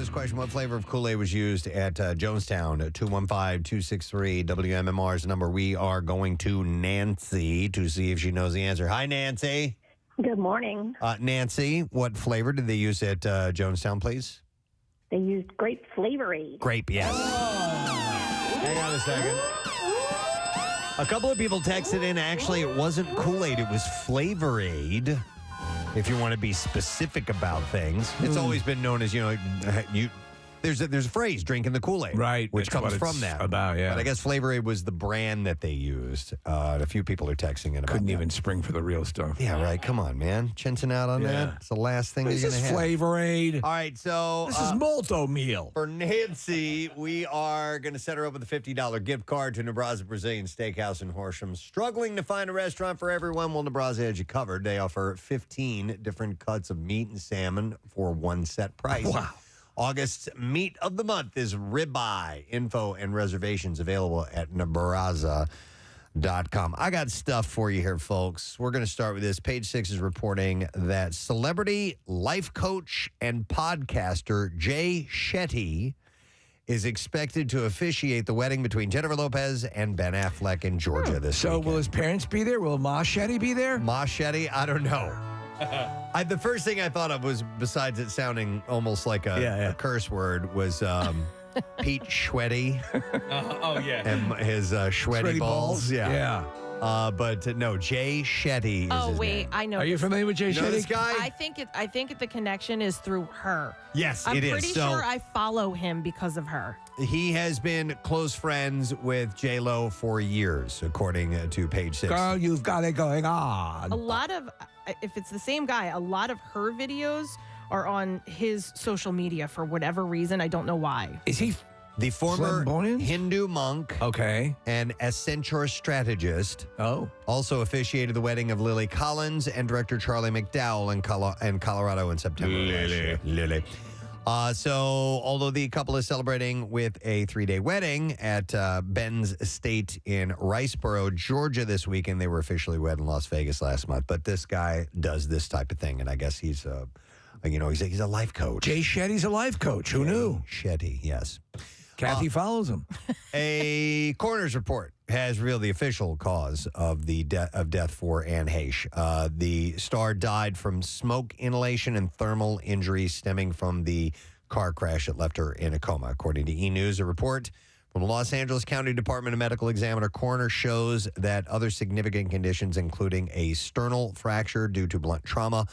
this question. What flavor of Kool-Aid was used at Jonestown? 215-263 WMMR's number. We are going to Nancy to see if she knows the answer. Hi, Nancy. Good morning. Nancy, what flavor did they use at Jonestown, please? They used grape flavorade. Grape, yes. Hang on a second. A couple of people texted in. Actually, it wasn't Kool-Aid. It was Flavorade. If you want to be specific about things, it's always been known as, there's a phrase, drinking the Kool-Aid. Right. Which That's comes what from it's that. about, yeah. But I guess Flavorade was the brand that they used. A few people are texting in about Couldn't that. even spring for the real stuff. Yeah, right. Come on, man. Chinting out on that. It's the last thing This you're is going to have. Flavorade. All right, so This is Malto meal. for Nancy, we are going to set her up with a $50 gift card to Nebraska Brazilian Steakhouse in Horsham. Struggling to find a restaurant for everyone? Well, Nebraska has you covered. They offer 15 different cuts of meat and salmon for one set price. Wow. August's meat of the month is ribeye. Info and reservations available at Nebraska.com. I got stuff for you here, folks. We're going to start with this. Page 6 is reporting that celebrity life coach and podcaster Jay Shetty is expected to officiate the wedding between Jennifer Lopez and Ben Affleck in Georgia this So weekend. will his parents be there? Will Ma Shetty be there? Ma Shetty? I don't know. The first thing I thought of was, besides it sounding almost like a curse word, was Pete Schweddy Oh, yeah. and his Schweddy balls. Yeah. But no, Jay Shetty is Oh his wait, name. I know. Are you this. familiar with Jay You know this Shetty? guy? I think the connection is through her. Yes, I'm it is. pretty So sure I follow him because of her. he has been close friends with J-Lo for years, according to Page 6. Girl, you've got it going on. A lot of, if it's the same guy, a lot of her videos are on his social media for whatever reason. I don't know why. Is he The former Flamboyant? Hindu monk okay? and Accenture strategist Oh. also officiated the wedding of Lily Collins and director Charlie McDowell in Colorado in September. Lily. So, although the couple is celebrating with a 3-day wedding at Ben's estate in Riceboro, Georgia this weekend, they were officially wed in Las Vegas last month. But this guy does this type of thing, and I guess he's a life coach. Jay Shetty's a life coach. Who knew? Shetty, yes. Kathy follows him. A coroner's report has revealed the official cause of the death for Anne Heche. The star died from smoke inhalation and thermal injuries stemming from the car crash that left her in a coma. According to E! News, a report from the Los Angeles County Department of Medical Examiner coroner shows that other significant conditions, including a sternal fracture due to blunt trauma,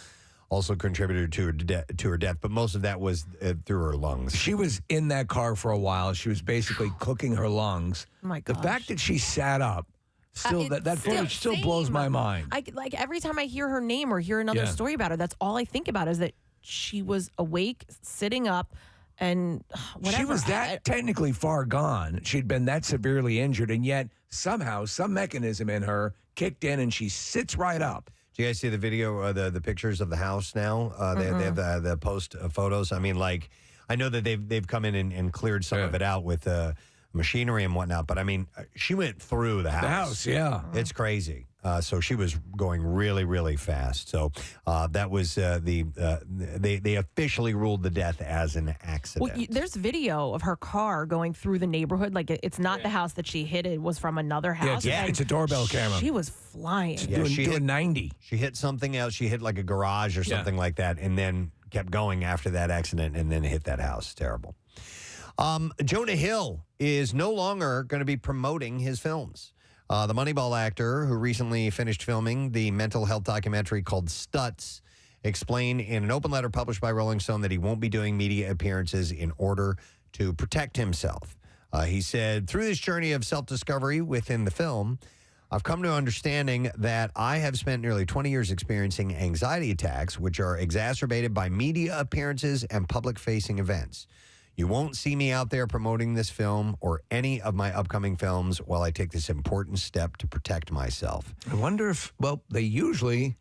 also contributed to her death, but most of that was through her lungs. She was in that car for a while. She was basically cooking her lungs. Oh my The gosh. fact that she sat up, still that footage still blows my mind. Like every time I hear her name or hear another story about her, that's all I think about is that she was awake, sitting up, and whatever. She was that technically far gone. She'd been that severely injured, and yet somehow some mechanism in her kicked in, and she sits right up. Do you guys see the video, the pictures of the house now? They have the post photos. I mean, like, I know that they've come in and cleared some of it out with machinery and whatnot, but I mean, she went through the house. The house, yeah. It's crazy. So she was going really, really fast. So that was they officially ruled the death as an accident. Well, there's video of her car going through the neighborhood. Like it's not the house that she hit; it was from another house. Yeah, it's a doorbell camera. She was flying. Yeah, she hit 90. She hit something else. She hit like a garage or something like that, and then kept going after that accident, and then hit that house. Terrible. Jonah Hill is no longer going to be promoting his films. The Moneyball actor, who recently finished filming the mental health documentary called Stutz, explained in an open letter published by Rolling Stone that he won't be doing media appearances in order to protect himself. He said, through this journey of self-discovery within the film, I've come to understanding that I have spent nearly 20 years experiencing anxiety attacks, which are exacerbated by media appearances and public-facing events. You won't see me out there promoting this film or any of my upcoming films while I take this important step to protect myself. I wonder if, they usually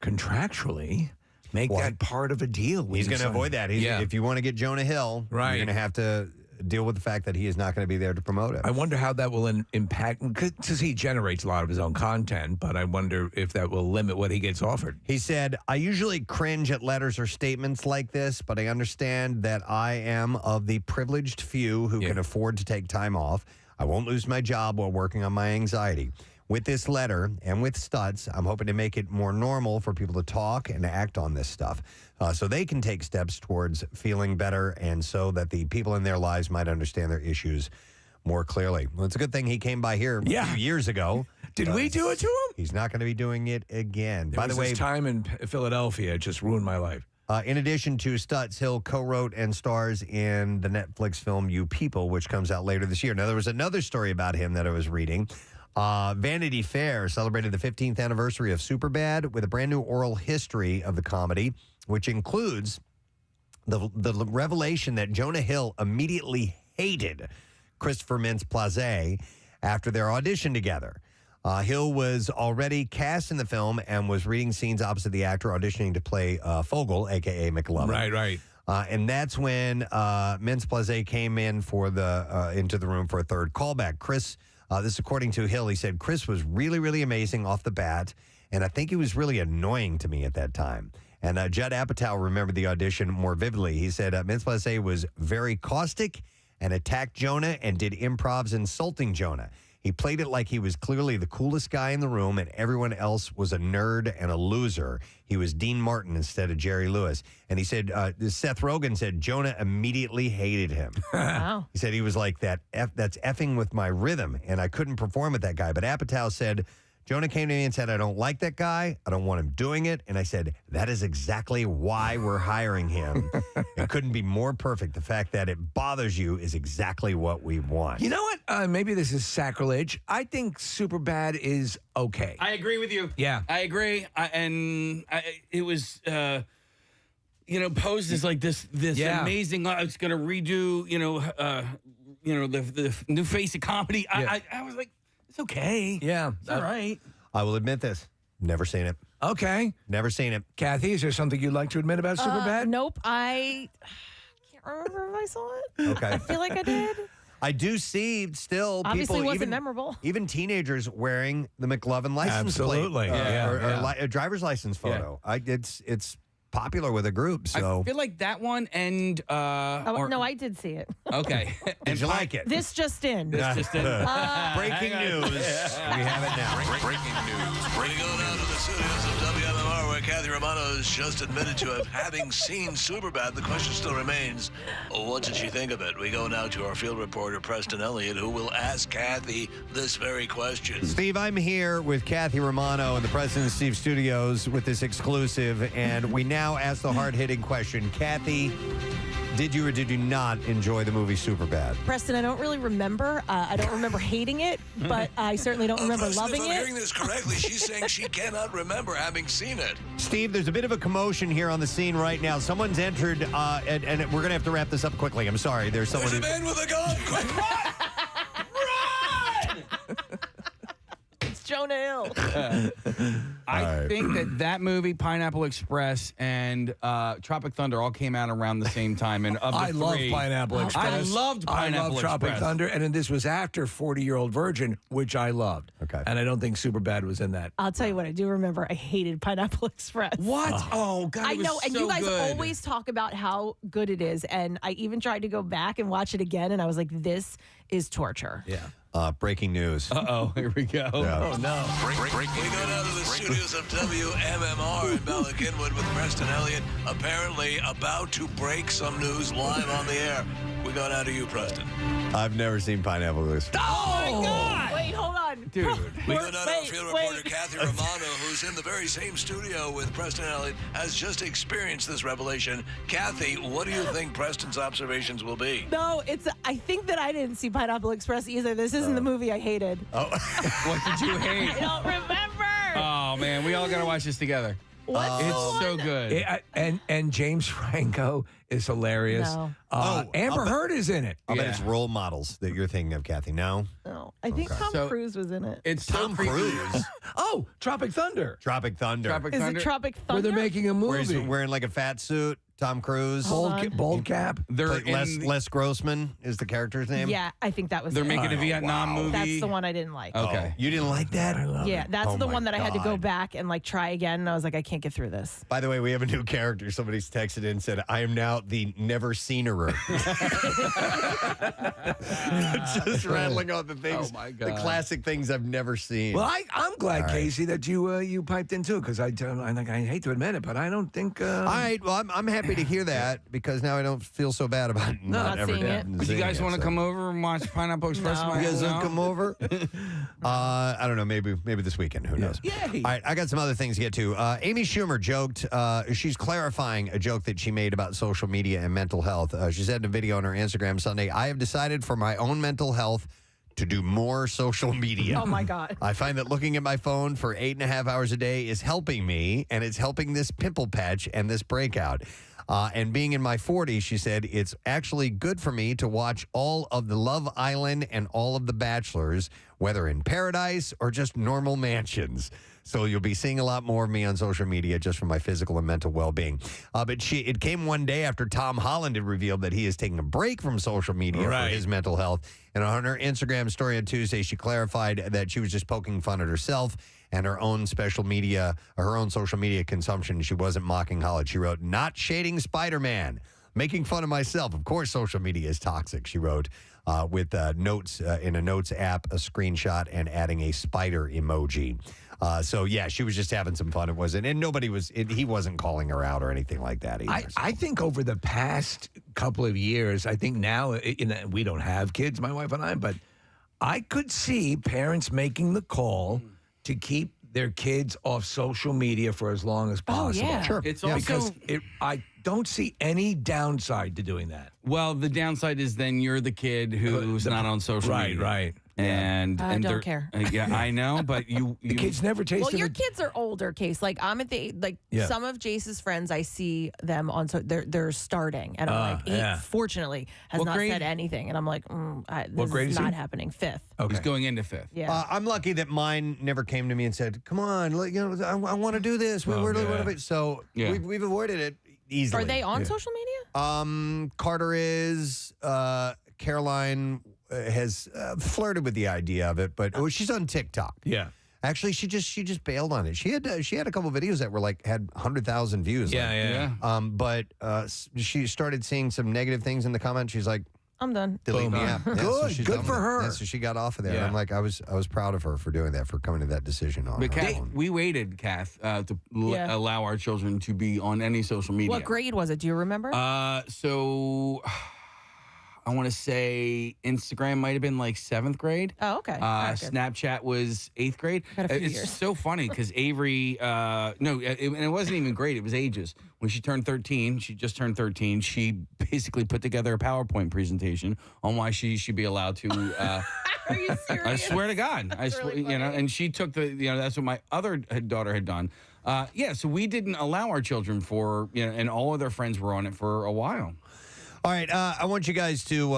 contractually make that part of a deal. He's going to avoid that. If you want to get Jonah Hill, you're going to have to deal with the fact that he is not going to be there to promote it. I wonder how that will impact, because he generates a lot of his own content, but I wonder if that will limit what he gets offered. He said, I usually cringe at letters or statements like this, but I understand that I am of the privileged few who can afford to take time off. I won't lose my job while working on my anxiety. With this letter and with Stutz, I'm hoping to make it more normal for people to talk and act on this stuff so they can take steps towards feeling better and so that the people in their lives might understand their issues more clearly. Well, it's a good thing he came by here a few years ago. Did we do it to him? He's not going to be doing it again. By the way, his time in Philadelphia just ruined my life. In addition to Stutz, Hill co-wrote and stars in the Netflix film You People, which comes out later this year. Now, there was another story about him that I was reading. Vanity Fair celebrated the 15th anniversary of Superbad with a brand new oral history of the comedy, which includes the revelation that Jonah Hill immediately hated Christopher Mintz-Plasse after their audition together. Hill was already cast in the film and was reading scenes opposite the actor auditioning to play Fogel, a.k.a. McLovin. Right. And that's when Mintz-Plasse came in for into the room for a third callback. Chris, this is according to Hill, he said, Chris was really, really amazing off the bat, and I think he was really annoying to me at that time. And Judd Apatow remembered the audition more vividly. He said Mintz-Plasse was very caustic and attacked Jonah and did improvs insulting Jonah. He played it like he was clearly the coolest guy in the room and everyone else was a nerd and a loser. He was Dean Martin instead of Jerry Lewis. And he said, Seth Rogen said, Jonah immediately hated him. Wow. He said he was like, that's effing with my rhythm, and I couldn't perform with that guy. But Apatow said, Jonah came to me and said, I don't like that guy. I don't want him doing it. And I said, that is exactly why we're hiring him. It couldn't be more perfect. The fact that it bothers you is exactly what we want. You know what? Maybe this is sacrilege. I think Superbad is okay. I agree with you. Yeah. I agree. It was, posed as like this amazing, it's going to redo, the new face of comedy. Yeah. I was like, it's okay. Yeah. It's all right. I will admit this. Never seen it. Okay. Never seen it. Kathy, is there something you'd like to admit about Superbad? Nope. I can't remember if I saw it. Okay. I feel like I did. I do see still Obviously people, wasn't memorable. even teenagers wearing the McLovin license Absolutely. plate, a driver's license photo. It's popular with a group. So I feel like that one and No, I did see it. okay. did you like it? This just in. This just didn't. Breaking news. We have it now. Breaking news. We go down to the studios of WMMR where Kathy Romano has just admitted to having seen Superbad. The question still remains, what did she think of it? We go now to our field reporter, Preston Elliott, who will ask Kathy this very question. Steve, I'm here with Kathy Romano in the President Steve Studios with this exclusive, and we now ask the hard-hitting question. Kathy, did you or did you not enjoy the movie Superbad? Preston, I don't really remember. I don't remember hating it, but I certainly don't remember Preston, loving if I'm it. hearing this correctly, she's saying she cannot remember having seen it. Steve, there's a bit of a commotion here on the scene right now. Someone's entered, and we're going to have to wrap this up quickly. I'm sorry. There's someone There's a man with a gun. Quick, run! It's Jonah Hill. I think that movie, Pineapple Express, and Tropic Thunder all came out around the same time. And of the I love three, Pineapple Express. I loved Pineapple I love Tropic Express. Thunder, and then this was after 40-Year-Old Virgin, which I loved. Okay. And I don't think Superbad was in that. I'll tell you what, I do remember. I hated Pineapple Express. What? Oh, God, I it was know, and so you guys good. always talk about how good it is, and I even tried to go back and watch it again, and I was like, this is torture. Yeah. breaking news. Uh-oh, here we go. Yeah. Oh, no. We go down to the studios of WMMR in Bala Cynwyd with Preston Elliott, apparently about to break some news live on the air. We go down to you, Preston. I've never seen Pineapple Express. Oh, my God. Wait, hold on. Dude. We go down to our field reporter, wait. Kathy Romano, who's in the very same studio with Preston Elliott, has just experienced this revelation. Kathy, what do you think Preston's observations will be? No, I think that I didn't see Pineapple Express either. This isn't the movie I hated. Oh. What did you hate? I don't remember. Oh, man, we all got to watch this together. What's the It's one? so good. And James Franco is hilarious. No. Amber Heard is in it. I bet Yeah. it's role models that you're thinking of, Kathy. No? No, I think Tom So- Cruise was in it. It's Tom so creepy. Cruise. Oh, Tropic Thunder. Tropic Thunder. Tropic Is Thunder. it Tropic Where Thunder? they're making a Where movie. he's wearing like a fat suit. Tom Cruise. Bold cap. They're Les Grossman is the character's name. Yeah, I think that was They're it. making a Vietnam movie. That's the one I didn't like. Okay. Oh, you didn't like that? Yeah, that's the my one that I had to go God. back and like try again. And I was like, I can't get through this. By the way, we have a new character. Somebody's texted in and said, I am now the never seenerer. Just rattling on the things, Oh, my God. the classic things I've never seen. Well, I'm glad, Casey, that you piped in too, because I hate to admit it, but I don't think. All right, well, I'm happy to hear that because now I don't feel so bad about not ever seeing it. But you guys want to come over and watch Pineapple Express? No. in my You guys house? want to come over? I don't know. Maybe this weekend. Who knows? Yay. All right, I got some other things to get to. Amy Schumer joked. She's clarifying a joke that she made about social media and mental health. She said in a video on her Instagram Sunday, I have decided for my own mental health to do more social media. Oh my God. I find that looking at my phone for 8.5 hours a day is helping me, and it's helping this pimple patch and this breakout. And being in my 40s, she said, it's actually good for me to watch all of the Love Island and all of the Bachelors, whether in paradise or just normal mansions. So you'll be seeing a lot more of me on social media just for my physical and mental well-being. But it came one day after Tom Holland had revealed that he is taking a break from social media for his mental health. And on her Instagram story on Tuesday, she clarified that she was just poking fun at herself and her own social media consumption. She wasn't mocking Holland. She wrote, not shading Spider-Man, making fun of myself. Of course, social media is toxic, she wrote, with notes in a notes app, a screenshot, and adding a spider emoji. So, yeah, she was just having some fun. It wasn't, and he wasn't calling her out or anything like that either. I think over the past couple of years, I think now, we don't have kids, my wife and I, but I could see parents making the call to keep their kids off social media for as long as possible. yeah. Sure. It's Yeah, also Because I don't see any downside to doing that. well, the downside is then you're the kid who's not on social media. Right. And I and don't they're- care. Yeah, I know, but you The kids never tasted Well, your it. kids are older, Case. Like I'm at the Yeah. some of Jace's friends. I see them on so they're starting, and I'm like, he, yeah. fortunately, has What not grade? said anything, and I'm like, this grade is is he? not happening. 5th. Okay. He's going into 5th. Yeah. I'm lucky that mine never came to me and said, come on, I want to do this. We really want to. So Yeah. we've avoided it easily. Are they on social media? Carter is. Caroline has flirted with the idea of it, but she's on TikTok. Yeah. Actually, she just bailed on it. She had a couple of videos that were had 100,000 views. Yeah. But she started seeing some negative things in the comments. She's like, I'm done. delete the app. Yeah, so she's Good done for with it. her. Yeah, so she got off of there. Yeah. And I'm like, I was proud of her for doing that, for coming to that decision on But her Kath, own. we waited, Kath, to Yeah. allow our children to be on any social media. What grade was it? Do you remember? So I want to say Instagram might have been like 7th grade. Oh, okay. All right, good. Snapchat was 8th grade. Got a few It's years. so funny because Avery, and it wasn't even grade. It was ages. When she turned 13, she just turned 13. She basically put together a PowerPoint presentation on why she should be allowed to. Are you serious? I swear to God, I swear, really funny. and she took that's what my other daughter had done. So we didn't allow our children and all of their friends were on it for a while. All right, I want you guys to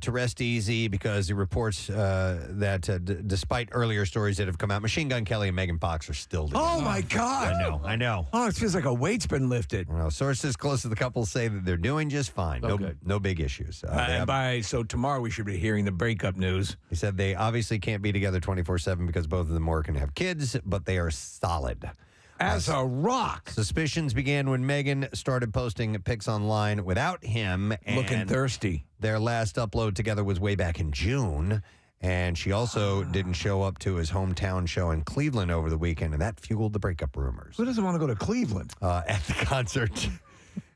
rest easy because the reports that despite earlier stories that have come out, Machine Gun Kelly and Megan Fox are still together. Oh, my God. I know. Oh, it feels like a weight's been lifted. Well, sources close to the couple say that they're doing just fine. No big issues. So tomorrow we should be hearing the breakup news. He said they obviously can't be together 24/7 because both of them work and have kids, but they are solid. As a rock. Suspicions began when Megan started posting pics online without him. And Looking thirsty. Their last upload together was way back in June. And she also didn't show up to his hometown show in Cleveland over the weekend, and that fueled the breakup rumors. Who doesn't want to go to Cleveland? At the concert,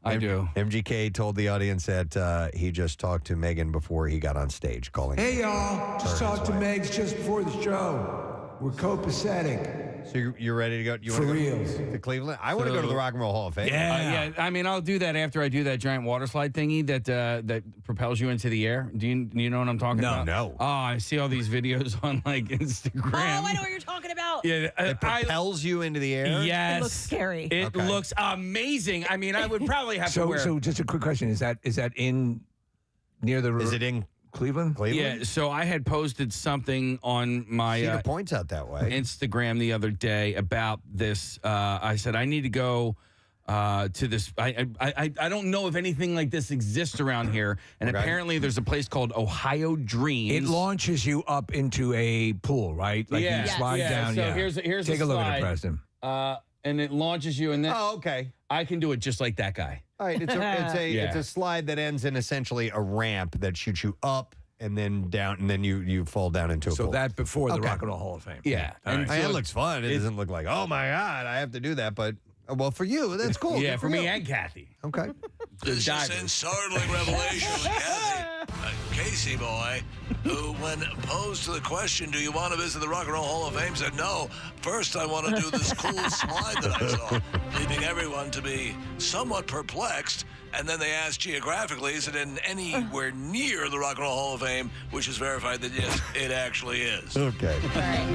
I do. MGK told the audience that he just talked to Megan before he got on stage, calling Hey, her. y'all. Just Her talked to his wife. Megs just before the show. We're copacetic. So you're ready to go? You For wanna go reals. to Cleveland? I want to go to the Rock and Roll Hall of Fame. Yeah. I mean, I'll do that after I do that giant water slide thingy that propels you into the air. Do you know what I'm talking about? No. Oh, I see all these videos on like Instagram. Oh, I know what you're talking about. Yeah, It propels you into the air? yes. It looks scary. It Okay. looks amazing. I mean, I would probably have to wear. So just a quick question. Is that in near the Is it in Cleveland? Cleveland? yeah. So I had posted something on my Cedar Point's out that way. Instagram the other day about this. I said I need to go to this. I don't know if anything like this exists around here, and apparently there's a place called Ohio Dreams. It launches you up into a pool, right? Like you slide down. So here's Take a look at it, Preston. And it launches you, and then okay. I can do it just like that guy. All right, it's a slide that ends in essentially a ramp that shoots you up and then down, and then you fall down into a pool. So that before the Rock and Roll Hall of Fame. Yeah. And it looks fun. It doesn't look like, oh my God, I have to do that. But well, for you, that's cool. Yeah, Good for me you. and Kathy. Okay. This is a startling revelation with Kathy. Casey boy, who, when posed to the question, do you want to visit the Rock and Roll Hall of Fame, said, no, first I want to do this cool slide that I saw, leaving everyone to be somewhat perplexed. And then they asked geographically, is it in anywhere near the Rock and Roll Hall of Fame, which is verified that, yes, it actually is. Okay. All right.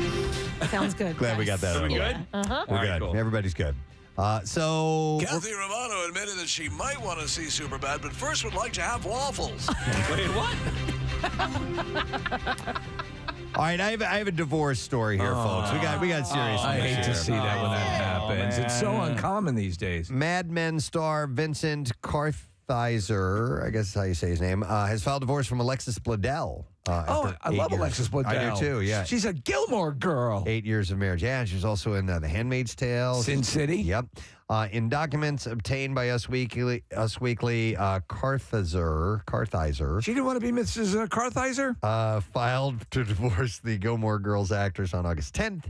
Sounds good. Glad we got that. Are we over. good? Uh-huh. We're All right, good. cool. Everybody's good. So Kathy Romano admitted that she might want to see Superbad, but first would like to have waffles. Wait, what? all right, I have a divorce story here, folks. We got serious. I hate to here. see that when that happens. It's so uncommon these days. Mad Men star Vincent Kartheiser, I guess is how you say his name, has filed divorce from Alexis Bledel. Oh, I love Alexis Bledel. I do too, yeah. She's a Gilmore girl. 8 years of marriage. Yeah, she was also in The Handmaid's Tale. Sin City? Yep. In documents obtained by Us Weekly, Kartheiser She didn't want to be Mrs. Kartheiser? filed to divorce the Gilmore Girls actress on August 10th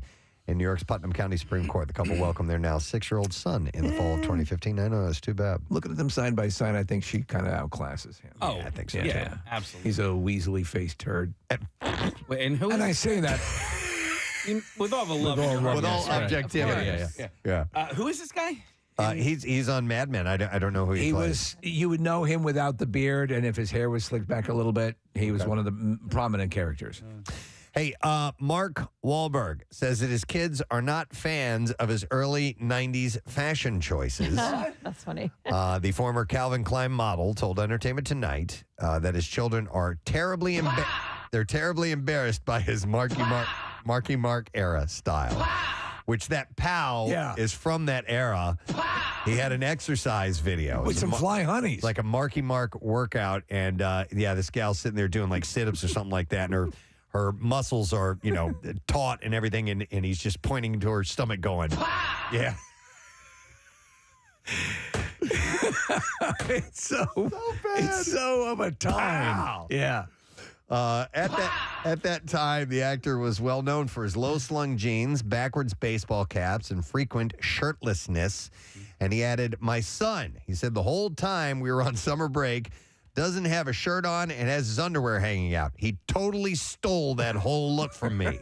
in New York's Putnam County Supreme Court. The couple welcomed their now 6-year-old son in the fall of 2015. I know, it's too bad. Looking at them side by side, I think she kind of outclasses him. Oh, I think so, Yeah, too. absolutely. He's a weaselly-faced turd. Wait, and who And is I say that with all the love in your heart. With all Yes, right. objectivity. Yeah. Yeah. Who is this guy? He's on Mad Men. I don't know who he plays. you would know him without the beard, and if his hair was slicked back a little bit, he was one of the prominent characters. Hey, Mark Wahlberg says that his kids are not fans of his early 90s fashion choices. That's funny. The former Calvin Klein model told Entertainment Tonight that his children are terribly embarrassed by his Marky Mark era style, which that POW is from that era. He had an exercise video. With some fly honeys. Like a Marky Mark workout. And, this gal's sitting there doing like sit-ups or something like that. And her muscles are, taut and everything. And he's just pointing to her stomach going, yeah. It's so bad. It's so of a time. Wow. Yeah. At that time, the actor was well known for his low-slung jeans, backwards baseball caps, and frequent shirtlessness. And he added, my son, he said the whole time we were on summer break, doesn't have a shirt on and has his underwear hanging out. He totally stole that whole look from me.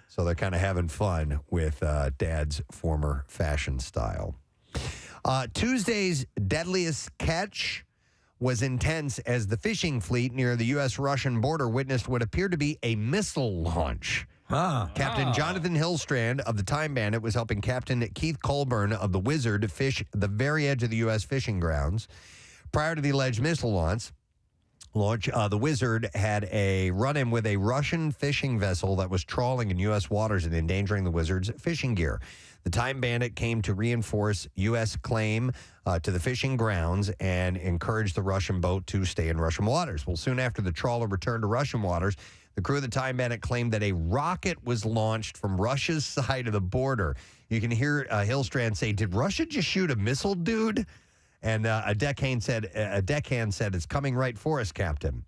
So they're kind of having fun with Dad's former fashion style. Tuesday's deadliest catch was intense as the fishing fleet near the U.S.-Russian border witnessed what appeared to be a missile launch. Captain Jonathan Hillstrand of the Time Bandit was helping Captain Keith Colburn of the Wizard fish the very edge of the U.S. fishing grounds. Prior to the alleged missile launch, the Wizard had a run-in with a Russian fishing vessel that was trawling in U.S. waters and endangering the Wizard's fishing gear. The Time Bandit came to reinforce U.S. claim to the fishing grounds and encourage the Russian boat to stay in Russian waters. Well, soon after the trawler returned to Russian waters, the crew of the Time Bandit claimed that a rocket was launched from Russia's side of the border. You can hear Hillstrand say, did Russia just shoot a missile, dude? And a deckhand said, it's coming right for us, Captain.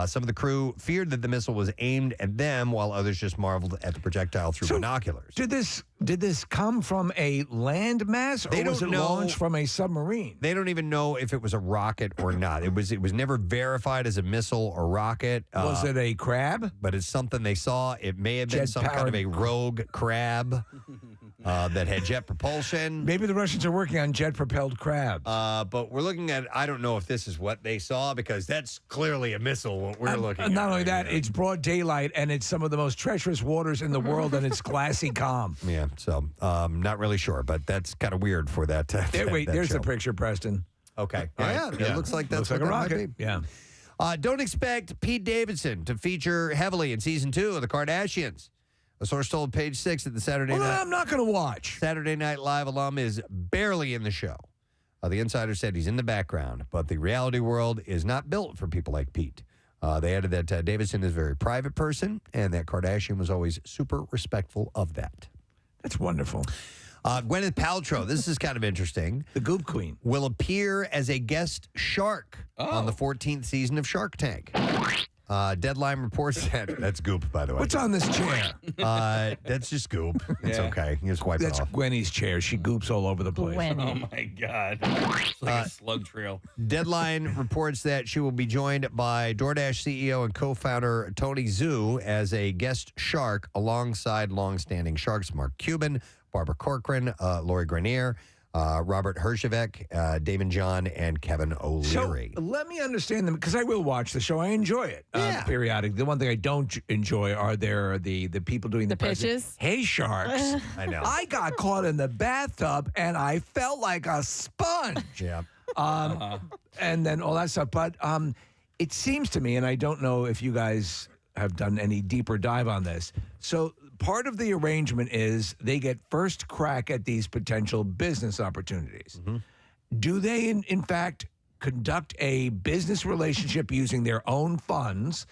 Some of the crew feared that the missile was aimed at them, while others just marveled at the projectile through binoculars. Did this come from a land mass, or was it launched from a submarine? They don't even know if it was a rocket or not. It was never verified as a missile or rocket. Was it a crab? But it's something they saw. It may have been some kind of a rogue crab that had jet propulsion. Maybe the Russians are working on jet-propelled crabs. But we're looking at, I don't know if this is what they saw, because that's clearly a missile, what we're looking at. Not only that, it's broad daylight, and it's some of the most treacherous waters in the world, and it's glassy calm. Yeah, so not really sure, but that's kind of weird for that. There's show. the picture, Preston. Okay. Yeah, It looks like that's looks like what a that rocket. might be. Yeah. Don't expect Pete Davidson to feature heavily in season 2 of The Kardashians. A source told Page 6 that the Well, I'm not going to watch. Saturday Night Live alum is barely in the show. The insider said he's in the background, but the reality world is not built for people like Pete. They added that Davidson is a very private person and that Kardashian was always super respectful of that. That's wonderful. Gwyneth Paltrow, this is kind of interesting, The Goop Queen. will appear as a guest shark on the 14th season of Shark Tank. Deadline reports that. That's Goop, by the way. What's on this chair? That's just Goop. It's okay. You just wipe That's it off. Gwenny's chair. She goops all over the place. Gwen. Oh my God. It's like a slug trail. Deadline reports that she will be joined by DoorDash CEO and co-founder Tony Zhu as a guest shark alongside longstanding sharks Mark Cuban, Barbara Corcoran, Lori Grenier, Robert Herjavec, Damon John, and Kevin O'Leary. So let me understand them because I will watch the show. I enjoy it Yeah. periodically. The one thing I don't enjoy are the people doing the pitches? Hey, sharks! I know. I got caught in the bathtub and I felt like a sponge. Yeah. And then all that stuff. But it seems to me, and I don't know if you guys have done any deeper dive on this. So part of the arrangement is they get first crack at these potential business opportunities. Mm-hmm. Do they, in fact, conduct a business relationship using their own funds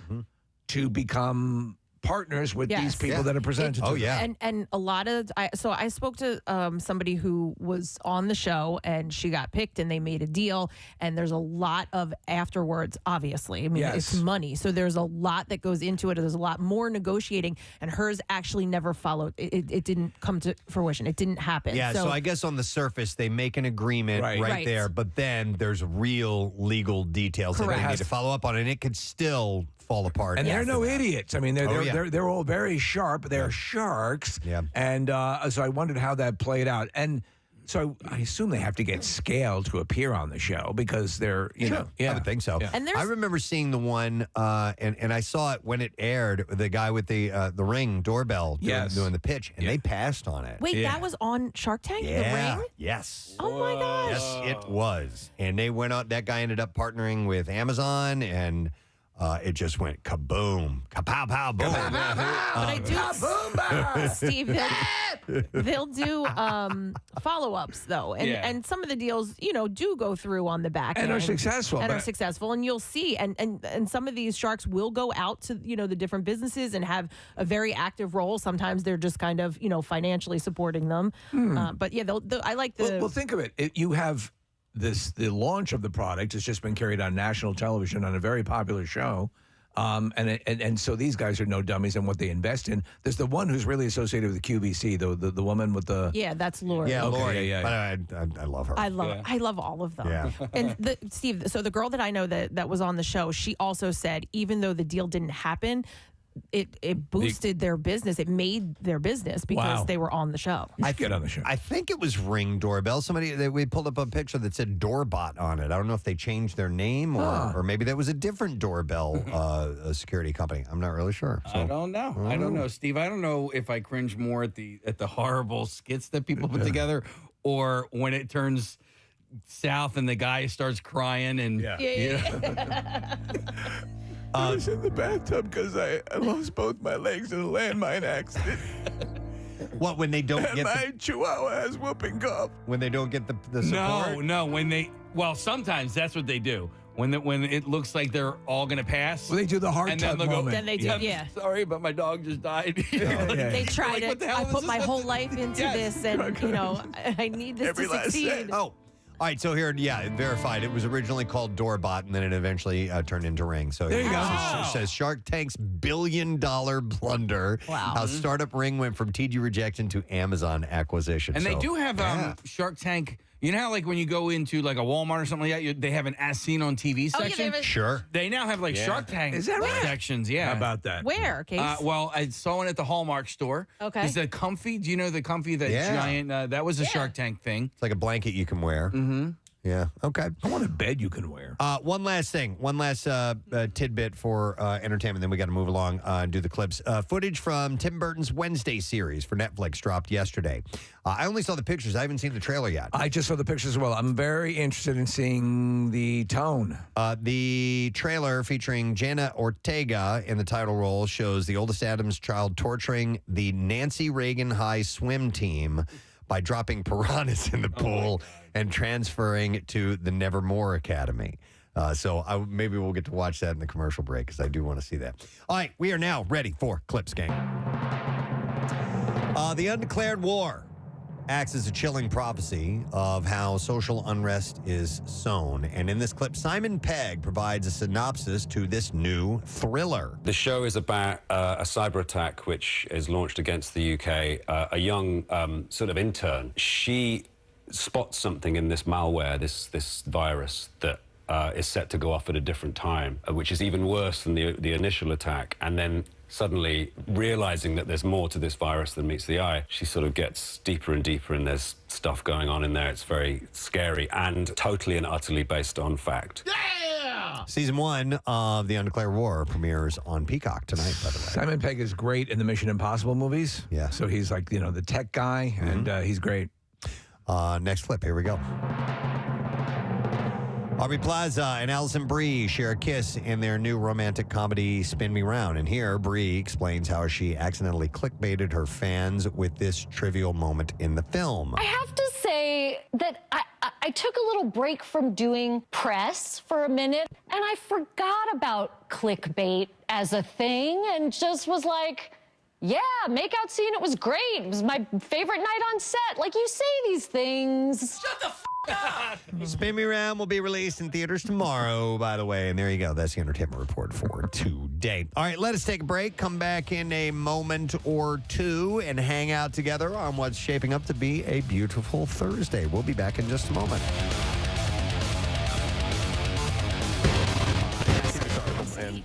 to become partners with these Yes. people Yeah. that are presented to Oh, them? yeah. And a lot of I spoke to somebody who was on the show and she got picked and they made a deal and there's a lot of afterwards. Obviously, I mean Yes. it's money, so there's a lot that goes into it. There's a lot more negotiating, and hers actually never followed. It didn't come to fruition. It didn't happen. Yeah, so I guess on the surface, they make an agreement Right. right, Right. there, but then there's real legal details that Correct. they need to follow up on, and it could still fall apart. And they're after no that. idiots. I mean, they're Oh, yeah. they're all very sharp. They're sharks. Yeah. And so I wondered how that played out. And so I assume they have to get scaled to appear on the show because they're you know I would think so. Yeah. And there's- I remember seeing the one, and I saw it when it aired. The guy with the Ring doorbell doing the pitch, and they passed on it. Wait, Yeah. that was on Shark Tank. Yeah. The Ring. Yes. Oh my gosh. Yes, it was. And they went out. That guy ended up partnering with Amazon, and it just went kaboom, kapow, pow, boom. But I do, Steve. They'll do follow-ups though, and some of the deals, do go through on the back And end are successful, and but- are successful, and you'll see, and some of these sharks will go out to the different businesses and have a very active role. Sometimes they're just kind of financially supporting them, but yeah, they'll I like the Well, think of it. You have the launch of the product has just been carried on national television on a very popular show. And so these guys are no dummies in what they invest in. There's the one who's really associated with the QVC, the woman with the yeah, that's Lori. Yeah, Okay, Lori. yeah. But I love her. I love all of them. Yeah. And Steve, so the girl that I know that was on the show, she also said even though the deal didn't happen, it boosted their business. It made their business because Wow. they were on the show. I get on the show. I think it was Ring Doorbell. We pulled up a picture that said Doorbot on it. I don't know if they changed their name or maybe that was a different doorbell security company. I'm not really sure. So. I don't know. I don't know, Steve. I don't know if I cringe more at the horrible skits that people put together, or when it turns south and the guy starts crying and I was in the bathtub because I lost both my legs in a landmine accident. What when they don't And get my chihuahua has whooping cough. when they don't get the support? No. Sometimes that's what they do. When it looks like they're all gonna pass. Well, they do the hard and then tug they'll go. moment. Then they do, "I'm yeah. Sorry, but my dog just died. yeah. They tried Like, what it. the hell I is put this? my whole life into Yes. this, and I need this Every to last succeed. cent. Oh, all right. So here, it verified. It was originally called Doorbot, and then it eventually turned into Ring. So There you go. It says Shark Tank's $1 billion blunder. Wow. How startup Ring went from TG rejection to Amazon acquisition. And they So, do have Shark Tank. You know how like when you go into like a Walmart or something like that, they have an as seen on TV Oh, yeah, section. they have Sure. They now have like Shark Tank Is that right? sections. Yeah. How about that? Where, Case? Well, I saw one at the Hallmark store. Okay. Is the Comfy? Do you know the Comfy? That Yeah. giant. That was a Shark Tank thing. It's like a blanket you can wear. Mm-hmm. Yeah. Okay. I want a bed you can wear. One last thing. One last tidbit for entertainment. Then we got to move along and do the clips. Footage from Tim Burton's Wednesday series for Netflix dropped yesterday. I only saw the pictures. I haven't seen the trailer yet. I just saw the pictures as well. I'm very interested in seeing the tone. The trailer featuring Jenna Ortega in the title role shows the oldest Addams child torturing the Nancy Reagan High swim team by dropping piranhas in the pool and transferring it to the Nevermore Academy. Maybe we'll get to watch that in the commercial break because I do want to see that. All right, we are now ready for Clips, gang. The undeclared war acts as a chilling prophecy of how social unrest is sown. And in this clip, Simon Pegg provides a synopsis to this new thriller. The show is about a cyber attack which is launched against the UK. A young sort of intern, she spots something in this malware, this virus that is set to go off at a different time, which is even worse than the initial attack. And then suddenly realizing that there's more to this virus than meets the eye, she sort of gets deeper and deeper, and there's stuff going on in there. It's very scary and totally and utterly based on fact. Season 1 of The Undeclared War premieres on Peacock tonight, by the way. Simon Pegg is great in the Mission Impossible movies. Yeah. So he's like, the tech guy, and he's great. Next clip, here we go. Aubrey Plaza and Alison Brie share a kiss in their new romantic comedy, Spin Me Round. And here, Brie explains how she accidentally clickbaited her fans with this trivial moment in the film. I have to say that I took a little break from doing press for a minute, and I forgot about clickbait as a thing and just was like, yeah, makeout scene, it was great. It was my favorite night on set. Like, you say these things. Shut the f*** up! Spin Me Round will be released in theaters tomorrow, by the way. And there you go. That's the entertainment report for today. All right, let us take a break, come back in a moment or two, and hang out together on what's shaping up to be a beautiful Thursday. We'll be back in just a moment.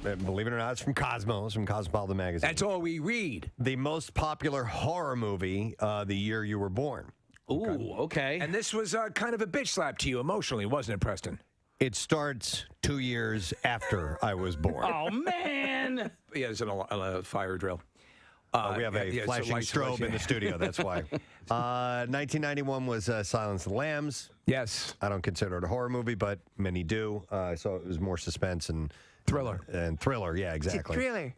And believe it or not, it's from Cosmos, from Cosmopolitan Magazine. That's all we read. The most popular horror movie the year you were born. Ooh, okay. And this was kind of a bitch slap to you emotionally, wasn't it, Preston? It starts 2 years after I was born. Oh, man. Yeah, it's a fire drill. We have a flashing strobe in the studio, that's why. 1991 was Silence of the Lambs. Yes. I don't consider it a horror movie, but many do. So it was more suspense and... Thriller. And thriller, yeah, exactly. Thriller.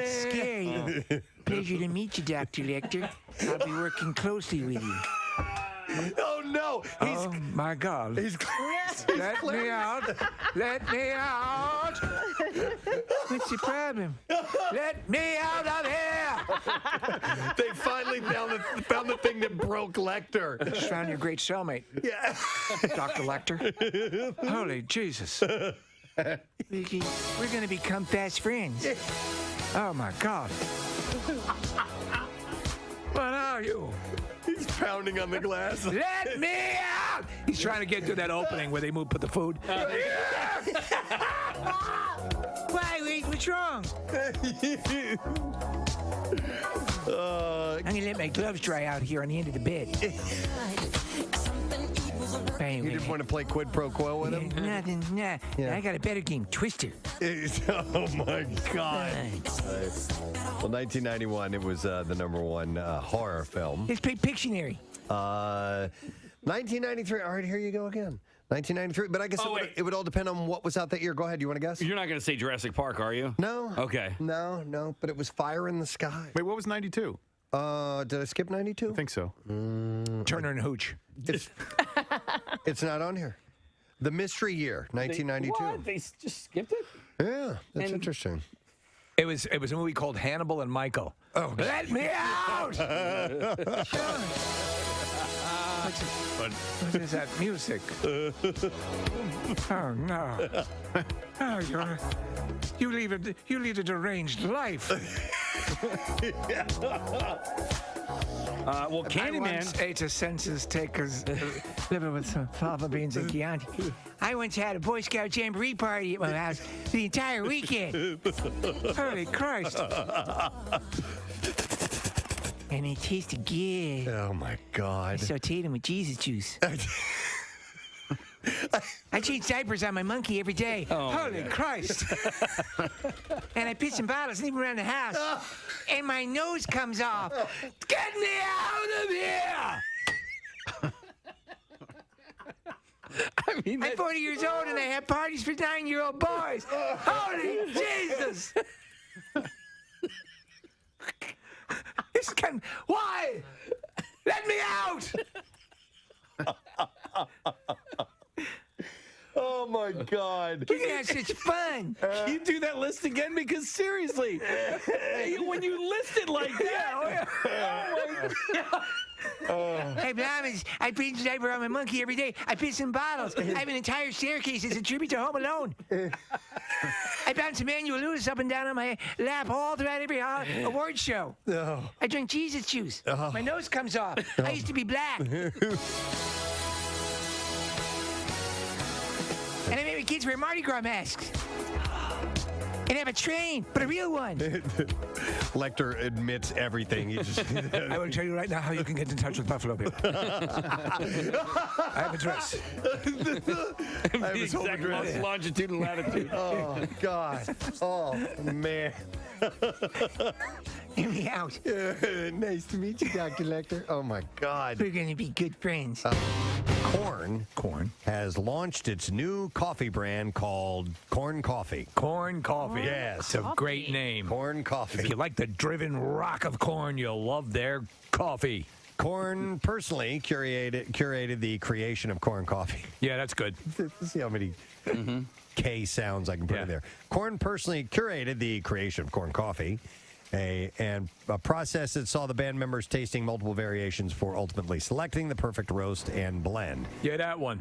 Scary. Pleasure to meet you, Dr. Lecter. I'll be working closely with you. Oh, no. Oh, my God. Let me out. Let me out. What's the problem? Let me out of here. They finally found the thing that broke Lecter. Just found your great cellmate. Yeah. Dr. Lecter. Holy Jesus. We're going to become fast friends. Oh, my God. What are you? He's pounding on the glass. Let me out! He's trying to get to that opening where they put the food. Why? What's wrong? I'm going to let my gloves dry out here on the end of the bed. You didn't want to play quid pro quo with him? Nothing. Nah. Yeah. I got a better game, Twister. Oh, my God. Well, 1991, it was the number one horror film. Let's play Pictionary. 1993. All right, here you go again. 1993. But I guess it would all depend on what was out that year. Go ahead. You want to guess? You're not going to say Jurassic Park, are you? No. Okay. No. But it was Fire in the Sky. Wait, what was 92? Did I skip 92? I think so. Turner and Hooch. It's not on here. The Mystery Year, 1992. What? They just skipped it? Yeah, that's interesting. It was a movie called Hannibal and Michael. Oh, let me out! What is that music? Oh, no. Oh, you lead a deranged life. Well, Candyman. I once ate a census taker's liver with some fava beans and Chianti. I once had a Boy Scout Jamboree party at my house the entire weekend. Holy Christ. And it tasted good. Oh, my God. I sauteed them with Jesus juice. I change diapers on my monkey every day. Holy Christ. And I piss in bottles and leave them around the house. And my nose comes off. Get me out of here! I mean, I'm 40 years old and I have parties for 9-year-old boys. Holy Jesus! This can. Why? Let me out! Oh, my God. We can have such fun. Can you do that list again? Because seriously, when you list it like that, oh my God. Hey, Blamas, I change the diaper on my monkey every day. I piss in bottles. I have an entire staircase as a tribute to Home Alone. I bounce Emmanuel Lewis up and down on my lap all throughout every award show. Oh. I drink Jesus juice. My nose comes off. I used to be black. And I made my kids wear Mardi Gras masks. And have a train, but a real one. Lecter admits everything. He just I will tell you right now how you can get in touch with Buffalo Bill. I have a dress. I have his whole address. Longitude and latitude. Oh, God. Oh, man. Get me out. Nice to meet you, Dr. Lecter. Oh, my God. We're going to be good friends. Corn has launched its new coffee brand called Corn Coffee. Corn Coffee. Yes. It's a great name. Corn Coffee. If you like the driven rock of corn, you'll love their coffee. Corn personally curated the creation of Corn Coffee. Yeah, that's good. Let's see how many K sounds I can put in there. Corn personally curated the creation of Corn Coffee, a process that saw the band members tasting multiple variations for ultimately selecting the perfect roast and blend. Yeah, that one.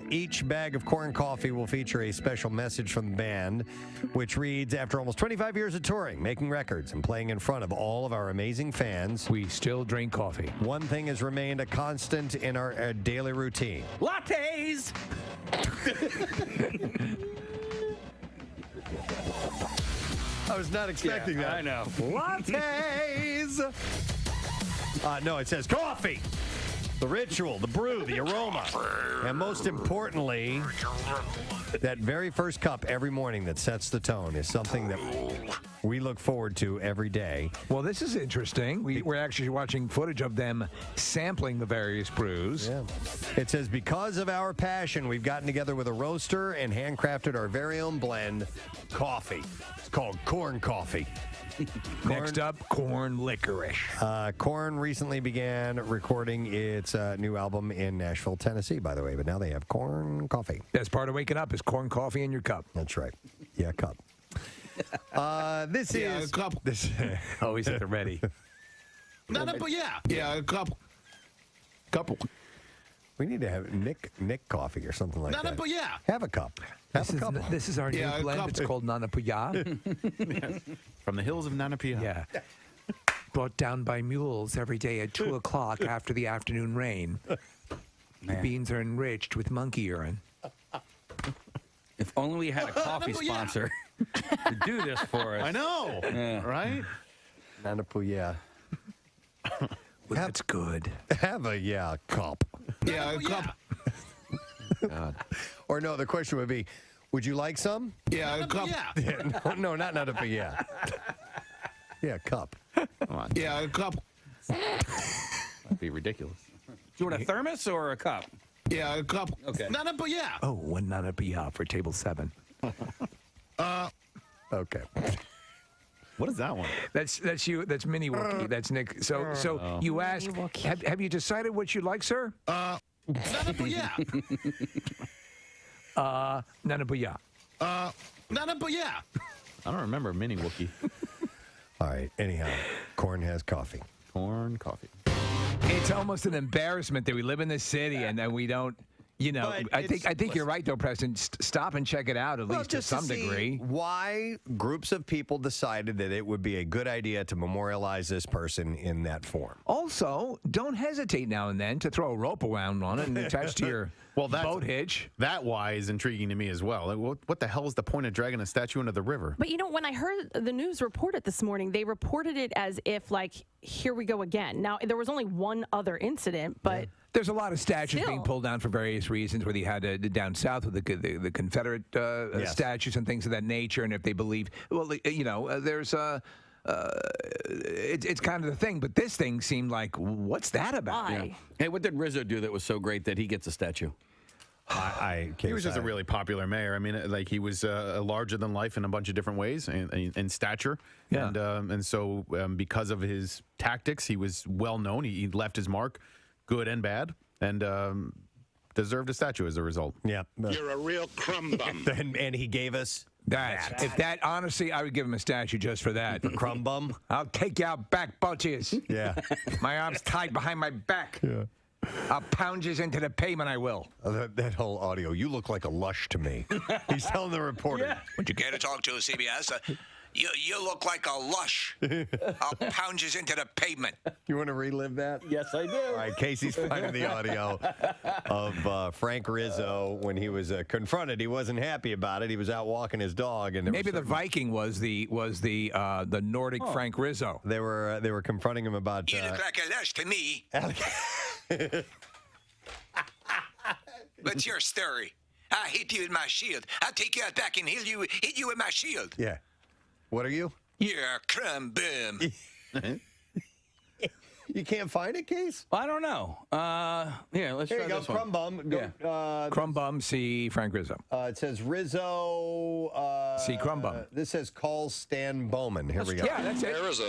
Each bag of Corn Coffee will feature a special message from the band, which reads, after almost 25 years of touring, making records, and playing in front of all of our amazing fans, we still drink coffee. One thing has remained a constant in our daily routine. Lattes! I was not expecting that. I know. Lattes! No, it says coffee. The ritual, the brew, the aroma, and most importantly, that very first cup every morning that sets the tone is something that we look forward to every day. Well, this is interesting. We're actually watching footage of them sampling the various brews. Yeah. It says, because of our passion, we've gotten together with a roaster and handcrafted our very own blend, coffee. It's called Corn Coffee. Next up, Corn Licorice. Corn recently began recording its new album in Nashville, Tennessee, by the way, but now they have Corn Coffee. That's part of waking up is corn coffee in your cup. That's right. Yeah, cup. This is... cup. This, Always at the ready. No, but yeah, a couple. we need to have Nick coffee or something like that. But yeah. Have a cup. Have a couple. This is our new Yeah, a blend. cup. It's called Nanapuya. From the hills of Nanapia. Yeah. Brought down by mules every day at 2 o'clock after the afternoon rain. The beans are enriched with monkey urine. If only we had a coffee sponsor to do this for us. I know. Yeah. Right? Nanapuya. Well, that's good. Have a cup. Yeah, a cup. God. Or no, the question would be, would you like some? Yeah, a cup. No, not Nanapuya. Yeah, cup. Come on. Yeah, a cup. That'd be ridiculous. Do you want a thermos or a cup? Yeah, a cup. Okay. But yeah. Oh, one Nanapuya for table 7. Okay. What is that one? That's you. That's Mini Wookie. That's Nick. So you ask, have you decided what you like, sir? But yeah. Nanapuya. But yeah. I don't remember Mini Wookie. All right. Anyhow, Corn has coffee. Corn coffee. It's almost an embarrassment that we live in this city and that we don't. You know, But I think you're right though, Preston. Stop and check it out at least to just some see degree. Why groups of people decided that it would be a good idea to memorialize this person in that form. Also, don't hesitate now and then to throw a rope around on it and attach to your Well, that's boat hitch. That why is intriguing to me as well. Like, what the hell is the point of dragging a statue into the river? But when I heard the news report it this morning, they reported it as if here we go again. Now there was only one other incident, but There's a lot of statues Still. being pulled down for various reasons. Whether you had down south with the Confederate statues and things of that nature, and if they believe, there's it's kind of the thing. But this thing seemed like, what's that about? why? Hey, what did Rizzo do that was so great that he gets a statue? He was just a really popular mayor. I mean, like he was larger than life in a bunch of different ways in stature. Yeah. And so because of his tactics, he was well known. He left his mark, good and bad, and deserved a statue as a result. Yeah. You're a real crumb bum. And he gave us Honestly, I would give him a statue just for that. crumb bum. I'll take you out back, bunches. Yeah. My arms tied behind my back. Yeah. I'll pound you into the pavement, I will. That whole audio. You look like a lush to me. He's telling the reporter. Would you Care to talk to CBS? You look like a lush. I'll pound you into the pavement. You want to relive that? Yes, I do. All right, Casey's finding the audio of Frank Rizzo when he was confronted. He wasn't happy about it. He was out walking his dog, and maybe the Viking was the Nordic Frank Rizzo. They were confronting him about. You look like a lush to me. What's your story? I hit you with my shield. I'll take you out back and hit you with my shield. Yeah. What are you? You're a crumb bum. You can't find it, Case? I don't know. Here, let's Here try you go, this one. crumb bum. Go, Crumb bum, see Frank Rizzo. it says Rizzo. See crumb bum. This says call Stan Bowman. Here we go. Yeah, that's it. There is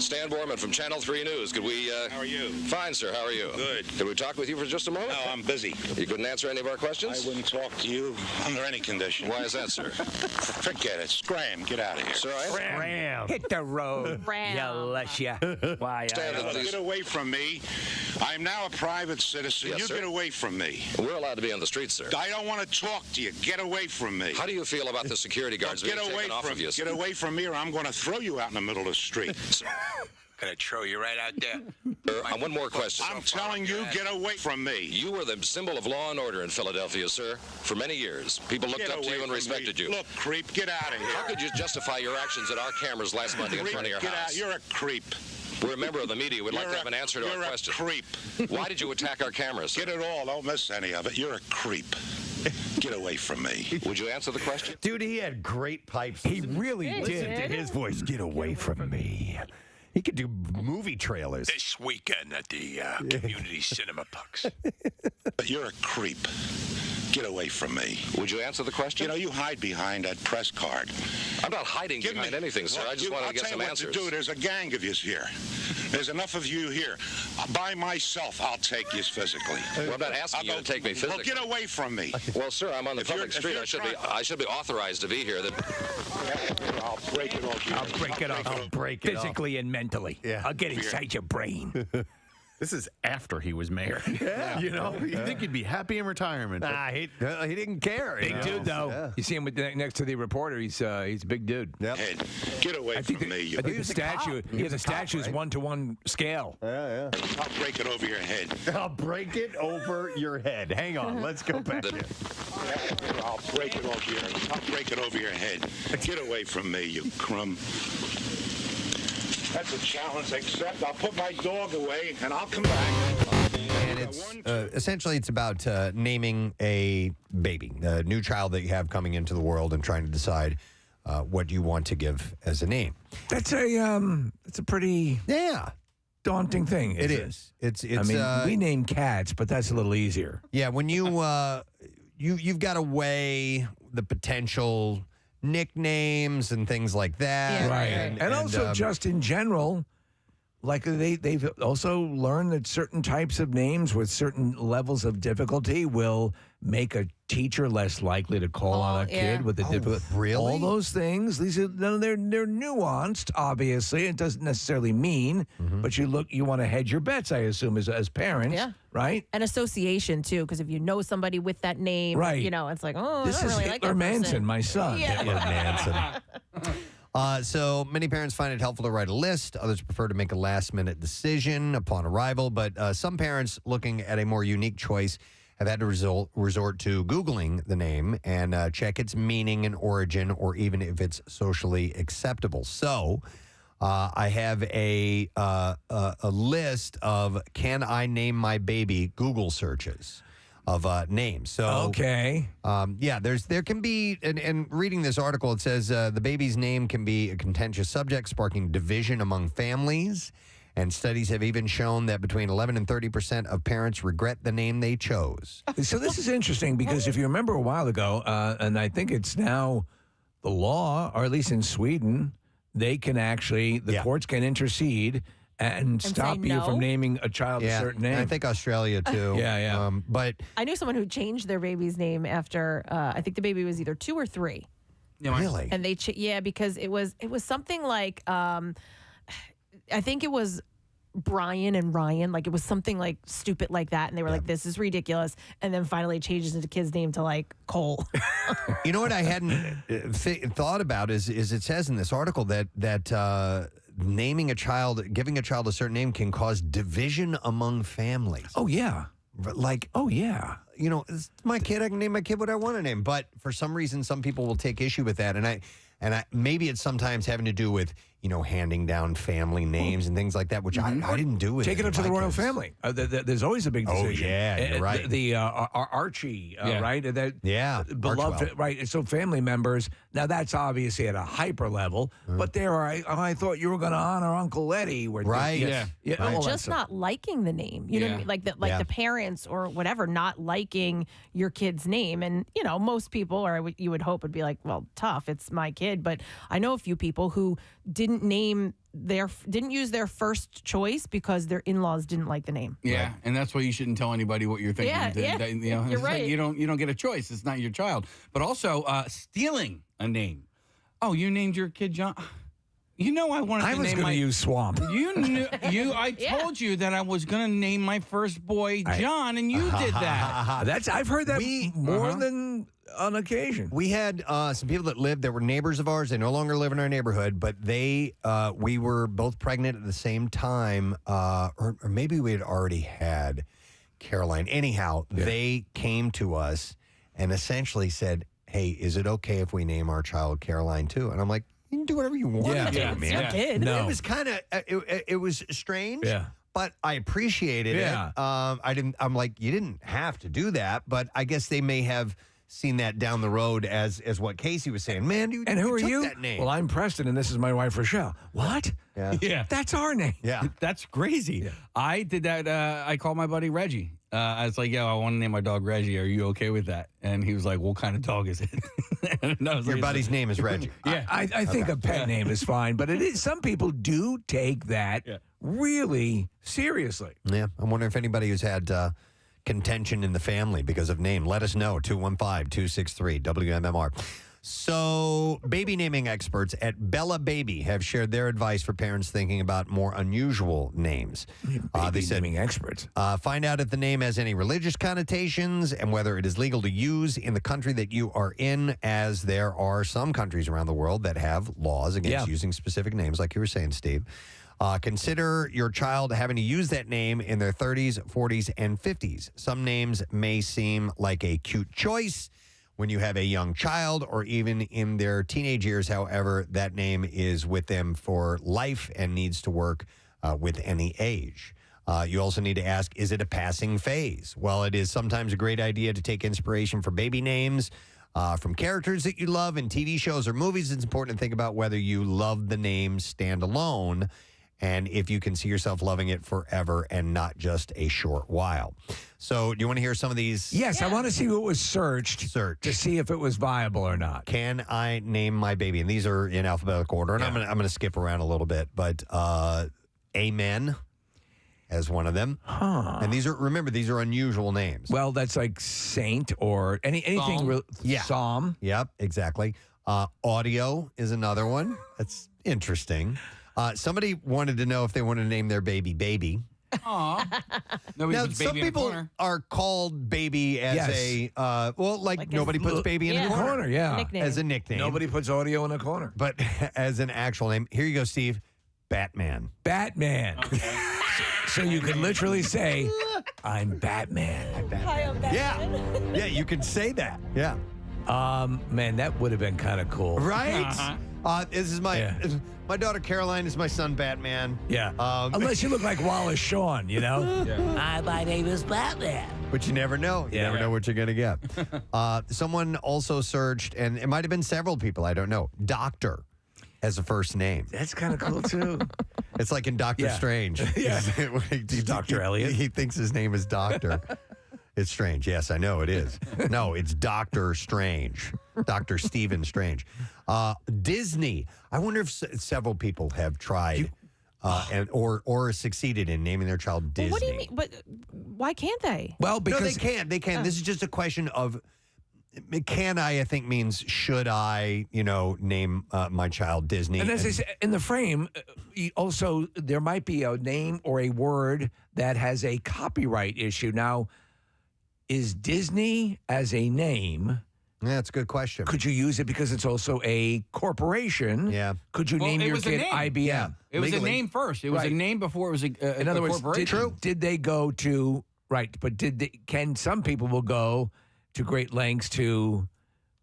Stan Borman from Channel 3 News. Could we... How are you? Fine, sir. How are you? Good. Could we talk with you for just a moment? No, I'm busy. You couldn't answer any of our I questions? wouldn't talk to you under any condition. Why is that, sir? Forget it. Scram. Get out of here. Sir, I... Hit the road. Ram. You lush ya. Why? Stan, Get away from me. I'm now a private citizen. Yes, you sir. get away from me. We're allowed to be on the street, sir. I don't want to talk to you. Get away from me. How do you feel about the security guards Get being away taken off from of you, sir? Get away from me, or I'm going to throw you out in the middle of the street. Gonna throw you right out there. One more question. I'm telling you, get away from me. You were the symbol of law and order in Philadelphia, sir, for many years. People looked Get up to away you and from respected me. you. Look, creep, get out of here. How could you justify your actions at our cameras last Monday in front of your Get house? out. You're a creep. We're a member of the media. We'd like to have an answer to our You're question. a creep. Why did you attack our cameras, sir? Get it all. Don't miss any of it. You're a creep. Get away from me. Would you answer the question? Dude, he had great pipes. He really Listen did. to his voice. Get away from me. He could do movie trailers. This weekend at the Community Cinema Pucks. You're a creep. Get away from me. Would you answer the question? You know, you hide behind that press card. I'm not hiding behind anything, sir. I just wanted to get some answers. I'll tell you what to do. There's a gang of yous here. There's enough of you here. By myself, I'll take yous physically. Well, I'm not asking you to take me physically. Well, get away from me. Well, sir, I'm on the If you're- public if street. you're I should be authorized to be here. I'll break it off. I'll break it off. I'll break it off. Physically and mentally. Yeah. I'll get inside your brain. This is after he was mayor. Yeah. You know, you think he'd be happy in retirement. Nah, he didn't care. Big dude, though. Yeah. You see him next to the reporter. He's a big dude. Yep. Head. Get away from me. I think the statue. Yeah, the statue's 1-to-1 scale. Yeah. I'll break it over your head. I'll break it over your head. Hang on. Let's go back. I'll break it over your head. Get away from me, you crumb. That's a challenge. Accept. I'll put my dog away and I'll come back. And it's essentially it's about naming a baby, a new child that you have coming into the world, and trying to decide what you want to give as a name. That's a pretty daunting thing. It is. It's. I mean, we name cats, but that's a little easier. Yeah, when you've got to weigh the potential nicknames and things like that, Right. And also just in general, like they've also learned that certain types of names with certain levels of difficulty will make a teacher less likely to call on a kid with a difficult. Really? All those things. These are they're nuanced. Obviously, it doesn't necessarily mean, but you want to hedge your bets. I assume as parents, right? And association too, because if you know somebody with that name, Right. it's like, oh, This I don't is really like Hitler that person. Manson, my son. Yeah. Hitler Manson. So many parents find it helpful to write a list. Others prefer to make a last-minute decision upon arrival. But some parents looking at a more unique choice have had to resort to Googling the name and check its meaning and origin, or even if it's socially acceptable. So I have a list of can I name my baby Google searches of names. So okay, there can be, and reading this article, it says the baby's name can be a contentious subject, sparking division among families. And studies have even shown that between 11 and 30% of parents regret the name they chose. So this is interesting because if you remember a while ago, and I think it's now the law, or at least in Sweden, they can actually, the courts can intercede and stop you no? from naming a child a certain name. And I think Australia too. Yeah. But I knew someone who changed their baby's name after I think the baby was either 2 or 3. Really? And they because it was something like I think it was Brian and Ryan, like it was something like stupid like that, and they were like, "This is ridiculous," and then finally it changes the kid's name to like Cole. You know what I hadn't thought about is it says in this article that naming a child, giving a child a certain name can cause division among families. Oh yeah. Like, oh yeah, you know, it's my kid. I can name my kid what I want to name, but for some reason, some people will take issue with that, and I maybe it's sometimes having to do with handing down family names and things like that, which I didn't do with. Take it up to the royal family. There's always a big decision. Oh yeah, you're right. The Archie, right? That beloved, Archwell. right? So family members. Now that's obviously at a hyper level, but there are. I thought you were going to honor Uncle Eddie, Right? all that Just stuff. not liking the name, you know what I mean? Like the parents or whatever not liking your kid's name, and most people, or you would hope, would be like, well, tough, it's my kid. But I know a few people who didn't use their first choice because their in-laws didn't like the name. Yeah, and that's why you shouldn't tell anybody what you're thinking. You're It's right. like you don't get a choice. It's not your child. But also stealing a name. Oh, you named your kid John. I wanted I to was name going my to use Swamp. I told you that I was going to name my first boy John, and you did that. I've heard that more than on occasion. We had some people that were neighbors of ours. They no longer live in our neighborhood, but we were both pregnant at the same time, or maybe we had already had Caroline. Anyhow, they came to us and essentially said, "Hey, is it okay if we name our child Caroline too?" And I'm like, "You can do whatever you want to do, man." Your kid. No. It was kind of it was strange. Yeah. But I appreciated Yeah. it. I'm like, you didn't have to do that, but I guess they may have seen that down the road as what Casey was saying. Man, And who are took you? That name. Well, I'm Preston, and this is my wife, Rochelle. What? Yeah. That's our name. Yeah. That's crazy. I did that. I called my buddy Reggie. I was like, I want to name my dog Reggie. Are you okay with that? And he was like, what kind of dog is it? And I was Your like, buddy's name is Reggie. Yeah. I think a pet name is fine, but it is. Some people do take that really seriously. Yeah. I'm wondering if anybody who's had contention in the family because of name. Let us know. 215-263-WMMR. So, baby naming experts at Bella Baby have shared their advice for parents thinking about more unusual names. They said, Naming experts. find out if the name has any religious connotations and whether it is legal to use in the country that you are in, as there are some countries around the world that have laws against using specific names, like you were saying, Steve. Consider your child having to use that name in their 30s, 40s, and 50s. Some names may seem like a cute choice when you have a young child or even in their teenage years. However, that name is with them for life and needs to work with any age. You also need to ask, is it a passing phase? Well, it is sometimes a great idea to take inspiration for baby names from characters that you love in TV shows or movies. It's important to think about whether you love the name standalone and if you can see yourself loving it forever and not just a short while. So do you want to hear some of these? Yes, I want to see what was searched to see if it was viable or not. Can I name my baby? And these are in alphabetical order, and I'm gonna skip around a little bit. But Amen as one of them. And these are unusual names. Well, that's like saint or anything. Psalm. Yep, exactly. Audio is another one. That's interesting. Somebody wanted to know if they wanted to name their baby Baby. Aw. Now, some people are called Baby as nobody puts Baby in a corner. As a nickname. Nobody puts audio in a corner. But as an actual name, here you go, Steve. Batman. Batman. So you could literally say, I'm Batman. Hi, I'm Batman. Yeah, you can say that. Yeah. Man, that would have been kind of cool. Right? This is my daughter Caroline is my son Batman. Yeah. Unless you look like Wallace Shawn, you know? My name is Batman. But you never know. You never know what you're going to get. Someone also searched, and it might have been several people, I don't know, Doctor as a first name. That's kind of cool, too. It's like in Doctor Strange. Dr. Elliot. He thinks his name is Doctor. It's strange. Yes, I know it is. No, it's Doctor Strange. Dr. Stephen Strange. Disney. I wonder if several people have tried or succeeded in naming their child Disney. Well, what do you mean? But why can't they? Well, because no, they can. They can. This is just a question of can I think means should I, name my child Disney. And as I said, in the frame, also there might be a name or a word that has a copyright issue. Now, is Disney as a name? Yeah, that's a good question. Could you use it because it's also a corporation? Yeah. Could you name your kid IBM? Yeah. It was Legally. a name first. It was a name before it was In other words, corporation. did they go to But can some people will go to great lengths to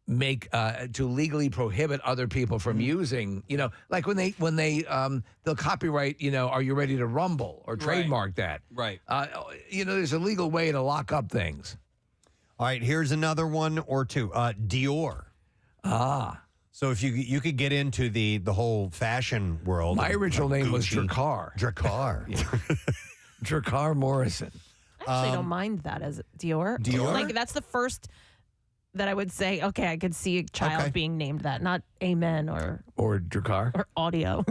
make to legally prohibit other people from using, like when they'll copyright, are you ready to rumble or trademark that? Right. There's a legal way to lock up things. All right, here's another one or two. Dior. So if you could get into the whole fashion world. My original name was Drakkar. Drakkar. Drakkar Morrison. I actually don't mind that as Dior. Dior? Like, that's the first that I would say, okay, I could see a child being named that, not Amen or Drakkar or Audio.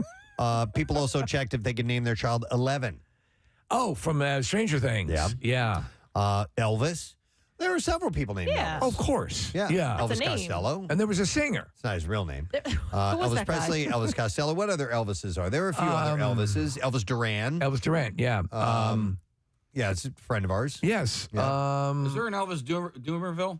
People also checked if they could name their child 11. Oh, from Stranger Things. Yeah. Elvis. There were several people named Elvis. Of course. Yeah. Elvis Costello. And there was a singer. It's not his real name. was Elvis that guy? Presley, Elvis Costello. What other Elvises are there? Are a few other Elvises. Elvis Duran. Elvis Duran, yeah. Yeah, it's a friend of ours. Yes. Yeah. Is there an Elvis Dumerville?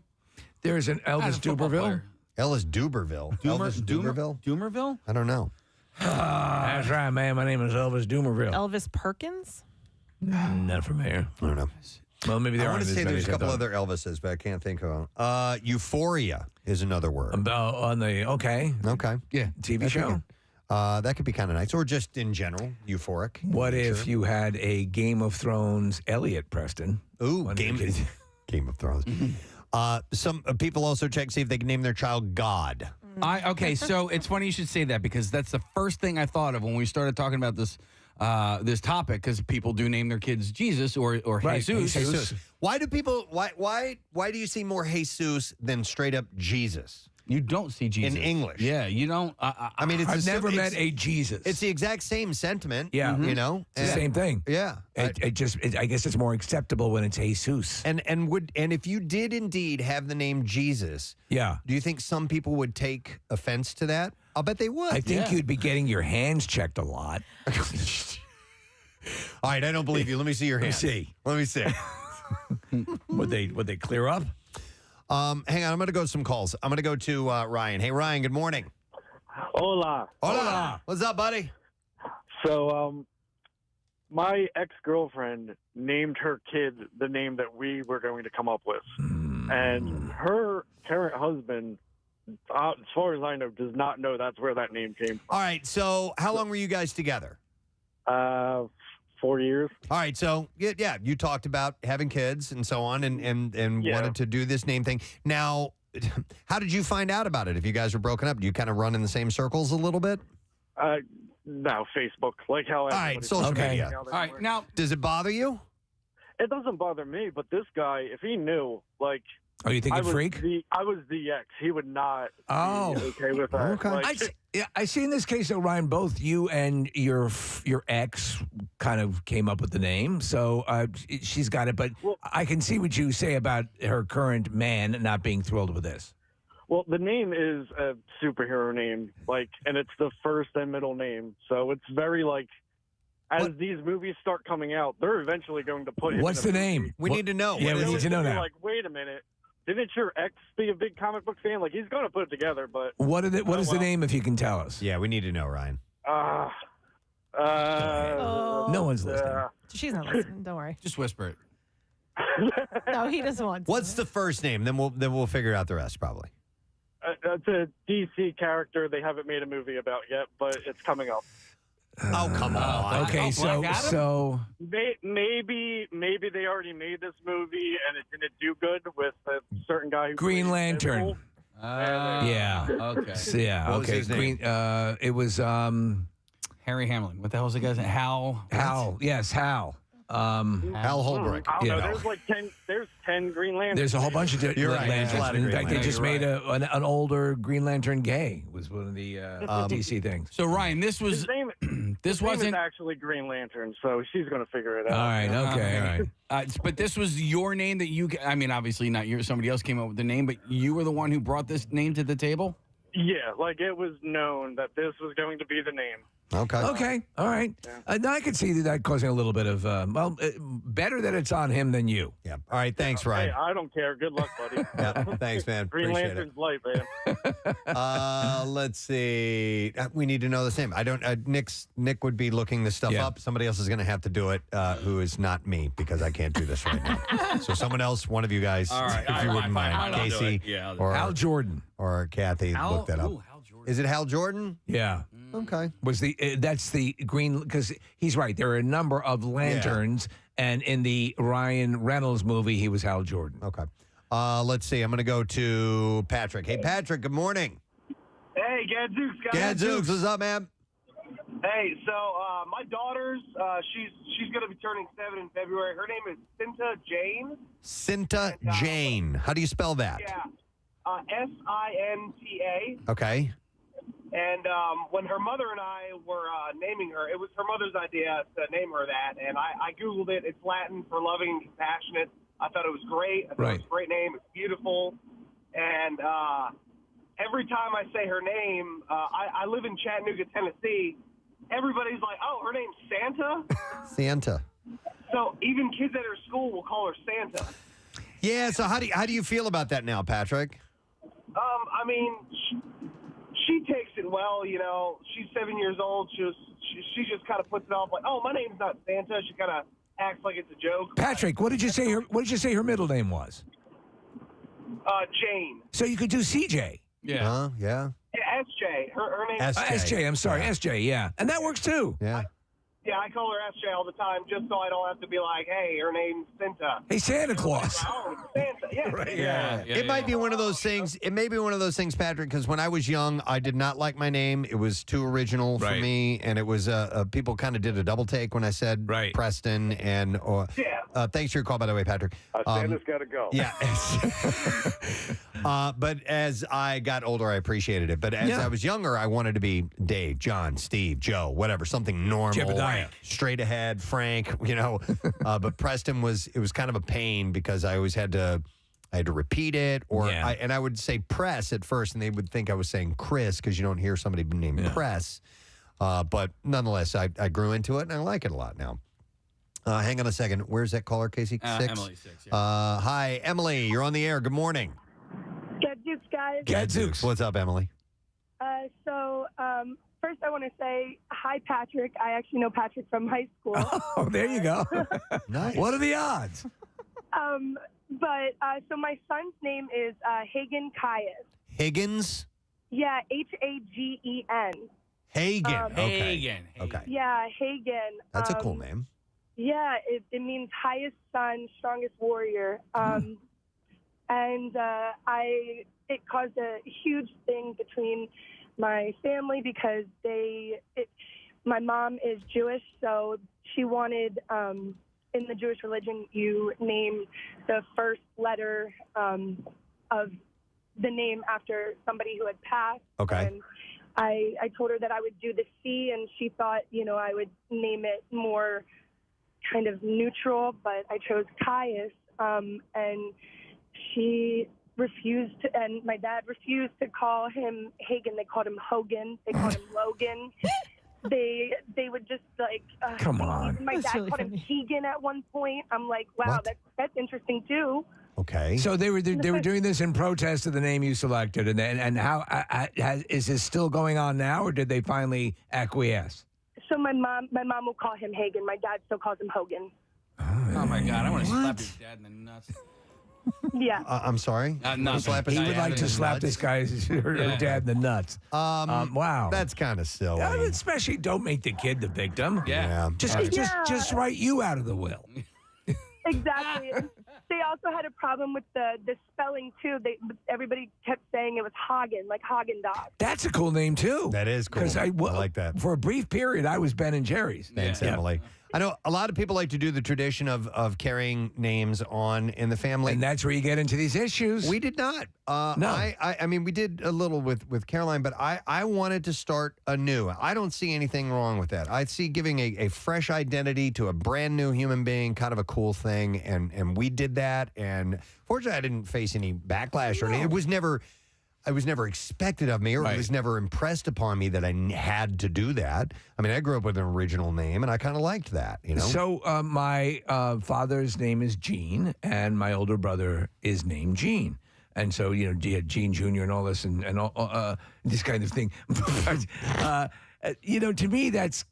There's an Elvis Duberville. Elvis Duberville. Elvis Duberville? Dumerville? I don't know. That's right, man. My name is Elvis Dumerville. Elvis Perkins? Not familiar. I don't know. Well, maybe there I aren't want to as say many there's a as I couple thought. other Elvises, but I can't think of them. Euphoria is another word. Okay. Yeah. TV show. That could be kind of nice. Or just in general, euphoric. What if you had a Game of Thrones Elliot, Preston? Ooh, Game of Thrones. Some people also check, see if they can name their child God. Okay, so it's funny you should say that because that's the first thing I thought of when we started talking about this this topic, because people do name their kids Jesus or Jesus. Why do people? Why do you see more Jesus than straight up Jesus? You don't see Jesus in English. Yeah, you don't. I mean, I've never met a Jesus. It's the exact same sentiment. Yeah, it's the same thing. Yeah, I guess it's more acceptable when it's Jesus. And if you did indeed have the name Jesus, do you think some people would take offense to that? I'll bet they would. I think you'd be getting your hands checked a lot. All right, I don't believe you. Let me see your hands. Let me see. Would they clear up? Hang on, I'm going to go to some calls. I'm going to go to Ryan. Hey, Ryan, good morning. Hola. Hola. What's up, buddy? So, my ex-girlfriend named her kid the name that we were going to come up with. And her current husband, as far as I know, does not know that's where that name came from. All right, so how long were you guys together? 4 years. All right, so you talked about having kids and so on, and wanted to do this name thing. Now, how did you find out about it? If you guys were broken up, do you kind of run in the same circles a little bit? No, Facebook, like how. All right, social media. All right, now does it bother you? It doesn't bother me, but this guy, if he knew, like. Oh, you think a freak? I was the ex. He would not be okay with that. Okay. Like, I see in this case, though, Ryan, both you and your ex kind of came up with the name. So she's got it. But I can see what you say about her current man not being thrilled with this. Well, the name is a superhero name, and it's the first and middle name. So it's very, as these movies start coming out, they're eventually going to put him What's in the a movie. name? We need to know. Yeah, we need to know You're now. like, wait a minute. Didn't your ex be a big comic book fan? He's going to put it together, but... What is the name, if you can tell us? Yeah, we need to know, Ryan. No one's listening. She's not listening. Don't worry. Just whisper it. No, he doesn't want to. What's the first name? Then we'll figure out the rest probably. It's a DC character they haven't made a movie about yet, but it's coming up. Oh, come on. Okay, so Maybe they already made this movie and it didn't do good with a certain guy who Green played Lantern. Deadpool. Yeah. Okay. So, yeah. What was Okay. his name? Green. It was Harry Hamlin. What the hell's the guy's name? Hal. Hal. Yes, Hal. Hal Holbrook. I don't You know. know. There's like 10 Green Lanterns. There's a whole bunch of You're right. Lanterns. There's a lot of In Green fact, they Lanterns. just You're made an older Green Lantern gay. Was one of the DC things. So Ryan, this was His name is wasn't. actually Green Lantern, so she's going to figure it out. All right. Okay. All right. But this was your name that you. I mean, obviously not your. Somebody else came up with the name, but you were the one who brought this name to the table. Yeah, like it was known that this was going to be the name. Okay. Okay. All right. Now I could see that causing a little bit of better that it's on him than you. Yeah. All right. Thanks, Hey, Ryan. I don't care. Good luck, buddy. Yeah. Thanks, man. Green Appreciate Lantern's light, man. it. Let's see. We need to know this name. I don't. Nick would be looking this stuff up. Somebody else is going to have to do it. Who is not me because I can't do this right now. So someone else, one of you guys, All right, if you wouldn't mind, I'll do Casey it. Yeah, I'll do or Hal Jordan. or Kathy, look that up. Ooh, Hal Jordan. Is it Hal Jordan? Yeah. Okay. Was that's the green, because he's right. There are a number of lanterns, and in the Ryan Reynolds movie, he was Hal Jordan. Okay. Let's see. I'm going to go to Patrick. Hey, Patrick. Good morning. Hey, Gadzooks, guys. Gadzooks, what's up, man? Hey, so my daughter's she's going to be turning 7 in February. Her name is Cinta Jane. Cinta Jane. How do you spell that? Yeah, Sinta. Okay. And when her mother and I were naming her, it was her mother's idea to name her that. And I Googled it. It's Latin for loving and compassionate. I thought it was great. I thought it was a great name. It's beautiful. And every time I say her name, I live in Chattanooga, Tennessee. Everybody's like, oh, her name's Santa? Santa. So even kids at her school will call her Santa. Yeah, so how do you feel about that now, Patrick? I mean, she takes it well, you know. She's 7 years old. She just kind of puts it off like, oh, my name's not Santa. She kind of acts like it's a joke. Patrick, what did you say her middle name was? Jane. So you could do CJ. Yeah. Yeah. Yeah, SJ. Her name is SJ. I'm sorry, SJ. Yeah, and that works too. Yeah. Yeah, I call her SJ all the time just so I don't have to be like, hey, her name's Santa. Hey, Santa Claus. Oh, it's Santa. Yeah. Right, Yeah. It might be one of those things. It may be one of those things, Patrick, because when I was young, I did not like my name. It was too original for me, and it was people kind of did a double take when I said Preston. And thanks for your call, by the way, Patrick. Santa's got to go. Yeah. But as I got older, I appreciated it. But as I was younger, I wanted to be Dave, John, Steve, Joe, whatever, something normal, Jebediah. straight ahead, Frank, you know. But Preston was kind of a pain because I always had to repeat it, and I would say Press at first, and they would think I was saying Chris because you don't hear somebody named Press. But nonetheless, I grew into it, and I like it a lot now. Hang on a second. Where's that caller, Casey? 6? Emily, 6. Yeah. Hi, Emily. You're on the air. Good morning. Gadzooks, guys. Gadzooks. What's up, Emily? First I want to say hi, Patrick. I actually know Patrick from high school. Oh, there you go. Nice. What are the odds? So my son's name is Hagen Caius. Higgins? Yeah, Hagen. Hagen. Okay. Hagen. Okay. Yeah, Hagen. That's a cool name. Yeah, it means highest son, strongest warrior. And it caused a huge thing between my family because my mom is Jewish, so she wanted, in the Jewish religion, you name the first letter of the name after somebody who had passed. Okay. And I told her that I would do the C, and she thought, I would name it more kind of neutral, but I chose Caius, and she refused to, and my dad refused to call him Hagen. They called him Hogan. They called him Logan. They would just like come on. My dad called him Keegan at one point. I'm like, wow, that's interesting too. Okay. So they were doing this in protest of the name you selected, and how is this still going on now, or did they finally acquiesce? So my mom will call him Hagen. My dad still calls him Hogan. Oh my God, I want to slap your dad in the nuts. Yeah. I'm sorry. No, Slap his He would dad like in to the slap nuts? this guy's her dad in the nuts. Wow. That's kind of silly. Yeah, especially don't make the kid the victim. Yeah. Just write you out of the will. Exactly. And they also had a problem with the spelling too. Everybody kept saying it was Hagen, like Hagen dog. That's a cool name too. That is cool. Because I like that. For a brief period, I was Ben and Jerry's. Thanks, Emily. I know a lot of people like to do the tradition of carrying names on in the family. And that's where you get into these issues. We did not. No. I mean, we did a little with Caroline, but I wanted to start anew. I don't see anything wrong with that. I see giving a fresh identity to a brand new human being kind of a cool thing, and we did that. And fortunately, I didn't face any backlash or anything. It was never expected of me, or it was never impressed upon me that I had to do that. I mean, I grew up with an original name, and I kind of liked that, you know? So my father's name is Gene, and my older brother is named Gene. And so, you know, Gene Jr. and all this and all this kind of thing. You know, to me, that's,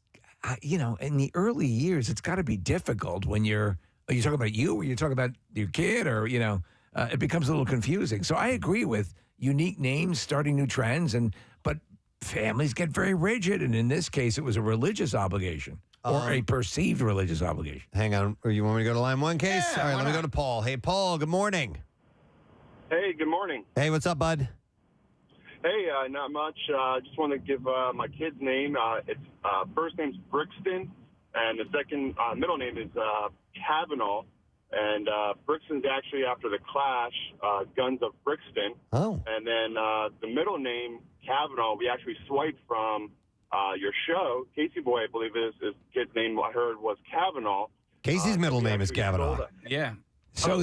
you know, in the early years, it's got to be difficult when are you talking about you, or you're talking about your kid, or, you know, it becomes a little confusing. So I agree with unique names, starting new trends, but families get very rigid, and in this case, it was a religious obligation or a perceived religious obligation. Hang on, you want me to go to line one case? Yeah, all right, let me go to Paul. Hey, Paul, good morning. Hey, good morning. Hey, what's up, bud? Hey, not much. Just want to give my kid's name. Its first name's Brixton, and the second middle name is Kavanaugh. And Brixton's actually after the Clash, Guns of Brixton. Oh. And then the middle name, Kavanaugh, we actually swiped from your show. Casey Boy, I believe his kid's name I heard was Kavanaugh. Casey's middle name is Kavanaugh. Yeah. So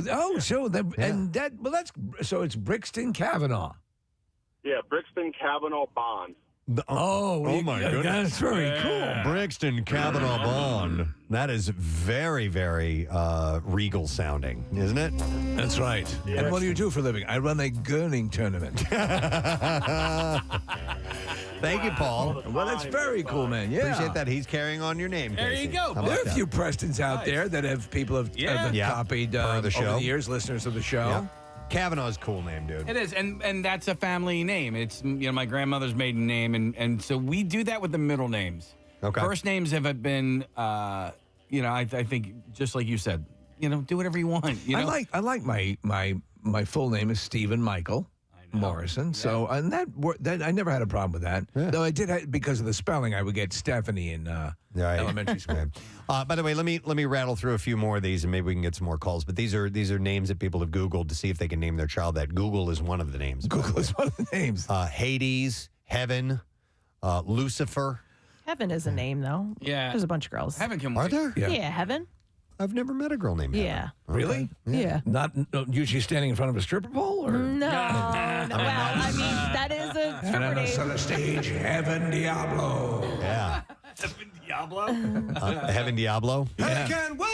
it's Brixton Kavanaugh. Yeah, Brixton Kavanaugh Bond. Oh my goodness. That's very cool. Brixton Kavanaugh Bond. That is very, very regal sounding, isn't it? That's right. Yeah. And what do you do for a living? I run a gurning tournament. Thank you, Paul. Well, that's very cool, man. Yeah. Appreciate that. He's carrying on your name, There Casey. you go. How about There are a that? few Prestons out there that have copied For the show. over the years, listeners of the show. Yeah. Kavanaugh's a cool name, dude. It is, and that's a family name. It's, you know, my grandmother's maiden name, and so we do that with the middle names. Okay. First names have been, you know, I think just like you said, you know, do whatever you want. You know, I like my full name is Stephen Michael Morrison. So and that I never had a problem with that. Yeah. Though I did because of the spelling, I would get Stephanie in elementary school. By the way, let me rattle through a few more of these, and maybe we can get some more calls. But these are names that people have Googled to see if they can name their child that. Google is one of the names. Google is one of the names. Hades, Heaven, Lucifer. Heaven is a name, though. Yeah. There's a bunch of girls. Heaven can Are there? Yeah, Heaven. I've never met a girl named Heaven. Yeah. Really? Yeah. Not usually standing in front of a stripper pole, or No. Well, I mean, that is a and stripper on a name. center stage, Heaven Diablo. Yeah. Heaven Diablo. Heaven Diablo. Yeah. Can't wait.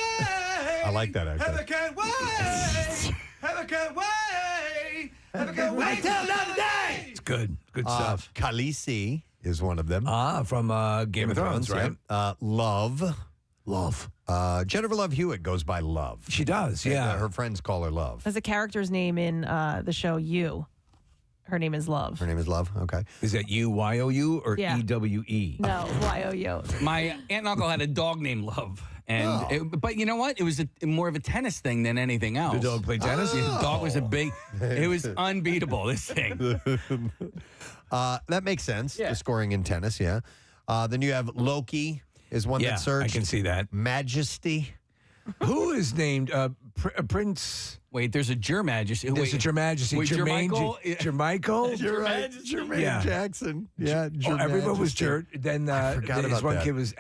I like that actually. Heather can't wait. Heather can't wait. Heather can't wait till another day. It's good. Good stuff. Khaleesi is one of them. From Game of Thrones, right? Yeah. Love. Love. Jennifer Love Hewitt goes by Love. She does, yeah. Her friends call her Love. There's a character's name in the show You. Her name is Love. Her name is Love. Okay. Is that YOU or Yeah. EWE? No, YOU. My aunt and uncle had a dog named Love. And but you know what? It was more of a tennis thing than anything else. The dog played tennis? Yeah, the dog was a big. It was unbeatable. This thing. That makes sense. Yeah. The scoring in tennis, yeah. Then you have Loki is one Yeah, that searched. I can see that. Majesty. Who is named Prince? Wait, there's a Jer Majesty. There's a Jer Majesty. Wait, Jermaine Jermichael? Jermaine Yeah. Jackson. Yeah. Everyone was Majesty. Jer. Then forgot this about one that. kid was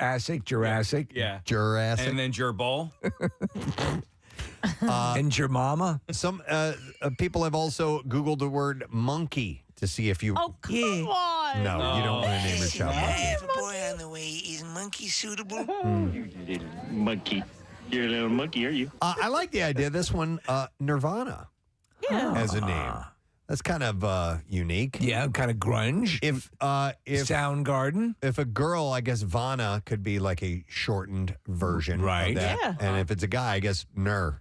Jurassic. Yeah. Jurassic. And then Jerbal. And Jermama. Some people have also Googled the word monkey to see if you. Oh, come on. No, you don't want to name your child I monkey. have a boy on the way. Is monkey suitable? You little monkey. You're a little monkey, are you? I like the idea. This one, Nirvana, Yeah. as a name. That's kind of unique. Yeah, kind of grunge. If Soundgarden. If a girl, I guess Vanna could be like a shortened version Right. of that. Yeah. And if it's a guy, I guess Ner.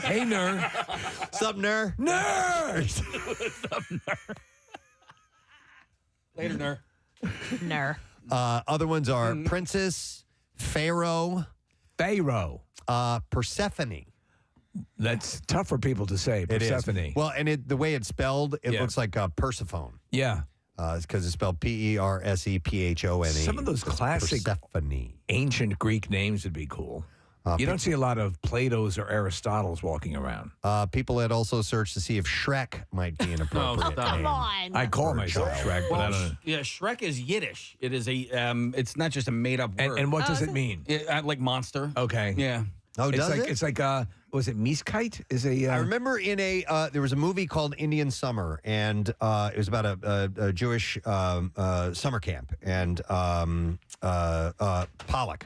Hey, Ner. What's up, Ner? Ner! What's up, Ner? Later, Ner. Ner. Other ones are Princess, Pharaoh, Persephone. That's tough for people to say, It is. Persephone. Well, and the way it's spelled, it looks like Persephone. Yeah. It's because it's spelled Persephone. Some of those classic Persephone. ancient Greek names would be cool. You don't see a lot of Plato's or Aristotle's walking around. People had also searched to see if Shrek might be an appropriate stop. name. Come on. I call For a myself child. Shrek, but I don't know. Yeah, Shrek is Yiddish. It is a. It's not just a made up word. And what does it mean? Like monster. Okay. Yeah. Oh, It's does like it? it's like was it Mieskite? Is a I remember in there was a movie called Indian Summer, and it was about a Jewish summer camp, and Kevin Pollak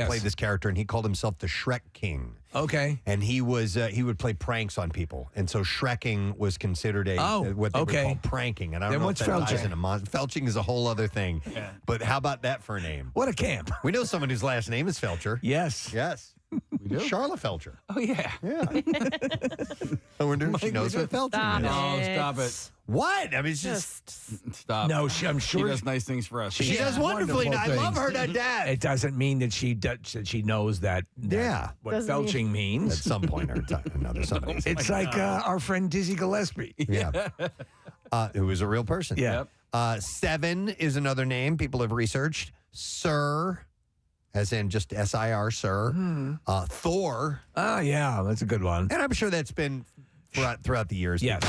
played this character, and he called himself the Shrek King. Okay. And he would play pranks on people, and so Shrekking was considered what they would call pranking. And I don't Then know what's if that ties felching? into felching is a whole other thing. Yeah. But how about that for a name? What a camp. We know someone whose last name is Felcher. Yes. Yes. We do? Charlotte Felcher. Oh, yeah. Yeah. I wonder if she knows what felching Stop is. it. Stop it. What? I mean, it's just Stop. No, I'm She sure does nice things for us. she does wonderfully. wonderful I love things. her to death. It doesn't mean that she knows that. Yeah. What Doesn't felching At means. some point or another, somebody. It's like our friend Dizzy Gillespie. Yeah. Who is a real person. Yeah. Seven is another name people have researched. Sir, as in just S-I-R, Sir. Thor. Oh, yeah, that's a good one. And I'm sure that's been throughout the years. Yes.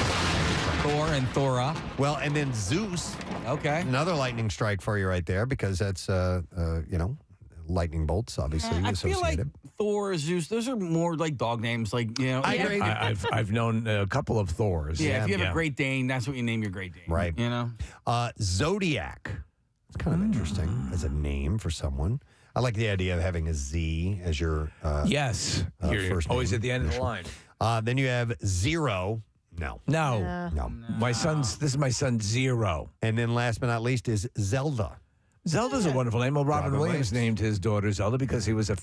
Thor and Thora. Well, and then Zeus. Okay. Another lightning strike for you right there because that's, lightning bolts, obviously, I associated. feel like Thor, Zeus, those are more like dog names. Like, you know. I agree. I've known a couple of Thors. Yeah, if you have a Great Dane, that's what you name your Great Dane. Right. You know? Zodiac. It's kind of interesting as a name for someone. I like the idea of having a Z as your Yes. You're first always name. at the end of the line. Then you have Zero. No. No. This is my son Zero. And then last but not least is Zelda. Zelda's a wonderful name. Well, Robin Robin Williams Williams. named his daughter Zelda because he was a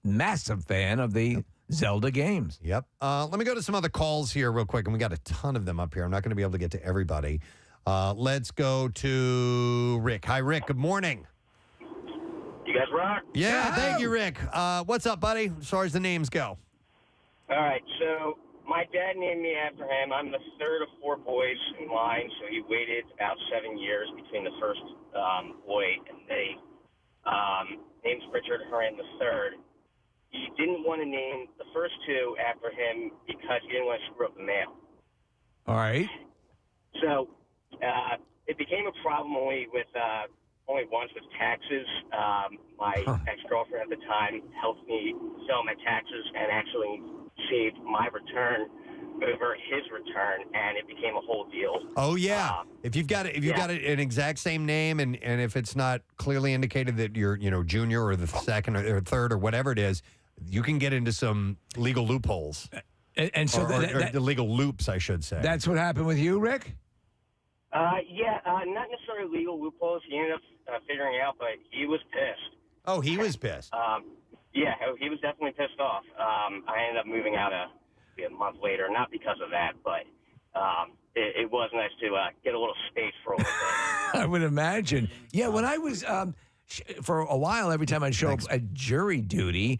massive fan of the Zelda games. Yep. Let me go to some other calls here real quick, and we got a ton of them up here. I'm not going to be able to get to everybody. Let's go to Rick. Hi, Rick. Good morning. You guys rock. Yeah, thank you, Rick. What's up, buddy, as far as the names go? All right, so my dad named me after him. I'm the third of four boys in line, so he waited about 7 years between the first boy and me. Name's Richard Horan the third. He didn't want to name the first two after him because he didn't want to screw up the mail. All right. So it became a problem only once with taxes. My ex-girlfriend at the time helped me sell my taxes and actually saved my return over his return, and it became a whole deal. Oh yeah, if you've got an exact same name, and if it's not clearly indicated that you're junior or the second or third or whatever it is, you can get into some legal loopholes. And so or the legal loops, I should say. That's what happened with you, Rick? Not necessarily legal loopholes. He ended up figuring out, but he was pissed. Oh, he was pissed. Yeah, he was definitely pissed off. I ended up moving out a month later, not because of that, but it was nice to get a little space for a little bit. I would imagine. Yeah, when I was for a while, every time I'd show up at jury duty,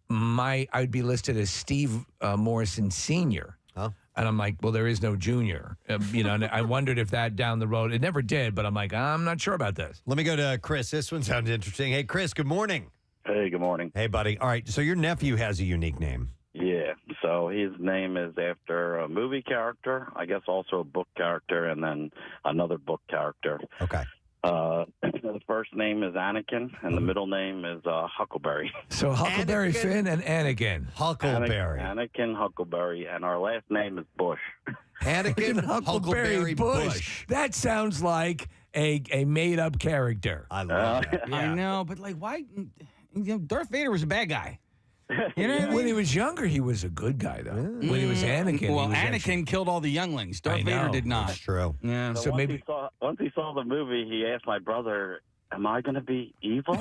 I'd be listed as Steve Morrison Sr. Oh. And I'm like, well, there is no junior. And I wondered if that down the road, it never did, but I'm like, I'm not sure about this. Let me go to Chris. This one sounds interesting. Hey, Chris, good morning. Hey, good morning. Hey, buddy. All right, so your nephew has a unique name. Yeah, so his name is after a movie character, I guess also a book character, and then another book character. Okay. The first name is Anakin, and the middle name is Huckleberry. So Huckleberry Finn and Anakin. Huckleberry. Anakin Huckleberry, and our last name is Bush. Anakin Huckleberry Bush. That sounds like a made-up character. I love that. I know, but like, why? Darth Vader was a bad guy. You know what I mean? When he was younger, he was a good guy, though. When he was Anakin. Well, he was Anakin actually- killed all the younglings. Darth Vader did not. That's true. Yeah. So once he saw the movie, he asked my brother, "Am I going to be evil?"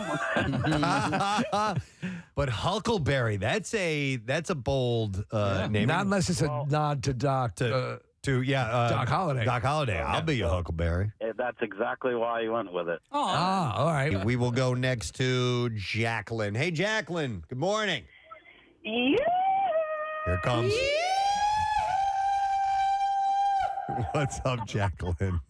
But Huckleberry, that's a bold name. Not unless it's a nod to Doc. Doc Holliday. Doc Holliday. I'll be your Huckleberry. That's exactly why he went with it. All right. We will go next to Jacqueline. Hey, Jacqueline. Good morning. Yeah. Here it comes. What's up, Jacqueline?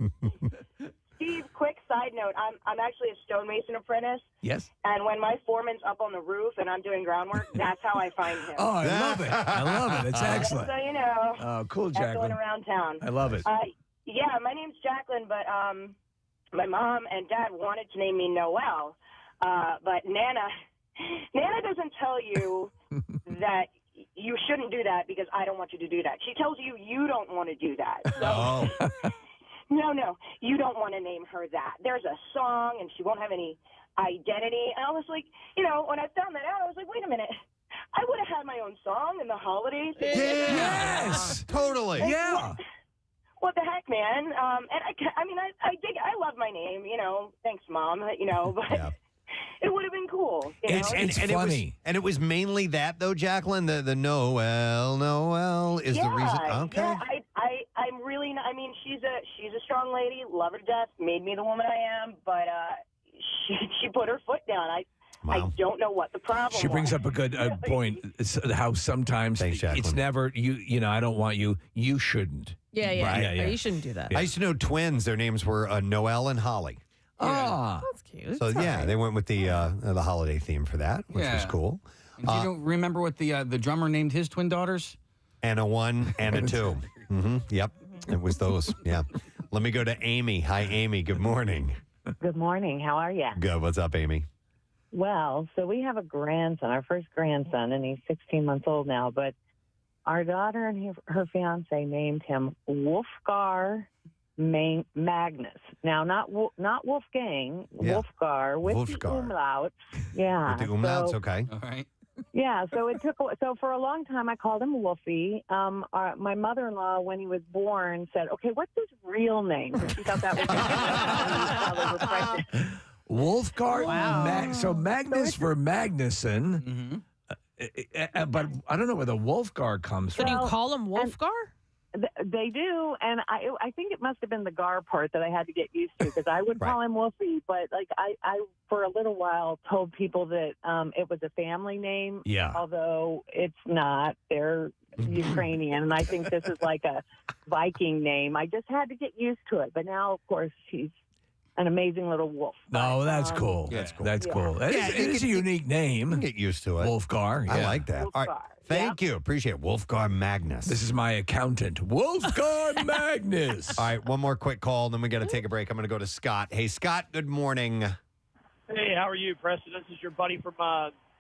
Steve, quick side note. I'm actually a stonemason apprentice. Yes. And when my foreman's up on the roof and I'm doing groundwork, that's how I find him. Oh, I love it. I love it. It's excellent. So you know. Oh, cool, That's going Jacqueline. around town. I love it. Yeah, my name's Jacqueline, but my mom and dad wanted to name me Noelle, but Nana doesn't tell you that you shouldn't do that because I don't want you to do that. She tells you you don't want to do that. So, no, you don't want to name her that. There's a song, and she won't have any identity. And I was like, when I found that out, I was like, wait a minute. I would have had my own song in the holidays. Yes, totally. Yeah. What the heck, man? And I love my name. Thanks, Mom. But it would have been cool. It's funny. It was mainly that, though, Jacqueline. The Noel is the reason. Okay. Yeah, I'm really not. I mean, she's a strong lady. Love her to death. Made me the woman I am. But she put her foot down. I don't know what the problem. She brings was. up a good point. It's how sometimes it's never you. I don't want you. You shouldn't. Yeah. Right. You shouldn't do that. I used to know twins. Their names were Noel and Holly. Ah, that's cute. So they went with the holiday theme for that, which was cool. And you don't remember what the drummer named his twin daughters? Anna 1, Anna 2. Yep, it was those. Yeah. Let me go to Amy. Hi, Amy. Good morning. Good morning. How are you? Good. What's up, Amy? Well, so we have a grandson, our first grandson, and he's 16 months old now. But our daughter and her fiance named him Wolfgar Magnus. Now, not Wolfgang, Wolfgar with the umlauts. Yeah. With the umlauts, so, okay. All right. Yeah, so it took. So for a long time, I called him Wolfie. My mother-in-law, when he was born, said, "Okay, what's his real name?" She thought that was. Wolfgar. Wow. So Magnus for Magnuson. But I don't know where the Wolfgar comes So from. do you call him Wolfgar? They do, and I think it must have been the Gar part that I had to get used to because I would call him Wolfie, but like I for a little while told people that it was a family name. Yeah. Although it's not. They're Ukrainian, and I think this is like a Viking name. I just had to get used to it, but now, of course, he's an amazing little wolf. No, that's cool. That's cool. That's cool. It is a unique name. You can get used to it. Wolfgar. I yeah. like that. All right. Thank you. Appreciate it. Wolfgar Magnus. This is my accountant, Wolfgar Magnus. All right, one more quick call, then we got to take a break. I'm going to go to Scott. Hey, Scott, good morning. Hey, how are you, Preston? This is your buddy from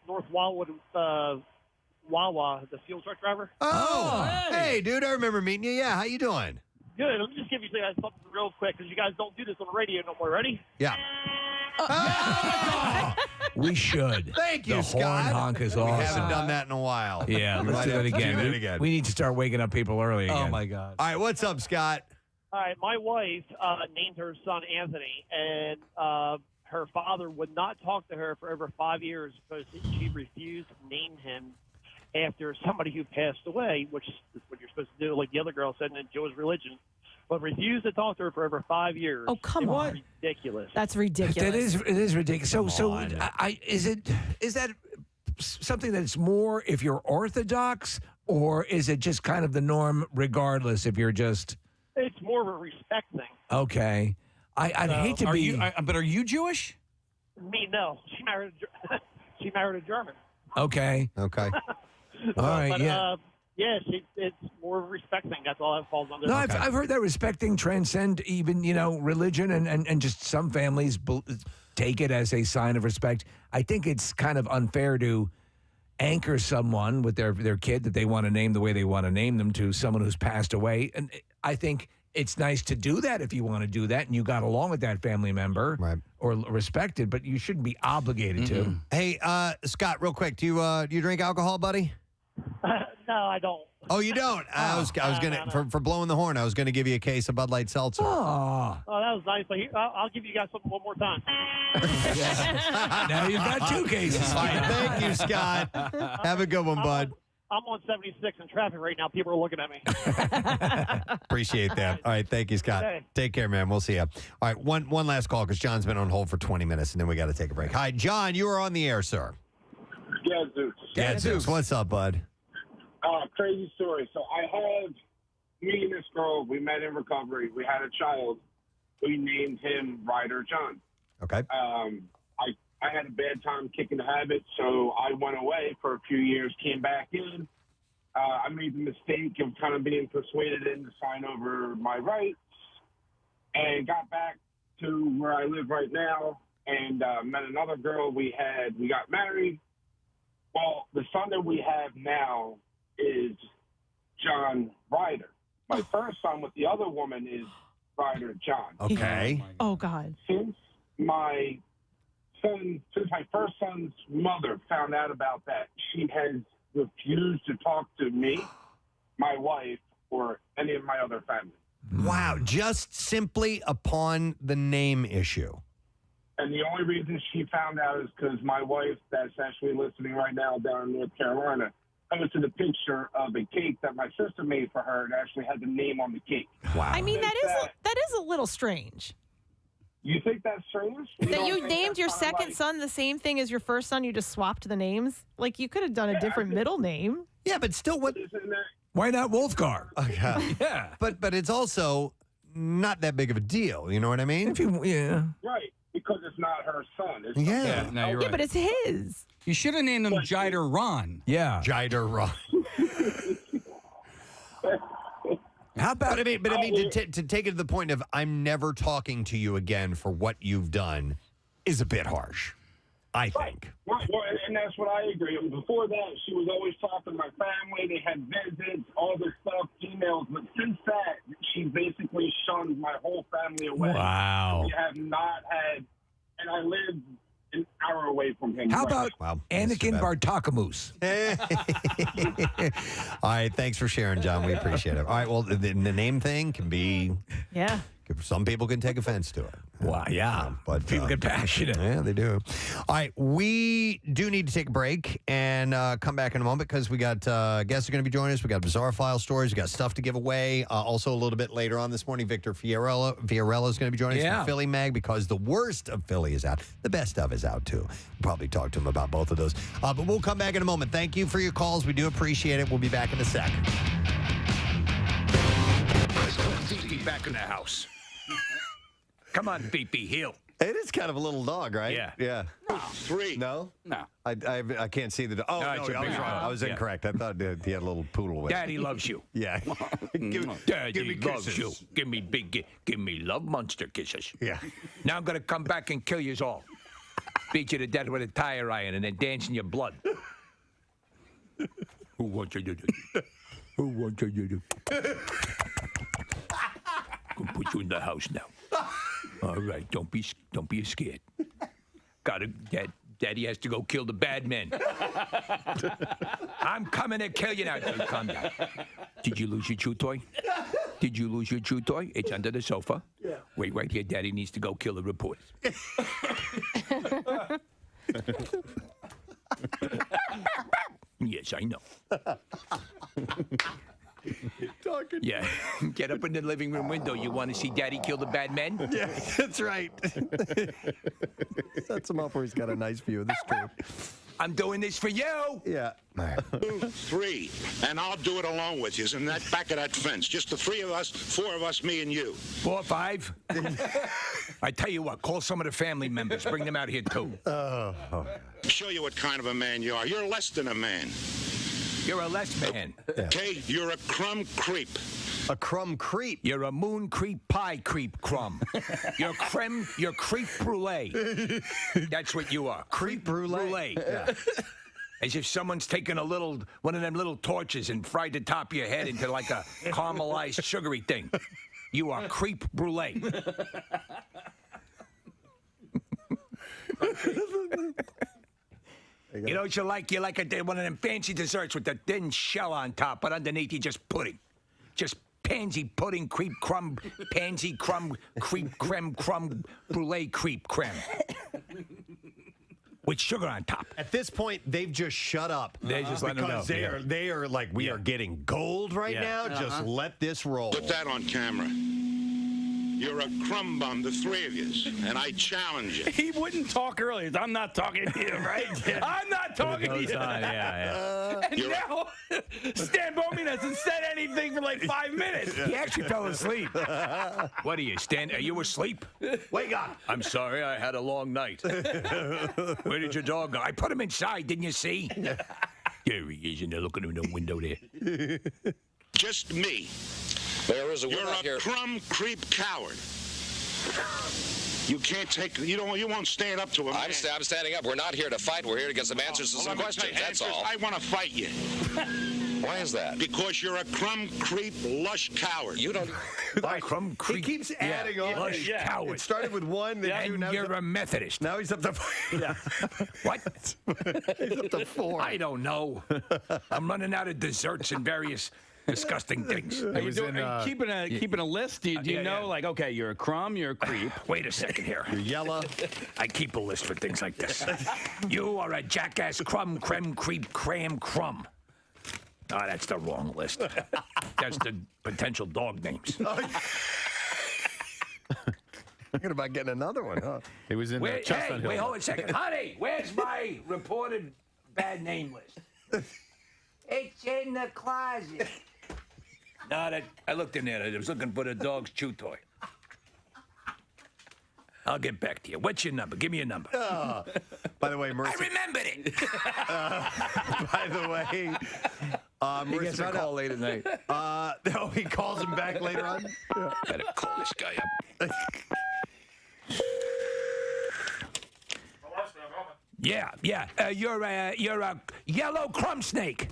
North Wildwood, Wawa, the fuel truck driver. Oh, hey, dude, I remember meeting you. Yeah, how you doing? Good. Let me just give you something real quick because you guys don't do this on the radio no more. Ready? Yeah. We should. Thank you, the Scott. horn honk is awesome. We haven't done that in a while. Yeah, We let's might do have it to again. do it again. We need to start waking up people early again. Oh, my God. All right, what's up, Scott? All right. My wife named her son Anthony, and her father would not talk to her for over 5 years because she refused to name him after somebody who passed away, which is what you're supposed to do, like the other girl said in Jewish religion. But refused to talk to her for over 5 years. Oh, come on. Ridiculous. That's ridiculous. It is ridiculous. So is that something that's more if you're Orthodox, or is it just kind of the norm regardless if you're just It's more of a respect thing. okay? I'd hate to be. But are you Jewish? Me, no. She married a German. Okay. Okay. All right. But, yeah. It's more of a respect thing. That's all that falls under. No, I've heard that respecting transcend even religion and just some families take it as a sign of respect. I think it's kind of unfair to anchor someone with their kid that they want to name the way they want to name them to someone who's passed away. And I think it's nice to do that if you want to do that and you got along with that family member or respected, but you shouldn't be obligated to. Hey, Scott, real quick, do you drink alcohol, buddy? No, I don't. Oh, you don't? I was gonna for blowing the horn. I was gonna give you a case of Bud Light Seltzer. Oh, Oh, that was nice. But I'll give you guys something one more time. now you've got 2 cases. All right, thank you, Scott. Have a good one, bud. I'm on 76 in traffic right now. People are looking at me. Appreciate that. All right, thank you, Scott. Okay. Take care, man. We'll see you. All right, one last call because John's been on hold for 20 minutes, and then we got to take a break. Hi, John. You are on the air, sir. Yeah, Zeus. Yeah, Zeus. What's up, bud? Crazy story. So I have me and this girl. We met in recovery. We had a child. We named him Ryder John. Okay. I had a bad time kicking the habit, so I went away for a few years. Came back in. I made the mistake of kind of being persuaded in to sign over my rights, and got back to where I live right now. And met another girl. We got married. Well, the son that we have now is John Ryder. My first son with the other woman is Ryder John. Okay. Oh, God. Since my first son's mother found out about that, she has refused to talk to me, my wife, or any of my other family. Wow, just simply upon the name issue. And the only reason she found out is because my wife, that's actually listening right now down in North Carolina, posted a picture of a cake that my sister made for her and actually had the name on the cake. Wow. I mean, that is a little strange. You think that's strange? That you named your second son the same thing as your first son, you just swapped the names? Like, you could have done a different middle name. Yeah, but still, what? Why not Wolfgar? Yeah. But it's also not that big of a deal. You know what I mean? Right, because it's not her son. It's Yeah. No, you're Yeah, right. but it's his. You should have named him Jider Ron. Yeah. Jider Ron. How about? But I mean, to take it to the point of I'm never talking to you again for what you've done is a bit harsh, I think. Right, well, and that's what I agree. Before that, she was always talking to my family. They had visits, all this stuff, emails. But since that, she basically shunned my whole family away. Wow. We have not had, and I live an hour away from him. How right about now. Anakin Bartakamoose? All right, thanks for sharing, John. We appreciate it. All right, well, the name thing can be, Yeah. some people can take offense to it. Wow, yeah. But People get passionate. Yeah, they do. All right, we do need to take a break and come back in a moment because we got guests are going to be joining us. We got Bizarre File stories. We got stuff to give away. Also, a little bit later on this morning, Victor Fiorello is going to be joining us from Philly Mag because the worst of Philly is out. The best of is out, too. We'll probably talk to him about both of those. But we'll come back in a moment. Thank you for your calls. We do appreciate it. We'll be back in a sec. Beepy back in the house. Come on, Beepy, heel. It is kind of a little dog, right? Yeah. Yeah. 3. No? No. I can't see the dog. Oh, No, no, it's a I was big wrong. dog. I was Yeah. incorrect. I thought he had a little poodle with him. Daddy loves you. Yeah. Daddy loves you. Give me give me love monster kisses. Yeah. Now I'm gonna come back and kill you all. Beat you to death with a tire iron and then dance in your blood. Who wants you to do? Who wants you to do? Gonna put you in the house now. All right, don't be scared. Daddy has to go kill the bad men. I'm coming to kill you now. Calm down. Did you lose your chew toy? Did you lose your chew toy? It's under the sofa. Yeah. Wait right here. Daddy needs to go kill the reporters. Yes, I know. Yeah. Get up in the living room window. You want to see Daddy kill the bad men? Yeah, that's right. Sets him up where he's got a nice view of the street. I'm doing this for you. Yeah. All right. 3, and I'll do it along with you. In that back of that fence, just the 3 of us, 4 of us, me and you. 4 or 5. I tell you what, call some of the family members. Bring them out here too. Show you what kind of a man you are. You're less than a man. You're a less man. Okay, you're a crumb creep. A crumb creep. You're a moon creep pie creep crumb. You're creep brulee. That's what you are. Creep brulee. Yeah. As if someone's taken one of them little torches and fried the top of your head into like a caramelized sugary thing. You are creep brulee. You know what you like? You like one of them fancy desserts with the thin shell on top, but underneath you just pudding. Just pansy pudding, crepe crumb, pansy crumb, crepe creme, crumb, brulee crepe creme. With sugar on top. At this point, they've just shut up. They just let them know. Because they are like, we are getting gold right now. Just let this roll. Put that on camera. You're a crumb bum, the three of you, and I challenge you. He wouldn't talk earlier. I'm not talking to you, right? I'm not talking to you. And now, Stan Bowman hasn't said anything for like 5 minutes. He actually fell asleep. What are you, Stan? Are you asleep? Wake up. I'm sorry, I had a long night. Where did your dog go? I put him inside, didn't you see? There he is, and they're looking in the window there. Just me. There is a You're word here. a crumb creep coward. You can't take. You won't stand up to him. I'm standing up. We're not here to fight. We're here to get some answers to some questions. That's all. I want to fight you. Why is that? Because you're a crumb creep lush coward. You don't. Crumb creep. He keeps adding on. Lush coward. It started with one. Then two, now you're a Methodist. Now he's up to What? He's up to 4. I don't know. I'm running out of desserts and various disgusting things. Are you keeping a list? Do you know, like, okay, you're a crumb, you're a creep. Wait a second here. You're yellow. I keep a list for things like this. You are a jackass crumb, creme, creep, cram, crumb. Oh, that's the wrong list. That's the potential dog names. Thinking about getting another one, huh? It was in Chestnut Hill. Wait, hold on a second. Honey, where's my reported bad name list? It's in the closet. No, I looked in there. I was looking for the dog's chew toy. I'll get back to you. What's your number? Give me your number. By the way, Marissa. I remembered it. By the way, He gets a call late at night. No, he calls him back later on. Better call this guy up. Yeah. You're a yellow crumb snake.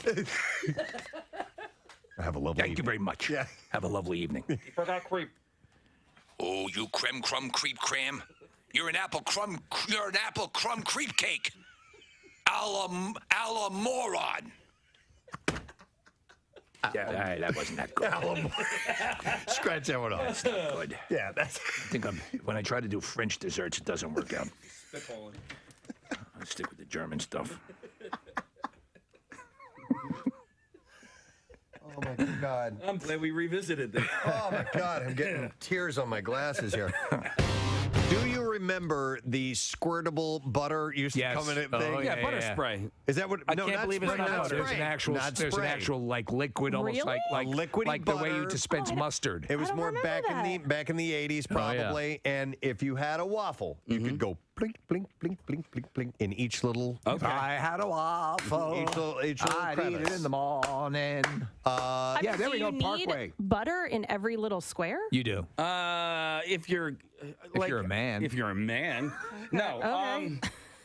Have a lovely Thank you very much. Yeah. Have a lovely evening. For that creep. Oh, you creme crumb creep cram. You're an apple crumb creep cake. A la moron. Yeah, that wasn't that good. Scratch that one off. That's not good. Yeah, that's. I think when I try to do French desserts, it doesn't work out. I'll stick with the German stuff. Oh my God. I'm glad we revisited this. Oh my God, I'm getting tears on my glasses here. Do you remember the squirtable butter used to come in a thing? Yeah, butter spray. Is that what? I no, can't not believe spray, it's not not butter. spray. There's an actual like liquid, almost Really? like liquidy like the way you butter. dispense mustard. It was don't more remember back in the 80s probably, and if you had a waffle, you could go blink, blink, blink, blink, blink, blink in each little. Okay. I had a waffle. Each little I'd eat it crevice. in the morning. I mean, Yeah, there do we go, you Parkway. need butter in every little square? You do. If you're you're a man. If you're a man, no. Okay.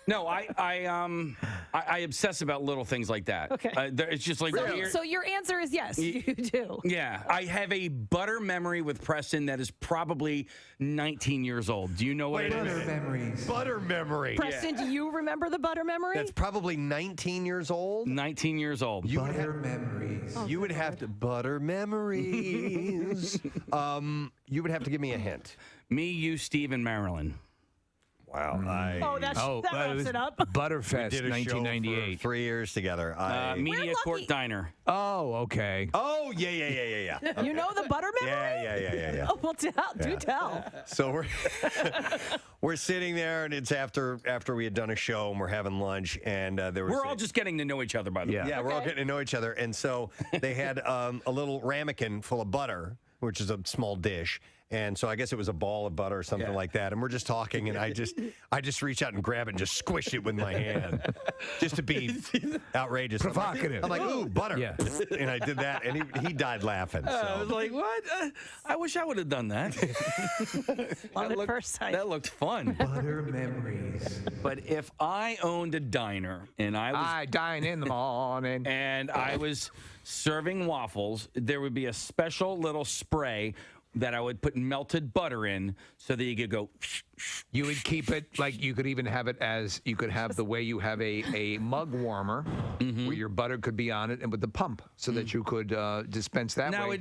No, I obsess about little things like that. Okay. It's just like weird. So your answer is yes, you do. Yeah, I have a butter memory with Preston that is probably 19 years old. Do you know what it is? Butter memory. Preston, do you remember the butter memory? That's probably 19 years old. 19 years old. memories. You would have to butter memories. You would have to give me a hint. Me, you, Steve, and Marilyn. Wow. that wraps it up. Butterfest, Did a show 1998. for 3 years together. Media Court Diner. Oh, okay. Oh, yeah. You know the butter memory? Yeah. Oh, well, do tell. So we're sitting there, and it's after we had done a show, and we're having lunch, and there was We're all just getting to know each other, by the way. yeah, we're all getting to know each other, and so they had a little ramekin full of butter, which is a small dish. And so I guess it was a ball of butter or something like that. And we're just talking, and I just reach out and grab it and just squish it with my hand, just to be outrageous, Provocative. I'm like, ooh, butter, Yeah. and I did that, and he died laughing. So. I was like, what? I wish I would have done that. Love at first sight. That looked fun. Butter memories. But if I owned a diner and I dine in the morning. and I was serving waffles, there would be a special little spray that I would put melted butter in so that you could go. You would keep it like you could even have it as you could have the way you have a mug warmer where your butter could be on it and with the pump so that you could dispense that Now way.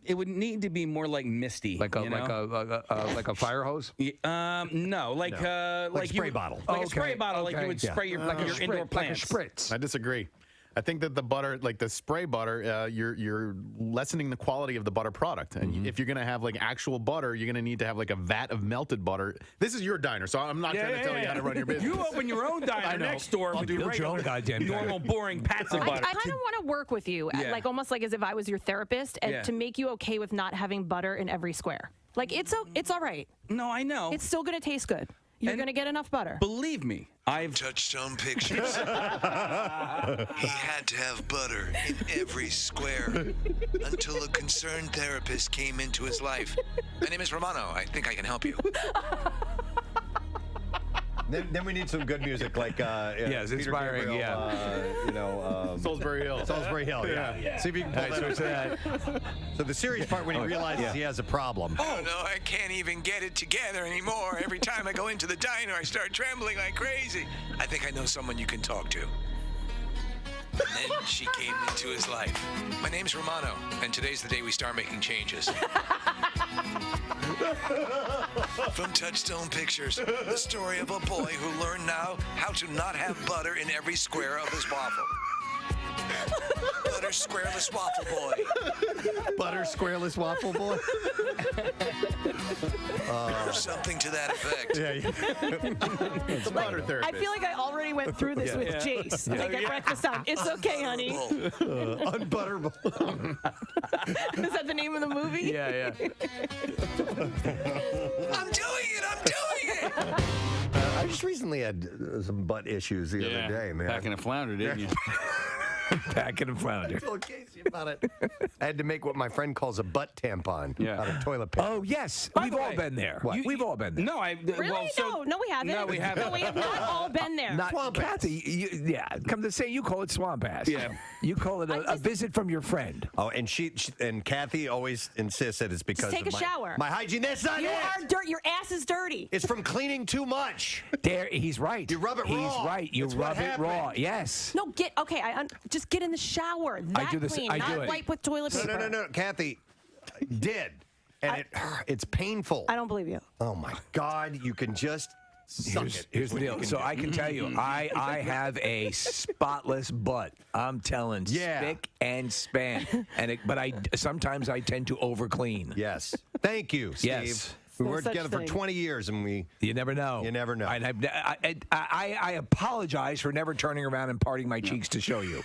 it would need to be more like misty, like a fire hose. No, like a spray bottle. like a spray bottle, like you would spray your indoor plants. Like a spritz. I disagree. I think that the butter, like the spray butter, you're lessening the quality of the butter product. And if you're going to have like actual butter, you're going to need to have like a vat of melted butter. This is your diner, so I'm not trying to tell you how to run your business. You open your own diner next door with your your own goddamn normal, boring pats of butter. I kind of want to work with you, like almost like as if I was your therapist, and to make you okay with not having butter in every square. Like it's all right. No, I know. It's still going to taste good. You're going to get enough butter. Believe me, I've Touchstone Pictures. He had to have butter in every square until a concerned therapist came into his life. My name is Romano. I think I can help you. Then we need some good music like yes, Peter inspiring. Gabriel, Salisbury Hill. Salisbury Hill. Yeah. See if you can pull that. So the serious part when he realizes he has a problem. Oh, no, I can't even get it together anymore. Every time I go into the diner, I start trembling like crazy. I think I know someone you can talk to. And then she came into his life. My name's Romano, and today's the day we start making changes. From Touchstone Pictures, the story of a boy who learned now how to not have butter in every square of his waffle. Butter squareless waffle boy. Butter squareless waffle boy. Or something to that effect. It's a butter therapist. I feel like I already went through this with Jace. Like at breakfast time. It's okay, honey. Unbutterable. Is that the name of the movie? Yeah. I'm doing it! I just recently had some butt issues the other day, man. Packing a flounder, didn't you? Packing a flounder. I told Casey about it. I had to make what my friend calls a butt tampon out of toilet paper. Oh, yes. By We've the all way, been there. What? We've all been there. No, Really? No, we haven't. No, we haven't. No, we have not all been there. Not Swamp ass. Kathy. Come to say you call it swamp ass. Yeah. You call it a visit from your friend. Oh, and she and Kathy always insists that it's because Just take of a shower. My hygiene. That's not You it. are dirt. Your ass is dirty. It's from cleaning too much. There, he's right. You rub it raw. He's right. You That's what rub it raw. happened. Yes. No, just get in the shower. That do this- clean, I do not it. wipe with toilet paper. No. Kathy did, and it's painful. I don't believe you. Oh my God! You can just suck it. Here's the deal. So I can tell you, I have a spotless butt. I'm telling, spick and span. But sometimes I tend to overclean. Yes. Thank you, Steve. Yes. We No worked such together for thing. 20 years, and You never know. You never know. And I apologize for never turning around and parting my cheeks to show you.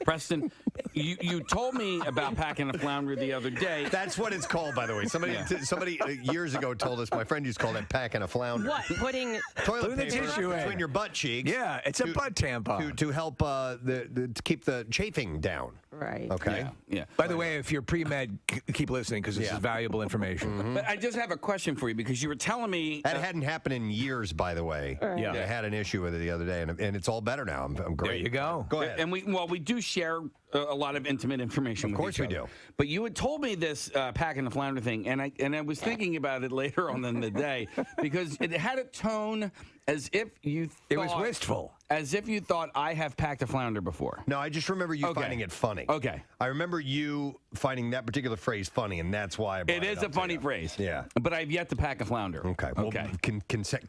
Preston, you told me about packing a flounder the other day. That's what it's called, by the way. Somebody years ago told us. My friend used to call that packing a flounder. What? Putting Toilet the paper tissue in. between your butt cheeks. Yeah, it's a butt tampon. to help to keep the chafing down. right. Okay. Yeah. By the way, if you're pre-med, keep listening because this is valuable information. But I just have a question for you because you were telling me That hadn't happened in years, by the way. Yeah. I had an issue with it the other day, and it's all better now. I'm great. There you go. Go ahead. And we do share a lot of intimate information. Of course we do. But you had told me this packing the flounder thing, and I was thinking about it later on in the day because it had a tone as if you thought, It was wistful. As if you thought I have packed a flounder before. No, I just remember you Okay. finding it funny. Okay. I remember you finding that particular phrase funny, and that's why I brought It is up a to funny you. phrase. Yeah. But I've yet to pack a flounder. Okay. Well, Okay.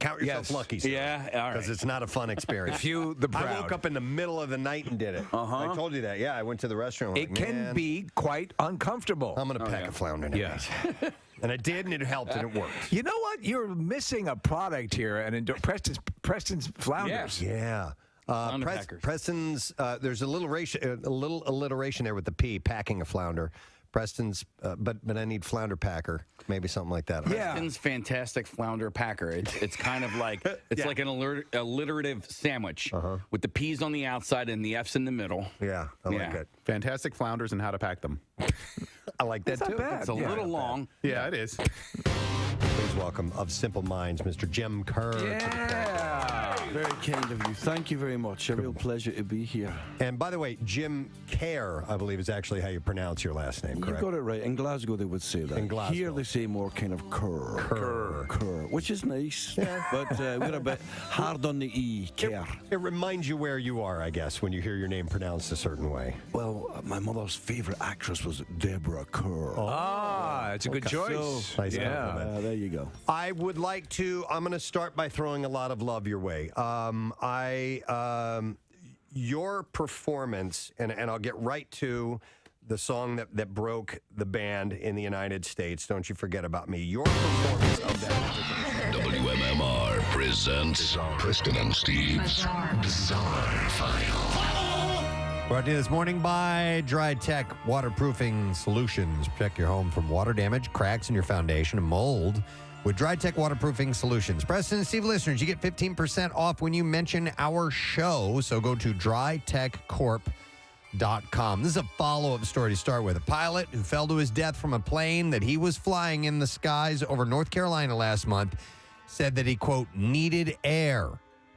count yourself Yes. lucky, sir. Yeah, all right. Because it's not a fun experience. Few the proud. I woke up in the middle of the night and did it. I told you that. Yeah, I went to the restaurant. It can Man, be quite uncomfortable. I'm going to pack a flounder now. Yes. And I did, and it helped, and it worked. You know what? You're missing a product here, and Preston's flounders. Yeah. Flounder packers. Preston's, there's a little alliteration there with the P, packing a flounder. Preston's, but I need flounder packer, maybe something like that. Preston's fantastic flounder packer. It's kind of like like an alliterative sandwich with the P's on the outside and the F's in the middle. Yeah, I like it. Fantastic flounders and how to pack them. I like that too. It's a little long. Yeah, it is. Please welcome of Simple Minds, Mr. Jim Kerr. Yeah. Very kind of you. Thank you very much. A real pleasure to be here. And by the way, Jim Kerr, I believe, is actually how you pronounce your last name, correct? You got it right. In Glasgow, they would say that. In Glasgow. Here, they say more kind of Kerr, which is nice. Yeah. But we're a bit hard on the E, Kerr. It reminds you where you are, I guess, when you hear your name pronounced a certain way. Well, my mother's favorite actress was Deborah Kerr. It's a good choice. So, Nice compliment. there you go. I would like to. I'm going to start by throwing a lot of love your way. Your performance, and I'll get right to the song that broke the band in the United States. Don't you forget about me. Your performance of that. WMMR presents Preston and Steve's Bizarre File. Brought to you this morning by Dry Tech Waterproofing Solutions. Protect your home from water damage, cracks in your foundation, and mold with Dry Tech Waterproofing Solutions. Preston and Steve listeners, you get 15% off when you mention our show. So go to drytechcorp.com. This is a follow-up story to start with. A pilot who fell to his death from a plane that he was flying in the skies over North Carolina last month said that he, quote, needed air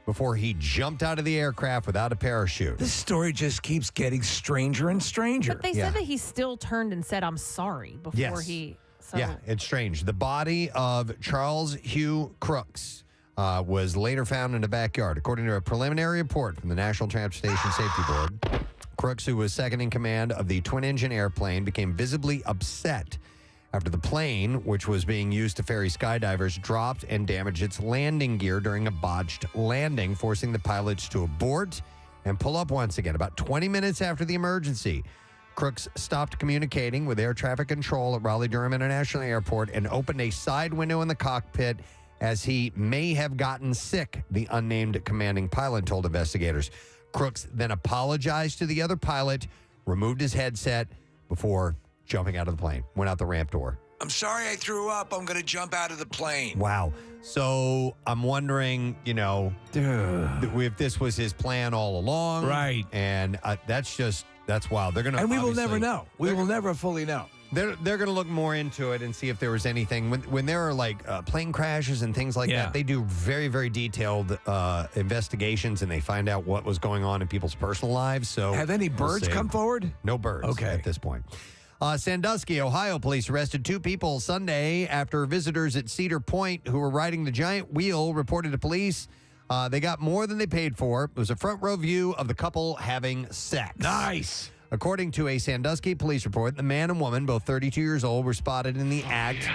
before he jumped out of the aircraft without a parachute. This story just keeps getting stranger and stranger. But they said that he still turned and said, I'm sorry, before he... So. Yeah, it's strange. The body of Charles Hugh Crooks was later found in a backyard. According to a preliminary report from the National Transportation Safety Board, Crooks, who was second in command of the twin-engine airplane, became visibly upset after the plane, which was being used to ferry skydivers, dropped and damaged its landing gear during a botched landing, forcing the pilots to abort and pull up once again. About 20 minutes after the emergency, Crooks stopped communicating with air traffic control at Raleigh-Durham International Airport and opened a side window in the cockpit as he may have gotten sick, the unnamed commanding pilot told investigators. Crooks then apologized to the other pilot, removed his headset before jumping out of the plane, went out the ramp door. I'm sorry I threw up. I'm going to jump out of the plane. Wow. So I'm wondering, if this was his plan all along. Right. And that's wild. They're going to, and we will never know. We will never fully know. They're going to look more into it and see if there was anything. When there are like plane crashes and things like that, they do very, very detailed investigations and they find out what was going on in people's personal lives. So have any birds come forward? No birds at this point. Sandusky, Ohio police arrested 2 people Sunday after visitors at Cedar Point who were riding the giant wheel reported to police they got more than they paid for. It was a front row view of the couple having sex. Nice. According to a Sandusky police report, the man and woman, both 32 years old, were spotted in the act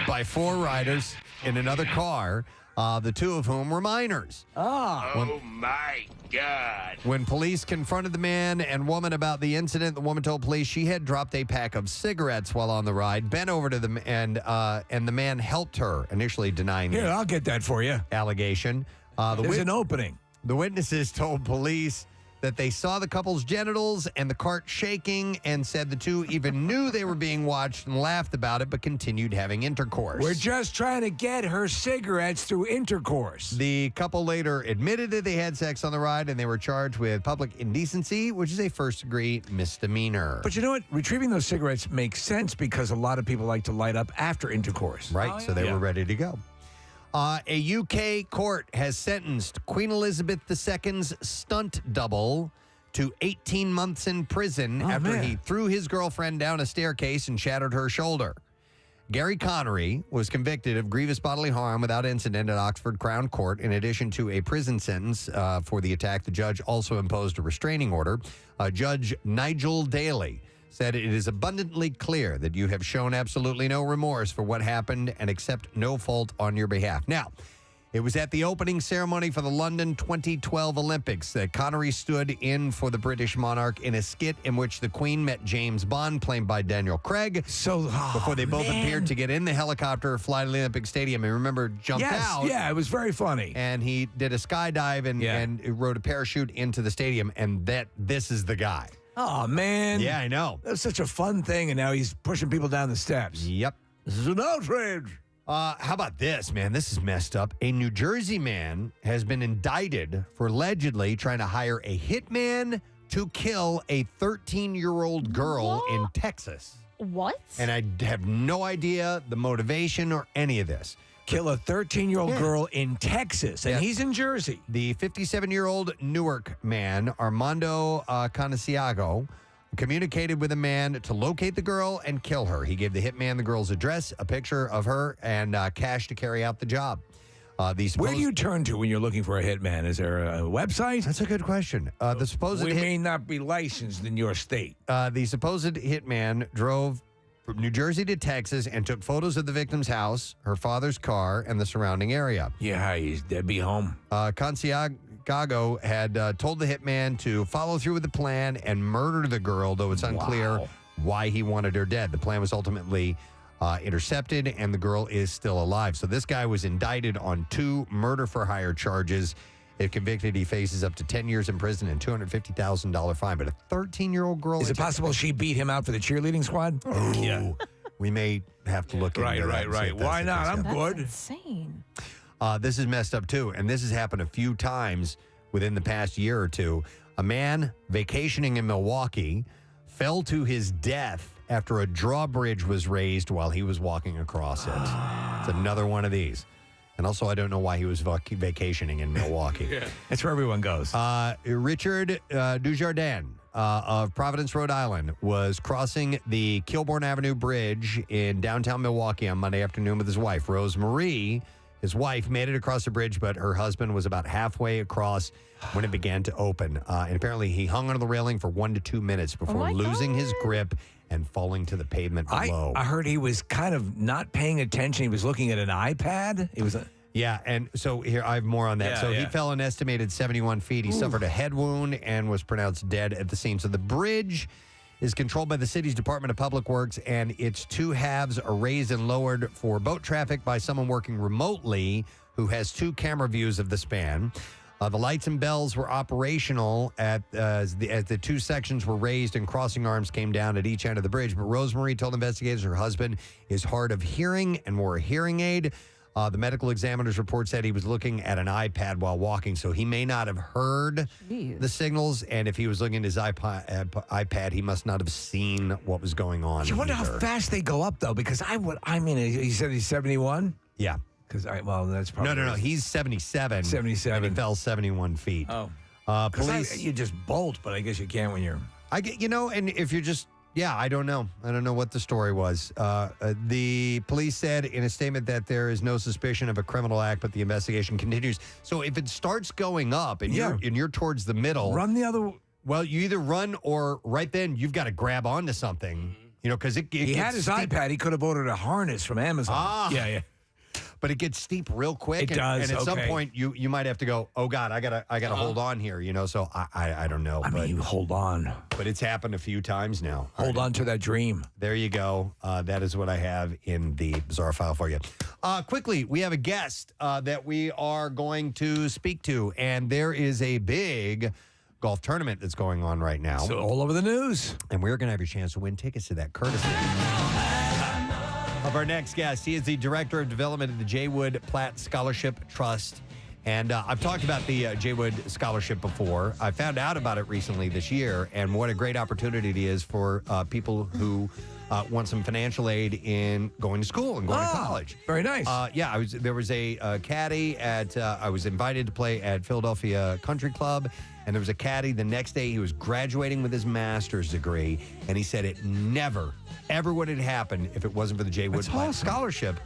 by 4 riders in another car, the 2 of whom were minors. Oh, my God. When police confronted the man and woman about the incident, the woman told police she had dropped a pack of cigarettes while on the ride, bent over to them, and the man helped her, initially denying Here, I'll get that for you. Allegation. There's an opening. The witnesses told police that they saw the couple's genitals and the cart shaking and said the 2 even knew they were being watched and laughed about it, but continued having intercourse. We're just trying to get her cigarettes through intercourse. The couple later admitted that they had sex on the ride and they were charged with public indecency, which is a first-degree misdemeanor. But you know what? Retrieving those cigarettes makes sense because a lot of people like to light up after intercourse. Right, so they were ready to go. A UK court has sentenced Queen Elizabeth II's stunt double to 18 months in prison after he threw his girlfriend down a staircase and shattered her shoulder. Gary Connery was convicted of grievous bodily harm without incident at Oxford Crown Court. In addition to a prison sentence for the attack, the judge also imposed a restraining order. Judge Nigel Daly said it is abundantly clear that you have shown absolutely no remorse for what happened and accept no fault on your behalf. Now, it was at the opening ceremony for the London 2012 Olympics that Connery stood in for the British monarch in a skit in which the Queen met James Bond, played by Daniel Craig, before they both appeared to get in the helicopter, fly to the Olympic Stadium, and remember, jumped out. Yeah, it was very funny. And he did a skydive and rode a parachute into the stadium, and this is the guy. Oh, man. Yeah, I know. That was such a fun thing, and now he's pushing people down the steps. Yep. This is an outrage. How about this, man? This is messed up. A New Jersey man has been indicted for allegedly trying to hire a hitman to kill a 13-year-old girl in Texas. What? And I have no idea the motivation or any of this. kill a 13-year-old girl in Texas, and he's in Jersey. The 57-year-old Newark man, Armando Canasiago, communicated with a man to locate the girl and kill her. He gave the hitman the girl's address, a picture of her, and cash to carry out the job. Where do you turn to when you're looking for a hitman? Is there a website? That's a good question. The supposed we may not be licensed in your state. The supposed hitman drove from New Jersey to Texas and took photos of the victim's house, her father's car, and the surrounding area. Yeah, he's Debbie home. Canasiago had told the hitman to follow through with the plan and murder the girl, though it's unclear why he wanted her dead. The plan was ultimately intercepted, and the girl is still alive. So this guy was indicted on 2 murder-for-hire charges. If convicted, he faces up to 10 years in prison and $250,000 fine. But a 13-year-old girl... Is it possible she beat him out for the cheerleading squad? Oh, yeah. We may have to look into that. Right. Why not? I'm good. Insane. This is messed up, too, and this has happened a few times within the past year or two. A man vacationing in Milwaukee fell to his death after a drawbridge was raised while he was walking across it. It's another one of these. And also, I don't know why he was vacationing in Milwaukee. That's where everyone goes. Richard Dujardin of Providence, Rhode Island, was crossing the Kilbourne Avenue Bridge in downtown Milwaukee on Monday afternoon with his wife. Rose Marie, his wife, made it across the bridge, but her husband was about halfway across when it began to open. And apparently, he hung on the railing for 1 to 2 minutes before losing his grip and falling to the pavement below. I heard he was kind of not paying attention. He was looking at an iPad. It was Yeah, and so here I have more on that. He fell an estimated 71 feet. He suffered a head wound and was pronounced dead at the scene. So the bridge is controlled by the city's Department of Public Works, and its 2 halves are raised and lowered for boat traffic by someone working remotely who has 2 camera views of the span. The lights and bells were operational as the 2 sections were raised and crossing arms came down at each end of the bridge. But Rosemarie told investigators her husband is hard of hearing and wore a hearing aid. The medical examiner's report said he was looking at an iPad while walking, so he may not have heard the signals. And if he was looking at his iPad, he must not have seen what was going on. I wonder how fast they go up, though, because he said he's 71? Yeah. That's probably... No. He's 77. 77. And he fell 71 feet. Oh. Police... You just bolt, but I guess you can't when you're... and if you're just... Yeah, I don't know. I don't know what the story was. The police said in a statement that there is no suspicion of a criminal act, but the investigation continues. So if it starts going up and you're towards the middle... Run the other... Well, you either run or right then you've got to grab onto something, because he had his iPad. He could have ordered a harness from Amazon. Yeah. But it gets steep real quick. It does. And at some point, you might have to go, oh, God, I gotta hold on here, So I don't know. You hold on. But it's happened a few times now. Hold on to that dream. There you go. That is what I have in the bizarre file for you. Quickly, we have a guest that we are going to speak to, and there is a big golf tournament that's going on right now. So all over the news. And we're going to have your chance to win tickets to that courtesy of our next guest. He is the Director of Development at the J. Wood Platt Scholarship Trust. And I've talked about the J. Wood Scholarship before. I found out about it recently this year, and what a great opportunity it is for people who want some financial aid in going to school and going to college. Very nice. There was a caddy at, I was invited to play at Philadelphia Country Club, and there was a caddy the next day. He was graduating with his master's degree, and he said it never, ever would have happened if it wasn't for the J. Wood Platt Scholarship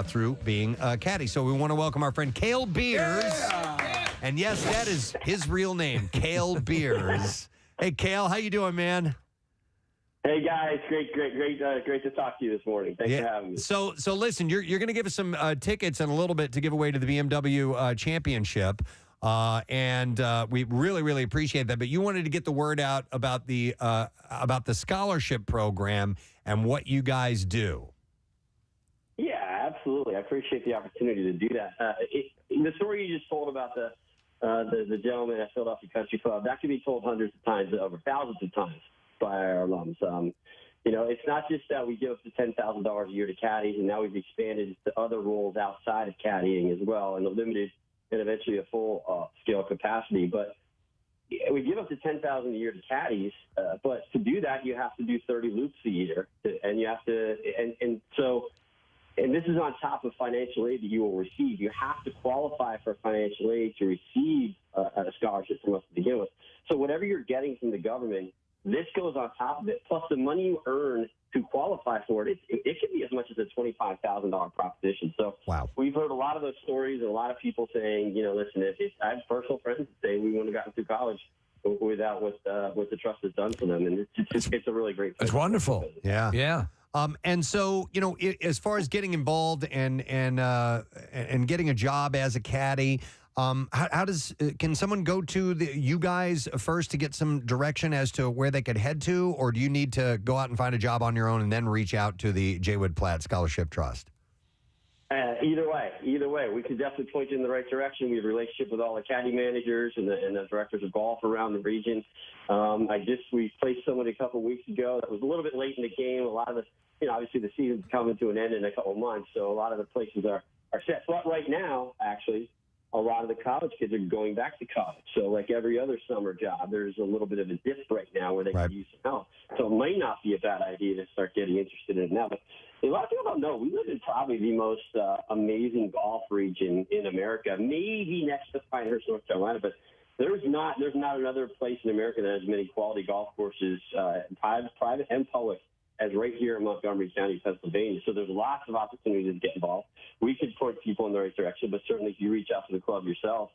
through being a caddy. So we want to welcome our friend Cale Beers. Yeah. And yes, that is his real name, Cale Beers. Hey, Cale, how you doing, man? Hey guys, great to talk to you this morning. Thanks for having me. So listen, you're going to give us some tickets in a little bit to give away to the BMW Championship, and we really appreciate that. But you wanted to get the word out about the scholarship program and what you guys do. Yeah, absolutely. I appreciate the opportunity to do that. The story you just told about the gentleman at Philadelphia Country Club, that could be told hundreds of times, over thousands of times by our alums. It's not just that we give up to $10,000 a year to caddies, and now we've expanded to other roles outside of caddying as well, in a limited and eventually a full scale capacity. But we give up to $10,000 a year to caddies, but to do that, you have to do 30 loops a year, and you have to, and so and this is on top of financial aid that you will receive. You have to qualify for financial aid to receive a scholarship from us to begin with. So whatever you're getting from the government, this goes on top of it. Plus the money you earn to qualify for it, it can be as much as a $25,000 proposition. So we've heard a lot of those stories and a lot of people saying, listen, I have personal friends that say we wouldn't have gotten through college without what the trust has done for them. And it's a really great thing. It's wonderful. Yeah. Yeah. And so, as far as getting involved and getting a job as a caddy, can someone go to you guys first to get some direction as to where they could head to, or do you need to go out and find a job on your own and then reach out to the J. Wood Platt Scholarship Trust? Either way, we could definitely point you in the right direction. We have a relationship with all the caddy managers and the directors of golf around the region. We placed someone a couple of weeks ago that was a little bit late in the game. A lot of obviously the season's coming to an end in a couple of months, so a lot of the places are set. But right now, actually, a lot of the college kids are going back to college. So like every other summer job, there's a little bit of a dip right now where they can use some help. So it might not be a bad idea to start getting interested in it now. But a lot of people don't know, we live in probably the most amazing golf region in America, maybe next to Pinehurst, North Carolina, but there's not another place in America that has many quality golf courses, private and public, as right here in Montgomery County, Pennsylvania. So there's lots of opportunities to get involved. We could point people in the right direction, but certainly if you reach out to the club yourself,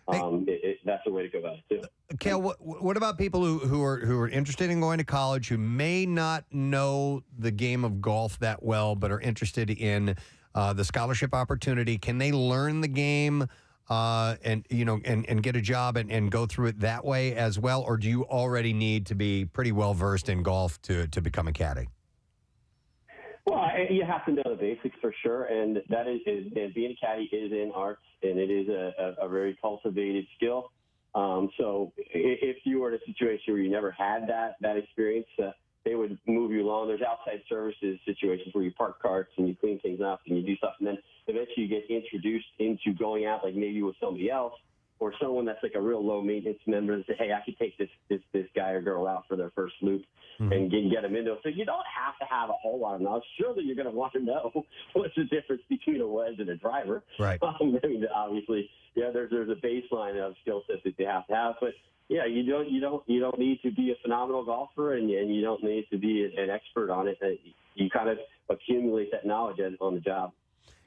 that's the way to go about it too. Cale, what about people who are interested in going to college who may not know the game of golf that well, but are interested in the scholarship opportunity? Can they learn the game and get a job and go through it that way as well, or do you already need to be pretty well versed in golf to become a caddy? Well, you have to know the basics for sure, and that is being a caddy is an art, and it is a very cultivated skill. So if you were in a situation where you never had that experience, they would move you along. There's outside services situations where you park carts and you clean things up and you do stuff, and then eventually you get introduced into going out, like maybe with somebody else or someone that's like a real low maintenance member and say, hey, I could take this guy or girl out for their first loop and get them into it. So you don't have to have a whole lot of knowledge. Surely you're going to want to know what's the difference between a wedge and a driver. Right. I mean, obviously, there's a baseline of skill sets that you have to have, but yeah, you don't need to be a phenomenal golfer, and you don't need to be an expert on it. You kind of accumulate that knowledge on the job.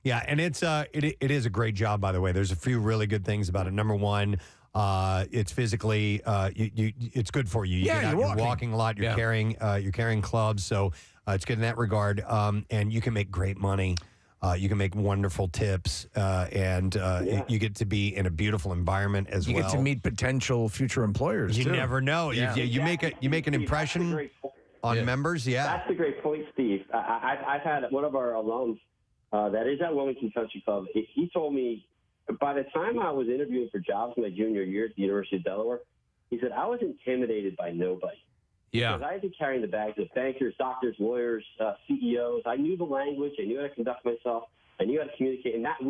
Yeah, and it is a great job, by the way. There's a few really good things about it. Number one, it's physically it's good for you. You're walking a lot. You're carrying clubs, so it's good in that regard. And you can make great money. You can make wonderful tips, and you get to be in a beautiful environment as well. You get to meet potential future employers. You too. never know. Yeah. You make an impression on members. Yeah, that's a great point, Steve. I've had one of our alums that is at Wilmington Country Club. He told me by the time I was interviewing for jobs my junior year at the University of Delaware, he said I was intimidated by nobody. Yeah. Because I had to carry the bags of bankers, doctors, lawyers, CEOs. I knew the language. I knew how to conduct myself. I knew how to communicate. And that's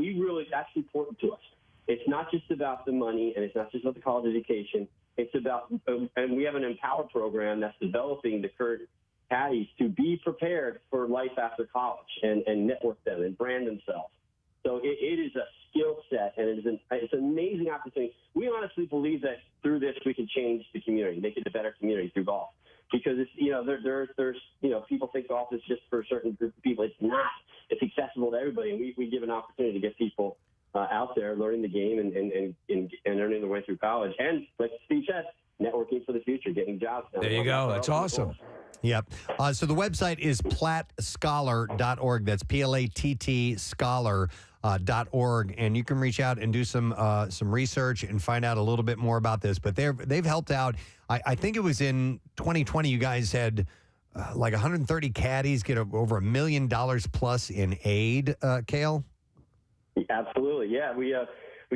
important to us. It's not just about the money, and it's not just about the college education. It's about, and we have an Empower program that's developing the current caddies to be prepared for life after college and network them and brand themselves. So it is a skill set, and it's an amazing opportunity. We honestly believe that through this we can change the community, make it a better community through golf. Because it's there's people think golf is just for a certain group of people. It's not. It's accessible to everybody, and we give an opportunity to get people out there learning the game and earning their way through college. And like Steve said, networking for the future, getting jobs. There you go. That's awesome. Yep. So the website is plattscholar.org. That's PLATT scholar.org. And you can reach out and do some research and find out a little bit more about this. But they've helped out. I think it was in 2020, you guys had like 130 caddies get over $1 million plus in aid, Cale? Absolutely. Yeah. We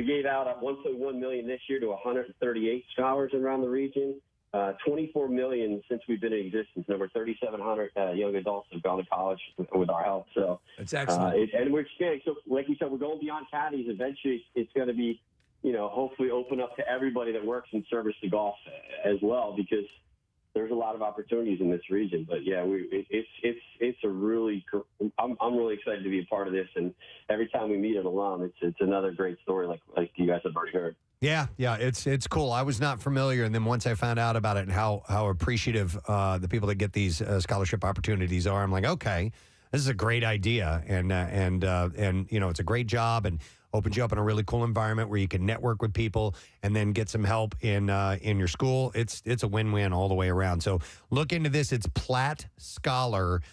gave out $1.1 million this year to 138 scholars around the region. $24 million since we've been in existence. Over 3,700 young adults have gone to college with our help. So that's excellent. And we're expanding. So, like you said, we're going beyond caddies. Eventually, it's going to be, hopefully open up to everybody that works in service to golf as well. Because, there's a lot of opportunities in this region. But yeah, it's a really. I'm really excited to be a part of this, and every time we meet an alum, it's another great story, like you guys have already heard. Yeah, it's cool. I was not familiar, and then once I found out about it and how appreciative the people that get these scholarship opportunities are, I'm like, okay, this is a great idea, and it's a great job and opens you up in a really cool environment where you can network with people and then get some help in your school. It's a win-win all the way around. So look into this. It's PlattScholar.org,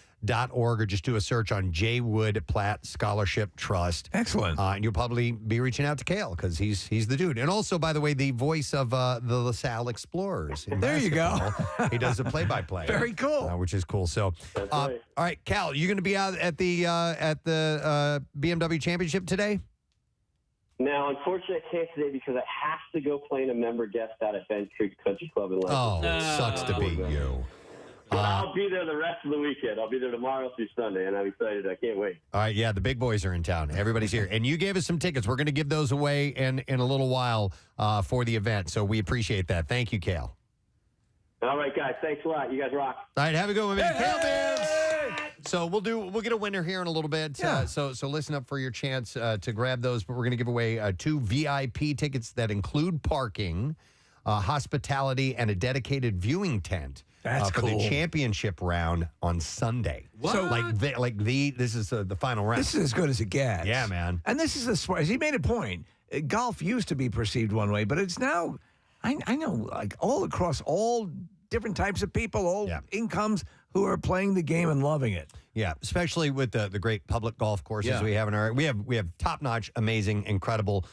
or just do a search on J. Wood Platt Scholarship Trust. Excellent. And you'll probably be reaching out to Cale because he's the dude. And also, by the way, the voice of the LaSalle Explorers. There you go. He does the play-by-play. Very cool. Which is cool. So, all right, Cal, you going to be out at the BMW Championship today? Now, unfortunately, I can't today because I have to go play in a member guest out at Bend Creek Country Club in Lexington. Oh, sucks to be you. But I'll be there the rest of the weekend. I'll be there tomorrow through Sunday, and I'm excited. I can't wait. All right, yeah, the big boys are in town. Everybody's here. And you gave us some tickets. We're going to give those away in a little while for the event, so we appreciate that. Thank you, Cale. All right, guys. Thanks a lot. You guys rock. All right, have a good one, man. Cale Bibbs! So we'll get a winner here in a little bit. Yeah. So listen up for your chance to grab those. But we're going to give away 2 VIP tickets that include parking, hospitality, and a dedicated viewing tent. That's for cool. the championship round on Sunday. What? So this is the final round. This is as good as it gets. Yeah, man. And this is as he made a point. Golf used to be perceived one way, but it's now, I know, like all across all different types of people, all incomes who are playing the game and loving it. Yeah, especially with the great public golf courses we have in our we have top-notch, amazing, incredible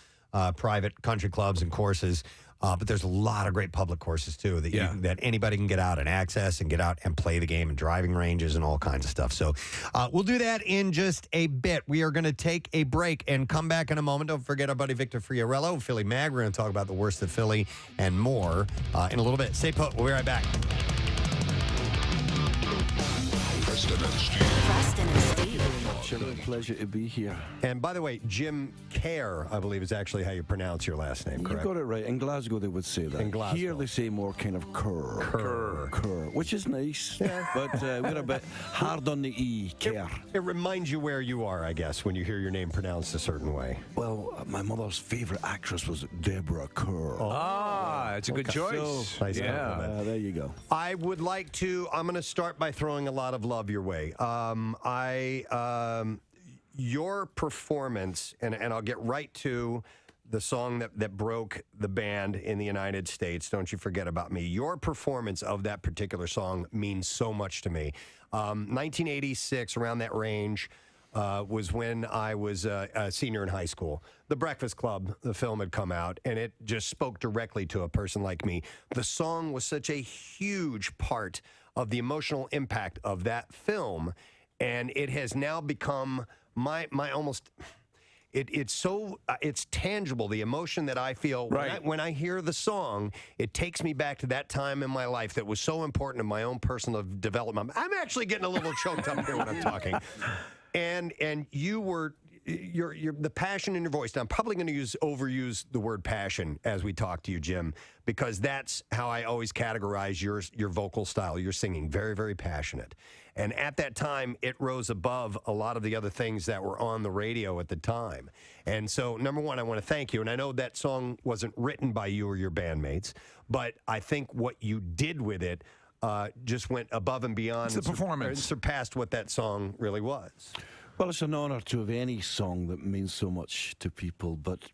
private country clubs and courses. But there's a lot of great public courses too that anybody can get out and access and get out and play the game, and driving ranges and all kinds of stuff. So we'll do that in just a bit. We are going to take a break and come back in a moment. Don't forget our buddy Victor Fiorello, Philly Mag. We're going to talk about the worst of Philly and more in a little bit. Stay put. We'll be right back. Preston and Steve. Preston and Steve. It's a real pleasure to be here. And by the way, Jim Kerr, I believe, is actually how you pronounce your last name, correct? You got it right. In Glasgow, they would say that. In Glasgow. Here, they say more kind of Kerr, which is nice. Yeah. But we're a bit hard on the E, Kerr. It reminds you where you are, I guess, when you hear your name pronounced a certain way. Well, my mother's favorite actress was Deborah Kerr. It's a good choice. So, nice compliment. There you go. I would like to, I'm going to start by throwing a lot of love your way. Your performance, and I'll get right to the song that broke the band in the United States, Don't You Forget About Me. Your performance of that particular song means so much to me. 1986, around that range, was when I was a senior in high school. The Breakfast Club, the film, had come out, and it just spoke directly to a person like me. The song was such a huge part of the emotional impact of that film, and it has now become my almost... It's tangible, the emotion that I feel when I hear the song. It takes me back to that time in my life that was so important in my own personal development. I'm actually getting a little choked up here when I'm talking. And you were the passion in your voice. Now, I'm probably going to overuse the word passion as we talk to you, Jim, because that's how I always categorize your vocal style. You're singing very, very passionate. And at that time, it rose above a lot of the other things that were on the radio at the time. And so, number one, I want to thank you. And I know that song wasn't written by you or your bandmates, but I think what you did with it just went above and beyond. It's the performance. And surpassed what that song really was. Well, it's an honor to have any song that means so much to people, but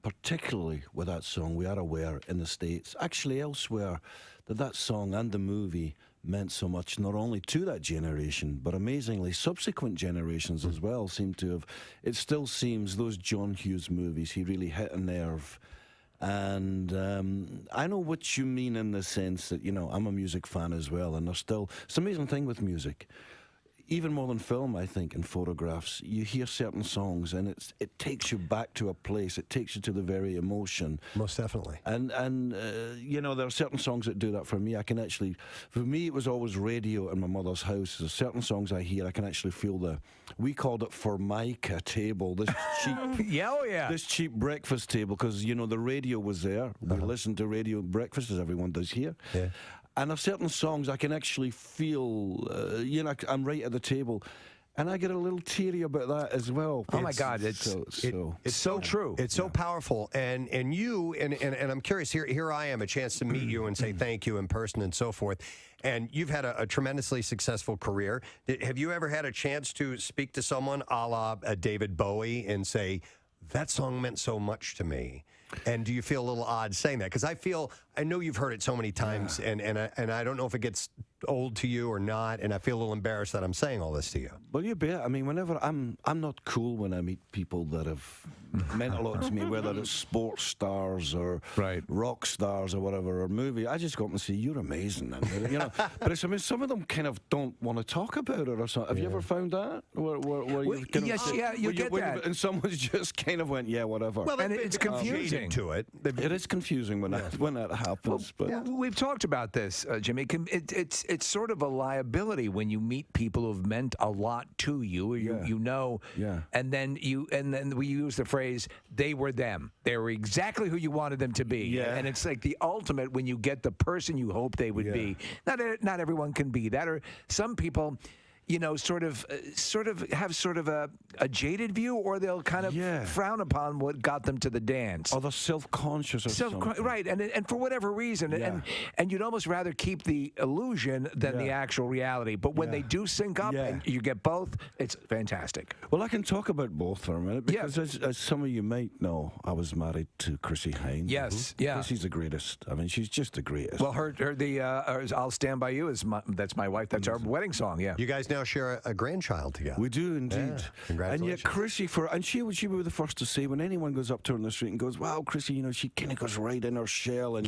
particularly with that song, we are aware in the States, actually elsewhere, that song and the movie meant so much, not only to that generation, but amazingly subsequent generations as well seem to have. It still seems those John Hughes movies, he really hit a nerve. And I know what you mean in the sense that, I'm a music fan as well, and it's an amazing thing with music. Even more than film, I think, in photographs, you hear certain songs and it takes you back to a place. It takes you to the very emotion. Most definitely. And there are certain songs that do that for me. For me, it was always radio in my mother's house. There's certain songs I hear, I can actually feel we called it Formica table, this cheap, this cheap breakfast table, because, the radio was there. We listened to radio breakfast, as everyone does here. Yeah. And there's certain songs I can actually feel, I'm right at the table. And I get a little teary about that as well. Oh my God, it's so true. It's so powerful, and I'm curious. Here I am, a chance to meet you and say thank you in person and so forth. And you've had a tremendously successful career. Have you ever had a chance to speak to someone a la David Bowie and say, that song meant so much to me? And do you feel a little odd saying that? Because I know you've heard it so many times, and I don't know if it gets old to you or not, and I feel a little embarrassed that I'm saying all this to you. Well, you bet. I mean, whenever I'm not cool when I meet people that have meant a lot to me, whether it's sports stars or rock stars or whatever, or movie. I just go up and say, "You're amazing," and, But it's, I mean, some of them kind of don't want to talk about it or something. Have you ever found that? Where you get that, and someone's just kind of went, "Yeah, whatever." Well, and it's confusing to it. It is confusing when that happens. Well, but we've talked about this, Jimmy. It's sort of a liability when you meet people who've meant a lot to you, or you know, and then we use the phrase, they were them. They were exactly who you wanted them to be. And it's like the ultimate when you get the person you hope they would be. Not everyone can be that, or some people, sort of have sort of a jaded view, or they'll kind of frown upon what got them to the dance. Or they're self-conscious or something. Right, and for whatever reason, and you'd almost rather keep the illusion than the actual reality. But when they do sync up and you get both, it's fantastic. Well, I can talk about both for a minute, because as some of you might know, I was married to Chrissy Hines. Yes, Chrissy's the greatest. I mean, she's just the greatest. Well, I'll Stand By You that's my wife. That's our wedding song. Yeah. You guys now share a grandchild together. We do indeed. Congratulations. And yet Chrissy, she would be the first to say, when anyone goes up to her in the street and goes, "Wow, Chrissy, she kind of goes right in her shell, and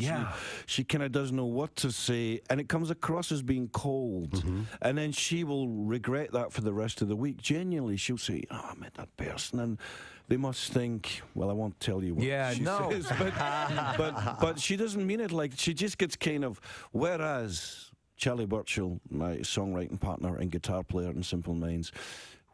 she kind of doesn't know what to say, and it comes across as being cold." And then she will regret that for the rest of the week. Genuinely, she'll say, "Oh, I met that person, and they must think," well, I won't tell you what she says, but she doesn't mean it. Like, she just gets kind of, whereas Charlie Burchill, my songwriting partner and guitar player in Simple Minds,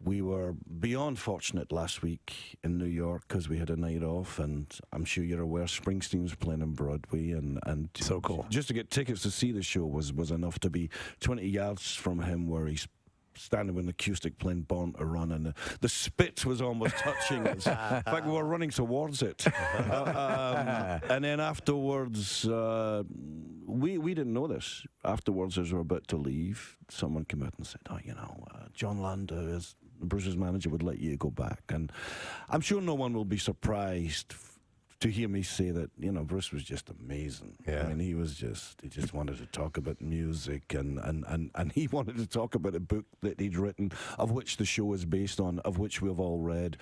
we were beyond fortunate last week in New York because we had a night off, and I'm sure you're aware Springsteen was playing on Broadway, and so cool. Just to get tickets to see the show was enough to be 20 yards from him, where he's standing with an acoustic playing Born to Run, and the spit was almost touching us. In fact, we were running towards it. And then afterwards, we didn't know this. Afterwards, as we were about to leave, someone came out and said, John Landau, as Bruce's manager, would let you go back. And I'm sure no one will be surprised to hear me say that, Bruce was just amazing. I mean, he just wanted to talk about music, and he wanted to talk about a book that he'd written, of which the show is based on, of which we've all read.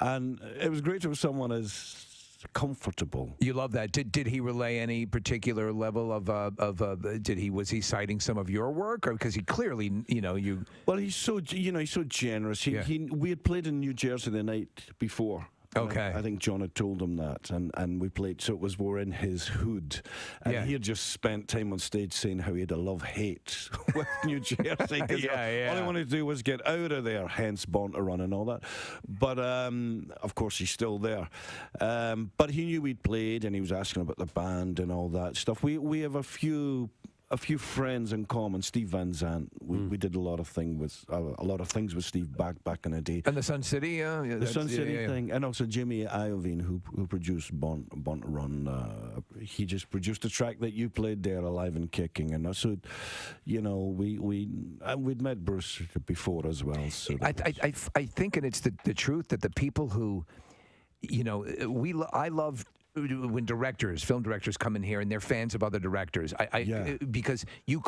And it was great to have someone as comfortable. You love that. Did he relay any particular level of was he citing some of your work, or because he clearly, you? Well, he's so generous. We had played in New Jersey the night before. Okay. I think John had told him that, and we played, so we're in his hood, and he had just spent time on stage saying how he had a love-hate with New Jersey, because all he wanted to do was get out of there, hence Born to Run and all that. But of course he's still there, but he knew we'd played, and he was asking about the band and all that stuff. We have a few friends in common. Steve Van Zandt, we did a lot of things with Steve back in the day. And the Sun City, the Sun City thing, and also Jimmy Iovine, who produced Born to Run. He just produced a track that you played there, Alive and Kicking, and so we'd met Bruce before as well. So I think, and it's the truth, that the people who, I love when film directors come in here and they're fans of other directors, because you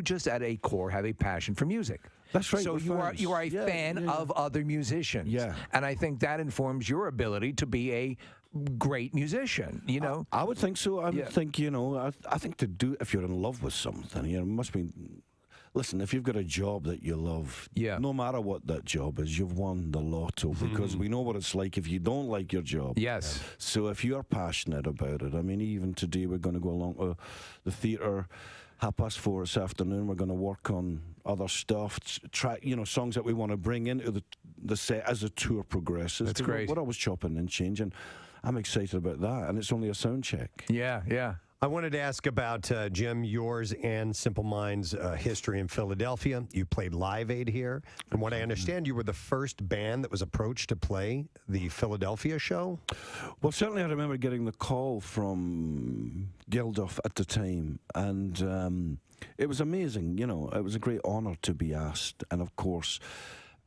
just at a core have a passion for music. That's right. So you are a fan of other musicians. Yeah. And I think that informs your ability to be a great musician, I would think so. I would think, I think if you're in love with something, it must be. Listen, if you've got a job that you love, no matter what that job is, you've won the lotto, because we know what it's like if you don't like your job. Yes. So if you're passionate about it, I mean, even today we're going to go along to the theatre 4:30 this afternoon. We're going to work on other stuff, songs that we want to bring into the set as the tour progresses. That's great. We're always chopping and changing. I'm excited about that, and it's only a sound check. Yeah. I wanted to ask about, Jim, yours and Simple Minds' history in Philadelphia. You played Live Aid here. From what I understand, you were the first band that was approached to play the Philadelphia show. Well, certainly I remember getting the call from Geldof at the time, and it was amazing. You know, it was a great honor to be asked. And of course,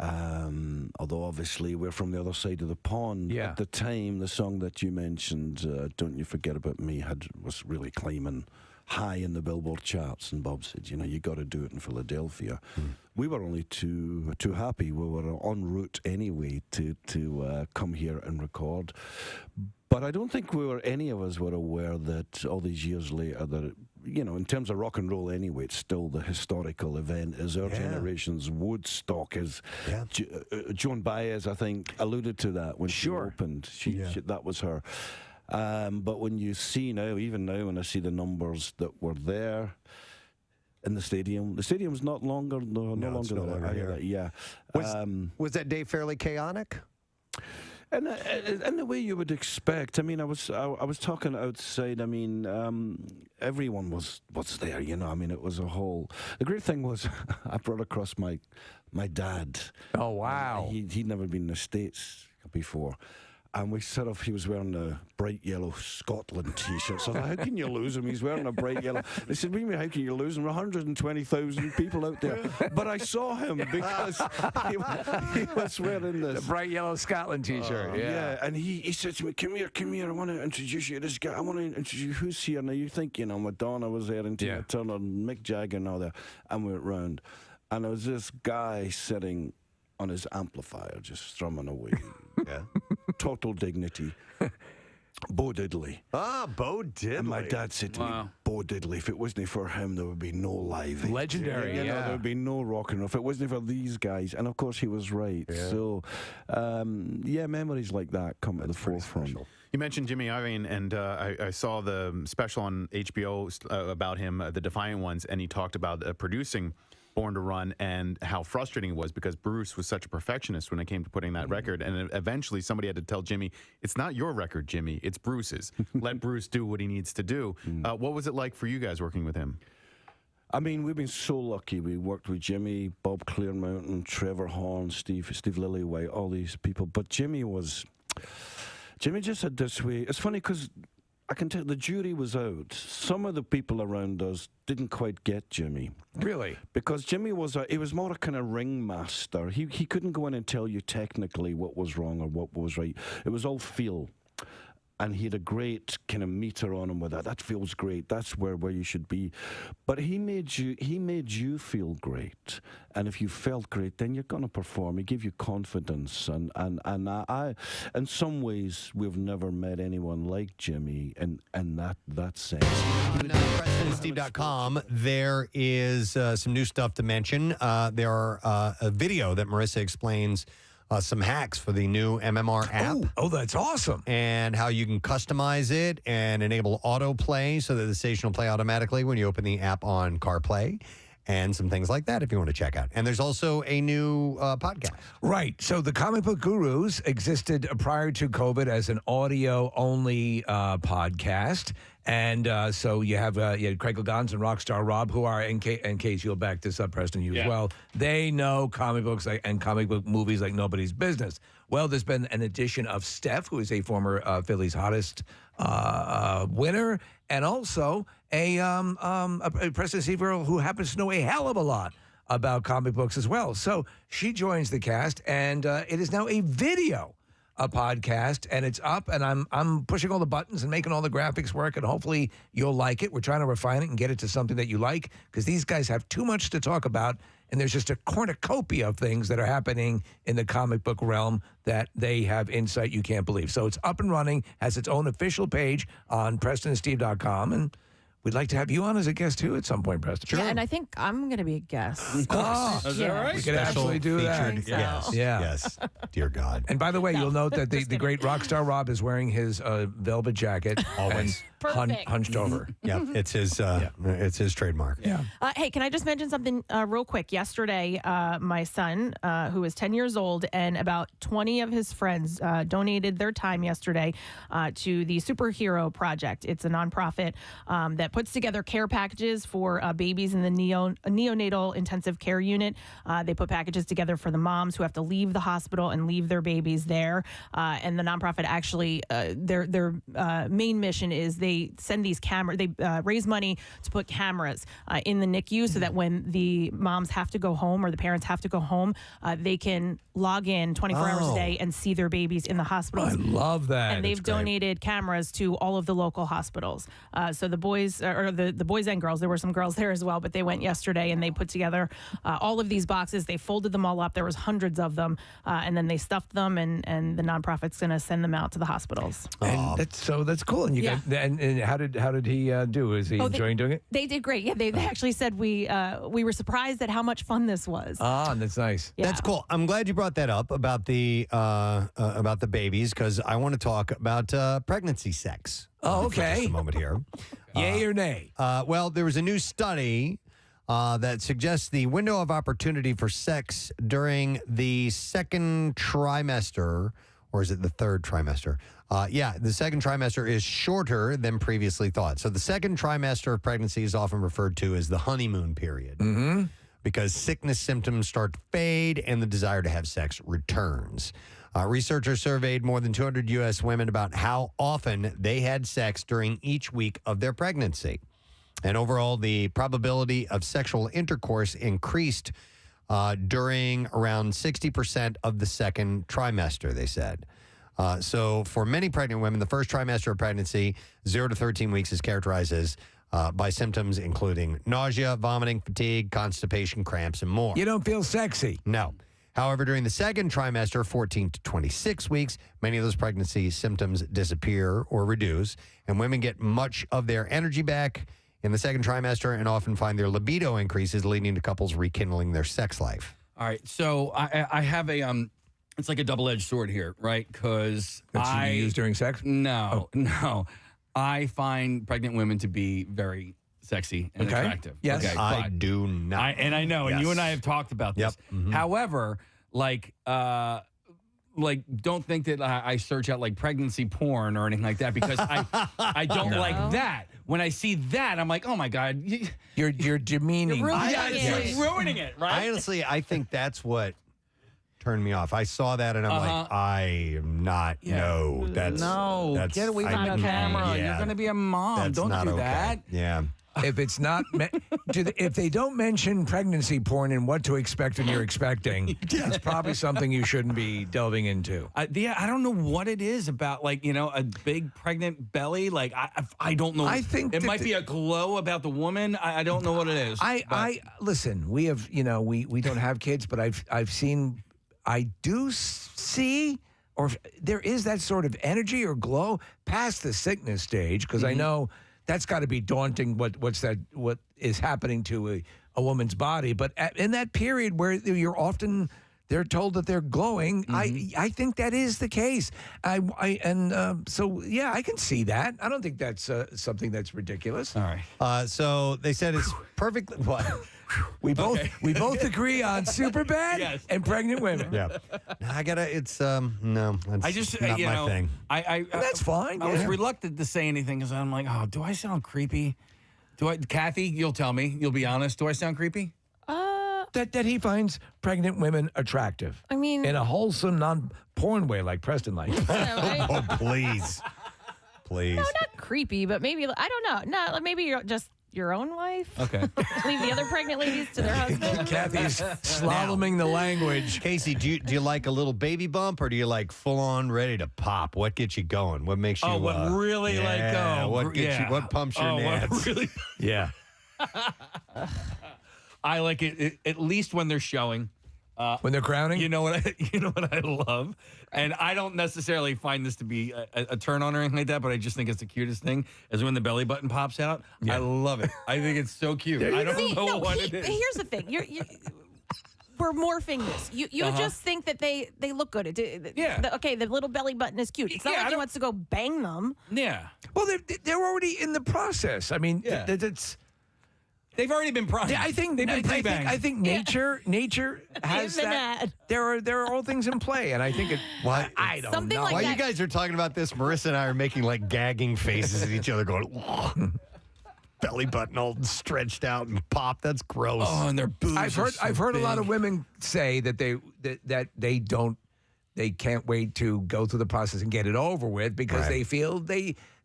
although obviously we're from the other side of the pond, at the time, the song that you mentioned, Don't You Forget About Me, was really climbing high in the Billboard charts, and Bob said, you know, you got to do it in Philadelphia. We were only too happy. We were en route anyway to come here and record. But I don't think any of us were aware that all these years later, that, you know, in terms of rock and roll anyway, it's still the historical event as our generation's Woodstock. Joan Baez, I think, alluded to that when she opened. That was her. But when you see now, even now, when I see the numbers that were there in the stadium's not longer, no longer there. Yeah. Was that day fairly chaotic? And in the way you would expect. I mean, I was talking outside. I mean, everyone was there. You know, I mean, it was a whole. The great thing was, I brought across my dad. Oh wow! He'd never been in the States before. And he was wearing a bright yellow Scotland T-shirt. So I thought, how can you lose him? He's wearing a bright yellow. They said, what do you mean, how can you lose him? 120,000 people out there. But I saw him because he was wearing this. The bright yellow Scotland T-shirt, yeah. And he said to me, come here, I want to introduce you to this guy. I want to introduce you. Who's here? Now, you think, you know, Madonna was there, and Tina Turner, and Mick Jagger and all that. And we went round. And there was this guy sitting on his amplifier, just strumming away. Total dignity. Bo Diddley. Ah, Bo Diddley. And my dad said to me, Bo Diddley, if it wasn't for him, there would be no Live Aid. Legendary, you know, there would be no rock and roll. If it wasn't for these guys. And of course, he was right. So, memories like that come to the forefront. Special. You mentioned Jimmy Iovine, and I saw the special on HBO about him, The Defiant Ones, and he talked about producing Born to Run and how frustrating it was because Bruce was such a perfectionist when it came to putting that record. And eventually somebody had to tell Jimmy, it's not your record, Jimmy, it's Bruce's. Let Bruce do what he needs to do. What was it like for you guys working with him? I mean, we've been so lucky. We worked with Jimmy, Bob Clearmountain, Trevor Horn, Steve Lillywhite, all these people. But Jimmy just had this way. It's funny because I can tell the jury was out. Some of the people around us didn't quite get Jimmy. Really? Because Jimmy was more a kind of ringmaster. He couldn't go in and tell you technically what was wrong or what was right. It was all feel. And he had a great kind of meter on him with that. That feels great. That's where you should be. But he made you feel great. And if you felt great, then you're going to perform. He gave you confidence. And I, in some ways, we've never met anyone like Jimmy in that sense. On PrestonandSteve.com, there is some new stuff to mention. There are a video that Marissa explains some hacks for the new MMR app. Oh, that's awesome. And how you can customize it and enable autoplay so that the station will play automatically when you open the app on CarPlay. And some things like that if you want to check out. And there's also a new podcast. Right. So the Comic Book Gurus existed prior to COVID as an audio-only podcast. And so you have Craig Legons and Rockstar Rob, who are, in case you'll back this up, Preston, you as well, they know comic books and comic book movies like nobody's business. Well, there's been an addition of Steph, who is a former Philly's Hottest winner, and also a Preston Steve girl who happens to know a hell of a lot about comic books as well. So she joins the cast, and it is now a video podcast, and it's up, and I'm pushing all the buttons and making all the graphics work, and hopefully you'll like it. We're trying to refine it and get it to something that you like, because these guys have too much to talk about, and there's just a cornucopia of things that are happening in the comic book realm that they have insight you can't believe. So it's up and running, has its own official page on PrestonandSteve.com, and we'd like to have you on as a guest too at some point, Preston. Yeah, and I think I'm going to be a guest. Of course. Is that right? We could absolutely do that. featured Yes. Yeah. Yes. Dear God. And by the way, you'll note that the great rock star Rob is wearing his velvet jacket. Always. And hunched over. Yeah, it's his trademark. Yeah. Hey, can I just mention something real quick? Yesterday, my son, who is 10 years old, and about 20 of his friends donated their time yesterday to the Superhero Project. It's a nonprofit that puts together care packages for babies in the neonatal intensive care unit. They put packages together for the moms who have to leave the hospital and leave their babies there. And the nonprofit actually, their main mission is they send these cameras, they raise money to put cameras in the NICU so that when the moms have to go home or the parents have to go home, they can log in 24 hours a day and see their babies in the hospitals. I love that. And they've donated cameras to all of the local hospitals. So the boys, or the boys and girls, there were some girls there as well, but they went yesterday and they put together all of these boxes. They folded them all up. There was hundreds of them. And then they stuffed them, and the nonprofit's going to send them out to the hospitals. And that's cool. And you got, and how did he do? Is he enjoying doing it? They did great. Yeah, they actually said we were surprised at how much fun this was. That's nice. Yeah. That's cool. I'm glad you brought that up about the babies, because I want to talk about pregnancy sex. Oh, For just a moment here. Yay or nay? Well, there was a new study that suggests the window of opportunity for sex during the second trimester, or is it the third trimester? The second trimester is shorter than previously thought. So the second trimester of pregnancy is often referred to as the honeymoon period. Mm-hmm. Because sickness symptoms start to fade and the desire to have sex returns. Researchers surveyed more than 200 U.S. women about how often they had sex during each week of their pregnancy. And overall, the probability of sexual intercourse increased during around 60% of the second trimester, they said. So for many pregnant women, the first trimester of pregnancy, 0 to 13 weeks, is characterized as by symptoms including nausea, vomiting, fatigue, constipation, cramps, and more. You don't feel sexy. No. However, during the second trimester, 14 to 26 weeks, many of those pregnancy symptoms disappear or reduce, and women get much of their energy back in the second trimester and often find their libido increases, leading to couples rekindling their sex life. All right, so I have a it's like a double-edged sword here, right? Because you use during sex? No. I find pregnant women to be very sexy and attractive. Yes. Okay, I do not. I know, and you and I have talked about this. Yep. Mm-hmm. However, like don't think that I search out like pregnancy porn or anything like that, because I don't like that. When I see that, I'm like, oh my God, you're demeaning. You're ruining it, right? Honestly, I think that's what turned me off. I saw that and I'm like, I am not. No, that's get away from the camera. You're going to be a mom. That's Don't not do okay. that. Yeah. If it's not, if they don't mention pregnancy porn and what to expect when you're expecting, it's probably something you shouldn't be delving into. I don't know what it is about, a big pregnant belly. Like, I don't know. I think it might be a glow about the woman. I don't know what it is. I listen. We have, we don't have kids, but I've seen, I do see, or there is that sort of energy or glow past the sickness stage, because I know that's got to be daunting. What is happening to a woman's body? But in that period where they're told that they're glowing, I think that is the case. So I can see that. I don't think that's something that's ridiculous. All right. So they said it's perfectly what. We both agree on Superbad and pregnant women. Yeah. It's no. That's not my thing. That's fine. I was reluctant to say anything because I'm like, oh, do I sound creepy? Kathy, you'll tell me. You'll be honest. Do I sound creepy? That he finds pregnant women attractive. I mean, in a wholesome, non-porn way, like Preston likes. Oh, please. No, not creepy, but maybe, I don't know. No, maybe you're just your own wife. Okay. Leave the other pregnant ladies to their husband. Kathy's slaloming the language. Casey, do you like a little baby bump, or do you like full on ready to pop? What gets you going? What makes you? What really What gets you? What pumps your nads? Really? Yeah. I like it at least when they're showing. When they're crowning? You know what I love? And I don't necessarily find this to be a turn on or anything like that, but I just think it's the cutest thing is when the belly button pops out. I love it. I think it's so cute. I don't know what it is. Here's the thing. We're morphing this. You just think that they look good. The little belly button is cute. It's not like he wants to go bang them. Yeah. Well, they're already in the process. I mean, it's... They've already been primed. I think nature has that. There are all things in play, and I think I don't know. While you guys are talking about this, Marissa and I are making like gagging faces at each other, going, belly button all stretched out and popped. That's gross. Oh, and their boobs. I've heard a lot of women say that they can't wait to go through the process and get it over with because they feel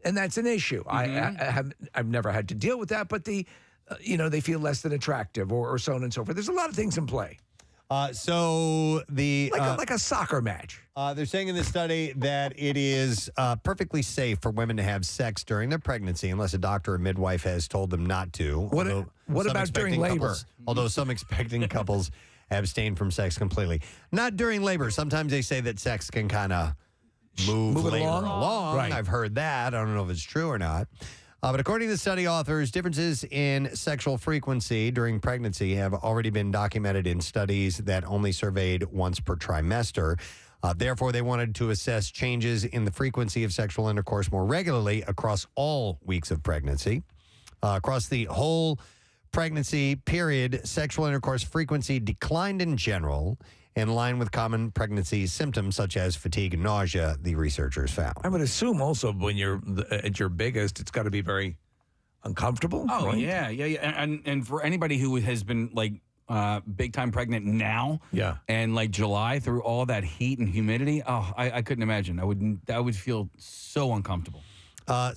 and that's an issue. I've never had to deal with that, but they feel less than attractive or so on and so forth. There's a lot of things in play. So the like a soccer match. They're saying in this study that it is perfectly safe for women to have sex during their pregnancy unless a doctor or midwife has told them not to. What about during labor? Although some expecting couples abstain from sex completely. Not during labor. Sometimes they say that sex can kind of move it later along. Right. I've heard that. I don't know if it's true or not. But according to the study authors, differences in sexual frequency during pregnancy have already been documented in studies that only surveyed once per trimester. Therefore, they wanted to assess changes in the frequency of sexual intercourse more regularly across all weeks of pregnancy. Across the whole pregnancy period, sexual intercourse frequency declined in general, in line with common pregnancy symptoms such as fatigue and nausea, the researchers found. I would assume also when you're at your biggest, it's got to be very uncomfortable. Oh, right? yeah. And for anybody who has been like big time pregnant now, and like July through all that heat and humidity, I couldn't imagine. I would feel so uncomfortable.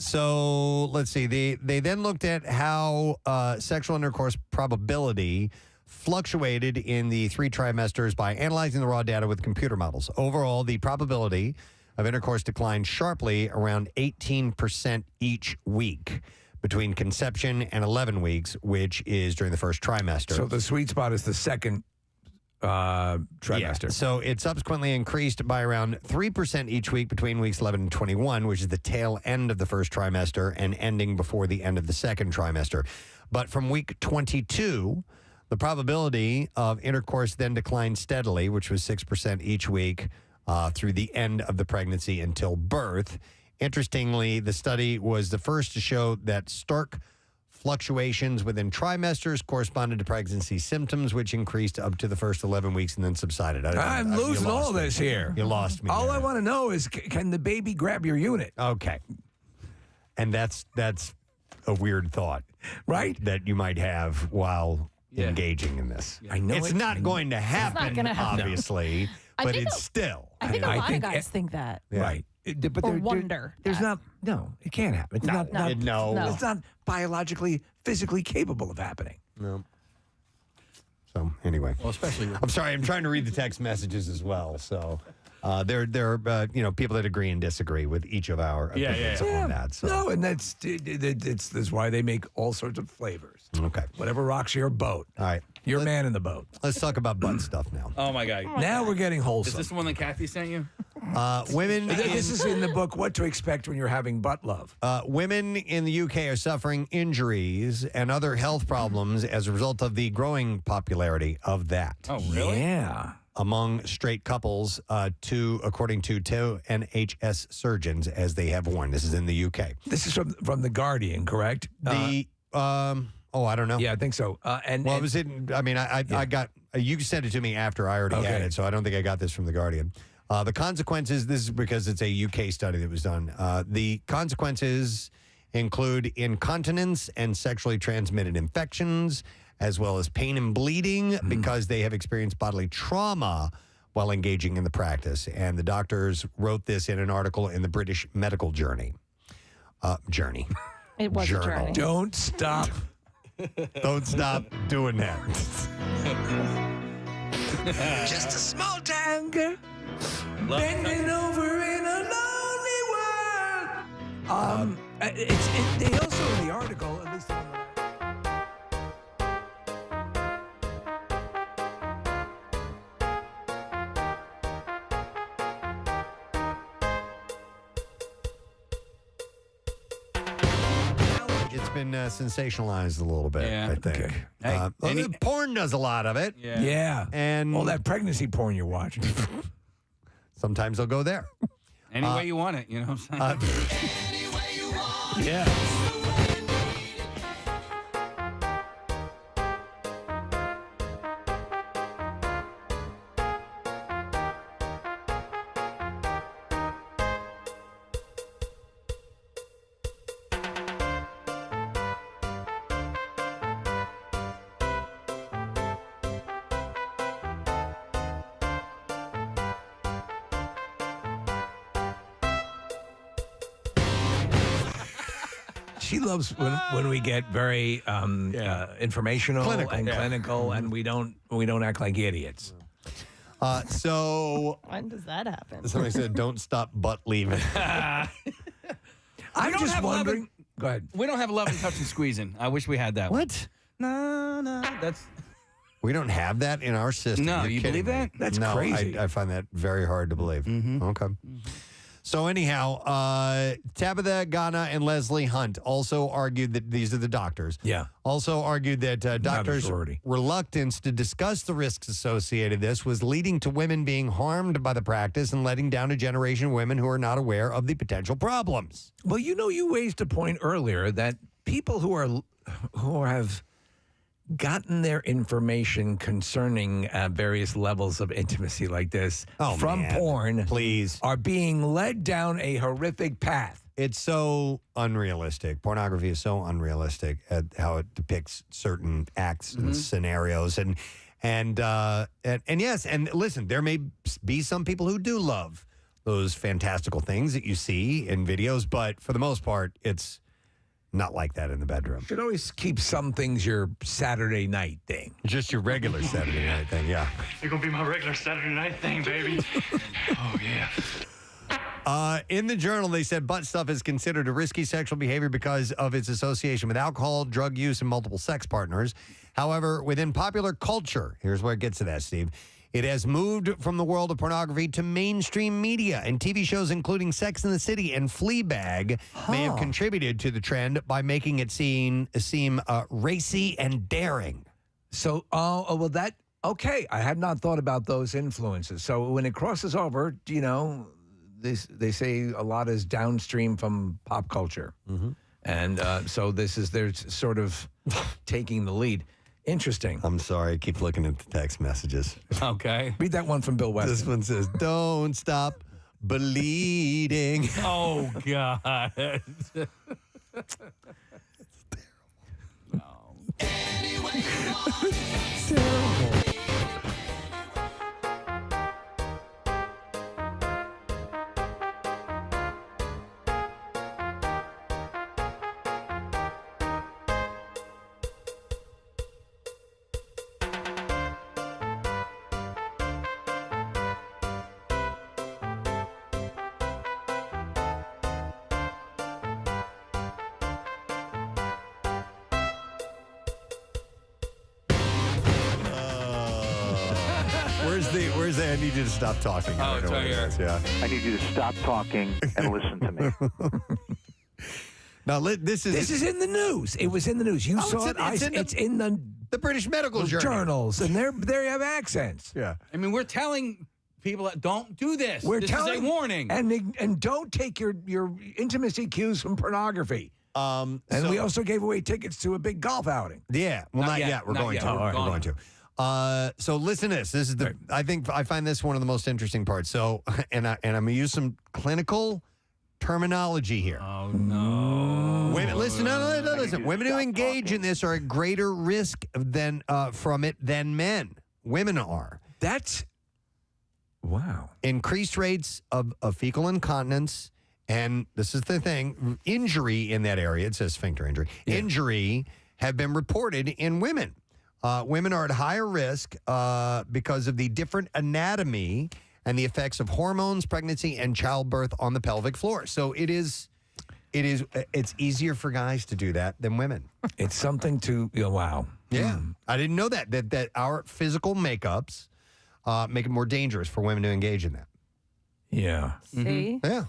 So let's see. They then looked at how sexual intercourse probability fluctuated in the 3 trimesters by analyzing the raw data with computer models. Overall, the probability of intercourse declined sharply around 18% each week between conception and 11 weeks, which is during the first trimester. So the sweet spot is the second trimester. Yeah. So it subsequently increased by around 3% each week between weeks 11 and 21, which is the tail end of the first trimester and ending before the end of the second trimester. But from week 22, the probability of intercourse then declined steadily, which was 6% each week through the end of the pregnancy until birth. Interestingly, the study was the first to show that stark fluctuations within trimesters corresponded to pregnancy symptoms, which increased up to the first 11 weeks and then subsided. I'm losing all this here. You lost me. All I want to know is, can the baby grab your unit? Okay. And that's a weird thought. Right? That you might have while engaging in this. I know it's not going to happen, gonna happen. obviously, but it's still. I think a lot of guys think that. Yeah. Right. But Or wonder. There's not. No, it can't happen. It's not. No. It's not biologically, physically capable of happening. No. So anyway, Well, especially with I'm sorry. I'm trying to read the text messages as well. So there are people that agree and disagree with each of our opinions on that. So. No, and that's why they make all sorts of flavors. Okay. Whatever rocks your boat. All right. You're a man in the boat. Let's talk about butt stuff now. Oh my God. Now we're getting Is wholesome. this the one that Kathy sent you? Women. This is in the book, What to Expect When You're Having Butt Love. Women in the UK are suffering injuries and other health problems as a result of the growing popularity of that. Oh, really? Yeah. Among straight couples, according to two NHS surgeons, as they have warned. This is in the UK. This is from The Guardian, correct? I don't know. Yeah, I think so. It was in. I mean, I got. You sent it to me after I already had it, so I don't think I got this from The Guardian. The consequences. This is because it's a UK study that was done. The consequences include incontinence and sexually transmitted infections, as well as pain and bleeding because they have experienced bodily trauma while engaging in the practice. And the doctors wrote this in an article in the British Medical Journey. It was a journey. Don't stop. Don't stop doing that. Just a small town girl bending over in a lonely world. They also in the article, at least. It's been sensationalized a little bit, Yeah. I think. Okay. Hey, porn does a lot of it. Yeah. And all that pregnancy porn you're watching. Sometimes they'll go there. Any way you want it, you know what I'm saying? Yeah. She loves when we get very informational clinical, and we don't act like idiots. So when does that happen? Somebody said, "Don't stop butt leaving." I'm just wondering. Go ahead. We don't have love and touch and squeezing. I wish we had that. What? No. That's. We don't have that in our system. No, You're you kidding believe me. that? That's no, crazy. I find that very hard to believe. Okay. So anyhow, Tabitha Ghana and Leslie Hunt also argued that these are the doctors. Yeah. Also argued that doctors' sorority. reluctance to discuss the risks associated with this was leading to women being harmed by the practice and letting down a generation of women who are not aware of the potential problems. Well, you raised a point earlier that people who have gotten their information concerning various levels of intimacy like this from porn, please, are being led down a horrific path. It's so unrealistic. Pornography is so unrealistic at how it depicts certain acts and scenarios, and yes, and listen, there may be some people who do love those fantastical things that you see in videos, but for the most part, it's not like that in the bedroom. You should always keep some things your Saturday night thing. Just your regular Saturday night thing, yeah. You're gonna be my regular Saturday night thing, baby. Oh yeah. In the journal, they said butt stuff is considered a risky sexual behavior because of its association with alcohol, drug use, and multiple sex partners. However, within popular culture, here's where it gets to that, Steve, it has moved from the world of pornography to mainstream media, and TV shows including Sex and the City and Fleabag may have contributed to the trend by making it seem racy and daring. So, okay. I had not thought about those influences. So when it crosses over, they say a lot is downstream from pop culture. And so they're sort of taking the lead. Interesting. I'm sorry. I keep looking at the text messages. Okay. Read that one from Bill West. This one says, "Don't stop bleeding." Oh, God. Terrible. Where's the I need you to stop talking? Oh, it's right here. Yeah. I need you to stop talking and listen to me. Now, this is in the news. It was in the news. You saw it. It's in the British Medical Journals, and they have accents. Yeah. I mean, we're telling people that don't do this. This is a warning. And don't take your intimacy cues from pornography. And we also gave away tickets to a big golf outing. Yeah. Well, not yet. We're going to. We're going to. So listen to this. This is I find this one of the most interesting parts. So, and I'm going to use some clinical terminology here. Oh, no. Women, listen. Women who engage in this are at greater risk from it than men. Women are. That's wow. Increased rates of fecal incontinence, and this is the thing: injury in that area. It says sphincter injury. Yeah. Injury have been reported in women. Women are at higher risk because of the different anatomy and the effects of hormones, pregnancy, and childbirth on the pelvic floor. So it's easier for guys to do that than women. It's something to wow. Yeah, I didn't know that our physical makeups make it more dangerous for women to engage in that. Yeah. See? Yeah.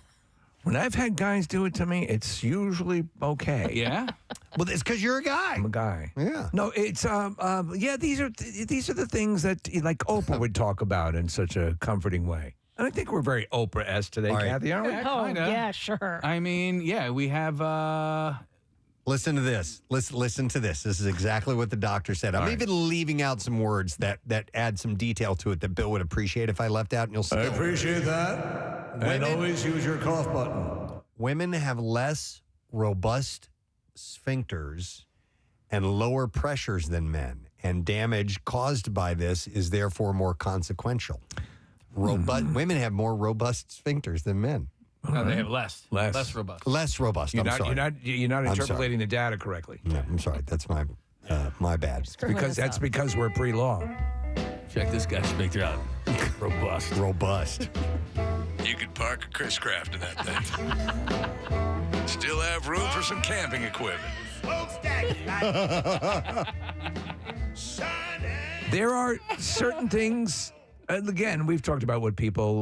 When I've had guys do it to me, it's usually okay. Yeah. Well, it's because you're a guy. I'm a guy. Yeah. No, it's yeah. These are the things that like Oprah would talk about in such a comforting way. And I think we're very Oprah-esque today, All right. Kathy, aren't we? Oh, kinda. yeah, sure. I mean, yeah, we have. Listen to this. Listen to this. This is exactly what the doctor said. I'm even leaving out some words that add some detail to it that Bill would appreciate if I left out, and you'll see. I appreciate that. And always use your cough button. Women have less robust sphincters and lower pressures than men, and damage caused by this is therefore more consequential. Women have more robust sphincters than men. No, they have less robust. Less robust. You're I'm not, sorry. you're not I'm interpolating the data correctly. No, I'm sorry. That's my bad. That's because we're pre-law. Check this guy's sphincter out. Robust. Robust. You could park a Chris Craft in that thing. Still have room for some camping equipment. There are certain things. And again, we've talked about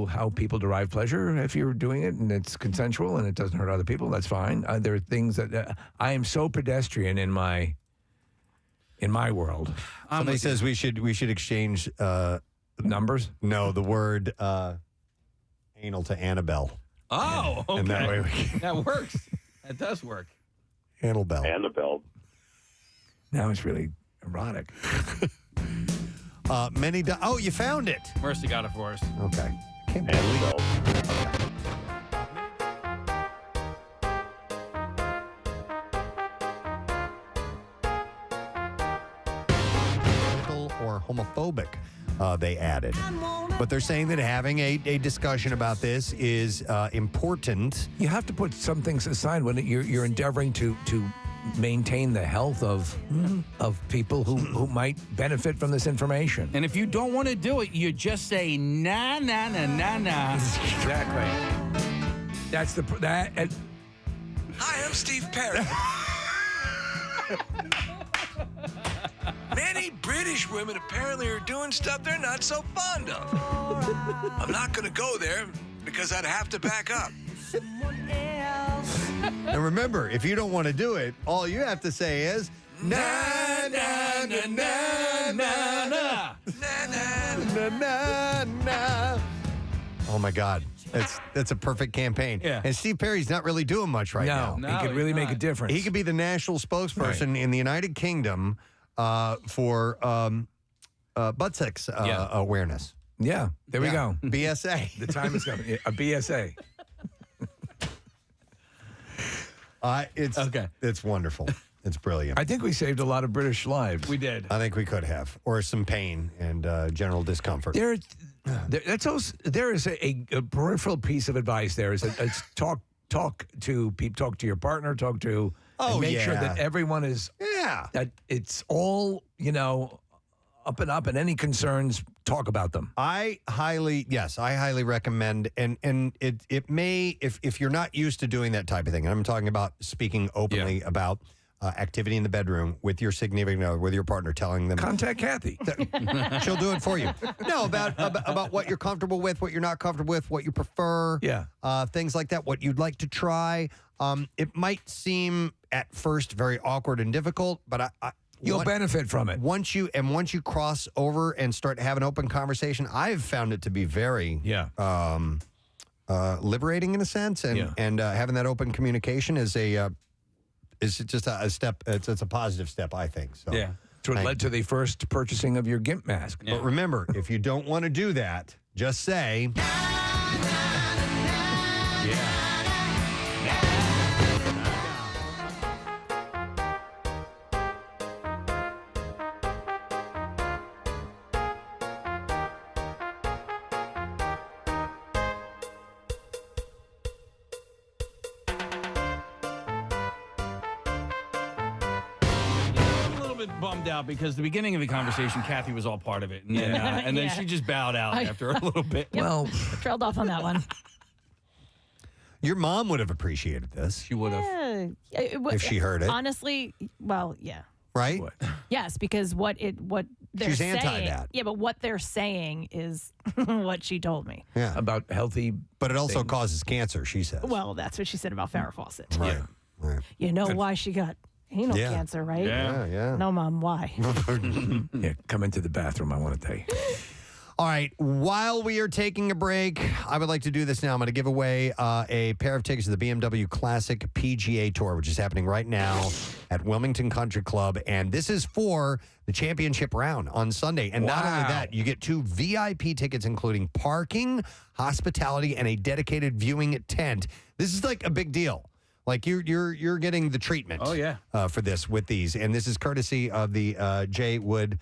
how people derive pleasure if you're doing it and it's consensual and it doesn't hurt other people. That's fine. There are things that I am so pedestrian in my world. Somebody says we should exchange numbers. No, the word anal to Annabelle. Oh, okay. And that way we can That works. That does work. Annabelle. Annabelle. Now it's really erotic. Oh, you found it. Mercy got it for us. Okay. Can't believe it. Or homophobic, they added. But they're saying that having a discussion about this is important. You have to put some things aside when you're endeavoring to maintain the health of people who might benefit from this information. And if you don't want to do it, you just say nah, nah, nah, nah, nah. Exactly. That's that. Hi, I'm Steve Perry. Many British women apparently are doing stuff they're not so fond of. I'm not going to go there because I'd have to back up. And remember, if you don't want to do it, all you have to say is Na na na na na na na na na. Oh my God, that's a perfect campaign. Yeah. And Steve Perry's not really doing much right now. No, he could really make a difference. He could be the national spokesperson in the United Kingdom for butt sex awareness. Yeah, there we go. BSA. The time is coming. A BSA. It's wonderful. It's brilliant. I think we saved a lot of British lives. We did. I think we could have, or some pain and general discomfort. There is a peripheral piece of advice. There is it's talk to people, talk to your partner, and make sure that everyone is that it's all up and up, and any concerns, talk about them. I highly recommend, and it may, if you're not used to doing that type of thing, and I'm talking about speaking openly about activity in the bedroom with your significant other, with your partner, telling them. Contact Kathy. She'll do it for you. No, about what you're comfortable with, what you're not comfortable with, what you prefer. Yeah. Things like that, what you'd like to try. It might seem at first very awkward and difficult, but you'll benefit from it. Once you cross over and start having open conversation, I've found it to be very liberating in a sense, and having that open communication is just a step. It's a positive step, I think. So yeah, so it led to the first purchasing of your GIMP mask. But remember, if you don't want to do that, just say. Bummed out because the beginning of the conversation, Kathy was all part of it, and then she just bowed out after a little bit. Yep. Well, trailed off on that one. Your mom would have appreciated this. She would have if she heard it. Honestly, well, yeah. Right? Yes, because what they're She's saying, anti that. Yeah, but what they're saying is what she told me. Yeah. About healthy. But it also causes cancer, she says. Well, that's what she said about Farrah Fawcett. Right. Right. You know why she got Anal cancer, right? Yeah. No, Mom, why? Yeah, come into the bathroom. I want to tell you. All right. While we are taking a break, I would like to do this now. I'm going to give away a pair of tickets to the BMW Classic PGA Tour, which is happening right now at Wilmington Country Club. And this is for the championship round on Sunday. And not only that, you get 2 VIP tickets, including parking, hospitality, and a dedicated viewing tent. This is like a big deal. Like you're getting the treatment. Oh, yeah. For this with these. And this is courtesy of the J. Wood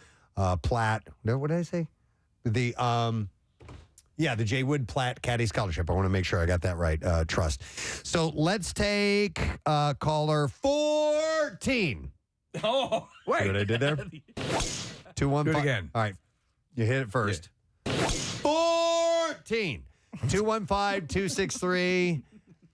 Platt. What did I say? The J. Wood Platt Caddy Scholarship. I want to make sure I got that right. Trust. So let's take caller 14. Oh, wait. See what I did there? 215. Do it again. All right. You hit it first. 14. 215-263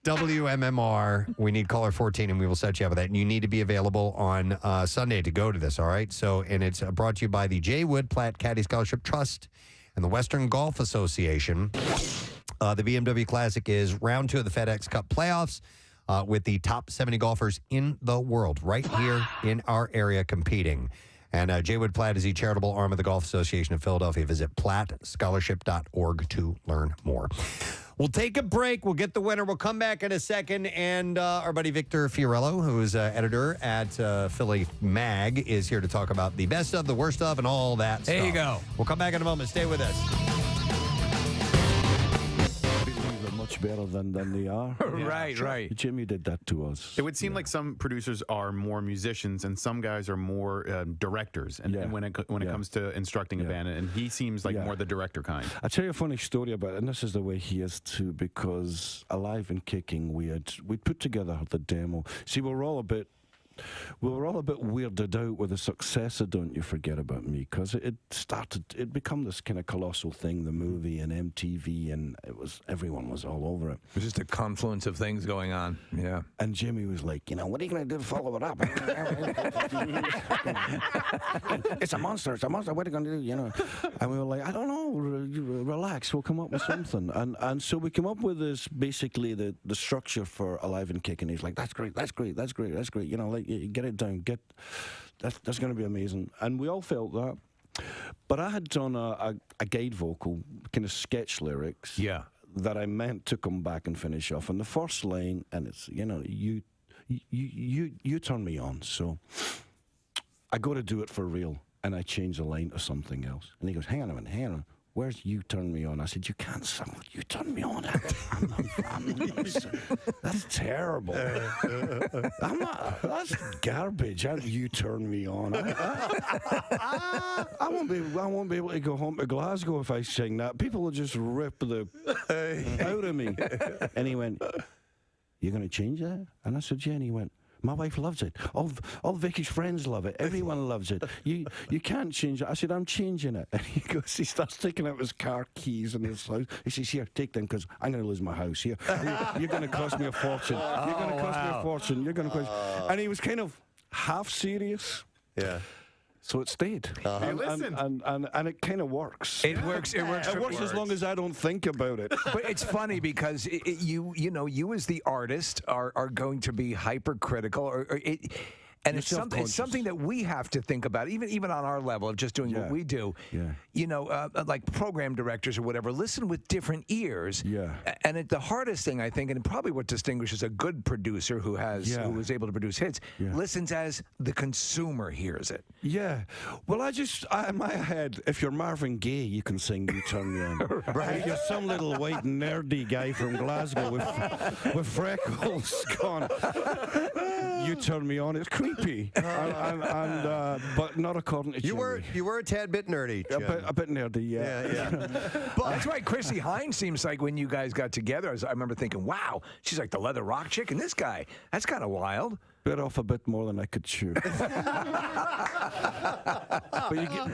WMMR. We need caller 14, and we will set you up with that. And you need to be available on Sunday to go to this, all right? So, and it's brought to you by the J. Wood Platt Caddy Scholarship Trust and the Western Golf Association. The BMW Classic is round 2 of the FedEx Cup playoffs with the top 70 golfers in the world right here in our area competing. And J. Wood Platt is the charitable arm of the Golf Association of Philadelphia. Visit plattscholarship.org to learn more. We'll take a break. We'll get the winner. We'll come back in a second. And our buddy Victor Fiorello, who is editor at Philly Mag, is here to talk about the best of, the worst of, and all that stuff. There you go. We'll come back in a moment. Stay with us. Much better than they are. Right. Jimmy did that to us. It would seem like some producers are more musicians and some guys are more directors. And when it comes to instructing a band, and he seems like more the director kind. I'll tell you a funny story about it, and this is the way he is too, because Alive and Kicking, we'd put together the demo. See, we were all a bit weirded out with the success of Don't You Forget About Me, because it become this kind of colossal thing, the movie and MTV, and everyone was all over it. It was just a confluence of things going on. Yeah. And Jimmy was like, what are you going to do to follow it up? It's a monster. What are you going to do? And we were like, I don't know. Relax. We'll come up with something. And so we came up with this, basically the structure for Alive and Kicking. He's like, that's great. Get it down. That's going to be amazing. And we all felt that. But I had done a guide vocal, kind of sketch lyrics. Yeah. That I meant to come back and finish off. And the first line, and it's, you turn me on. So I got to do it for real. And I changed the line to something else. And he goes, hang on a minute. Where's You Turn Me On? I said, you can't sing You Turn Me On. That's terrible. That's garbage. You Turn Me On. I won't be able to go home to Glasgow if I sing that. People will just rip the out of me. And he went, you're going to change that? And I said, yeah. And he went, my wife loves it. All Vicky's friends love it. Everyone loves it. You can't change it. I said, I'm changing it. And he starts taking out his car keys and his house. He says, here, take them, because I'm going to lose my house. Here, you're going to cost me a fortune. You're going to cost me a fortune. You're going to cost. And he was kind of half serious. Yeah. So it stayed. Hey, listen. And it kind of works. It works. It works. It works as long as I don't think about it. But it's funny because you as the artist are going to be hypercritical, and it's something that we have to think about, even on our level of just doing what we do. Yeah. Like program directors or whatever, listen with different ears. Yeah. And the hardest thing, I think, and probably what distinguishes a good producer who is able to produce hits, listens as the consumer hears it. Yeah. Well, in my head, if you're Marvin Gaye, you can sing You Turn Me On. Right. If you're some little white nerdy guy from Glasgow with freckles gone, You Turn Me On. It's creepy. But not according to Jimmy. You were a tad bit nerdy, Jim. A bit nerdy, yeah. But that's why Chrissy Hines seems like when you guys got together, I remember thinking, wow, she's like the leather rock chick, and this guy, that's kind of wild. Bit off a bit more than I could chew.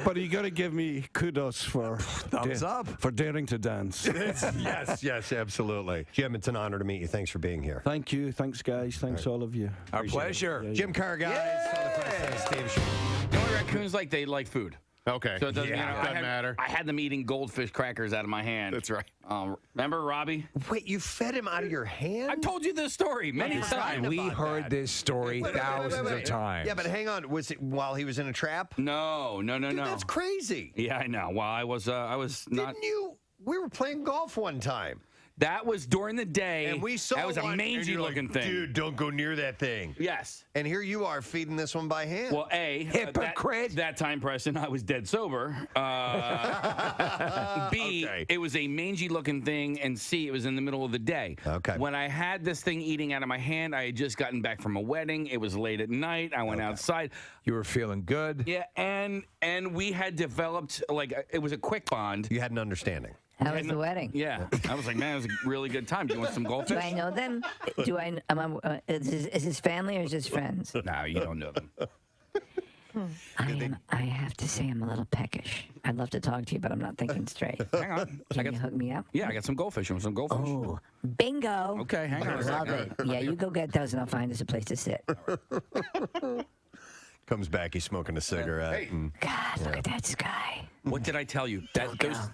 But you got to give me kudos for thumbs up for daring to dance. yes, absolutely. Jim, it's an honor to meet you. Thanks for being here. Thank you. Thanks, guys. Thanks, all of you. Our pleasure. Jim Kerr, guys. On the Preston and Steve Show. The only raccoons they like food. Okay. So it doesn't, doesn't matter. I had them eating goldfish crackers out of my hand. That's right. Remember, Robbie? Wait, you fed him out of your hand? I told you this story many times. We heard this story thousands of times. Yeah, but hang on. Was it while he was in a trap? No. Dude, that's crazy. Yeah, I know. Well, I was not. Didn't you? We were playing golf one time. That was during the day. And we saw that was one, a mangy-looking thing. Dude, don't go near that thing. Yes. And here you are feeding this one by hand. Well, hypocrite. That time, Preston, I was dead sober. B, it was a mangy-looking thing, and C, it was in the middle of the day. Okay. When I had this thing eating out of my hand, I had just gotten back from a wedding. It was late at night. I went outside. You were feeling good. Yeah, and we had developed it was a quick bond. You had an understanding. How was the wedding? Yeah, I was like, man, it was a really good time. Do you want some goldfish? Do I know them? Is his family or is his friends? No, you don't know them. I have to say I'm a little peckish. I'd love to talk to you, but I'm not thinking straight. Hang on. Can you hook me up? Yeah, I got some goldfish. You want some goldfish? Oh, bingo. Okay, hang on a Love second. it. Yeah, you go get those and I'll find us a place to sit. Comes back, he's smoking a cigarette. and- God, look at that sky. What did I tell you?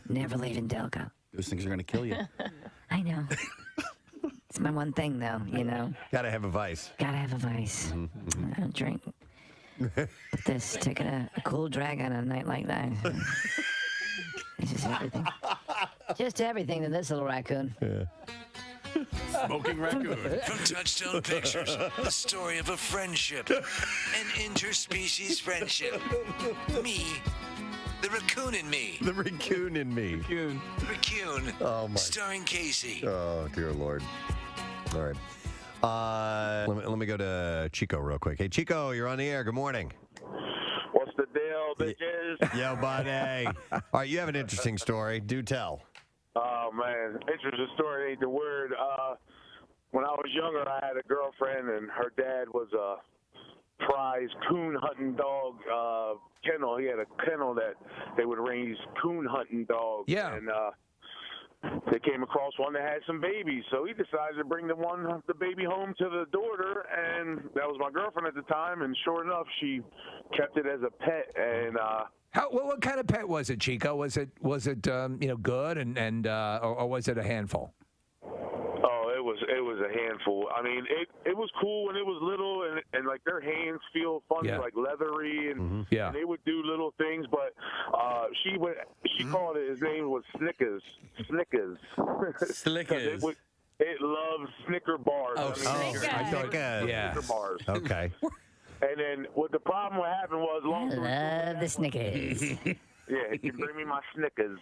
Never leaving Delco. Those things are going to kill you. I know. It's my one thing, though, you know. Gotta have a vice. Gotta have a vice. I don't drink. But this, taking a cool drag on a night like that. It's just everything. Just everything to this little raccoon. Yeah. Smoking raccoon. From Touchstone Pictures, the story of a friendship, an interspecies friendship. Me, the raccoon in me. The raccoon in me. Raccoon. Oh, my. Starring Casey. Oh, dear Lord. All right. Let me go to Chico real quick. Hey, Chico, you're on the air. Good morning. What's the deal, bitches? Yo, buddy. All right, you have an interesting story. Do tell. Oh, man. Interesting story ain't the word. When I was younger, I had a girlfriend, and her dad was a prize coon hunting dog kennel. He had a kennel that they would raise coon hunting dogs. Yeah. And they came across one that had some babies, so he decided to bring the baby home to the daughter, and that was my girlfriend at the time. And sure enough, she kept it as a pet. And what kind of pet was it, Chico? Was it good and or was it a handful? Oh, it was a handful. I mean, it was cool when it was little, and like their hands feel funny, like leathery, and, and they would do little things. But she called it. His name was Snickers. Snickers. It loves Snicker bars. Oh, Snickers. Yeah. Snicker bars. Okay. And then what the problem what happened was Love the Snickers. Yeah, you can bring me my Snickers.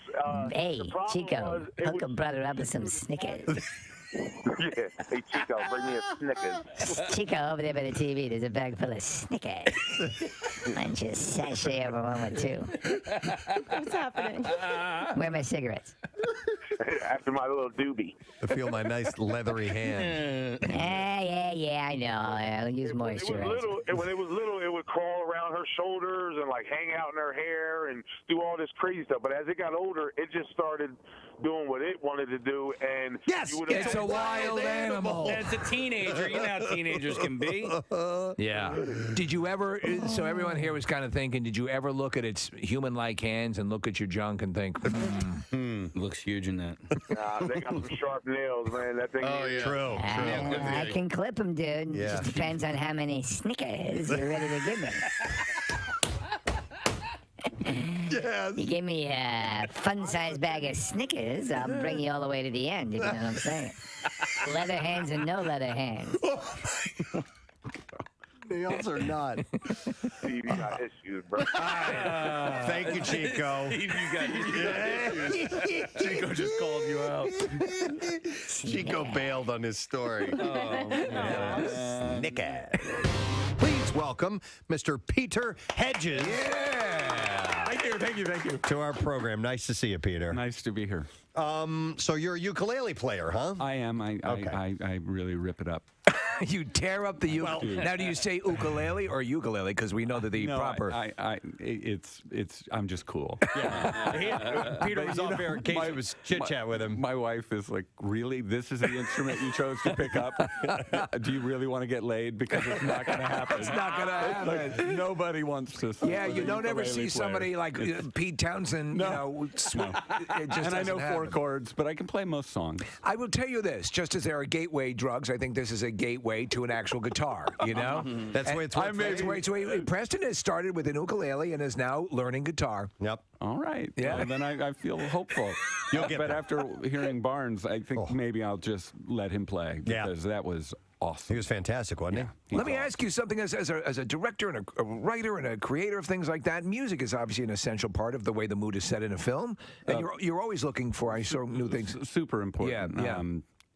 Hey, Chico, hook a brother up with some Snickers. Yeah, hey Chico, bring me a Snickers. Chico, over there by the TV, there's a bag full of Snickers. Why don't you sashay over one with two? What's happening? Where are my cigarettes? After my little doobie. I feel my nice leathery hand. Yeah, I know. I'll use When it was little, it would crawl around her shoulders and like hang out in her hair and do all this crazy stuff. But as it got older, it just started doing what it wanted to do. And it's a wild animal. And it's a teenager. You know how teenagers can be. Yeah. Did you ever? So everyone here was kind of thinking. Did you ever look at its human-like hands and look at your junk and think, looks huge in that? Nah, they got some sharp nails, man. That thing. Oh, yeah. True. I can clip them, dude. Yeah. Just depends on how many Snickers you're ready to give me. Yes. You give me a fun-sized bag of Snickers, I'll bring you all the way to the end, if you know what I'm saying. Leather hands and no leather hands. Nails or not. Steve, you got issues, bro. Thank you, Chico. You got issues. Chico just called you out. Chico bailed on his story. Oh, Snicker. Please welcome Mr. Peter Hedges. Thank you. To our program. Nice to see you, Peter. Nice to be here. So you're a ukulele player, huh? I am. I really rip it up. You tear up the ukulele. Now, do you say ukulele or ukulele? Because we know that the proper. I'm just cool. Peter was off air in case it was chit chat with him. My wife is like, really? This is the instrument you chose to pick up? Do you really want to get laid? Because it's not going to happen. It's not going to happen. Like, nobody wants to. Yeah, you don't ever see somebody like Pete Townsend. No. It just and I know doesn't 4 happen. chords, but I can play most songs. I will tell you this: just as there are gateway drugs, I think this is a gateway to an actual guitar. You know, That's where it's Preston has started with an ukulele and is now learning guitar. Yep. All right. Yeah. Well, then I feel hopeful. You'll get but there. after hearing Barnes, I think maybe I'll just let him play because that was awesome. He was fantastic, wasn't he? Let me ask you something as a director and a writer and a creator of things like that. Music is obviously an essential part of the way the mood is set in a film, and you're always looking for new things. Super important. Yeah.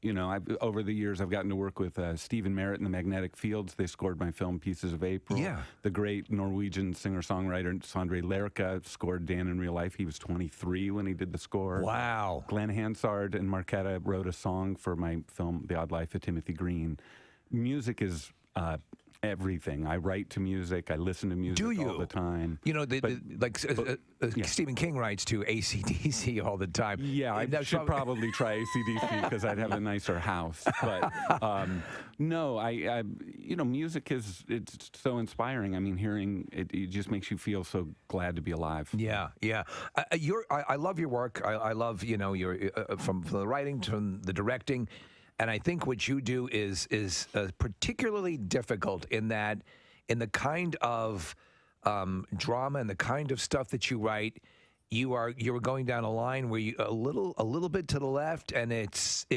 You know, over the years, I've gotten to work with Stephen Merritt and the Magnetic Fields. They scored my film Pieces of April. Yeah. The great Norwegian singer-songwriter Sondre Lerche scored Dan in Real Life. He was 23 when he did the score. Wow. Glenn Hansard and Marquetta wrote a song for my film The Odd Life of Timothy Green. Music is everything. I write to music. I listen to music all the time. You know, Stephen King writes to AC/DC all the time. Yeah, I should probably try AC/DC because I'd have a nicer house. But no, I music it's so inspiring. I mean, hearing it just makes you feel so glad to be alive. Yeah. I love your work. I love your from the writing to the directing. And I think what you do is particularly difficult in that, in the kind of drama and the kind of stuff that you write, you're going down a line where you a little bit to the left and it's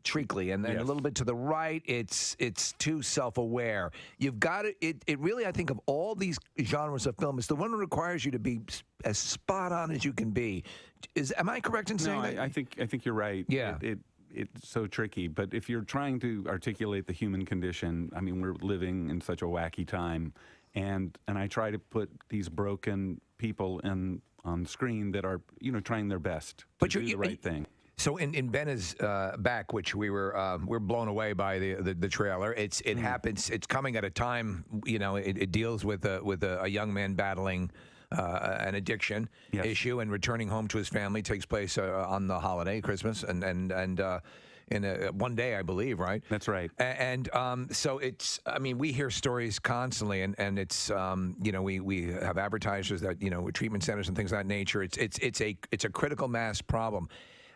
treacly, and then a little bit to the right it's too self-aware. You've got it really, I think, of all these genres of film, it's the one that requires you to be as spot on as you can be. Am I correct in saying that? I think you're right. Yeah. It's so tricky, but if you're trying to articulate the human condition, I mean, we're living in such a wacky time, and I try to put these broken people on screen that are trying their best to do the right thing. So in Ben is Back, which we're blown away by the trailer. It happens. It's coming at a time. It deals with a young man battling an addiction issue and returning home to his family. Takes place on the holiday, Christmas, and in one day, I believe, right? That's right. And so it's, I mean, we hear stories constantly, and it's, we have advertisers that, treatment centers and things of that nature. It's a critical mass problem.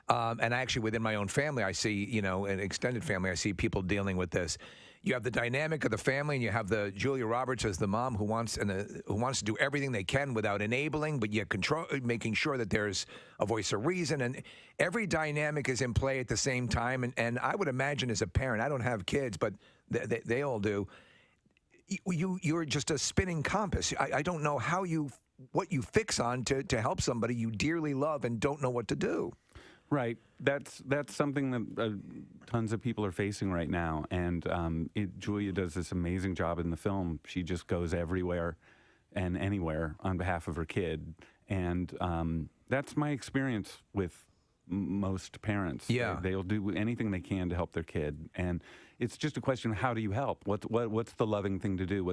And actually, within my own family, I see, an extended family, I see people dealing with this. You have the dynamic of the family, and you have the Julia Roberts as the mom who wants to do everything they can without enabling, but yet making sure that there's a voice of reason, and every dynamic is in play at the same time. And I would imagine, as a parent, I don't have kids, but they all do. You're just a spinning compass. I don't know what you fix on to help somebody you dearly love and don't know what to do. Right. That's something that tons of people are facing right now. And Julia does this amazing job in the film. She just goes everywhere and anywhere on behalf of her kid. And that's my experience with most parents. Yeah. They'll do anything they can to help their kid. And it's just a question of how do you help? What's the loving thing to do?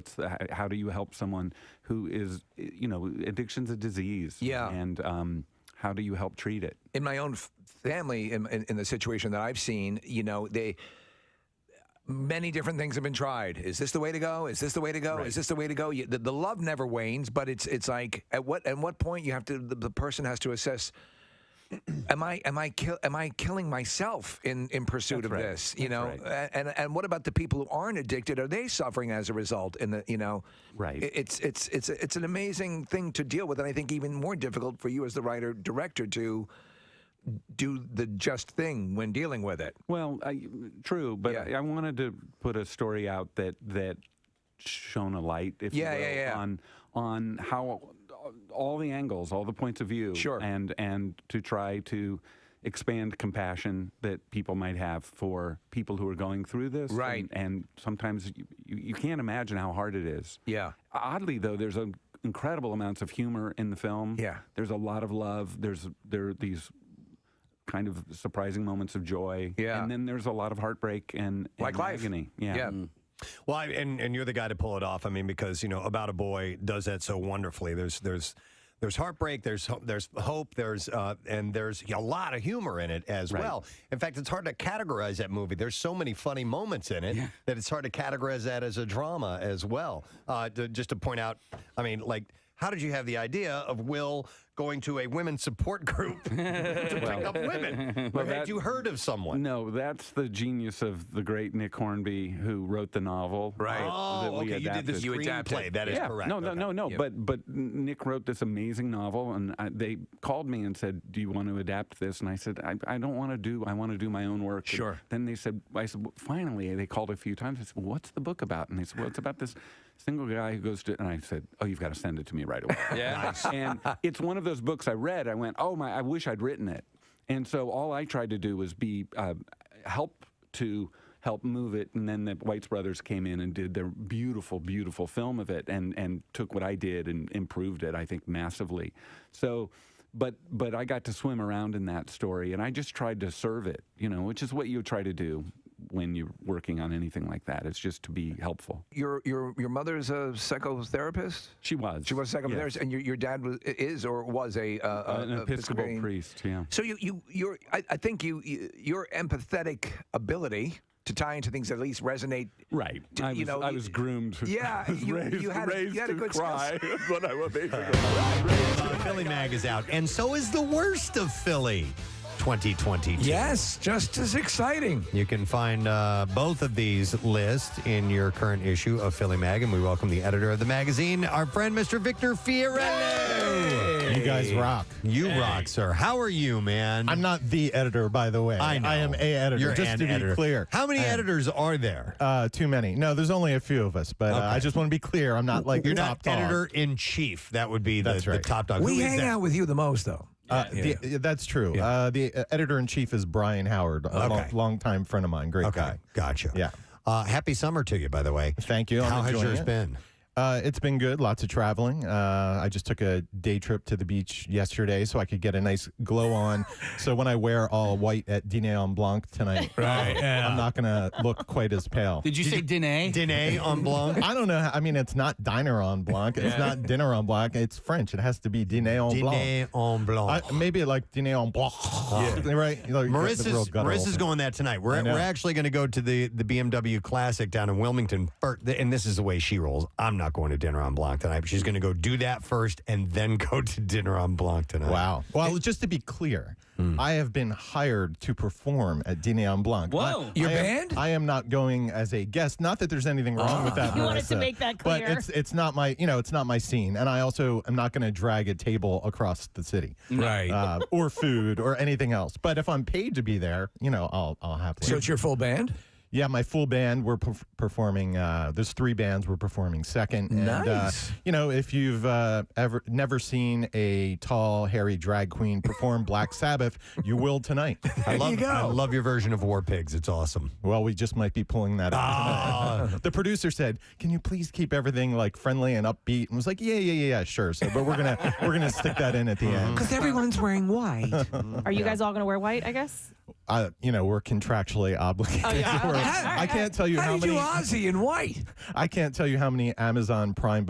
How do you help someone who is, addiction's a disease. Yeah. And how do you help treat it? In my own family, in the situation that I've seen, many different things have been tried. Is this the way to go? Is this the way to go? Right. Is this the way to go? The love never wanes, but it's like at what point you have to, the person has to assess, am I killing myself in pursuit of this? Right. And what about the people who aren't addicted? Are they suffering as a result? Right. It's an amazing thing to deal with, and I think even more difficult for you as the writer director to do the just thing when dealing with it. Well, true, but I wanted to put a story out that shone a light, if you will, on how all the angles, all the points of view, sure, and to try to expand compassion that people might have for people who are going through this. Right. And sometimes you can't imagine how hard it is. Yeah. Oddly, though, there's incredible amounts of humor in the film. Yeah. There's a lot of love. There are these kind of surprising moments of joy. Yeah. And then there's a lot of heartbreak and Like life. agony. Yeah. Well, and you're the guy to pull it off. I mean, because About a Boy does that so wonderfully. There's heartbreak, there's hope, there's a lot of humor in it as well. In fact, it's hard to categorize that movie. There's so many funny moments in it that it's hard to categorize that as a drama as well. Just to point out, I mean, like, how did you have the idea of Will going to a women's support group to pick up women? Well, Had you heard of someone? No, that's the genius of the great Nick Hornby, who wrote the novel. Right. Okay, you did the screenplay. That is correct. No. Yeah. But Nick wrote this amazing novel, and they called me and said, "Do you want to adapt this?" And I said, "I don't want to do. I want to do my own work." Sure. And then I said, well, finally, they called a few times. I said, "Well, what's the book about?" And they said, "Well, it's about this single guy who goes to," and I said, "Oh, you've got to send it to me right away." Nice. And it's one of those books I read. I went, "Oh my! I wish I'd written it." And so all I tried to do was be help move it. And then the Weitz brothers came in and did their beautiful, beautiful film of it, and took what I did and improved it, I think, massively. So. But I got to swim around in that story, and I just tried to serve it, which is what you try to do when you're working on anything like that. It's just to be helpful. Your mother's a psychotherapist? She was. She was a psychotherapist, and your dad was an Episcopal priest. Yeah. So I think your empathetic ability to tie into things that at least resonate. Right. I was groomed. Yeah. You had a good cry. That's what I was basically. The Philly Mag is out, and so is The Worst of Philly 2022. Yes, just as exciting. You can find both of these lists in your current issue of Philly Mag, and we welcome the editor of the magazine, our friend Mr. Victor Fiorello. You guys rock. You rock, sir. How are you, man? I'm not the editor, by the way. I know. I am a editor. You're just an to editor. be clear. How many editors are there? Too many. No, there's only a few of us, but I just want to be clear. I'm not like You're top not dog. editor-in-chief. That would be the top dog. We Who is hang that? out with you the most, though. That's true. The editor-in-chief is Brian Howard, a long-time friend of mine. Great guy. Gotcha. Yeah. Happy summer to you, by the way. Thank you. How I'm has enjoying yours it. been? It's been good. Lots of traveling. I just took a day trip to the beach yesterday so I could get a nice glow on. So when I wear all white at Dîner en Blanc tonight, I'm not going to look quite as pale. Did you say dîner? Dîner en Blanc? I don't know. I mean, it's not Diner en Blanc. It's not Dinner en Blanc. It's French. It has to be Dîner en Blanc. Dîner en Blanc. Maybe like Dîner en Blanc. Right? Like Marissa's going that tonight. We're actually going to go to the BMW Classic down in Wilmington. And this is the way she rolls. I'm not going to Dinner en Blanc tonight, but she's going to go do that first and then go to Dinner en Blanc tonight. Wow. Well, just to be clear, I have been hired to perform at Dîner en Blanc. Whoa. Your band? I am not going as a guest. Not that there's anything wrong with that. You wanted to Marissa, make that clear. But it's not my, it's not my scene. And I also am not going to drag a table across the city. Right. Or food or anything else. But if I'm paid to be there, I'll happily. So it's your full band? Yeah, my full band. We're performing. There's 3 bands. We're performing second. Nice. And, if you've never seen a tall, hairy drag queen perform Black Sabbath, you will tonight. I love your version of War Pigs. It's awesome. Well, we just might be pulling that out. The producer said, "Can you please keep everything like friendly and upbeat?" And was like, "Yeah, sure." So, but we're gonna stick that in at the end. Because everyone's wearing white. Are you guys all going to wear white, I guess? We're contractually obligated. Oh, yeah. I can't tell you how did many. you Ozzy in white? I can't tell you how many Amazon Prime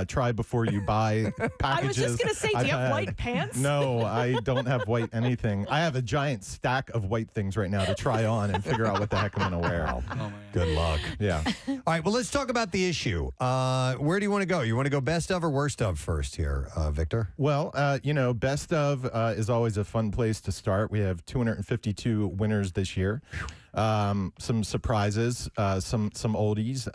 try before you buy packages. I was just going to say, do you have white pants? No, I don't have white anything. I have a giant stack of white things right now to try on and figure out what the heck I'm going to wear. Good luck. Yeah. All right, well, let's talk about the issue. Where do you want to go? You want to go best of or worst of first here, Victor? Well, best of is always a fun place to start. We have 252 winners this year. Some surprises, some oldies.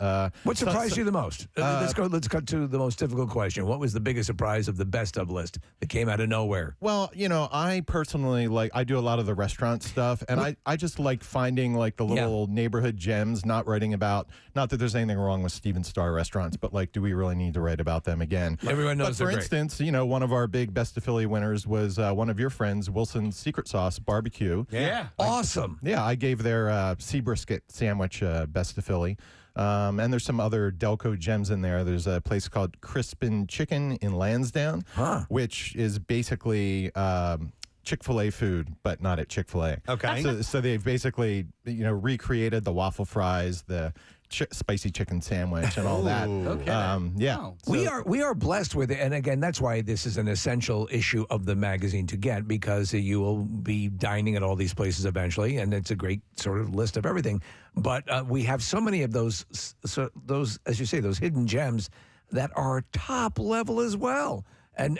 What surprised you the most? Let's cut to the most difficult question. What was the biggest surprise of the best of list that came out of nowhere? Well, I personally I do a lot of the restaurant stuff, and I just like finding the little neighborhood gems, not that there's anything wrong with Steven Starr restaurants, but do we really need to write about them again? Everyone knows For instance, one of our big Best of Philly winners was one of your friends, Wilson's Secret Sauce Barbecue. Yeah. Awesome. Yeah, I gave their sea brisket sandwich Best of Philly. And there's some other Delco gems in there. There's a place called Crispin Chicken in Lansdowne, which is basically Chick-fil-A food, but not at Chick-fil-A. Okay. So they've basically, recreated the waffle fries, the spicy chicken sandwich, and all that. Okay. Yeah. We are blessed with it, and again, that's why this is an essential issue of the magazine to get, because you will be dining at all these places eventually, and it's a great sort of list of everything. But we have so many of those, as you say, those hidden gems that are top level as well. And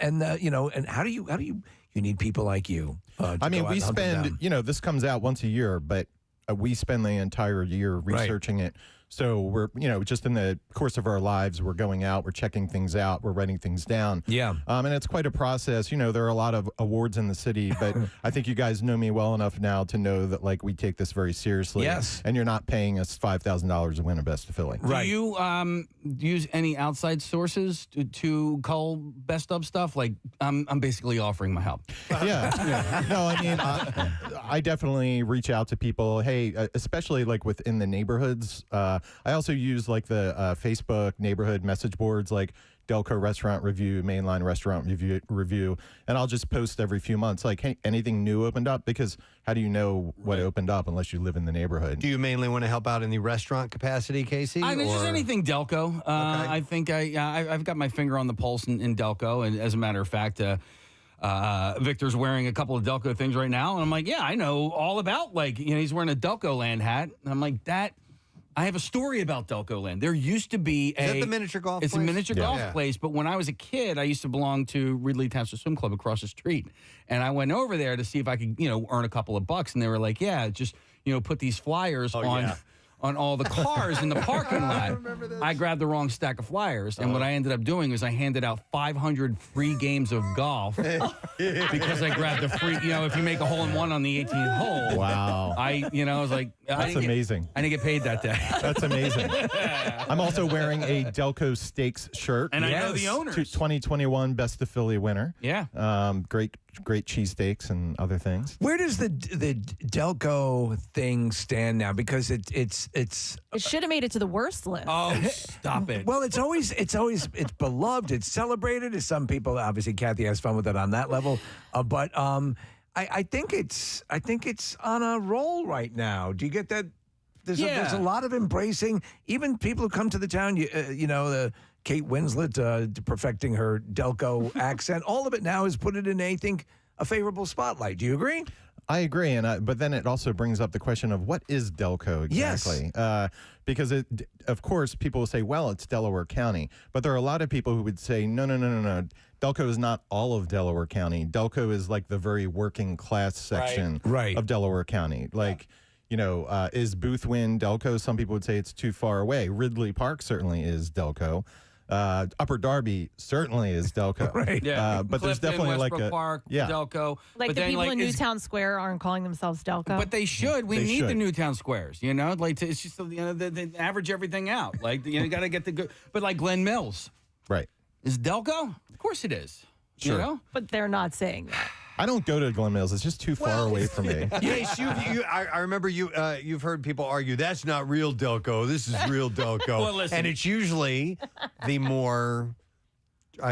how do you need people like you? I mean, we spend, this comes out once a year, but we spend the entire year researching it. So we're, just in the course of our lives, we're going out, we're checking things out, we're writing things down. Yeah. And it's quite a process. There are a lot of awards in the city, but I think you guys know me well enough now to know that, we take this very seriously. Yes. And you're not paying us $5,000 to win a Best of Philly. Do you use any outside sources to call best of stuff? Like, I'm basically offering my help. Yeah. No, I mean, I definitely reach out to people. Hey, especially within the neighborhoods. I also use the Facebook neighborhood message boards, like Delco Restaurant Review, Mainline Restaurant Review, and I'll just post every few months, hey, anything new opened up, because how do you know what opened up unless you live in the neighborhood? Do you mainly want to help out in the restaurant capacity, Casey? It's just anything Delco. I think I've got my finger on the pulse in Delco, and as a matter of fact, Victor's wearing a couple of Delco things right now, and I'm like, yeah, I know all about, he's wearing a Delco Land hat, and I'm like, I have a story about Delco Land. There used to be Is that the miniature golf It's place? a miniature golf place, but when I was a kid, I used to belong to Ridley Township Swim Club across the street. And I went over there to see if I could, earn a couple of bucks. And they were like, yeah, just, put these flyers on all the cars in the parking lot. I grabbed the wrong stack of flyers, and what I ended up doing was I handed out 500 free games of golf because I grabbed the free, if you make a hole-in-one on the 18th hole. Wow. I was like... That's amazing. I didn't get paid that day. That's amazing. I'm also wearing a Delco Stakes shirt. And I know the owners. 2021 Best of Philly winner. Yeah. Great cheesesteaks and other things. Where does the Delco thing stand now? Because it should have made it to the worst list. Oh, stop it. Well, it's beloved, it's celebrated. As some people, obviously, Kathy has fun with it on that level. But I think it's on a roll right now. Do you get that? There's a lot of embracing. Even people who come to the town, Kate Winslet perfecting her Delco accent. All of it now has put it in, I think, a favorable spotlight. Do you agree? I agree, but then it also brings up the question of what is Delco exactly? Yes. Because of course, people will say, well, it's Delaware County, but there are a lot of people who would say, no. Delco is not all of Delaware County. Delco is the very working class section of Delaware County. Is Boothwyn Delco? Some people would say it's too far away. Ridley Park certainly is Delco. Upper Darby certainly is Delco. Right. Yeah. But Clifton, there's definitely Westbrook Park, Delco. Like but the then, people in is- Newtown Square aren't calling themselves Delco. But they should. We They need should. the Newtown Squares. It's just they average everything out. You got to get the good. But Glen Mills, Right. is Delco? Of course it is. Sure. But they're not saying that. I don't go to Glen Mills. It's just too far away from me. Yes, I remember you've heard people argue that's not real Delco. This is real Delco. Well, listen. And it's usually the more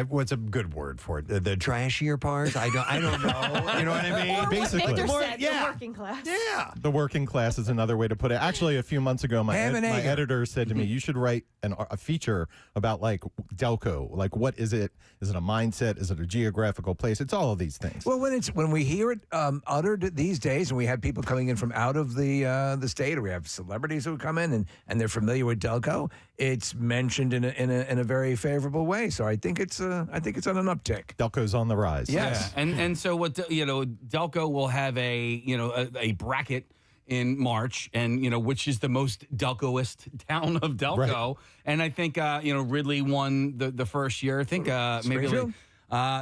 what's a good word for it? The trashier parts? I don't know. You know what I mean? Or Basically. what Victor More- said, yeah. the working class. Yeah. The working class is another way to put it. Actually, a few months ago, my Ham and egg. editor said to me, you should write a feature about Delco. What is it? Is it a mindset? Is it a geographical place? It's all of these things. Well, when we hear it uttered these days, and we have people coming in from out of the state, or we have celebrities who come in and they're familiar with Delco, it's mentioned in a very favorable way. So I think it's on an uptick. Delco's on the rise. Yes. Yeah. And so what Delco will have a bracket in March, and which is the most Delcoist town of Delco. Right. And I think Ridley won the first year. I think maybe Springfield?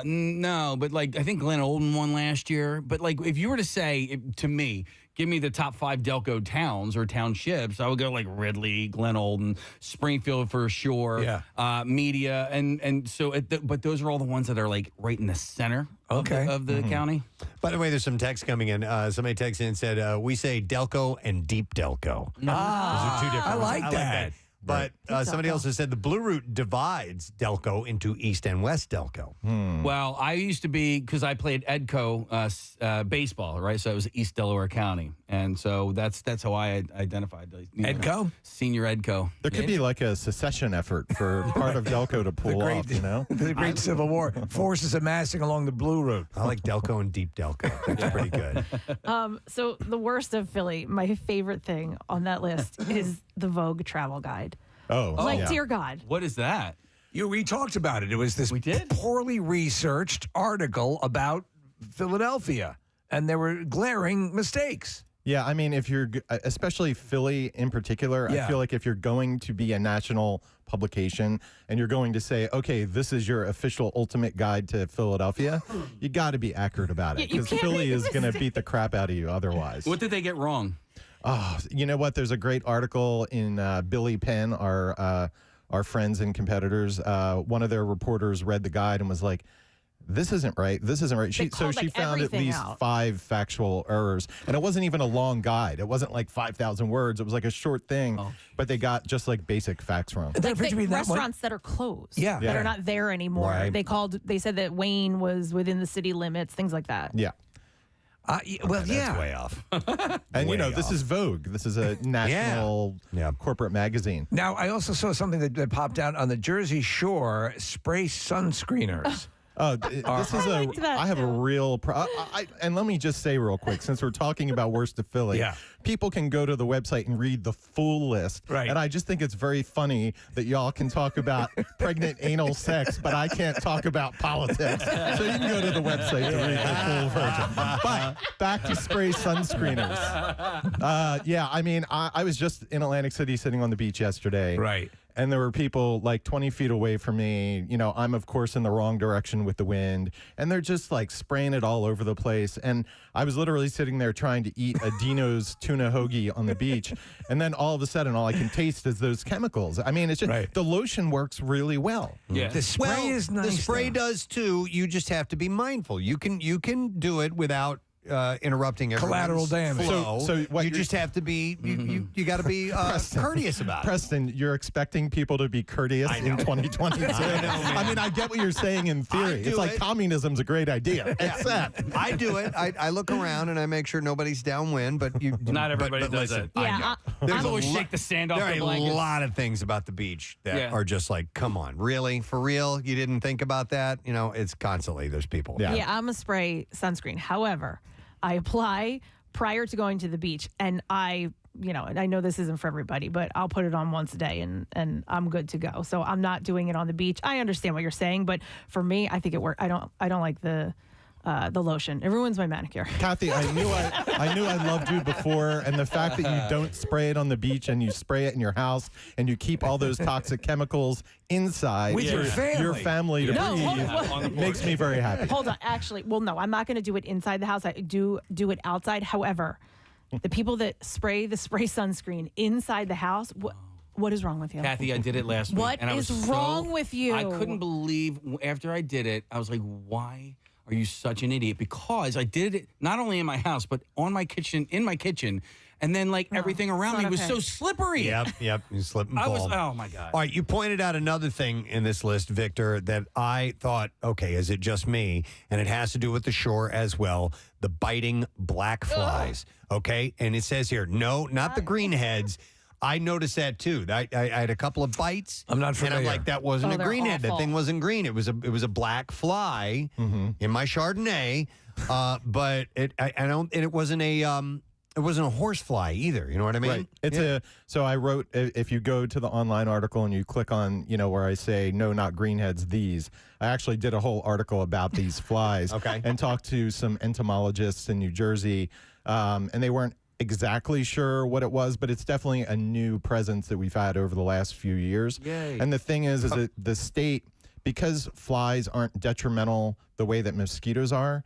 no, but I think Glen Olden won last year. But if you were to say to me, give me the top 5 Delco towns or townships, I would go Ridley, Glen Olden, Springfield for sure, Media, and so. But those are all the ones that are right in the center of the county. By the way, there's some text coming in. Somebody texted in and said, we say Delco and Deep Delco. Those are two different I ones. like that. But somebody else has said the Blue Route divides Delco into East and West Delco. Well, I used to be, because I played Edco baseball, right? So it was East Delaware County. And so that's how I identified. Edco? Senior Edco. There could be like a secession effort for part of Delco to pull off, you know? The Great Civil War. Forces amassing along the Blue Route. I like Delco and Deep Delco. That's pretty good. So the worst of Philly, my favorite thing on that list is the Vogue travel guide. Oh, like, dear God. What is that? We talked about it. It was this poorly researched article about Philadelphia, and there were glaring mistakes. Yeah, I mean, if you're, especially Philly in particular, I feel like if you're going to be a national publication and you're going to say, okay, this is your official ultimate guide to Philadelphia, you got to be accurate about it, because Philly is going to beat the crap out of you otherwise. What did they get wrong? Oh, you know what? There's a great article in Billy Penn, our friends and competitors. One of their reporters read the guide and was like, this isn't right. This isn't right. She found at least 5 factual errors. And it wasn't even a long guide. It wasn't like 5,000 words. It was like a short thing, but they got just like basic facts wrong. Like restaurants that are closed. That are not there anymore. Right. They said that Wayne was within the city limits, things like that. Yeah. That's way off. And, Way this off. is Vogue. This is a national corporate magazine. Now, I also saw something that popped out on the Jersey Shore, spray sunscreeners. Oh, this is I have a real and let me just say real quick, since we're talking about worst of Philly, people can go to the website and read the full list. Right. And I just think it's very funny that y'all can talk about pregnant anal sex, but I can't talk about politics. So you can go to the website to read the full version. But back to spray sunscreeners. I mean, I was just in Atlantic City sitting on the beach yesterday. Right. And there were people like 20 feet away from me. You know, I'm, of course, in the wrong direction with the wind. And they're just like spraying it all over the place. And I was literally sitting there trying to eat a Dino's tuna hoagie on the beach. And then all of a sudden, all I can taste is those chemicals. I mean, it's just the lotion works really well. Yeah. The spray is nice. The spray does too. You just have to be mindful. You can do it without interrupting collateral damage. Flow. So what you just have to be you got to be courteous about it. Preston, you're expecting people to be courteous in 2022. I mean, I get what you're saying in theory. It's like communism's a great idea. Except I do it. I look around and I make sure nobody's downwind, but Not everybody does listen, that. I know. I always shake the sand off There the are a blankets. lot of things about the beach that are just like, come on, really? For real? You didn't think about that? You know, it's constantly, there's people. Yeah, I'm a spray sunscreen. However, I apply prior to going to the beach, and and I know this isn't for everybody, but I'll put it on once a day, and I'm good to go. So I'm not doing it on the beach. I understand what you're saying, but for me, I think it works. I don't like the lotion. It ruins my manicure. Kathy, I knew I loved you before, and the fact that you don't spray it on the beach and you spray it in your house and you keep all those toxic chemicals inside With your family to breathe makes me very happy. Hold on. Actually, well, no, I'm not going to do it inside the house. I do it outside. However, the people that spray sunscreen inside the house, what is wrong with you? Kathy, I did it last week. What and I was is wrong with you? I couldn't believe after I did it, I was like, why are you such an idiot? Because I did it not only in my house, but in my kitchen, and then everything around me was so slippery. Yep. You slip and fall. Oh my God. All right, you pointed out another thing in this list, Victor, that I thought, okay, is it just me? And it has to do with the shore as well. The biting black flies. Okay? And it says here, no, not the greenheads. I noticed that too. I had a couple of bites. I'm not familiar. And I'm like, that wasn't a greenhead. That thing wasn't green. It was a black fly in my Chardonnay. But it wasn't a horse fly either. You know what I mean? Right. So I wrote, if you go to the online article and you click on, where I say, no, not greenheads, these, I actually did a whole article about these flies. And talked to some entomologists in New Jersey. And they weren't exactly sure what it was, but it's definitely a new presence that we've had over the last few years. Yay. And the thing is that the state, because flies aren't detrimental the way that mosquitoes are,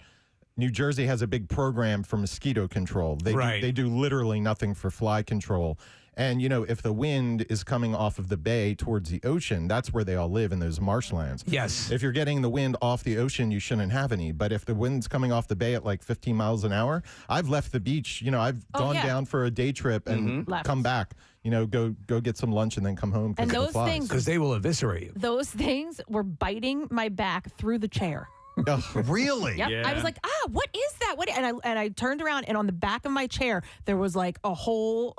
New Jersey has a big program for mosquito control. They do literally nothing for fly control. And, if the wind is coming off of the bay towards the ocean, that's where they all live, in those marshlands. Yes. If you're getting the wind off the ocean, you shouldn't have any. But if the wind's coming off the bay at like 15 miles an hour, I've left the beach. I've gone down for a day trip and come back. Go get some lunch and then come home. And those things, because they will eviscerate you. Those things were biting my back through the chair. Really? Yep. Yeah. I was like, what is that? And I turned around, and on the back of my chair there was like a whole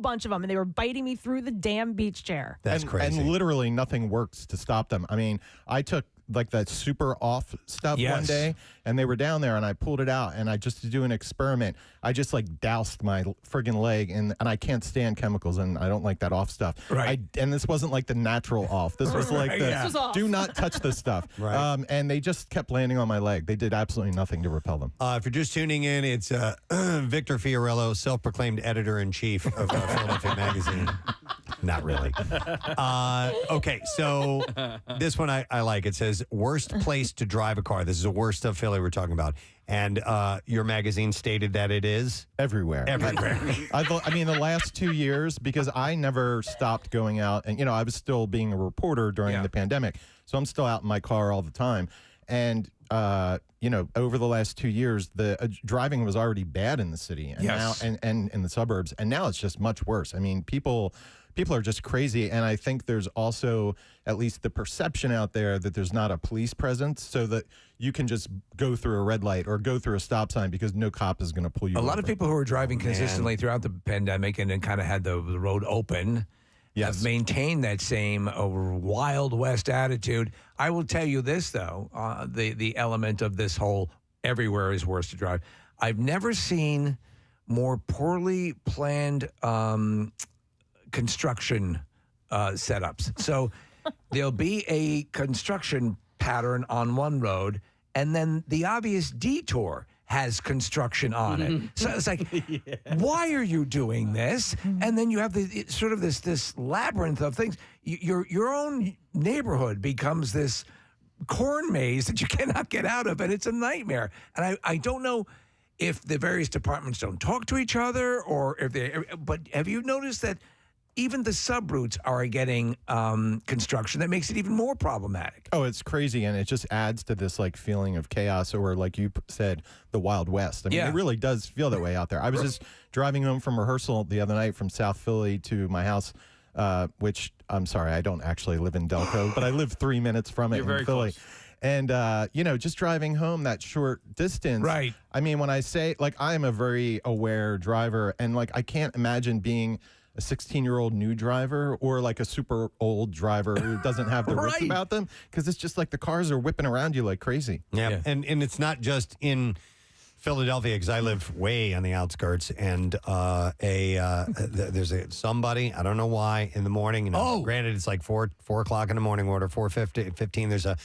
bunch of them, and they were biting me through the damn beach chair. That's crazy. And literally nothing works to stop them. I mean, I took like that super off stuff one day, and they were down there, and I pulled it out, and I just to do an experiment, I just like doused my friggin' leg, and I can't stand chemicals, and I don't like that off stuff. Right. And this wasn't like the natural off. This was like the This was off. do not touch this stuff. Right. And they just kept landing on my leg. They did absolutely nothing to repel them. If you're just tuning in, it's Victor Fiorillo, self-proclaimed editor-in-chief of Philadelphia Magazine. Not really. Okay, so this one I like. It says, worst place to drive a car. This is the worst of Philly we're talking about. And your magazine stated that it is? Everywhere. Everywhere. I mean, the last 2 years, because I never stopped going out. And, I was still being a reporter during the pandemic. So I'm still out in my car all the time. And, over the last 2 years, the driving was already bad in the city and now and in the suburbs. And now it's just much worse. I mean, people are just crazy. And I think there's also at least the perception out there that there's not a police presence, so that you can just go through a red light or go through a stop sign because no cop is going to pull you over. A lot of people who were driving consistently throughout the pandemic and then kind of had the road open have maintained that same Wild West attitude. I will tell you this, though, the element of this whole everywhere is worse to drive. I've never seen more poorly planned construction setups. So there'll be a construction pattern on one road, and then the obvious detour has construction on it. So it's like, why are you doing this? And then you have the sort of this labyrinth of things. Your own neighborhood becomes this corn maze that you cannot get out of, and it's a nightmare. And I don't know if the various departments don't talk to each other, or if but have you noticed that even the subroutes are getting construction that makes it even more problematic? Oh, it's crazy, and it just adds to this like feeling of chaos, or like you said, the Wild West. I mean, it really does feel that way out there. I was just driving home from rehearsal the other night from South Philly to my house, which I'm sorry, I don't actually live in Delco, but I live 3 minutes from it in Philly. Close. And, just driving home that short distance. Right. I mean, when I say, like, I am a very aware driver, and, like, I can't imagine being a 16-year-old new driver or like a super old driver who doesn't have the wits about them, because it's just like the cars are whipping around you like crazy. Yeah. And it's not just in Philadelphia, because I live way on the outskirts, and there's somebody, I don't know why, in the morning. Granted, it's like 4 o'clock in the morning, order 4:15. There's a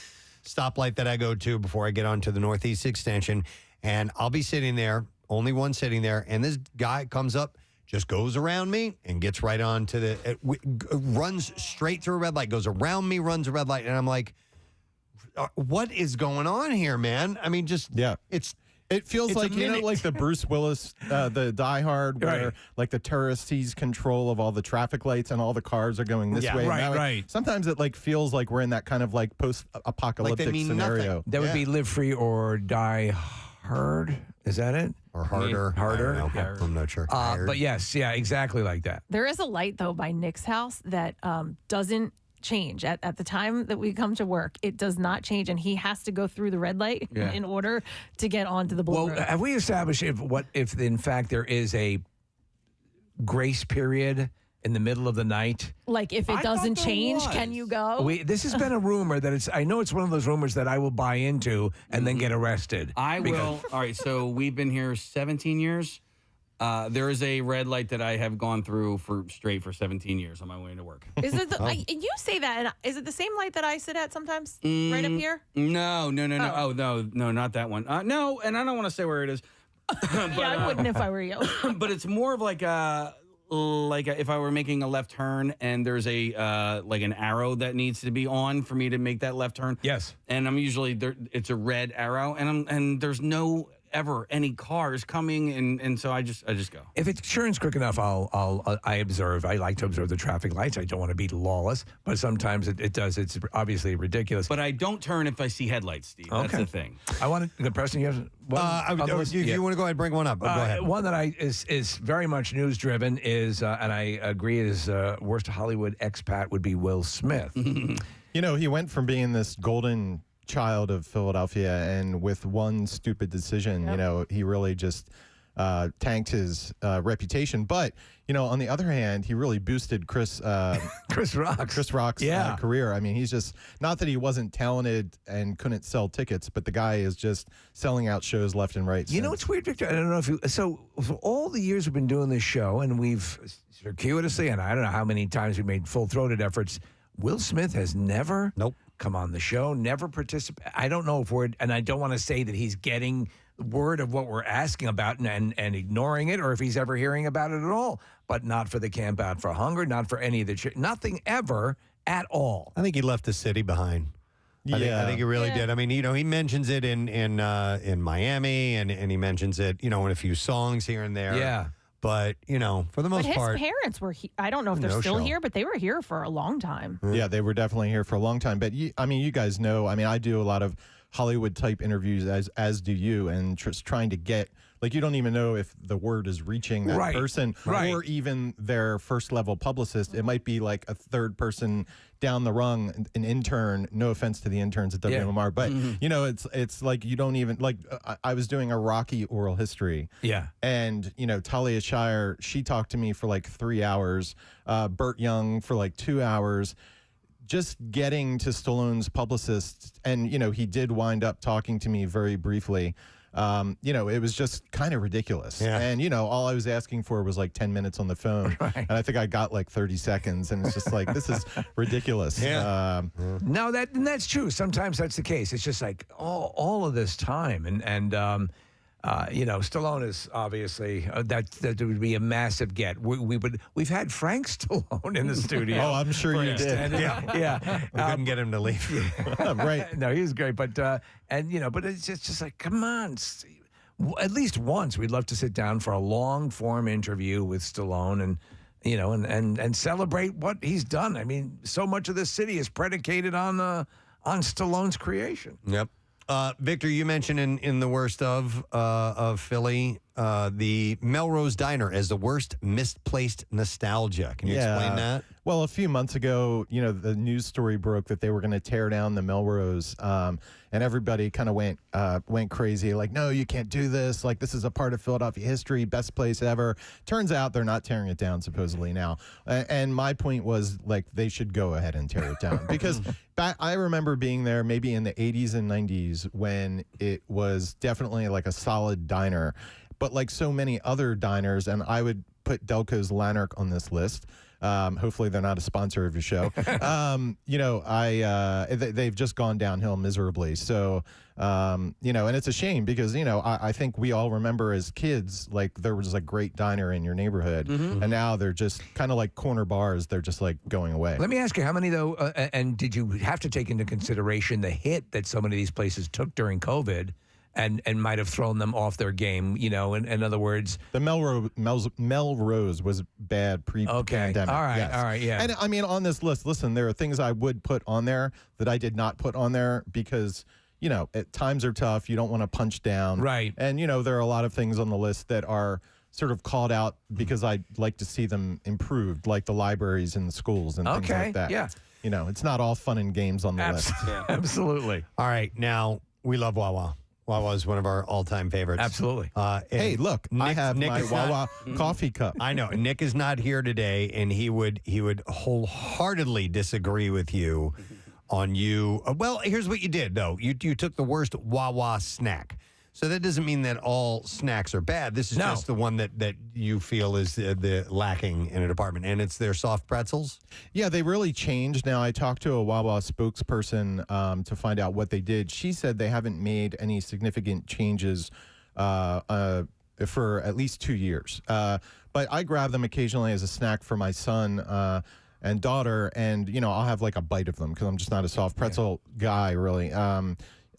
stoplight that I go to before I get onto the Northeast Extension, and I'll be sitting there, only one sitting there, and this guy comes up, just goes around me and gets right on to runs straight through a red light, goes around me, runs a red light. And I'm like, what is going on here, man? I mean, it feels like, like the Bruce Willis, the Die Hard, where Right. like the terrorist sees control of all the traffic lights and all the cars are going this way. and that way. Right. Sometimes it like feels like we're in that kind of like post-apocalyptic scenario. That would be Live Free or Die Hard. Is that it? Or Harder. Harder. I don't know. I'm not sure. But yes, exactly like that. There is a light, though, by Nick's house that doesn't change. At the time that we come to work, it does not change, and he has to go through the red light in order to get onto the blue road. Have we established if in fact there is a grace period in the middle of the night? Like, if it doesn't change, can you go? This has been a rumor that I know it's one of those rumors that I will buy into and then get arrested. I will. All right, so we've been here 17 years. There is a red light that I have gone through for 17 years on my way to work. Is it you say that, and is it the same light that I sit at sometimes, right up here? No. Oh, no, not that one. No, and I don't want to say where it is. But, I wouldn't if I were you. But it's more of like if I were making a left turn and there's a like an arrow that needs to be on for me to make that left turn. Yes. And I'm usually there. It's a red arrow, and there's no ever any cars coming, and so I just go. If it turns quick enough, I observe. I like to observe the traffic lights. I don't want to be lawless, but sometimes it does. It's obviously ridiculous. But I don't turn if I see headlights, Steve. That's the thing. I want to, Preston, you have one? If you want to go ahead and bring one up, go ahead. One that is very much news driven is, and I agree, is worst Hollywood expat would be Will Smith. You know, he went from being this golden child of Philadelphia, and with one stupid decision, you know, he really just tanked his reputation. But, you know, on the other hand, he really boosted Chris Rock's career. I mean, he's just, not that he wasn't talented and couldn't sell tickets, but the guy is just selling out shows left and right. You know what's weird, Victor? I don't know if you, so for all the years we've been doing this show, and we've circuitously, and I don't know how many times we made full-throated efforts, Will Smith has never come on the show, never participate. I don't know if and I don't want to say that he's getting word of what we're asking about and ignoring it, or if he's ever hearing about it at all, but not for the Camp Out for Hunger, not for any of the, nothing ever at all. I think he left the city behind. I think he really did. I mean, you know, he mentions it in Miami, and he mentions it, you know, in a few songs here and there. Yeah. But, you know, for the most part. His parents were, I don't know if they're still here, but they were here for a long time. Yeah, they were definitely here for a long time. But, I mean, you guys know, I mean, I do a lot of Hollywood-type interviews, as do you, and just trying to get, like, you don't even know if the word is reaching that person or even their first-level publicist. It might be like a third person down the rung, an intern. No offense to the interns at WMMR, but, you know, it's like you don't even, like, I was doing a Rocky oral history. Yeah. And, you know, Talia Shire, she talked to me for like 3 hours. Burt Young for like 2 hours. Just getting to Stallone's publicist, and, you know, he did wind up talking to me very briefly. You know, it was just kind of ridiculous. Yeah. And, you know, all I was asking for was like 10 minutes on the phone. And I think I got like 30 seconds. And it's just like, this is ridiculous. Yeah. No, that's true. Sometimes that's the case. It's just like all of this time. And you know, Stallone is obviously, that would be a massive get. We've had Frank Stallone in the studio. Oh, I'm sure you did. Yeah. We couldn't get him to leave. Right. No, he was great. But, and, you know, but it's just like, come on. At least once, we'd love to sit down for a long-form interview with Stallone and, you know, and celebrate what he's done. I mean, so much of this city is predicated on Stallone's creation. Yep. Victor, you mentioned in the worst of Philly, the Melrose Diner as the worst misplaced nostalgia. Can you explain that? Well, a few months ago, you know, the news story broke that they were going to tear down the Melrose, and everybody kind of went crazy. Like, no, you can't do this. Like, this is a part of Philadelphia history, best place ever. Turns out they're not tearing it down supposedly now. And my point was, like, they should go ahead and tear it down because I remember being there maybe in the 80s and 90s when it was definitely like a solid diner. But like so many other diners, and I would put Delco's Lanark on this list. Hopefully they're not a sponsor of your show. You know, they've just gone downhill miserably. So, you know, and it's a shame because, you know, I think we all remember as kids, like there was a great diner in your neighborhood. And now they're just kind of like corner bars. They're just like going away. Let me ask you, how many though, and did you have to take into consideration the hit that so many of these places took during COVID? And might have thrown them off their game, you know. In other words, the Melrose was bad pre-pandemic. Okay, all right, yes. All right, yeah. And I mean, on this list, listen, there are things I would put on there that I did not put on there because, you know, times are tough. You don't want to punch down, right? And you know, there are a lot of things on the list that are sort of called out because I'd like to see them improved, like the libraries and the schools and things like that. Yeah, you know, it's not all fun and games on the list. Absolutely. All right, now we love Wawa. Wawa is one of our all-time favorites. Absolutely. Hey, look, I have my Wawa coffee cup. I know. Nick is not here today, and he would wholeheartedly disagree with you on you. Well, here's what you did, though. You took the worst Wawa snack. So that doesn't mean that all snacks are bad. This is just the one that you feel is the lacking in a department, and it's their soft pretzels. Yeah, they really changed. Now, I talked to a Wawa spokesperson to find out what they did. She said they haven't made any significant changes for at least 2 years. But I grab them occasionally as a snack for my son and daughter, and, you know, I'll have like a bite of them because I'm just not a soft pretzel guy, really.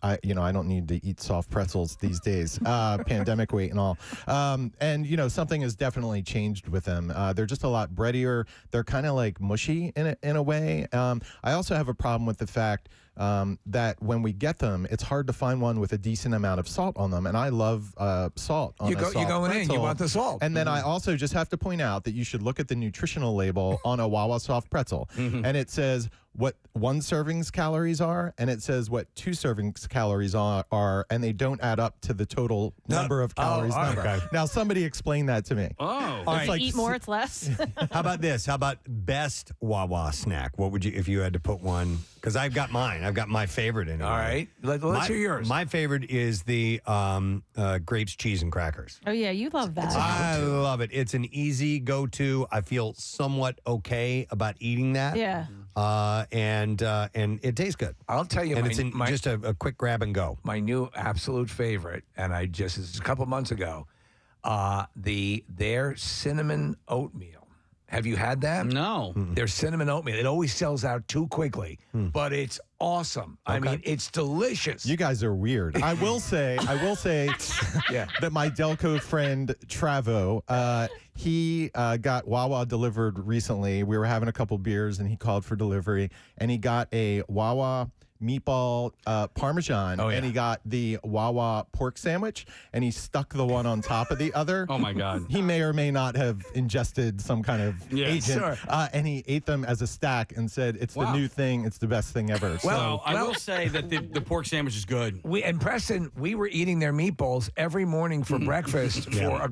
I don't need to eat soft pretzels these days, pandemic weight and all. And something has definitely changed with them. They're just a lot breadier. They're kind of like mushy in a way. I also have a problem with the fact that when we get them, it's hard to find one with a decent amount of salt on them. And I love salt on You're going in, you want the salt. And then I also just have to point out that you should look at the nutritional label on a Wawa soft pretzel. And it says what 1 serving's calories are, and it says what 2 servings calories are, and they don't add up to the total number of calories. Now, somebody explain that to me. All right. Like, eat more, it's less. How about this? How about best Wawa snack? What would you, if you had to put one? Because I've got mine. I've got my favorite in it. All right. Let's hear yours. My favorite is the grapes, cheese, and crackers. Oh, yeah, you love that. I love it. It's an easy go-to. I feel somewhat okay about eating that. Yeah. And it tastes good. I'll tell you, and it's just a quick grab and go. My new absolute favorite, and this is a couple months ago, their cinnamon oatmeal. Have you had that? No. Their cinnamon oatmeal. It always sells out too quickly, but it's awesome. I mean, it's delicious. You guys are weird. I will say that my Delco friend Travo, he got Wawa delivered recently. We were having a couple beers and he called for delivery, and he got a Wawa meatball Parmesan, and he got the Wawa pork sandwich, and he stuck the one on top of the other. Oh my God. He may or may not have ingested some kind of agent, sure. And he ate them as a stack and said, it's the new thing, it's the best thing ever. Well, I will say that the pork sandwich is good. And Preston, we were eating their meatballs every morning for breakfast for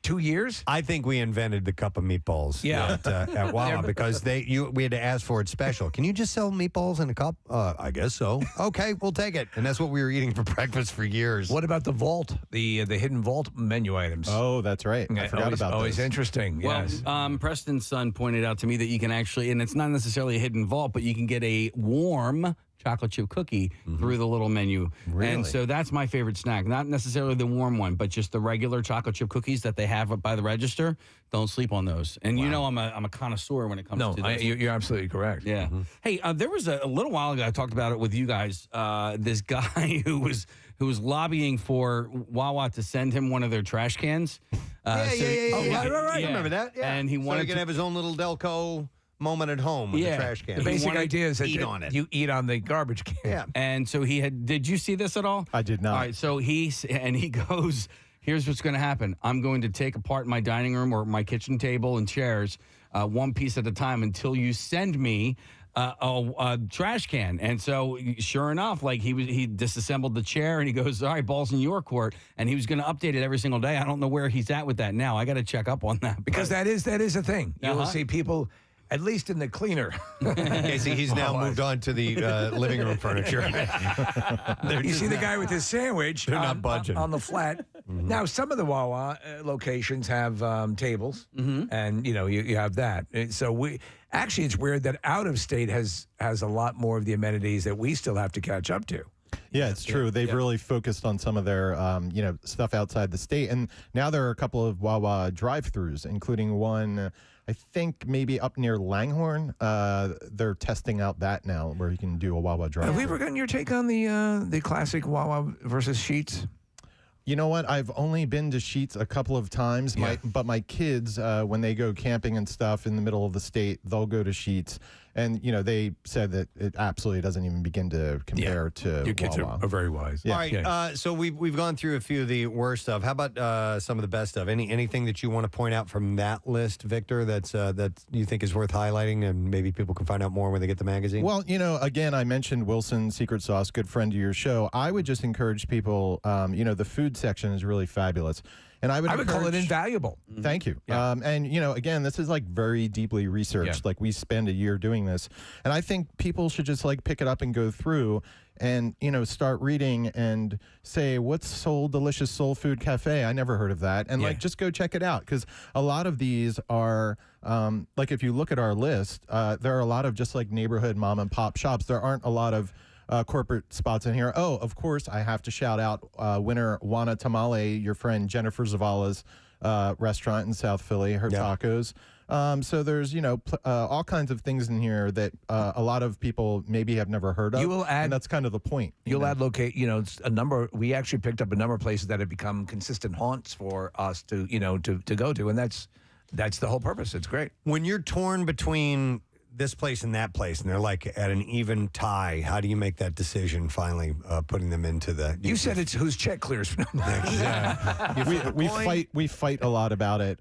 2 years. I think we invented the cup of meatballs at Wawa because we had to ask for it special. Can you just sell meatballs in a cup? I guess so. Okay, we'll take it. And that's what we were eating for breakfast for years. What about the vault, the hidden vault menu items? Oh, that's right. I forgot about always those. interesting. Yes. Well, Preston's son pointed out to me that you can actually, and it's not necessarily a hidden vault, but you can get a warm chocolate chip cookie through the little menu. Really? And so that's my favorite snack. Not necessarily the warm one, but just the regular chocolate chip cookies that they have up by the register. Don't sleep on those. And you know I'm a connoisseur when it comes to this. You're absolutely correct. Yeah. Hey, there was a little while ago, I talked about it with you guys, this guy who was lobbying for Wawa to send him one of their trash cans. Right. I remember that. Yeah. And he wanted to have his own little Delco moment at home with the trash can. The basic idea is that you eat on the garbage can. Yeah. And so did you see this at all? I did not. All right, so he goes, here's what's going to happen. I'm going to take apart my dining room or my kitchen table and chairs one piece at a time until you send me a trash can. And so sure enough, he disassembled the chair and he goes, all right, ball's in your court. And he was going to update it every single day. I don't know where he's at with that now. I got to check up on that. Because that is a thing. You will see people, at least in the cleaner. He's now moved on to the living room furniture. You see the guy with his sandwich They're not budging. on the flat. Now, some of the Wawa locations have tables, and you have that. So it's weird that out of state has a lot more of the amenities that we still have to catch up to. Yeah, it's true. They've really focused on some of their, stuff outside the state, and now there are a couple of Wawa drive-throughs, including one. I think maybe up near Langhorne, they're testing out that now, where you can do a Wawa drive-thru. Have we ever gotten your take on the classic Wawa versus Sheetz? You know what? I've only been to Sheetz a couple of times, but my kids, when they go camping and stuff in the middle of the state, they'll go to Sheetz. And, they said that it absolutely doesn't even begin to compare to Your kids Wawa. are very wise. All right, so we've gone through a few of the worst stuff. How about some of the best stuff? Anything that you want to point out from that list, Victor, that you think is worth highlighting, and maybe people can find out more when they get the magazine? Well, again, I mentioned Wilson Secret Sauce, good friend of your show. I would just encourage people, the food section is really fabulous. And I would call it invaluable. Thank you. Yeah. And, again, this is very deeply researched. Yeah. We spend a year doing this. And I think people should just pick it up and go through and, start reading and say, what's Soul Delicious Soul Food Cafe? I never heard of that. And just go check it out. Because a lot of these are, if you look at our list, there are a lot of just neighborhood mom and pop shops. There aren't a lot of corporate spots in here. Oh, of course, I have to shout out winner Juana Tamale, your friend Jennifer Zavala's restaurant in South Philly, her tacos. So there's, all kinds of things in here that a lot of people maybe have never heard of. You will add, and that's kind of the point. You'll add it's a number. We actually picked up a number of places that have become consistent haunts for us to go to, and that's the whole purpose. It's great. When you're torn between this place and that place, and they're like at an even tie, how do you make that decision finally, putting them into the... You said it's whose check clears. We fight a lot about it.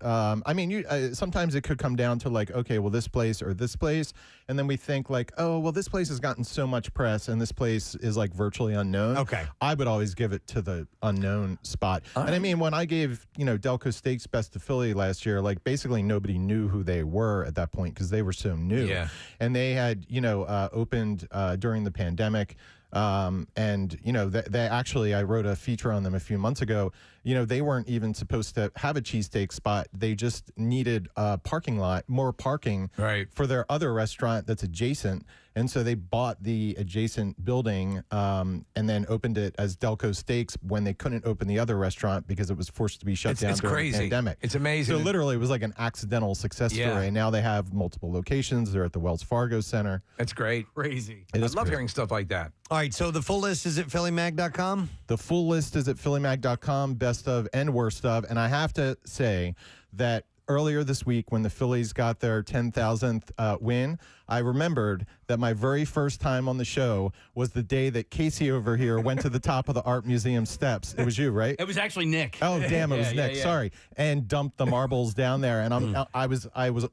Sometimes it could come down to like, okay, well, this place or this place, and then we think like, oh, well, this place has gotten so much press and this place is like virtually unknown. Okay. I would always give it to the unknown spot. And I mean, when I gave, Delco Steaks Best of Philly last year, like basically nobody knew who they were at that point because they were so new. Yeah. And they had, opened during the pandemic. They actually, I wrote a feature on them a few months ago. They weren't even supposed to have a cheesesteak spot. They just needed a parking lot, more parking for their other restaurant that's adjacent. And so they bought the adjacent building and then opened it as Delco Steaks when they couldn't open the other restaurant because it was forced to be shut down during the pandemic. It's amazing. So literally it was like an accidental success story. And now they have multiple locations. They're at the Wells Fargo Center. That's great. Crazy. I love hearing stuff like that. All right, so the full list is at PhillyMag.com? The full list is at PhillyMag.com, best of and worst of. And I have to say that earlier this week when the Phillies got their 10,000th win, I remembered that my very first time on the show was the day that Casey over here went to the top of the Art Museum steps. It was you, right? It was actually Nick. Oh, damn, it was Nick. Sorry. And dumped the marbles down there. And I was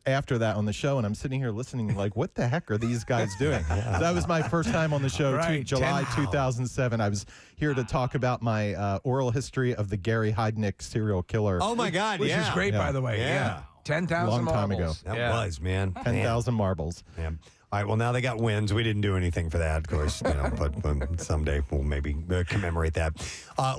after that on the show, and I'm sitting here listening like, what the heck are these guys doing? So that was my first time on the show, July 2007. I was here to talk about my oral history of the Gary Heidnick serial killer. Oh, my God, Which is great, by the way. Yeah. 10,000 Long time marbles. ago. That was, man. 10,000 marbles. Yeah. All right, well, now they got wins. We didn't do anything for that, of course, but someday we'll maybe commemorate that.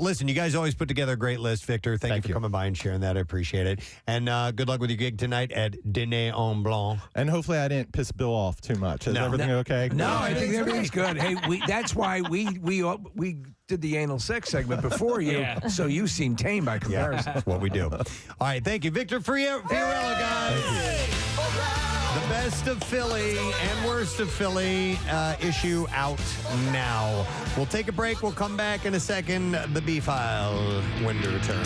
Listen, you guys always put together a great list, Victor. Thank you for coming by and sharing that. I appreciate it. And good luck with your gig tonight at Dîner en Blanc. And hopefully I didn't piss Bill off too much. Is everything okay? No, I think everything's good. Hey, that's why we did the anal sex segment before you, so you seem tame by comparison. Yeah, that's what we do. All right, thank you. Victor Fiorello, guys. The best of Philly and worst of Philly issue out now. We'll take a break. We'll come back in a second. The B-File when we return.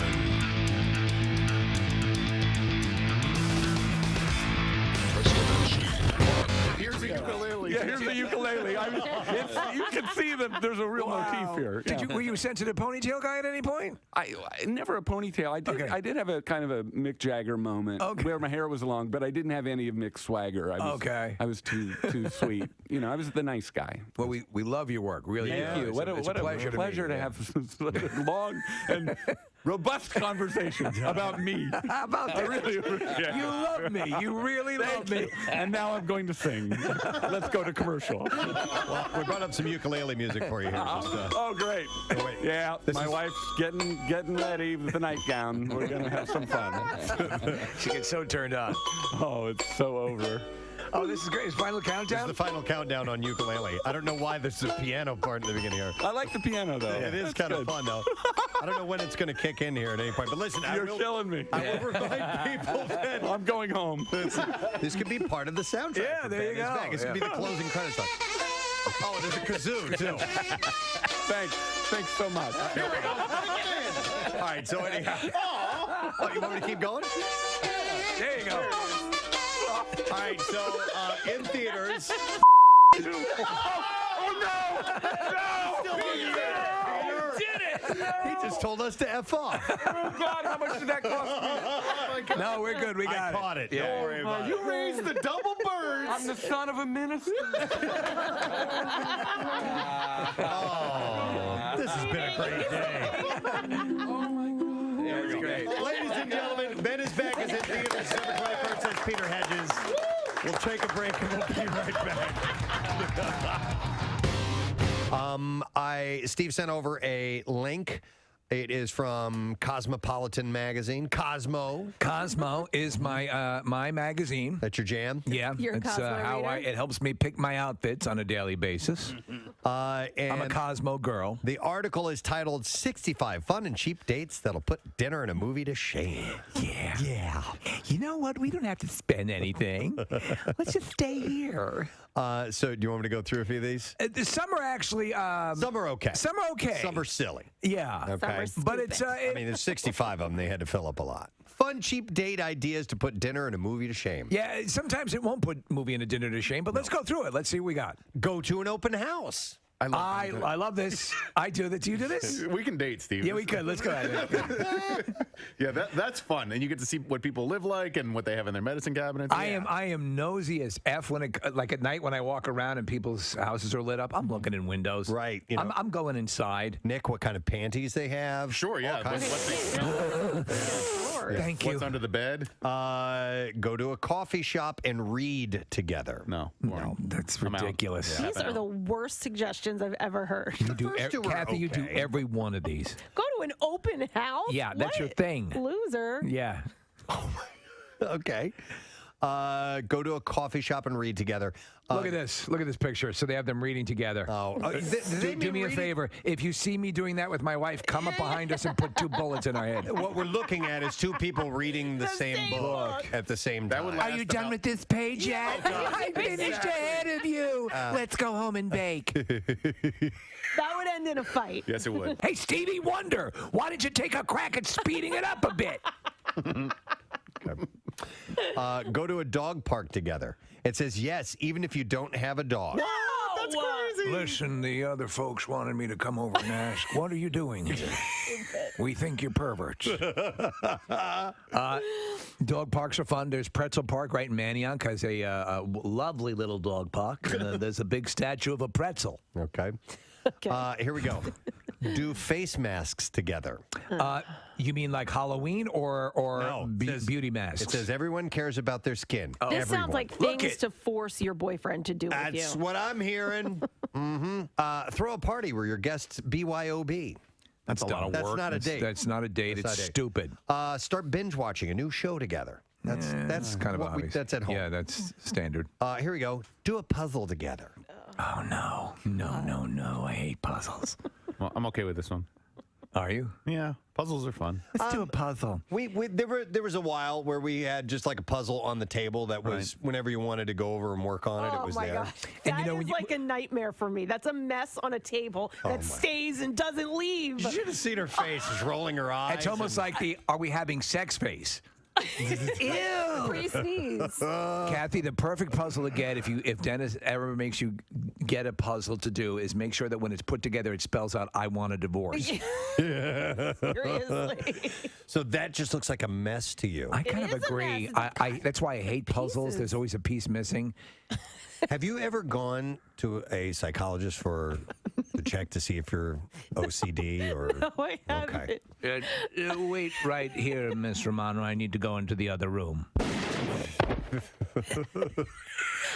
Here's the ukulele. Yeah, here's the ukulele. You can see that there's a real motif here. Were you a sensitive ponytail guy at any point? I never a ponytail. I did have a kind of a Mick Jagger moment where my hair was long, but I didn't have any of Mick's swagger. I was too sweet. I was the nice guy. Well, we love your work. Really. Thank you. What a pleasure to have long and robust conversations about me. About that. You love me. You really love me. And now I'm going to sing. Let's go to commercial. Well, we brought up some ukulele music for you here. Oh, great. Yeah, my wife's getting ready with the nightgown. We're going to have some fun. She gets so turned on. Oh, it's so over. Oh, this is great. It's final countdown? This is the final countdown on ukulele. I don't know why there's a piano part in the beginning here. I like the piano, though. It is kind of fun, though. I don't know when it's going to kick in here at any point. But listen, You're killing me. I will remind people that I'm going home. This could be part of the soundtrack. Yeah, there you go. This could be the closing credits song. Oh, there's a kazoo, too. Thanks so much. Here we go. All right, so anyhow. Oh, you want me to keep going? There you go. All right, so in theaters. Oh, no! No! He did it! He just told us to F off. Oh, God, how much did that cost me? Oh, my God. No, we're good. We got I caught it. Don't worry about it. You raised the double birds. I'm the son of a minister. This has been a great day. Oh, my God. Yeah, it's great. Ladies and gentlemen, Ben is back as in theaters. December 21st. That's Peter Hedges. We'll take a break and we'll be right back. Steve sent over a link. It is from Cosmopolitan magazine. Cosmo. Cosmo is my my magazine. That's your jam? Yeah. Your it's Cosmo how reader? it helps me pick my outfits on a daily basis. And I'm a Cosmo girl. The article is titled 65 Fun and Cheap Dates That'll Put Dinner and a Movie to Shame. Yeah. Yeah. You know what? We don't have to spend anything. Let's just stay here. So do you want me to go through a few of these? Some are actually... some are okay. Some are okay. Some are silly. Yeah. Okay. But it's... I mean, there's 65 of them. They had to fill up a lot. Fun, cheap date ideas to put dinner and a movie to shame. Yeah, sometimes it won't put movie and a dinner to shame, but let's go through it. Let's see what we got. Go to an open house. I love this. I do this. Do you do this? We can date, Steve. Yeah, we could. Let's go ahead. Yeah, that's fun, and you get to see what people live like and what they have in their medicine cabinets. I am nosy as F when like at night when I walk around and people's houses are lit up. I'm looking in windows. Right. I'm going inside. Nick, what kind of panties they have? Sure. Yeah. Thank you. What's under the bed? Go to a coffee shop and read together. No, that's ridiculous. These are the worst suggestions I've ever heard. You do, Kathy. You do every one of these. Go to an open house? Yeah, that's your What? thing. Loser. Yeah. Okay. Go to a coffee shop and read together. Look at this. Look at this picture. So they have them reading together. Do me a favor. If you see me doing that with my wife, come up behind us and put 2 bullets in our head. What we're looking at is 2 people reading the same book at the same time. Are you done with this page yet? I finished ahead of you. Let's go home and bake. That would end in a fight. Yes, it would. Hey, Stevie Wonder, why did you take a crack at speeding it up a bit? Go to a dog park together. It says yes, even if you don't have a dog. No, that's crazy. Listen, the other folks wanted me to come over and ask, what are you doing here? We think you're perverts. Dog parks are fun. There's Pretzel Park right in Manayunk. Has a lovely little dog park. There's a big statue of a pretzel. Okay. Here we go. Do face masks together. You mean like Halloween or No, beauty masks? It says everyone cares about their skin. This sounds like things to force your boyfriend to do with you. That's what I'm hearing. Throw a party where your guests BYOB. That's a lot of work. That's not a date. That's not a date. That's It's not a date. stupid. Start binge watching a new show together. That's kind of what obvious. that's at home. Yeah, that's standard. Here we go. Do a puzzle together. Oh, no. No. I hate puzzles. Well, I'm okay with this one. Are you? Yeah, puzzles are fun. Let's do a puzzle. There was a while where we had just like a puzzle on the table that was whenever you wanted to go over and work on it, it was my there. gosh. That is like a nightmare for me. That's a mess on a table that stays and doesn't leave. You should have seen her face. She's rolling her eyes. It's almost like the "Are we having sex?" face. Ew. Pre-sneeze. Kathy, the perfect puzzle to get if Dennis ever makes you get a puzzle to do is make sure that when it's put together it spells out "I want a divorce." Seriously. So that just looks like a mess to you. I kind of agree. I that's why I hate puzzles. There's always a piece missing. Have you ever gone to a psychologist to check to see if you're OCD or? No, I haven't. Okay. Wait right here, Miss Romano. I need to go into the other room.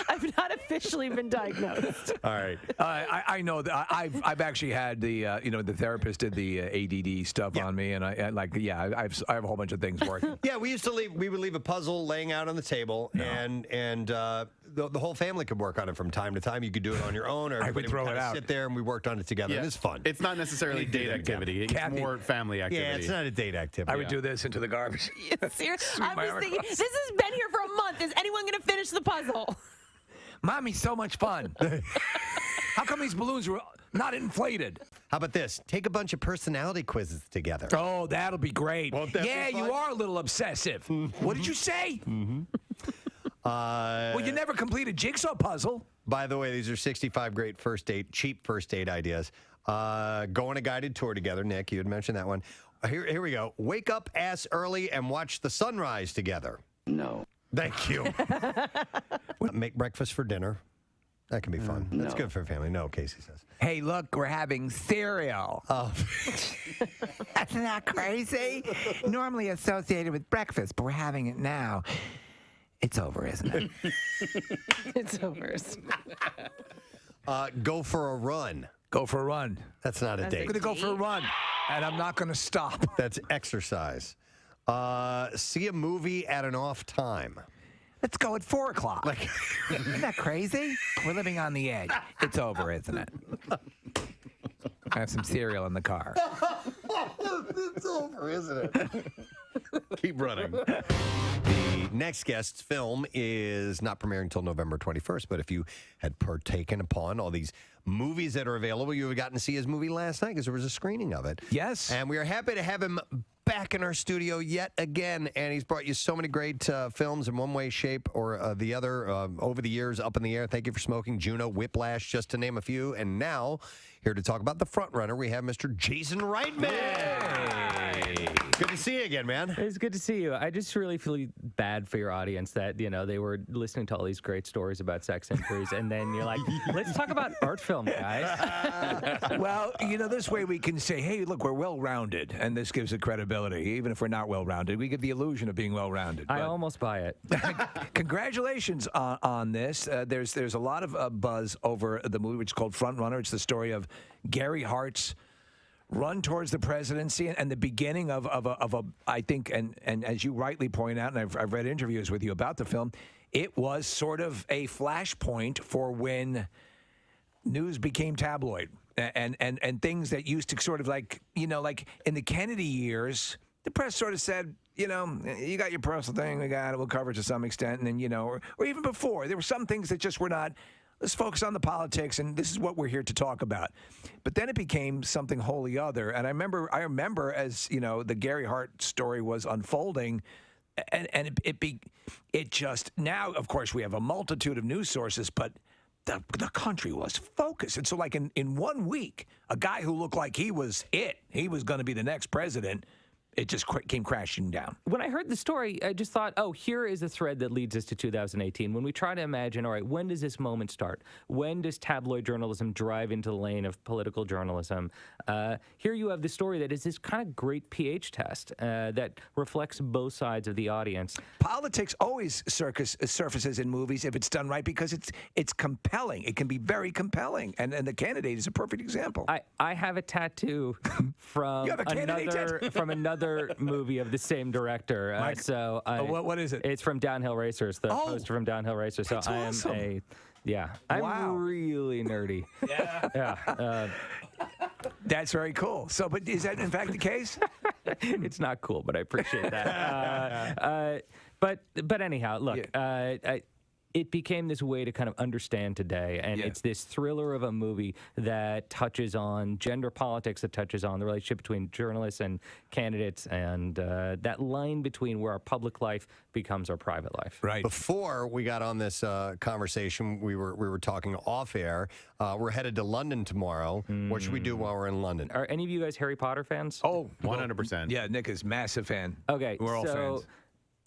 I've not officially been diagnosed. All right. I know that I've actually had the the therapist did the ADD stuff on me, and I have a whole bunch of things working. Yeah, we would leave a puzzle laying out on the table, and the whole family could work on it from time to time. You could do it on your own, or everybody throw would it out. sit there and we worked on it together. Yeah. And it's fun. It's not necessarily date activity. It's Kathy- more family activity. Yeah, it's not a date activity. I would do this into the garbage. Seriously, I'm just thinking, this has been here for a month. Is anyone going to finish the puzzle? Mommy's so much fun. How come these balloons were not inflated? How about this? Take a bunch of personality quizzes together. Oh, that'll be great. Won't that be Yeah, fun? you are a little obsessive. What did you say? Well, you never complete a jigsaw puzzle. By the way, these are 65 great cheap first date ideas. Go on a guided tour together. Nick, you had mentioned that one. Here we go. Wake up ass early and watch the sunrise together. No. Thank you. Make breakfast for dinner. That can be fun. That's good for a family. No, Casey says. Hey, look, we're having cereal. Oh. That's not crazy. Normally associated with breakfast, but we're having it now. It's over, isn't it? It's over. Go for a run. Go for a run. That's not a date. I'm going to go for a run, and I'm not going to stop. That's exercise. See a movie at an off time. Let's go at 4 o'clock. Isn't that crazy? We're living on the edge. It's over, isn't it? I have some cereal in the car. It's over, isn't it? Keep running. The next guest's film is not premiering until November 21st, but if you had partaken upon all these movies that are available, you would have gotten to see his movie last night because there was a screening of it. Yes. And we are happy to have him back in our studio yet again, and he's brought you so many great films in one way, shape, or the other over the years, Up in the Air, Thank You for Smoking, Juno, Whiplash, just to name a few. And now, here to talk about the front runner, we have Mr. Jason Reitman. Good to see you again, man. It's good to see you. I just really feel bad for your audience that, they were listening to all these great stories about sex injuries, and then you're like, let's talk about art film, guys. Well, this way we can say, hey, look, we're well-rounded, and this gives it credibility. Even if we're not well-rounded, we give the illusion of being well-rounded. I almost buy it. Congratulations on this. There's a lot of buzz over the movie, which is called Front Runner. It's the story of Gary Hart's run towards the presidency and the beginning of a I think, and as you rightly point out, and I've read interviews with you about the film, it was sort of a flashpoint for when news became tabloid and things that used to sort of like in the Kennedy years, the press sort of said, you got your personal thing, we'll cover it to some extent, and then, or even before, there were some things that just were not. Let's focus on the politics, and this is what we're here to talk about. But then it became something wholly other. And I remember as the Gary Hart story was unfolding, and it just now, of course, we have a multitude of news sources, but the country was focused. And so, like in 1 week, a guy who looked like he was going to be the next president. It just came crashing down. When I heard the story, I just thought, here is a thread that leads us to 2018. When we try to imagine, all right, when does this moment start? When does tabloid journalism drive into the lane of political journalism? Here you have the story that is this kind of great pH test that reflects both sides of the audience. Politics always surfaces in movies if it's done right because it's compelling. It can be very compelling, and the Candidate is a perfect example. I have a tattoo from another movie of the same director. What is it? It's from Downhill Racers, the poster from Downhill Racers. So I am awesome. I'm really nerdy. Yeah. That's very cool. So, but is that in fact the case? It's not cool, but I appreciate that. But anyhow, look, it became this way to kind of understand today, and it's this thriller of a movie that touches on gender politics, that touches on the relationship between journalists and candidates, and that line between where our public life becomes our private life. Right. Before we got on this conversation, we were talking off air. We're headed to London tomorrow. What should we do while we're in London? Are any of you guys Harry Potter fans? Oh, 100%. Yeah, Nick is massive fan. Okay, we're all fans.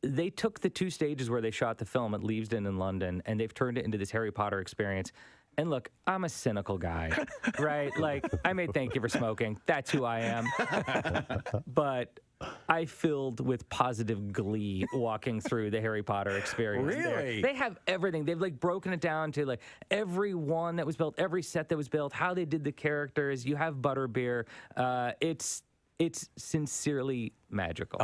They took the 2 stages where they shot the film at Leavesden in London, and they've turned it into this Harry Potter experience. And look, I'm a cynical guy, right? Like, I made Thank You for Smoking. That's who I am. But I filled with positive glee walking through the Harry Potter experience. Really? They have everything. They've broken it down to like every one that was built, every set that was built, how they did the characters. You have Butterbeer. It's sincerely magical.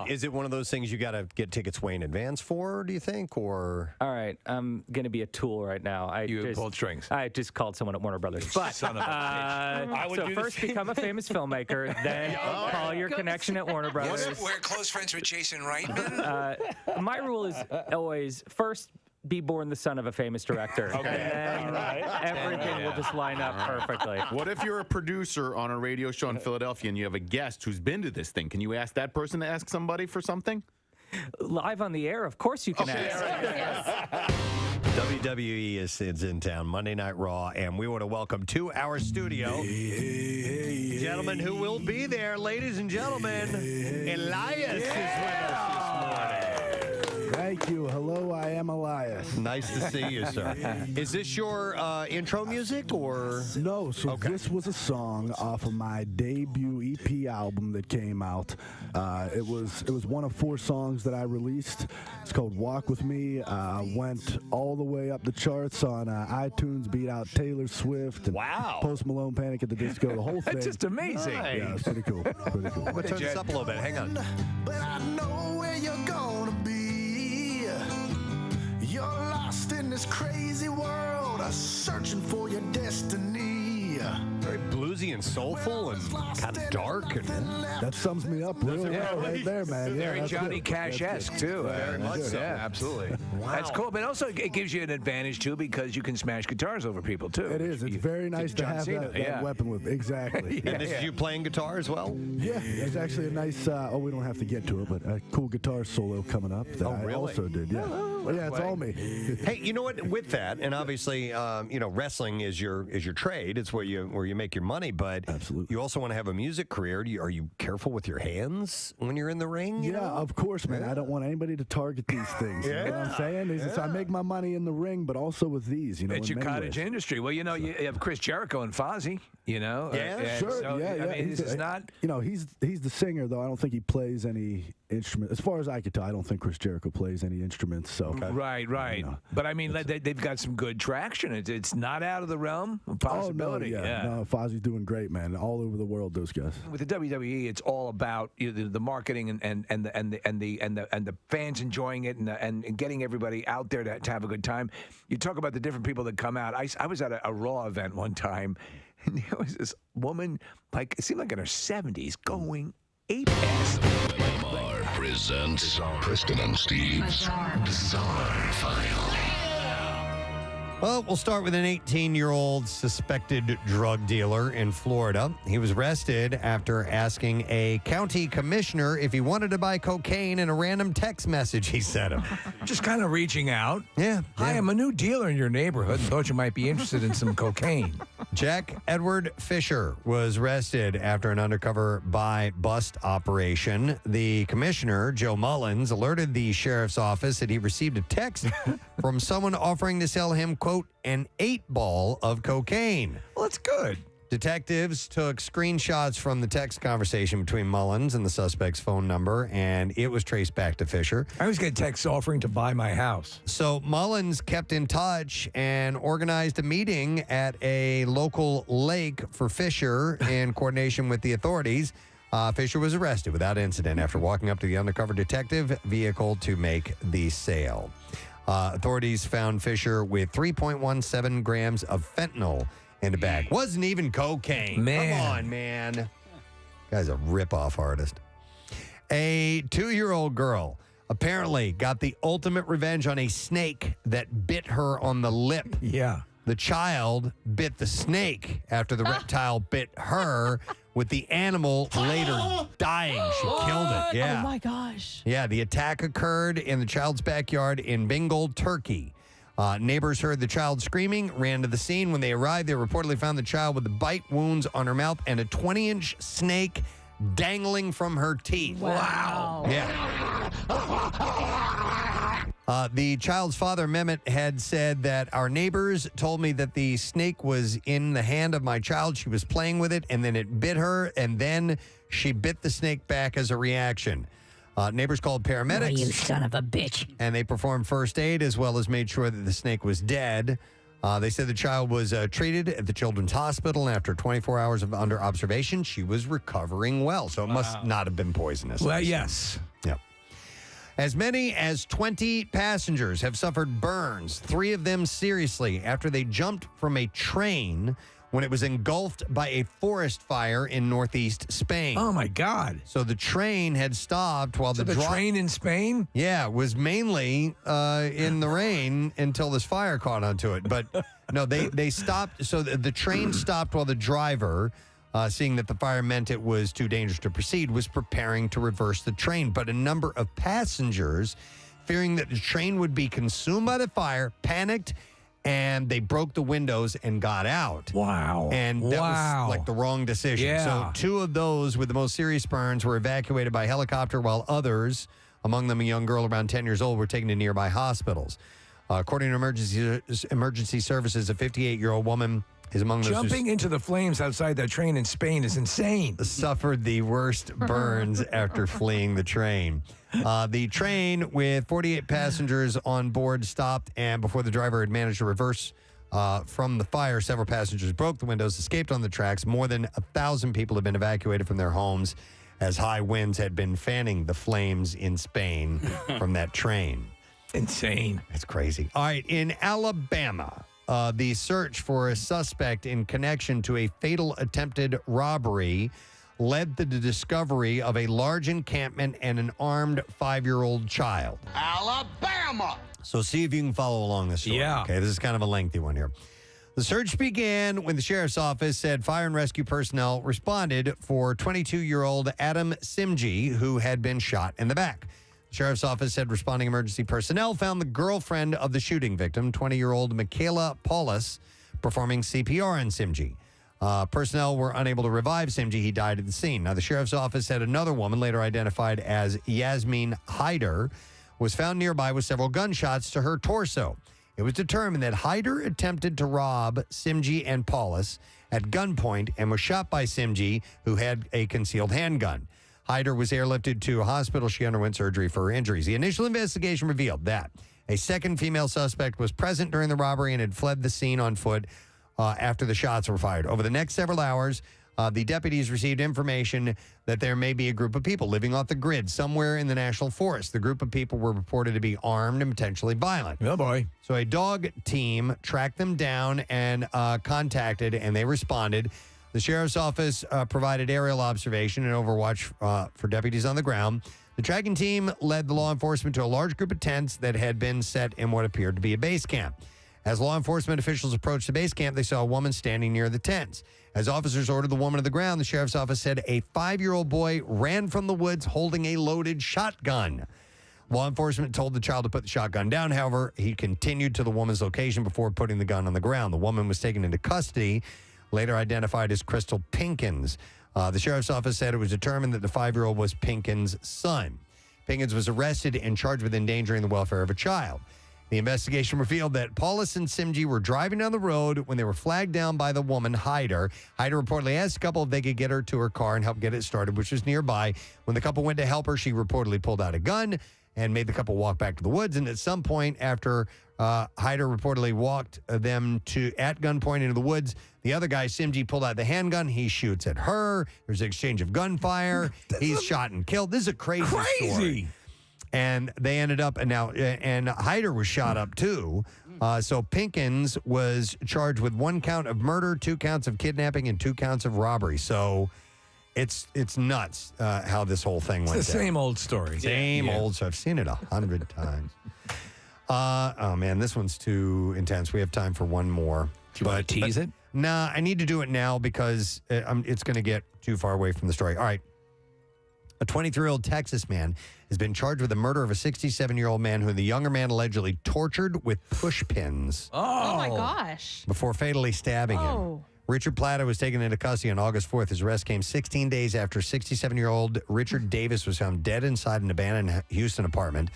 Is it one of those things you got to get tickets way in advance for, do you think? Or all right, I'm going to be a tool right now. You pulled strings. I just called someone at Warner Brothers. But Son of a so first become a famous filmmaker, then call your connection at Warner Brothers. We're close friends with Jason Reitman. My rule is always first be born the son of a famous director. Okay. And then everything will just line up perfectly. What if you're a producer on a radio show in Philadelphia and you have a guest who's been to this thing? Can you ask that person to ask somebody for something? Live on the air, of course you can ask. WWE is in town, Monday Night Raw, and we want to welcome to our studio gentlemen who will be there. Ladies and gentlemen, Elias is with us this morning. Thank you. Hello, I am Elias. Nice to see you, sir. Is this your intro music or? No, so this was a song off of my debut EP album that came out. It was one of 4 songs that I released. It's called Walk With Me. Went all the way up the charts on iTunes, beat out Taylor Swift and Post Malone, Panic at the Disco, the whole thing. That's just amazing. Nice. Yeah, it's pretty cool. Pretty cool. We'll turn this up a little bit. Hang on. But I know where you're gonna be. in this crazy world, searching for your destiny. Very bluesy and soulful and kind of dark. That sums me up really well right there, man. Yeah, Very that's Johnny good. Cash-esque, That's too. good. Very much so. Yeah, absolutely. Wow. That's cool. But also, it gives you an advantage, too, because you can smash guitars over people, too. It is. It's very nice to John have Cena, that weapon with. Exactly. And this is you playing guitar as well? Yeah, it's actually a nice. We don't have to get to it, but a cool guitar solo coming up that I also did. Yeah, well, yeah, it's all me. Hey, you know what? With that, and obviously, wrestling is your trade. It's where you make your money. But absolutely, you also want to have a music career. Are you careful with your hands when you're in the ring? Yeah, of course, man. I don't want anybody to target these things. You know what I'm saying? Is I make my money in the ring, but also with these. You know, It's in your many cottage ways. industry. Well, you have Chris Jericho and Fozzy, Yeah, sure. So, yeah. I mean, He's it's not. He's the singer, though. I don't think he plays any instrument. As far as I could tell, I don't think Chris Jericho plays any instruments. So Right. But I mean, they've got some good traction. It's not out of the realm of possibility. Oh, no, no, Fozzie's doing great, man. All over the world, those guys. With the WWE, it's all about the marketing and the fans enjoying it and getting everybody out there to have a good time. You talk about the different people that come out. I was at a Raw event one time, and there was this woman, like it seemed like in her 70s, going ape-ass. WMMR presents Preston and Steve's Bizarre File. Well, we'll start with an 18-year-old suspected drug dealer in Florida. He was arrested after asking a county commissioner if he wanted to buy cocaine in a random text message he sent him. Just kind of reaching out. Yeah. Hi, I'm a new dealer in your neighborhood and thought you might be interested in some cocaine. Jack Edward Fisher was arrested after an undercover buy bust operation. The commissioner, Joe Mullins, alerted the sheriff's office that he received a text from someone offering to sell him, quote, an 8-ball of cocaine. Well, that's good. Detectives took screenshots from the text conversation between Mullins and the suspect's phone number, and it was traced back to Fisher. I always get texts offering to buy my house. So Mullins kept in touch and organized a meeting at a local lake for Fisher in coordination with the authorities. Fisher was arrested without incident after walking up to the undercover detective vehicle to make the sale. Authorities found Fisher with 3.17 grams of fentanyl in the bag. Wasn't even cocaine. Man. Come on, man. Guy's a rip-off artist. A 2-year-old girl apparently got the ultimate revenge on a snake that bit her on the lip. Yeah. The child bit the snake after the reptile bit her, with the animal later dying. She killed it. Yeah. Oh, my gosh. Yeah, the attack occurred in the child's backyard in Bengal, Turkey. Neighbors heard the child screaming, ran to the scene. When they arrived, they reportedly found the child with the bite wounds on her mouth and a 20-inch snake dangling from her teeth. Wow. Yeah. The child's father, Mehmet, had said that our neighbors told me that the snake was in the hand of my child. She was playing with it, and then it bit her, and then she bit the snake back as a reaction. Neighbors called paramedics. Oh, you son of a bitch. And they performed first aid as well as made sure that the snake was dead. They said the child was treated at the Children's Hospital, and after 24 hours of under observation, she was recovering well. So it must not have been poisonous. Well, yes. Yep. As many as 20 passengers have suffered burns, 3 of them seriously, after they jumped from a train when it was engulfed by a forest fire in northeast Spain. Oh, my God. So the train had stopped while the train in Spain? Yeah, was mainly in the rain until this fire caught onto it. But no, they stopped. So the train stopped while the driver, seeing that the fire meant it was too dangerous to proceed, was preparing to reverse the train. But a number of passengers, fearing that the train would be consumed by the fire, panicked, and they broke the windows and got out. Wow. And that was like the wrong decision. Yeah. So 2 of those with the most serious burns were evacuated by helicopter, while others, among them a young girl around 10 years old, were taken to nearby hospitals. According to emergency services, a 58-year-old woman is among those Jumping into the flames outside that train in Spain is insane. Suffered the worst burns after fleeing the train. The train with 48 passengers on board stopped, and before the driver had managed to reverse from the fire, several passengers broke the windows, escaped on the tracks. More than 1,000 people have been evacuated from their homes as high winds had been fanning the flames in Spain from that train. Insane. It's crazy. All right, in Alabama, the search for a suspect in connection to a fatal attempted robbery led to the discovery of a large encampment and an armed 5-year-old child. Alabama! So see if you can follow along this story. Yeah. Okay, this is kind of a lengthy one here. The search began when the sheriff's office said fire and rescue personnel responded for 22-year-old Adam Simji, who had been shot in the back. The sheriff's office said responding emergency personnel found the girlfriend of the shooting victim, 20-year-old Michaela Paulus, performing CPR on Simji. Personnel were unable to revive Simji. He died at the scene. Now, the sheriff's office said another woman, later identified as Yasmin Hyder, was found nearby with several gunshots to her torso. It was determined that Hyder attempted to rob Simji and Paulus at gunpoint and was shot by Simji, who had a concealed handgun. Hyder was airlifted to a hospital. She underwent surgery for her injuries. The initial investigation revealed that a second female suspect was present during the robbery and had fled the scene on foot after the shots were fired. Over the next several hours, the deputies received information that there may be a group of people living off the grid somewhere in the national forest. The group of people were reported to be armed and potentially violent. Oh, boy. So a dog team tracked them down and contacted, and they responded. The sheriff's office provided aerial observation and overwatch for deputies on the ground. The tracking team led the law enforcement to a large group of tents that had been set in what appeared to be a base camp. As law enforcement officials approached the base camp, they saw a woman standing near the tents. As officers ordered the woman to the ground, the sheriff's office said a 5-year-old boy ran from the woods holding a loaded shotgun. Law enforcement told the child to put the shotgun down. However, he continued to the woman's location before putting the gun on the ground. The woman was taken into custody, later identified as Crystal Pinkins. The sheriff's office said it was determined that the 5-year-old was Pinkins' son. Pinkins was arrested and charged with endangering the welfare of a child. The investigation revealed that Paulus and Simji were driving down the road when they were flagged down by the woman, Hyder. Hyder reportedly asked the couple if they could get her to her car and help get it started, which was nearby. When the couple went to help her, she reportedly pulled out a gun and made the couple walk back to the woods. And at some point after Hyder reportedly walked them at gunpoint into the woods, the other guy, Simji, pulled out the handgun. He shoots at her. There's an exchange of gunfire. He's shot and killed. This is a crazy story. And they ended up, and Hyder was shot up too. So Pinkins was charged with 1 count of murder, 2 counts of kidnapping, and 2 counts of robbery. So it's nuts how this whole thing went down. It's the same old story. Same old. So I've seen it 100 times. Oh man, this one's too intense. We have time for one more. Do you want to tease it? Nah, I need to do it now because it's going to get too far away from the story. All right. A 23-year-old Texas man has been charged with the murder of a 67-year-old man who the younger man allegedly tortured with push pins. Oh my gosh. Before fatally stabbing him. Richard Plata was taken into custody on August 4th. His arrest came 16 days after 67-year-old Richard Davis was found dead inside an abandoned Houston apartment.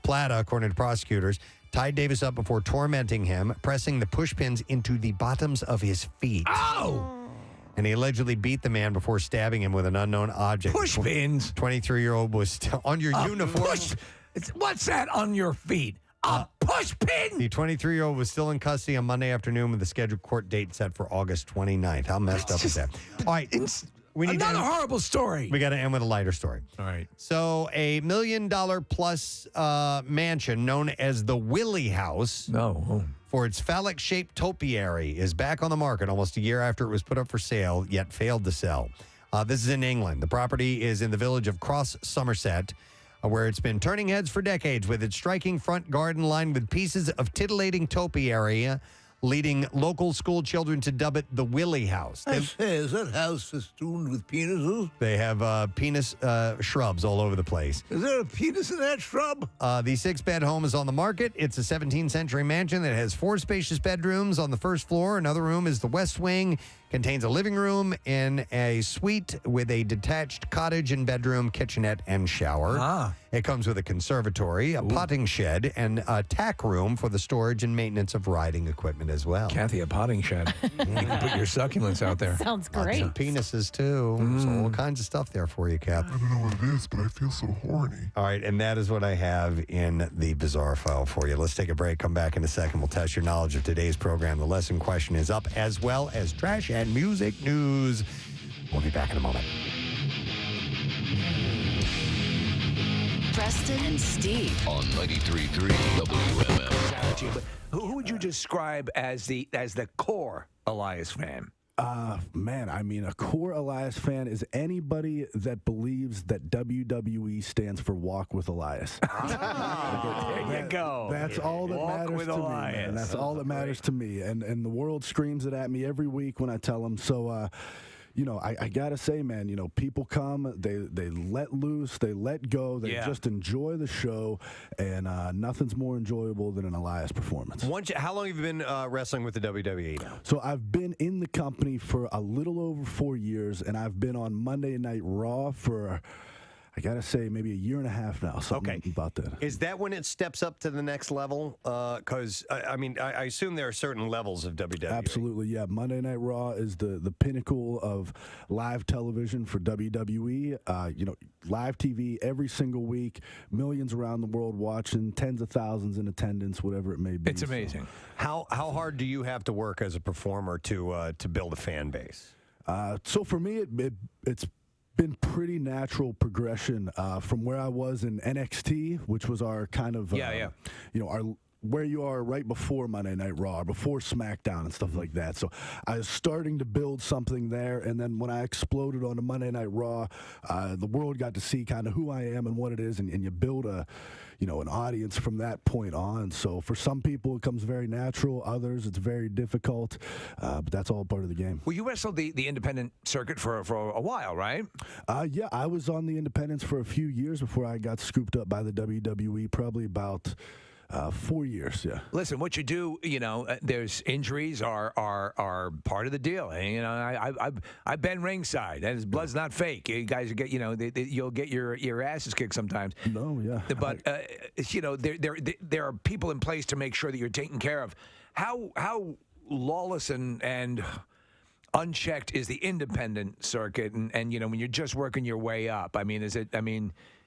Plata, according to prosecutors, tied Davis up before tormenting him, pressing the push pins into the bottoms of his feet. Oh! And he allegedly beat the man before stabbing him with an unknown object. Push pins? 23-year-old was still on your uniform. What's that on your feet? A push pin? The 23-year-old was still in custody on Monday afternoon with a scheduled court date set for August 29th. How messed up is that? All right. We need Another horrible story. We got to end with a lighter story. All right. So a $1 million plus mansion known as the Willie House for its phallic-shaped topiary is back on the market almost a year after it was put up for sale, yet failed to sell. This is in England. The property is in the village of Cross Somerset, where it's been turning heads for decades with its striking front garden lined with pieces of titillating topiary, leading local school children to dub it the Willie House. Is that house festooned with penises? They have penis shrubs all over the place. Is there a penis in that shrub? The 6-bed home is on the market. It's a 17th century mansion that has 4 spacious bedrooms on the first floor. Another room is the west wing, contains a living room and a suite with a detached cottage and bedroom, kitchenette, and shower. It comes with a conservatory, a potting shed, and a tack room for the storage and maintenance of riding equipment as well. Kathy, a potting shed. You can put your succulents out there. Sounds great. Lots of penises, too. So all kinds of stuff there for you, Kath. I don't know what it is, but I feel so horny. All right, and that is what I have in the bizarre file for you. Let's take a break. Come back in a second. We'll test your knowledge of today's program. The lesson question is up, as well as trash and music news. We'll be back in a moment. Preston and Steve on 93.3 WMMR. But who would you describe as the core Elias fan? Man, I mean, a core Elias fan is anybody that believes that WWE stands for Walk with Elias. There you go. That's all that Walk matters with to me, Elias. man. That's all that matters to me. And the world screams it at me every week when I tell them. So, you know, I got to say, man, you know, people come, they let loose, they let go, they just enjoy the show, and nothing's more enjoyable than an Elias performance. How long have you been wrestling with the WWE now? So I've been in the company for a little over 4 years, and I've been on Monday Night Raw for, I got to say, maybe a year and a half now, something about that. Is that when it steps up to the next level? Because, I mean, I assume there are certain levels of WWE. Absolutely, yeah. Monday Night Raw is the pinnacle of live television for WWE. You know, live TV every single week, millions around the world watching, tens of thousands in attendance, whatever it may be. It's amazing. How hard do you have to work as a performer to build a fan base? So for me, it's been pretty natural progression from where I was in NXT, which was our kind of you know, our where you are right before Monday Night Raw, before SmackDown and stuff like that. So I was starting to build something there, and then when I exploded onto Monday Night Raw, the world got to see kind of who I am and what it is, and you build an audience from that point on. So for some people, it comes very natural. Others, it's very difficult, but that's all part of the game. Well, you wrestled the independent circuit for a while, right? Yeah, I was on the independents for a few years before I got scooped up by the WWE, probably about 4 years, yeah. Listen, what you do, you know, there's injuries are part of the deal. And, you know, I've been ringside, and his blood's not fake. You guys get, you know, you'll get your asses kicked sometimes. No, yeah. But you know, there are people in place to make sure that you're taken care of. How lawless and unchecked is the independent circuit, and you know, when you're just working your way up? I mean,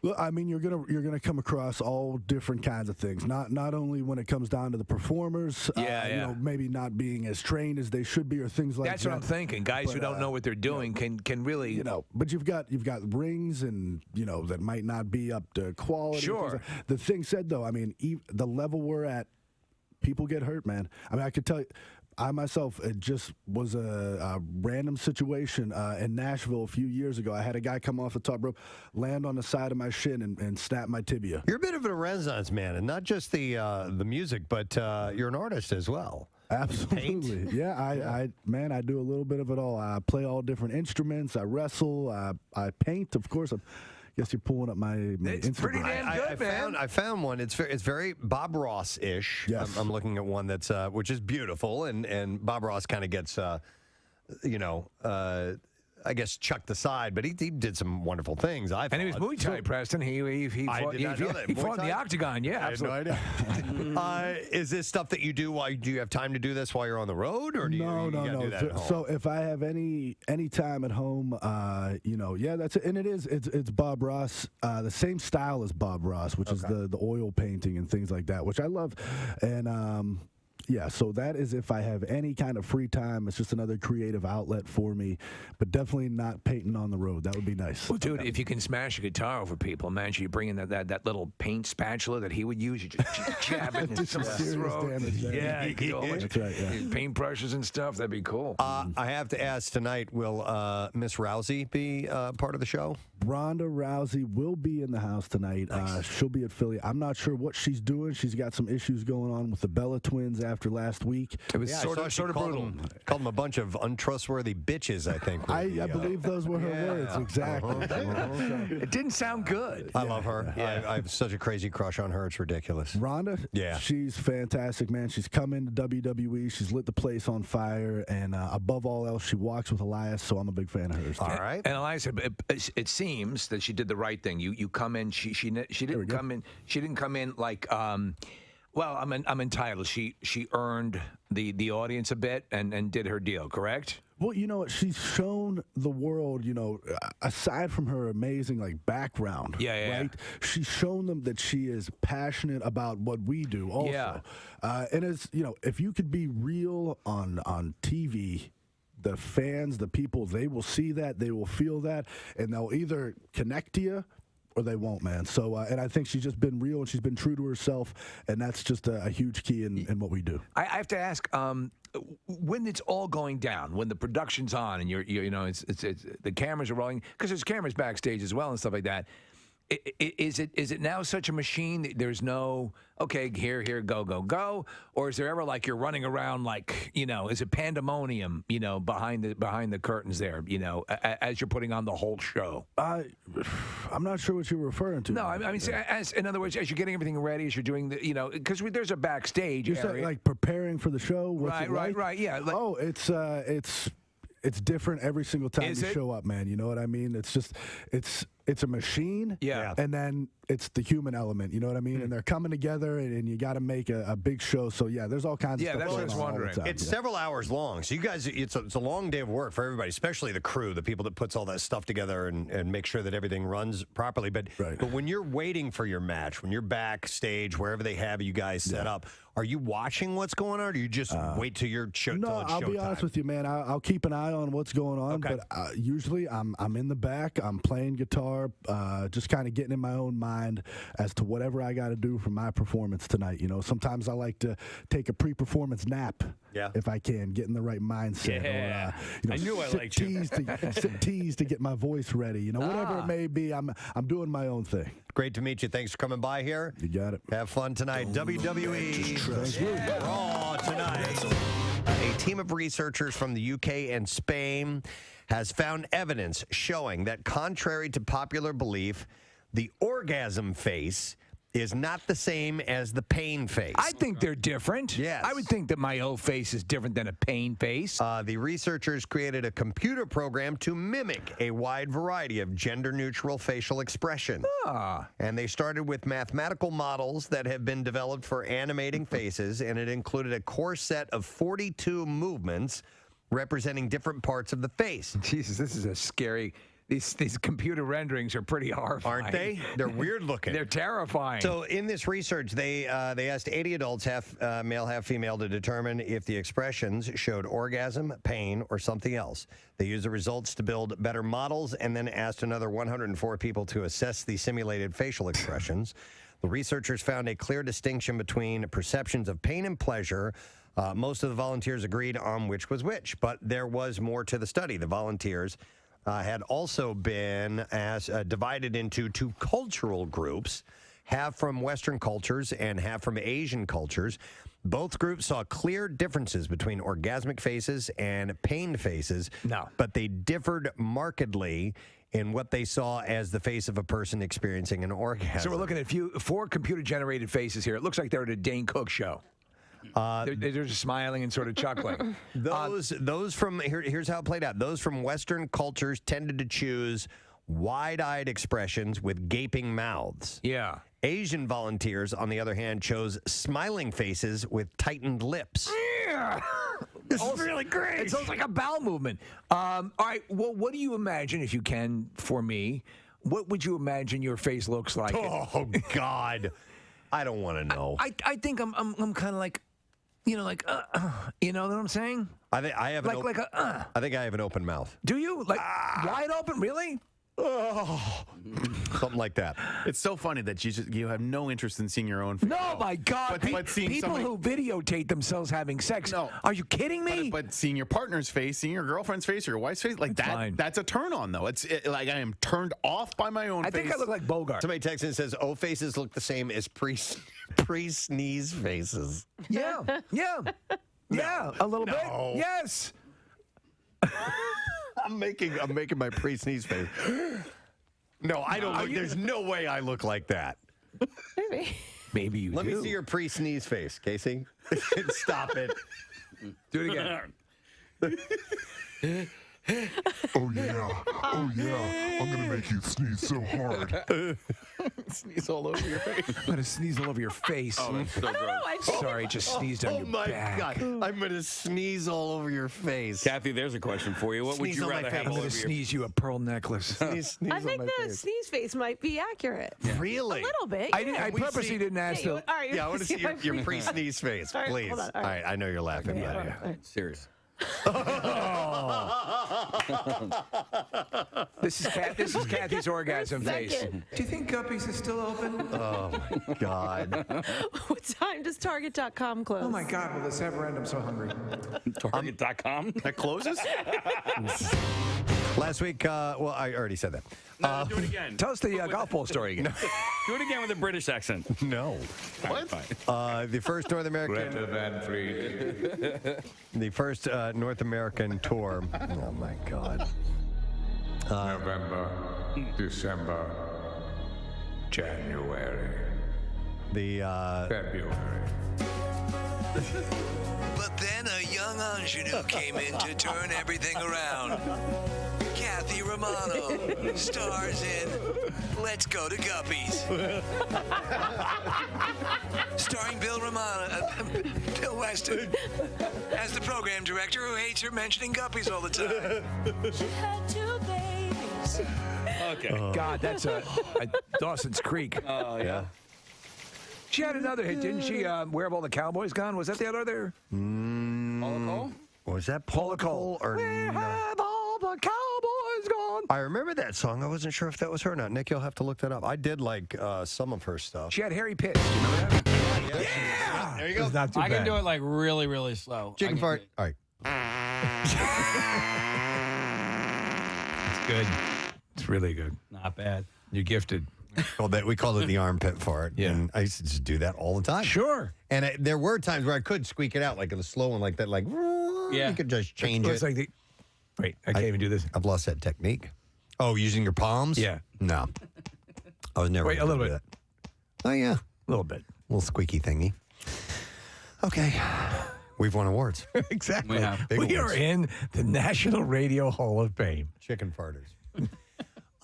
Well, I mean, you're gonna come across all different kinds of things. Not only when it comes down to the performers, you know, maybe not being as trained as they should be, or things like that. That's what I'm thinking. Guys who don't know what they're doing can really, you know. But you've got rings, and you know that might not be up to quality. Sure. The thing said though, I mean, the level we're at, people get hurt, man. I mean, I could tell you. I myself, it just was a random situation in Nashville a few years ago. I had a guy come off the top rope, land on the side of my shin, and snap my tibia. You're a bit of a renaissance man, and not just the music, but you're an artist as well. Absolutely. Yeah, I do a little bit of it all. I play all different instruments. I wrestle. I paint, of course. Guess you're pulling up my It's Instagram. pretty damn good, man. I found one. It's very Bob Ross-ish. Yes. I'm looking at one that's which is beautiful, and Bob Ross kind of gets, you know, I guess chucked aside, but he did some wonderful things. And he was Muay Thai, Preston. He fought, he fought in the octagon. Yeah, I had no idea. Is this stuff that you do? Do you have time to do this while you're on the road, or do you gotta do that at home? So if I have any time at home, you know, yeah, that's it. And it's Bob Ross, the same style as Bob Ross, which is the oil painting and things like that, which I love, and yeah, so that is if I have any kind of free time. It's just another creative outlet for me, but definitely not painting on the road. That would be nice. Well, dude, if you can smash a guitar over people, imagine you bring in that little paint spatula that he would use. You just jab it in someone's throat. Damage there. Yeah, you could do a bunch That's right, yeah. paint brushes and stuff. That'd be cool. I have to ask tonight, will Miss Rousey be part of the show? Ronda Rousey will be in the house tonight. Nice. She'll be at Philly. I'm not sure what she's doing. She's got some issues going on with the Bella twins after last week. It was sort of brutal. Called them a bunch of untrustworthy bitches, I think. I believe those were her words. Exactly. It didn't sound good. I love her. Yeah. I have such a crazy crush on her. It's ridiculous. Ronda? Yeah. She's fantastic, man. She's come into WWE. She's lit the place on fire. And above all else, she walks with Elias, so I'm a big fan of hers. All right. And Elias, it seems that she did the right thing. You come in. She didn't come in. She didn't come in like. Well, I'm entitled. She earned the audience a bit and did her deal. Correct. Well, you know what? She's shown the world, you know, aside from her amazing, like, background, right? She's shown them that she is passionate about what we do also. Yeah. And it's, you know, if you could be real on TV, the fans, the people, they will see that, they will feel that, and they'll either connect to you or they won't, man. So, and I think she's just been real and she's been true to herself, and that's just a huge key in what we do. I have to ask, when it's all going down, when the production's on, and you're it's the cameras are rolling, because there's cameras backstage as well and stuff like that. Is it now such a machine that there's no here go, or is there ever like you're running around like is it pandemonium behind the curtains there as you're putting on the whole show? I'm not sure what you're referring to. No, I mean in other words, as you're getting everything ready, as you're doing the because there's a backstage You're area. saying, like preparing for the show. What's it like? Right, yeah. It's different every single time Is you it? show up, man. You know what I mean? It's just it's a machine. Yeah. And then it's the human element. You know what I mean? And they're coming together, and you got to make a big show. So yeah, there's all kinds of stuff. That's what I was wondering. It's several hours long, so you guys, it's a long day of work for everybody, especially the crew, the people that puts all that stuff together and make sure that everything runs properly. But when you're waiting for your match, when you're backstage, wherever they have you guys set up, are you watching what's going on, or do you just wait till your show? No, till it's I'll be showtime? honest with you, man. I'll keep an eye on what's going on, but usually I'm in the back. I'm playing guitar, just kind of getting in my own mind as to whatever I got to do for my performance tonight. Sometimes I like to take a pre-performance nap. If I can, get in the right mindset. Yeah. Or, I knew I liked you. Sip teas to get my voice ready. Whatever it may be, I'm doing my own thing. Great to meet you. Thanks for coming by here. You got it. Have fun tonight. WWE Raw tonight. A team of researchers from the UK and Spain has found evidence showing that, contrary to popular belief, the orgasm face is not the same as the pain face. I think they're different. Yes. I would think that my O face is different than a pain face. The researchers created a computer program to mimic a wide variety of gender-neutral facial expression. And they started with mathematical models that have been developed for animating faces, and it included a core set of 42 movements representing different parts of the face. Jesus, this is a scary... These computer renderings are pretty horrifying. Aren't they? They're weird looking. They're terrifying. So in this research, they asked 80 adults, half male, half female, to determine if the expressions showed orgasm, pain, or something else. They used the results to build better models and then asked another 104 people to assess the simulated facial expressions. The researchers found a clear distinction between perceptions of pain and pleasure. Most of the volunteers agreed on which was which, but there was more to the study. The volunteers had also been divided into two cultural groups, half from Western cultures and half from Asian cultures. Both groups saw clear differences between orgasmic faces and pain faces, but they differed markedly in what they saw as the face of a person experiencing an orgasm. So we're looking at 4 computer-generated faces here. It looks like they're at a Dane Cook show. They're just smiling and sort of chuckling. Those from here's how it played out. Those from Western cultures tended to choose wide-eyed expressions with gaping mouths. Yeah. Asian volunteers, on the other hand, chose smiling faces with tightened lips. This is really great. It sounds like a bowel movement. All right. Well, what do you imagine, if you can, for me? What would you imagine your face looks like? Oh God, I don't want to know. I think I'm kind of like. You know what I'm saying? I think I have I think I have an open mouth. Do you? Like wide open? Really? Oh, something like that. It's so funny that you have no interest in seeing your own face. No, my God. But seeing people somebody, who videotape themselves having sex. No. Are you kidding me? But seeing your partner's face, seeing your girlfriend's face or your wife's face, like that's a turn on, though. Like I am turned off by my own face. I think I look like Bogart. Somebody texts and says, "O faces look the same as pre-sneeze faces." Yeah. Yeah, a little bit. Yes. I'm making my pre-sneeze face. No, I don't. There's no way I look like that. Maybe you Let do. me see your pre-sneeze face, Casey. Stop it. Do it again. Oh yeah, I'm gonna make you sneeze so hard. Sneeze all over your face. I'm gonna sneeze all over your face. Oh, that's so gross. Sorry, just sneezed on your back. God, I'm gonna sneeze all over your face. Kathy, there's a question for you. What would Sneeze you on my rather face. have I'm all gonna over your sneeze you a pearl necklace. Sneeze I on think my the face. sneeze face might be accurate. Really? A little bit. I purposely didn't ask Yeah, them. all right, Yeah, I want to see your pre-sneeze face, All right, please. hold on, All right, I know you're laughing. Okay, but hold on. Serious. This is Kathy's orgasm face. Second. Do you think Guppies is still open? Oh, my God. What time does Target.com close? Oh, my God. Will this ever end? I'm so hungry. Target.com? That closes? Last week, well, I already said that. No, do it again. Tell us the golf ball story again. Do it again with a British accent. No. What? The first North American... the first North American tour. Oh, my God. November, December, January, February. But then a young ingenue came in to turn everything around. Kathy Romano stars in Let's Go to Guppies. Starring Bill Weston as the program director who hates her mentioning Guppies all the time. She had 2 babies. Okay. God, that's a Dawson's Creek. Oh, yeah. She had another hit, didn't she? Where Have All the Cowboys Gone? Was that the other? Paula Cole? Was that Paula Cole? Or Where have all the Cowboys gone? I remember that song. I wasn't sure if that was her or not. Nick, you'll have to look that up. I did like some of her stuff. She had hairy pits. Do you remember that? Yeah! There you go. It's not too I bad. can do it like really, really slow. Chicken fart. All right. It's good. It's really good. Not bad. You're gifted. Well, we called it the armpit fart. Yeah. And I used to just do that all the time. Sure. And there were times where I could squeak it out, like in the slow one, like that, like, Yeah. you could just change It's it. like wait, I can't even do this. I've lost that technique. Oh, using your palms? Yeah. No. I was never Wait, a gonna little do bit. that. Oh, yeah. A little bit. Little squeaky thingy. Okay. We've won awards. Exactly. We have. Big We awards. are in the National Radio Hall of Fame. Chicken farters.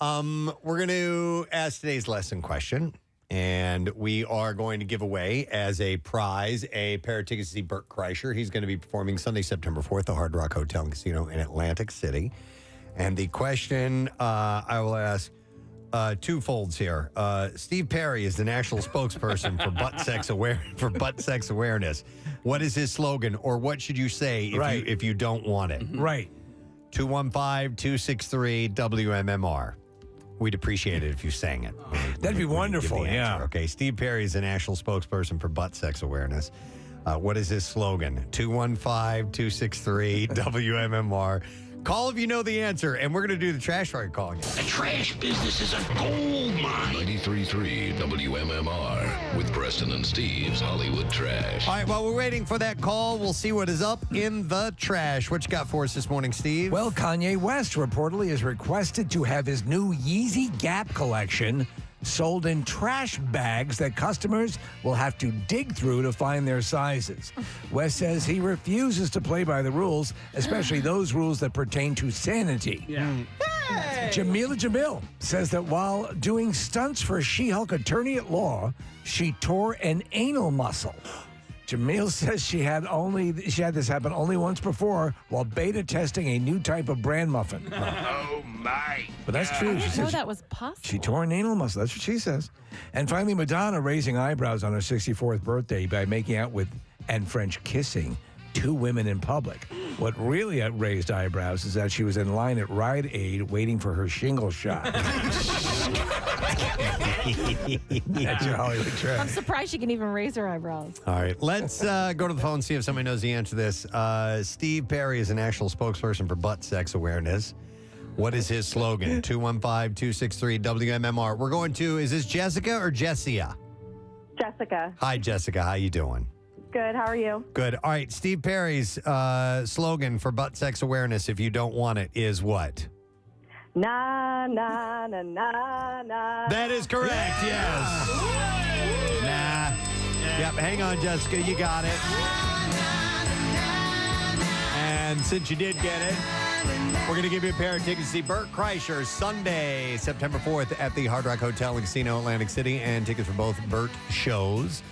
We're going to ask today's lesson question, and we are going to give away as a prize a pair of tickets to see Bert Kreischer. He's going to be performing Sunday, September 4th, at the Hard Rock Hotel and Casino in Atlantic City. And the question I will ask two folds here. Steve Perry is the national spokesperson for butt sex awareness. What is his slogan, or what should you say if you don't want it? Right. 215-263-WMMR. We'd appreciate it if you sang it. That'd be wonderful, Give the answer, yeah. Okay, Steve Perry is the national spokesperson for butt sex awareness. What is his slogan? 215-263-WMMR. Call if you know the answer, and we're going to do the trash fire calling. The trash business is a gold mine. 93.3 WMMR with Preston and Steve's Hollywood Trash. All right, while we're waiting for that call, we'll see what is up in the trash. What you got for us this morning, Steve? Well, Kanye West reportedly has requested to have his new Yeezy Gap collection sold in trash bags that customers will have to dig through to find their sizes. West says he refuses to play by the rules, especially those rules that pertain to sanity. Yeah. Jamila Jamil says that while doing stunts for She-Hulk attorney at law, she tore an anal muscle. Jamil says she had this happen only once before while beta testing a new type of bran muffin. Oh, my. But that's true. I She didn't know says that was possible. she tore an anal muscle. That's what she says. And finally, Madonna raising eyebrows on her 64th birthday by making out with and French kissing 2 women in public. What really raised eyebrows is that she was in line at Rite Aid waiting for her shingle shot. That's your Hollywood trash. I'm surprised she can even raise her eyebrows. All right, let's go to the phone and see if somebody knows the answer to this. Steve Perry is a national spokesperson for butt sex awareness. What is his slogan? 215-263-WMMR. We're going to, is this Jessica or Jessia? Jessica. Hi, Jessica. How you doing? Good. How are you? Good. All right, Steve Perry's slogan for butt sex awareness, if you don't want it, is what? Na, na, na, na, na. That is correct, yes. Nah. Yep, hang on, Jessica. You got it. And since you did get it, we're going to give you a pair of tickets to see Bert Kreischer Sunday, September 4th at the Hard Rock Hotel and Casino, Atlantic City, and tickets for both Bert shows,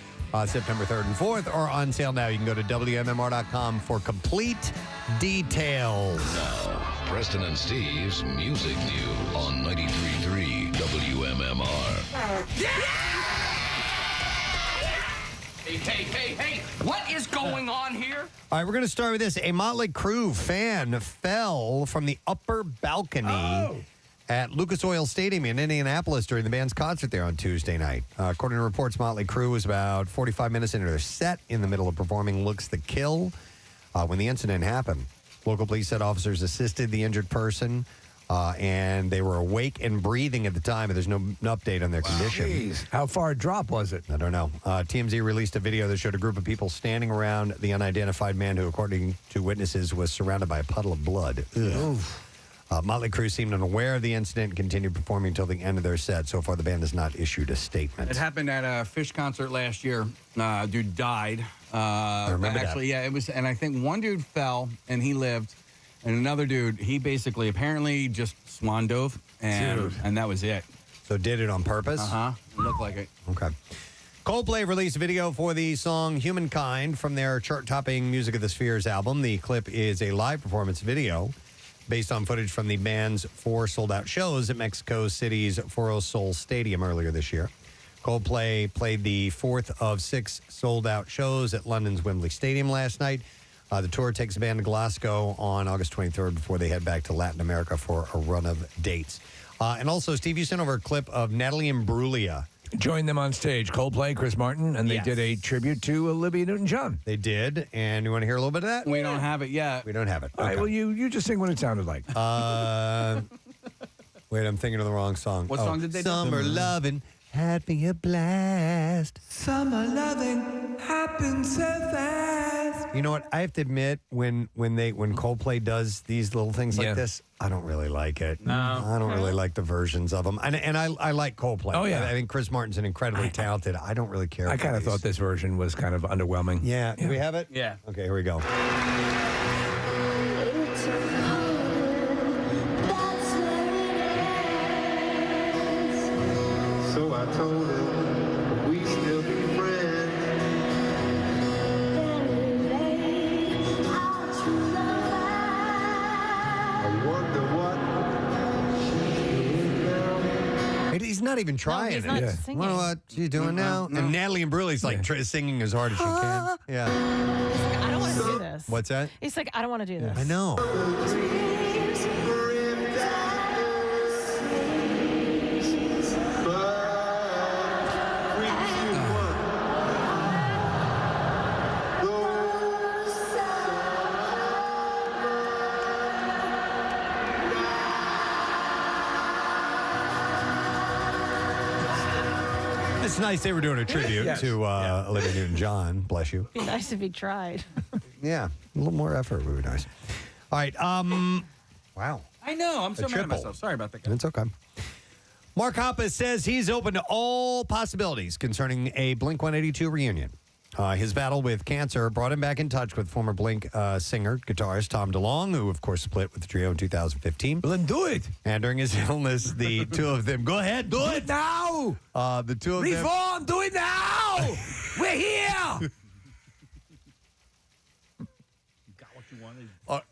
September 3rd and 4th, are on sale now. You can go to WMMR.com for complete details. Now, Preston and Steve's Music News on 93.3 WMMR. Hey, what is going on here? All right, we're going to start with this. A Motley Crue fan fell from the upper balcony at Lucas Oil Stadium in Indianapolis during the band's concert there on Tuesday night. According to reports, Motley Crue was about 45 minutes into their set in the middle of performing Looks the Kill when the incident happened. Local police said officers assisted the injured person, and they were awake and breathing at the time, but there's no update on their condition. Jeez. How far a drop was it? I don't know. TMZ released a video that showed a group of people standing around the unidentified man who, according to witnesses, was surrounded by a puddle of blood. Motley Crue seemed unaware of the incident and continued performing until the end of their set. So far, the band has not issued a statement. It happened at a Fish concert last year. Dude died. I remember actually, yeah, it was, and I think one dude fell and he lived, and another dude, he basically apparently just swan dove, and that was it. So did it on purpose? It looked like it. Okay. Coldplay released a video for the song Humankind from their chart-topping Music of the Spheres album. The clip is a live performance video based on footage from the band's 4 sold-out shows at Mexico City's Foro Sol Stadium earlier this year. Coldplay played the 4th of 6 sold-out shows at London's Wembley Stadium last night. The tour takes the band to Glasgow on August 23rd before they head back to Latin America for a run of dates. And also, Steve, you sent over a clip of Natalie Imbruglia. Joined them on stage, Coldplay, Chris Martin, and they did a tribute to Olivia Newton-John. They did, and you want to hear a little bit of that? We don't have it yet. We don't have it. All right, well, you just sing what it sounded like. Wait, I'm thinking of the wrong song. What song did they do? Summer Lovin' had me a blast. Summer loving happens so fast. You know what? I have to admit, when Coldplay does these little things like this, I don't really like it. No. I don't really like the versions of them. And I like Coldplay. Oh, yeah. I think Chris Martin's an incredibly talented. I don't really care. I kind of thought this version was kind of underwhelming. Yeah. Do we have it? Yeah. Okay, here we go. So I told her we still be friends. I wonder what He's not even trying. he's not singing. Well, what you doing now? And Natalie Imbruglia's like singing as hard as she can. Yeah. He's like, I don't want to do this. What's that? He's like, I don't want to do this. I know. It's nice they were doing a tribute to Olivia Newton-John. Bless you. It'd be nice if he tried. Yeah, a little more effort would be nice. All right. Wow. I know. I'm so mad at triple. myself. Sorry about that, guys. It's okay. Mark Hoppus says he's open to all possibilities concerning a Blink-182 reunion. His battle with cancer brought him back in touch with former Blink singer, guitarist Tom DeLonge, who, of course, split with the trio in 2015. Well, then do it. And during his illness, the two of them... Go ahead, do it now. The two of them... Reform, do it now. We're here.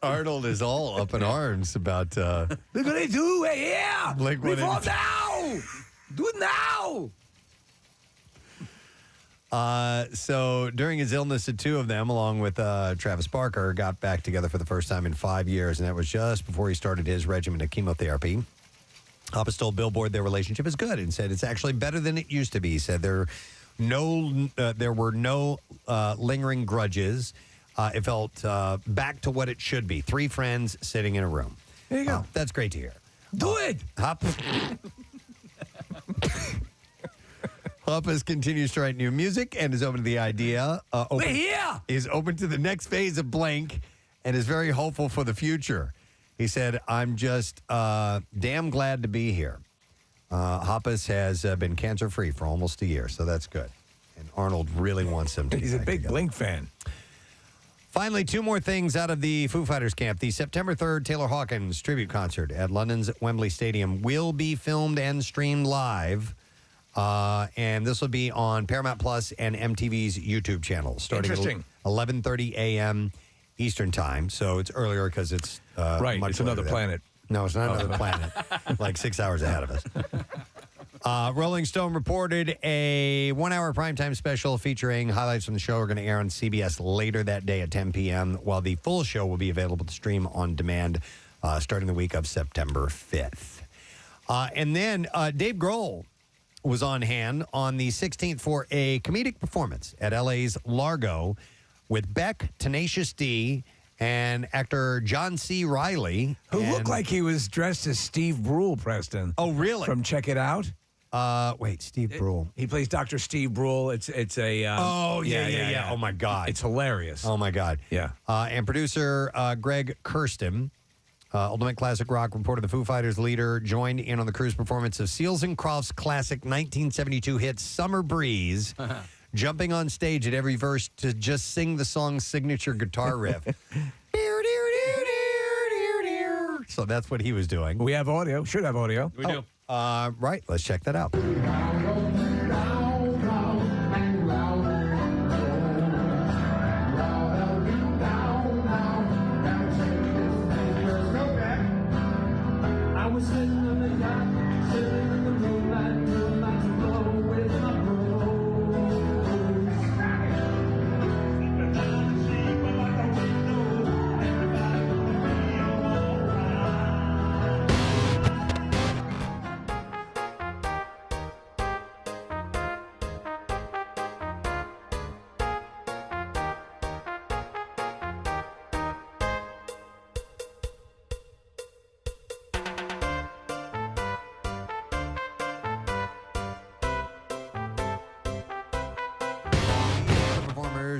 Arnold is all up in arms about... Look what they do. We're here. Blink-182. Reform now. Do it now. So during his illness, the two of them, along with Travis Barker, got back together for the first time in 5 years, and that was just before he started his regimen of chemotherapy. Hoppus told Billboard their relationship is good and said it's actually better than it used to be. He said there were no lingering grudges. It felt back to what it should be. 3 friends sitting in a room. There you go. That's great to hear. Do it. Hoppus continues to write new music and is open to the idea. We're here. Is open to the next phase of Blink and is very hopeful for the future. He said, I'm just damn glad to be here. Hoppus has been cancer-free for almost a year, so that's good. And Arnold really wants him to He's a big Blink fan. Finally, 2 more things out of the Foo Fighters camp. The September 3rd Taylor Hawkins tribute concert at London's Wembley Stadium will be filmed and streamed live. And this will be on Paramount Plus and MTV's YouTube channel starting at 11:30 a.m. Eastern Time. So it's earlier because it's right. Much It's another later planet. No, it's not another planet. Like 6 hours ahead of us. Rolling Stone reported a 1-hour primetime special featuring highlights from the show are going to air on CBS later that day at 10 p.m., while the full show will be available to stream on demand starting the week of September 5th. And then Dave Grohl was on hand on the 16th for a comedic performance at LA's Largo with Beck, Tenacious D, and actor John C. Reilly. Who looked like he was dressed as Steve Brule, Preston. Oh, really? From Check It Out. Wait, Steve Brule. He plays Dr. Steve Brule. It's a. Yeah. Oh, my God. It's hilarious. Oh, my God. Yeah. And producer Greg Kirsten, Ultimate Classic Rock, reported the Foo Fighters leader joined in on the crew's performance of Seals and Crofts' classic 1972 hit Summer Breeze, jumping on stage at every verse to just sing the song's signature guitar riff. So that's what he was doing. We have audio. Should have audio. We do. Right. Let's check that out.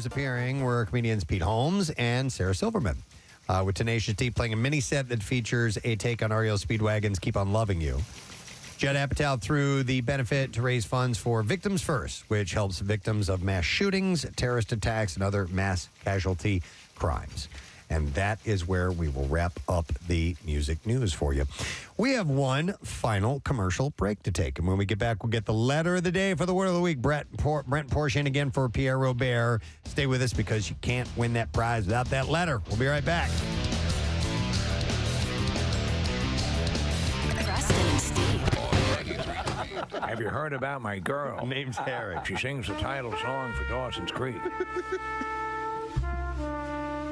Appearing were comedians Pete Holmes and Sarah Silverman, with Tenacious D playing a mini set that features a take on REO Speedwagon's Keep On Loving You. Judd Apatow threw the benefit to raise funds for Victims First, which helps victims of mass shootings, terrorist attacks, and other mass casualty crimes. And that is where we will wrap up the music news for you. We have one final commercial break to take. And when we get back, we'll get the letter of the day for the word of the week. Brent Porsche again for Pierre Robert. Stay with us because you can't win that prize without that letter. We'll be right back. Preston and Steve. Have you heard about my girl? Name's Harry. She sings the title song for Dawson's Creek.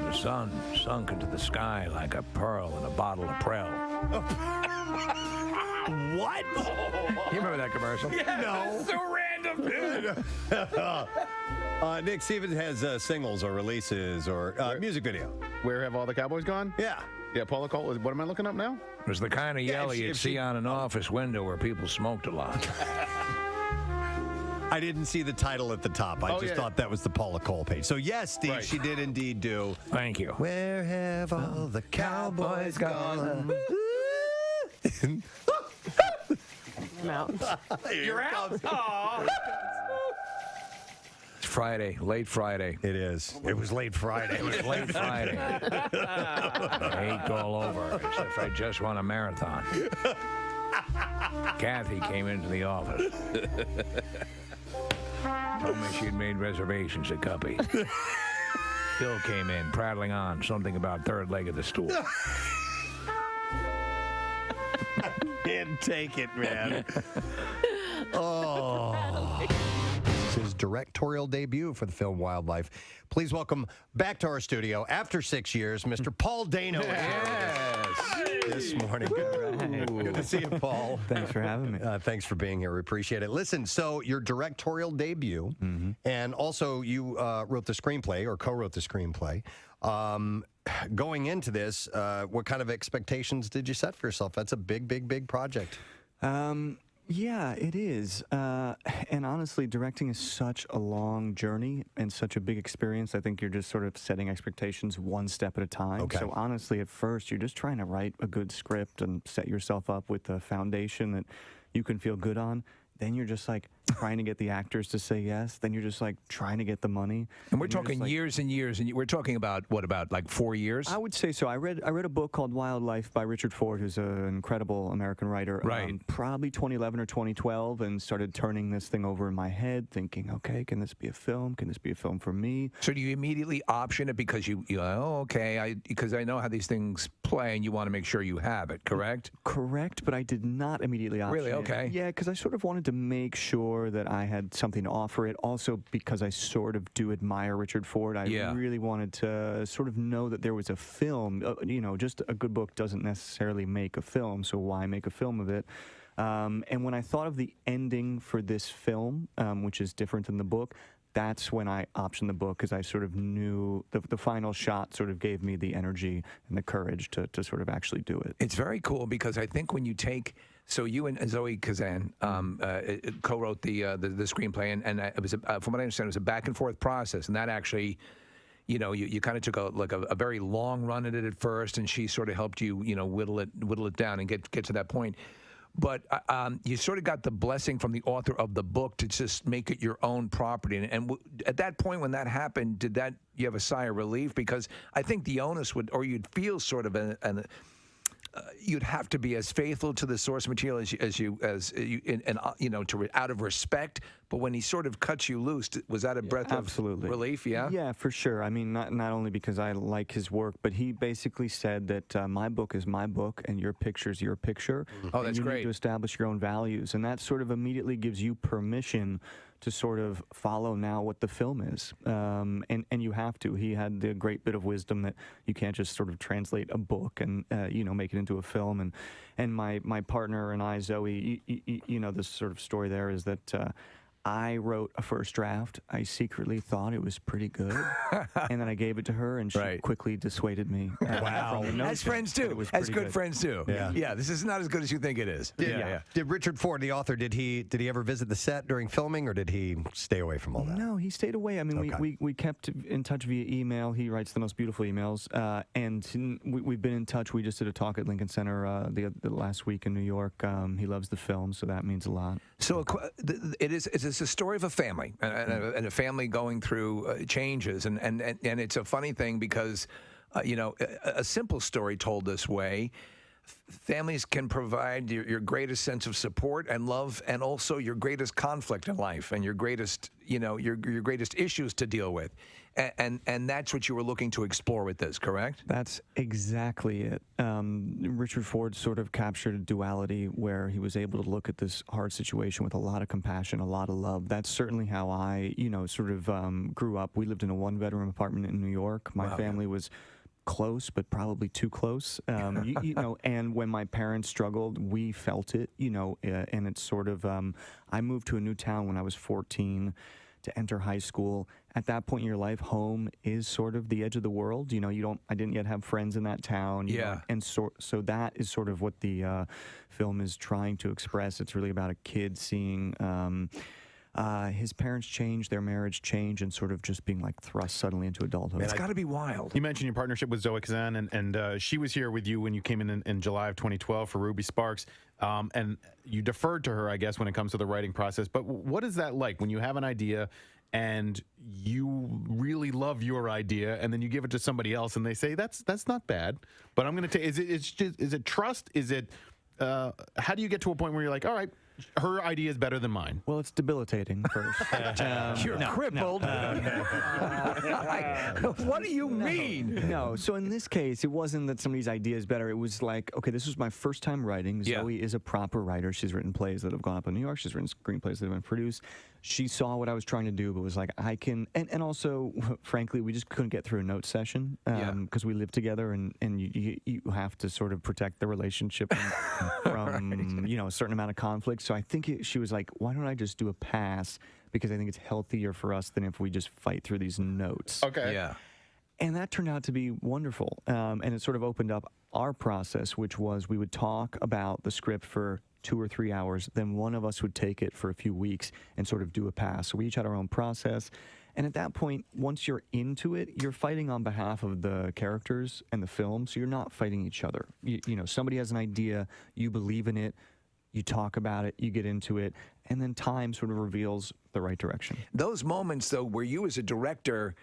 The sun sunk into the sky like a pearl in a bottle of Prel. What? You remember that commercial? No. So random. Nick Stevens has singles or releases or music video. Where have all the cowboys gone? Yeah. Yeah, Paula Cole. What am I looking up now? It was the kind of yellow you'd see on an office window where people smoked a lot. I didn't see the title at the top. I just thought that was the Paula Cole page. So yes, Steve, she did indeed do. Thank you. Where have all the cowboys gone? I'm out. You're out? Aw. It's Friday, late Friday. It is. It was late Friday. It was late Friday. I ate all over, except I just won a marathon. Kathy came into the office. Told me she'd made reservations at Guppy. Bill came in, prattling on something about third leg of the stool. Can't take it, man. Oh. This is his directorial debut for the film Wildlife. Please welcome back to our studio after 6 years, Mr. Paul Dano. This morning. Good to see you, Paul. Thanks for having me. Thanks for being here. We appreciate it. Listen, so your directorial debut, and also you wrote the screenplay or co-wrote the screenplay. Going into this, what kind of expectations did you set for yourself? That's a big, big, big project. Yeah, it is. And honestly, directing is such a long journey and such a big experience. I think you're just sort of setting expectations one step at a time. Okay. So honestly, at first, you're just trying to write a good script and set yourself up with a foundation that you can feel good on. Then you're just like, trying to get the actors to say yes. Then you're just like trying to get the money. And we're you're just talking like- years and years, and we're talking about what, about like 4 years? I would say so. I read a book called Wildlife by Richard Ford, who's an incredible American writer. Right. Probably 2011 or 2012, and started turning this thing over in my head, thinking, okay, can this be a film? Can this be a film for me? So do you immediately option it because you're like, oh, okay, because I know how these things play, and you want to make sure you have it, correct? Correct, but I did not immediately option Really? it. Okay. Yeah, because I sort of wanted to make sure that I had something to offer it. Also, because I sort of do admire Richard Ford, I really wanted to sort of know that there was a film. Just a good book doesn't necessarily make a film, so why make a film of it? And when I thought of the ending for this film, which is different than the book, that's when I optioned the book, because I sort of knew the final shot sort of gave me the energy and the courage to sort of actually do it. It's very cool because I think when you take, so you and Zoe Kazan co-wrote the screenplay, and it was from what I understand, it was a back and forth process, and that actually, you kind of took a very long run at it at first, and she sort of helped you, whittle it down and get to that point. But you sort of got the blessing from the author of the book to just make it your own property. And at that point when that happened, you have a sigh of relief? Because I think the onus would, or you'd feel sort of you'd have to be as faithful to the source material as you out of respect. But when he sort of cuts you loose, was that a breath of relief? Yeah. Yeah, for sure. I mean, not only because I like his work, but he basically said that my book is my book and your picture's your picture. Oh, that's and you great. need to establish your own values, and that sort of immediately gives you permission to sort of follow now what the film is. And you have to. He had the great bit of wisdom that you can't just sort of translate a book and, make it into a film. And my partner and I, Zoe, this sort of story there is that I wrote a first draft. I secretly thought it was pretty good. And then I gave it to her, and she quickly dissuaded me. Wow. As friends too. As good friends too. Yeah. This is not as good as you think it is. Did Richard Ford, the author, did he ever visit the set during filming, or did he stay away from all that? No, he stayed away. I mean, we kept in touch via email. He writes the most beautiful emails. And we've been in touch. We just did a talk at Lincoln Center the last week in New York. He loves the film, so that means a lot. So it's a story of a family, and a family going through changes, and it's a funny thing because, a simple story told this way, families can provide your greatest sense of support and love, and also your greatest conflict in life, and your greatest, your greatest issues to deal with, and that's what you were looking to explore with this, correct? That's exactly it. Richard Ford sort of captured a duality where he was able to look at this hard situation with a lot of compassion, a lot of love. That's certainly how I, sort of grew up. We lived in a one-bedroom apartment in New York. My family was close, but probably too close. And when my parents struggled, we felt it, and it's sort of, I moved to a new town when I was 14 to enter high school. At that point in your life, home is sort of the edge of the world. I didn't yet have friends in that town. And so that is sort of what the film is trying to express. It's really about a kid seeing his parents change, their marriage change, and sort of just being like thrust suddenly into adulthood. It's got to be wild. You mentioned your partnership with Zoe Kazan, and she was here with you when you came in July of 2012 for Ruby Sparks, and you deferred to her, I guess, when it comes to the writing process. But what is that like when you have an idea and you really love your idea, and then you give it to somebody else, and they say that's not bad, but I'm going to take. Is it trust? Is it how do you get to a point where you're like, all right, her idea is better than mine? Well, it's debilitating first. You're crippled. What do you mean? No, so in this case, it wasn't that somebody's idea is better. It was like, okay, this was my first time writing. Zoe is a proper writer. She's written plays that have gone up in New York. She's written screenplays that have been produced. She saw what I was trying to do, but was like, I can, and also, frankly, we just couldn't get through a note session because we live together, and you have to sort of protect the relationship from a certain amount of conflict. So I think she was like, why don't I just do a pass, because I think it's healthier for us than if we just fight through these notes. Okay. Yeah. And that turned out to be wonderful. And it sort of opened up our process, which was we would talk about the script for 2 or 3 hours, then one of us would take it for a few weeks and sort of do a pass. So we each had our own process. And at that point, once you're into it, you're fighting on behalf of the characters and the film, so you're not fighting each other. Somebody has an idea, you believe in it, you talk about it, you get into it, and then time sort of reveals the right direction. Those moments, though, where you as a director,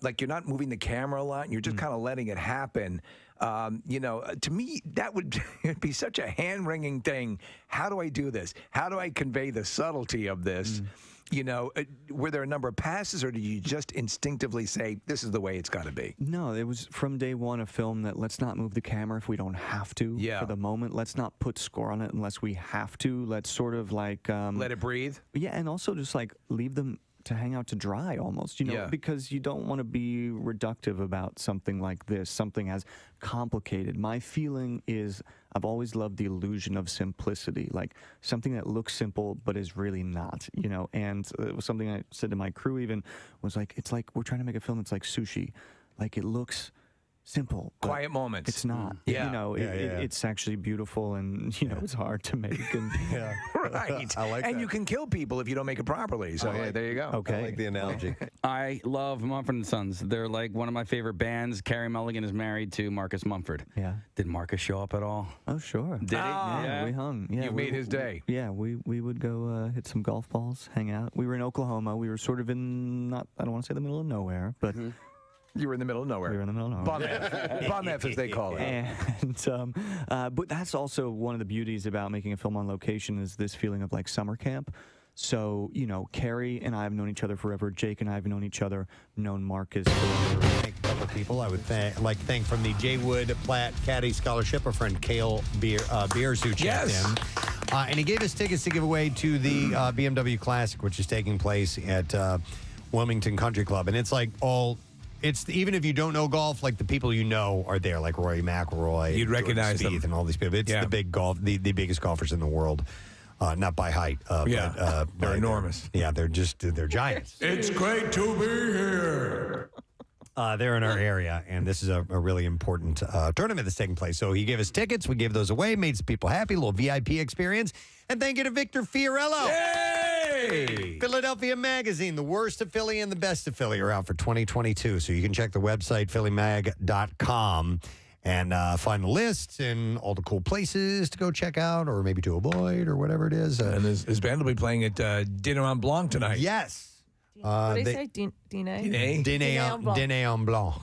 like you're not moving the camera a lot, and you're just kind of letting it happen. To me, that would be such a hand-wringing thing. How do I do this? How do I convey the subtlety of this? Were there a number of passes, or did you just instinctively say, this is the way it's got to be? No, it was from day one a film that let's not move the camera if we don't have to for the moment. Let's not put score on it unless we have to. Let's sort of like... let it breathe? Yeah, and also just like leave them to hang out to dry almost, because you don't want to be reductive about something like this, something as complicated. My feeling is I've always loved the illusion of simplicity, like something that looks simple but is really not, and it was something I said to my crew even, was like, it's like we're trying to make a film that's like sushi. Like it looks simple. Quiet moments. It's not. Yeah. It's actually beautiful, and it's hard to make. And Right. I like and that. you can kill people if you don't make it properly. So there you go. Okay. I like the analogy. I love Mumford & Sons. They're like one of my favorite bands. Carey Mulligan is married to Marcus Mumford. Yeah. Did Marcus show up at all? Oh, sure. Did he? Yeah, we hung. Yeah, You made his day. Yeah, we would go hit some golf balls, hang out. We were in Oklahoma. We were sort of in, I don't want to say the middle of nowhere, but... You were in the middle of nowhere. We were in the middle of nowhere. Bum F. Bum F, as they call it. And, but that's also one of the beauties about making a film on location is this feeling of like summer camp. So, Carrie and I have known each other forever. Jake and I have known each other, known Marcus forever. Thank a couple of people. I would thank from the J. Wood Platt Caddy Scholarship, our friend Cale Beers, who checked in. And he gave us tickets to give away to the BMW Classic, which is taking place at Wilmington Country Club. And it's like even if you don't know golf, like the people are there, like Rory McIlroy, You'd recognize them, and all these people. It's the big the biggest golfers in the world, not by height. But, they're enormous. They're giants. It's great to be here. They're in our area, and this is a really important tournament that's taking place. So he gave us tickets. We gave those away, made some people happy, a little VIP experience. And thank you to Victor Fiorello. Yay! Philadelphia Magazine, the worst of Philly and the best of Philly are out for 2022. So you can check the website, phillymag.com, and find the lists and all the cool places to go check out, or maybe to avoid, or whatever it is. And his band will be playing at Dinner on Blanc tonight. Yes. What did they say? Dîner en Blanc.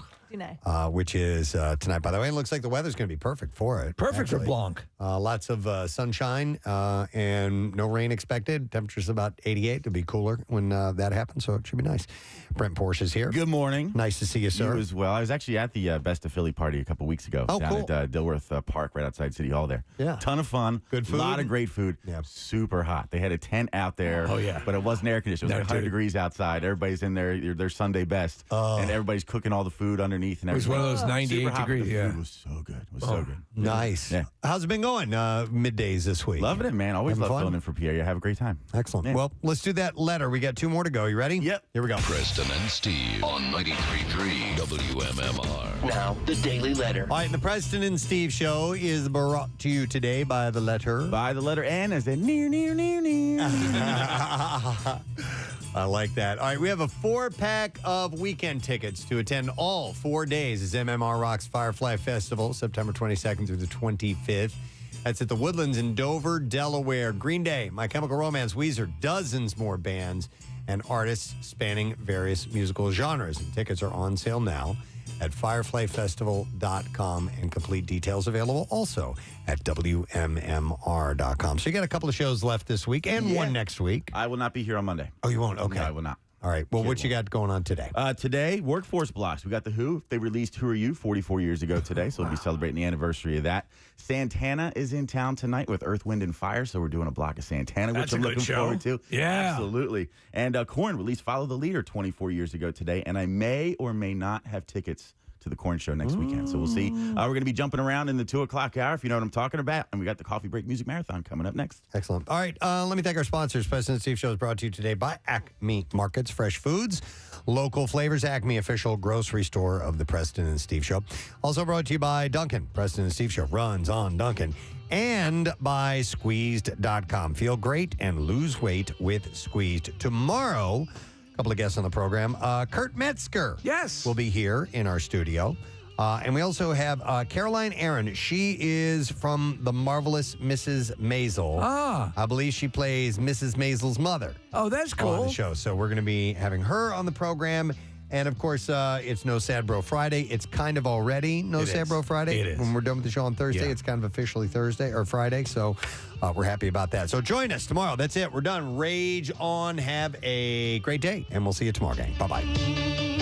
Which is tonight, by the way. It looks like the weather's going to be perfect for it. Perfect for Blanc. Lots of sunshine and no rain expected. Temperature's about 88. It'll be cooler when that happens, so it should be nice. Brent Porsche is here. Good morning. Nice to see you, sir. You as well. I was actually at the Best of Philly party a couple weeks ago down at Dilworth Park right outside City Hall there. Yeah. Ton of fun. Good food. A lot of great food. Yeah. Super hot. They had a tent out there. Oh, yeah. But it wasn't air conditioned. It was like 100 degrees outside. Everybody's in their Sunday best. And everybody's cooking all the food underneath and everything. It was one of those 98 Super hot, but degrees. the Yeah. food was so good. It was so good. Nice. Yeah. How's it been going middays this week? Loving it, man. Always Having love fun? filling in for Pierre. You have a great time. Excellent. Yeah. Well, let's do that letter. We got 2 more to go. You ready? Yep. Here we go. Preston and Steve on 93.3 WMMR. Now, the Daily Letter. All right, the Preston and Steve show is brought to you today by the letter. By the letter N as in near. I like that. All right, we have a 4-pack of weekend tickets to attend all 4 days as MMR Rocks Firefly Festival, September 22nd through the 25th. That's at the Woodlands in Dover, Delaware. Green Day, My Chemical Romance, Weezer, dozens more bands and artists spanning various musical genres. And tickets are on sale now at fireflyfestival.com, and complete details available also at WMMR.com. So you got a couple of shows left this week and one next week. I will not be here on Monday. Oh, you won't? Okay. No, I will not. All right. Well, what you got going on today? Today, Workforce Blocks. We got The Who. They released Who Are You 44 years ago today, so we'll be celebrating the anniversary of that. Santana is in town tonight with Earth, Wind, and Fire, so we're doing a block of Santana, That's which I'm a good looking show. forward to. Yeah. Absolutely. And Korn released Follow the Leader 24 years ago today, and I may or may not have tickets to the Korn show next weekend. So we'll see. We're going to be jumping around in the 2 o'clock hour, if you know what I'm talking about. And we got the Coffee Break Music Marathon coming up next. Excellent. All right. Let me thank our sponsors. President Steve Show is brought to you today by Acme Markets, fresh foods, local flavors. Acme, official grocery store of the Preston and Steve Show. Also brought to you by Dunkin'. Preston and Steve Show runs on Dunkin'. And by Squeezed.com. Feel great and lose weight with Squeezed. Tomorrow, a couple of guests on the program. Kurt Metzger. Yes. Will be here in our studio. And we also have Caroline Aaron. She is from The Marvelous Mrs. Maisel. I believe she plays Mrs. Maisel's mother. Oh, that's On cool. the show. So we're going to be having her on the program. And of course, it's No Sad Bro Friday. It's kind of already No Sad Bro Friday. It is. When we're done with the show on Thursday, Yeah. it's kind of officially Thursday or Friday. So we're happy about that. So join us tomorrow. That's it. We're done. Rage on. Have a great day. And we'll see you tomorrow, gang. Bye-bye.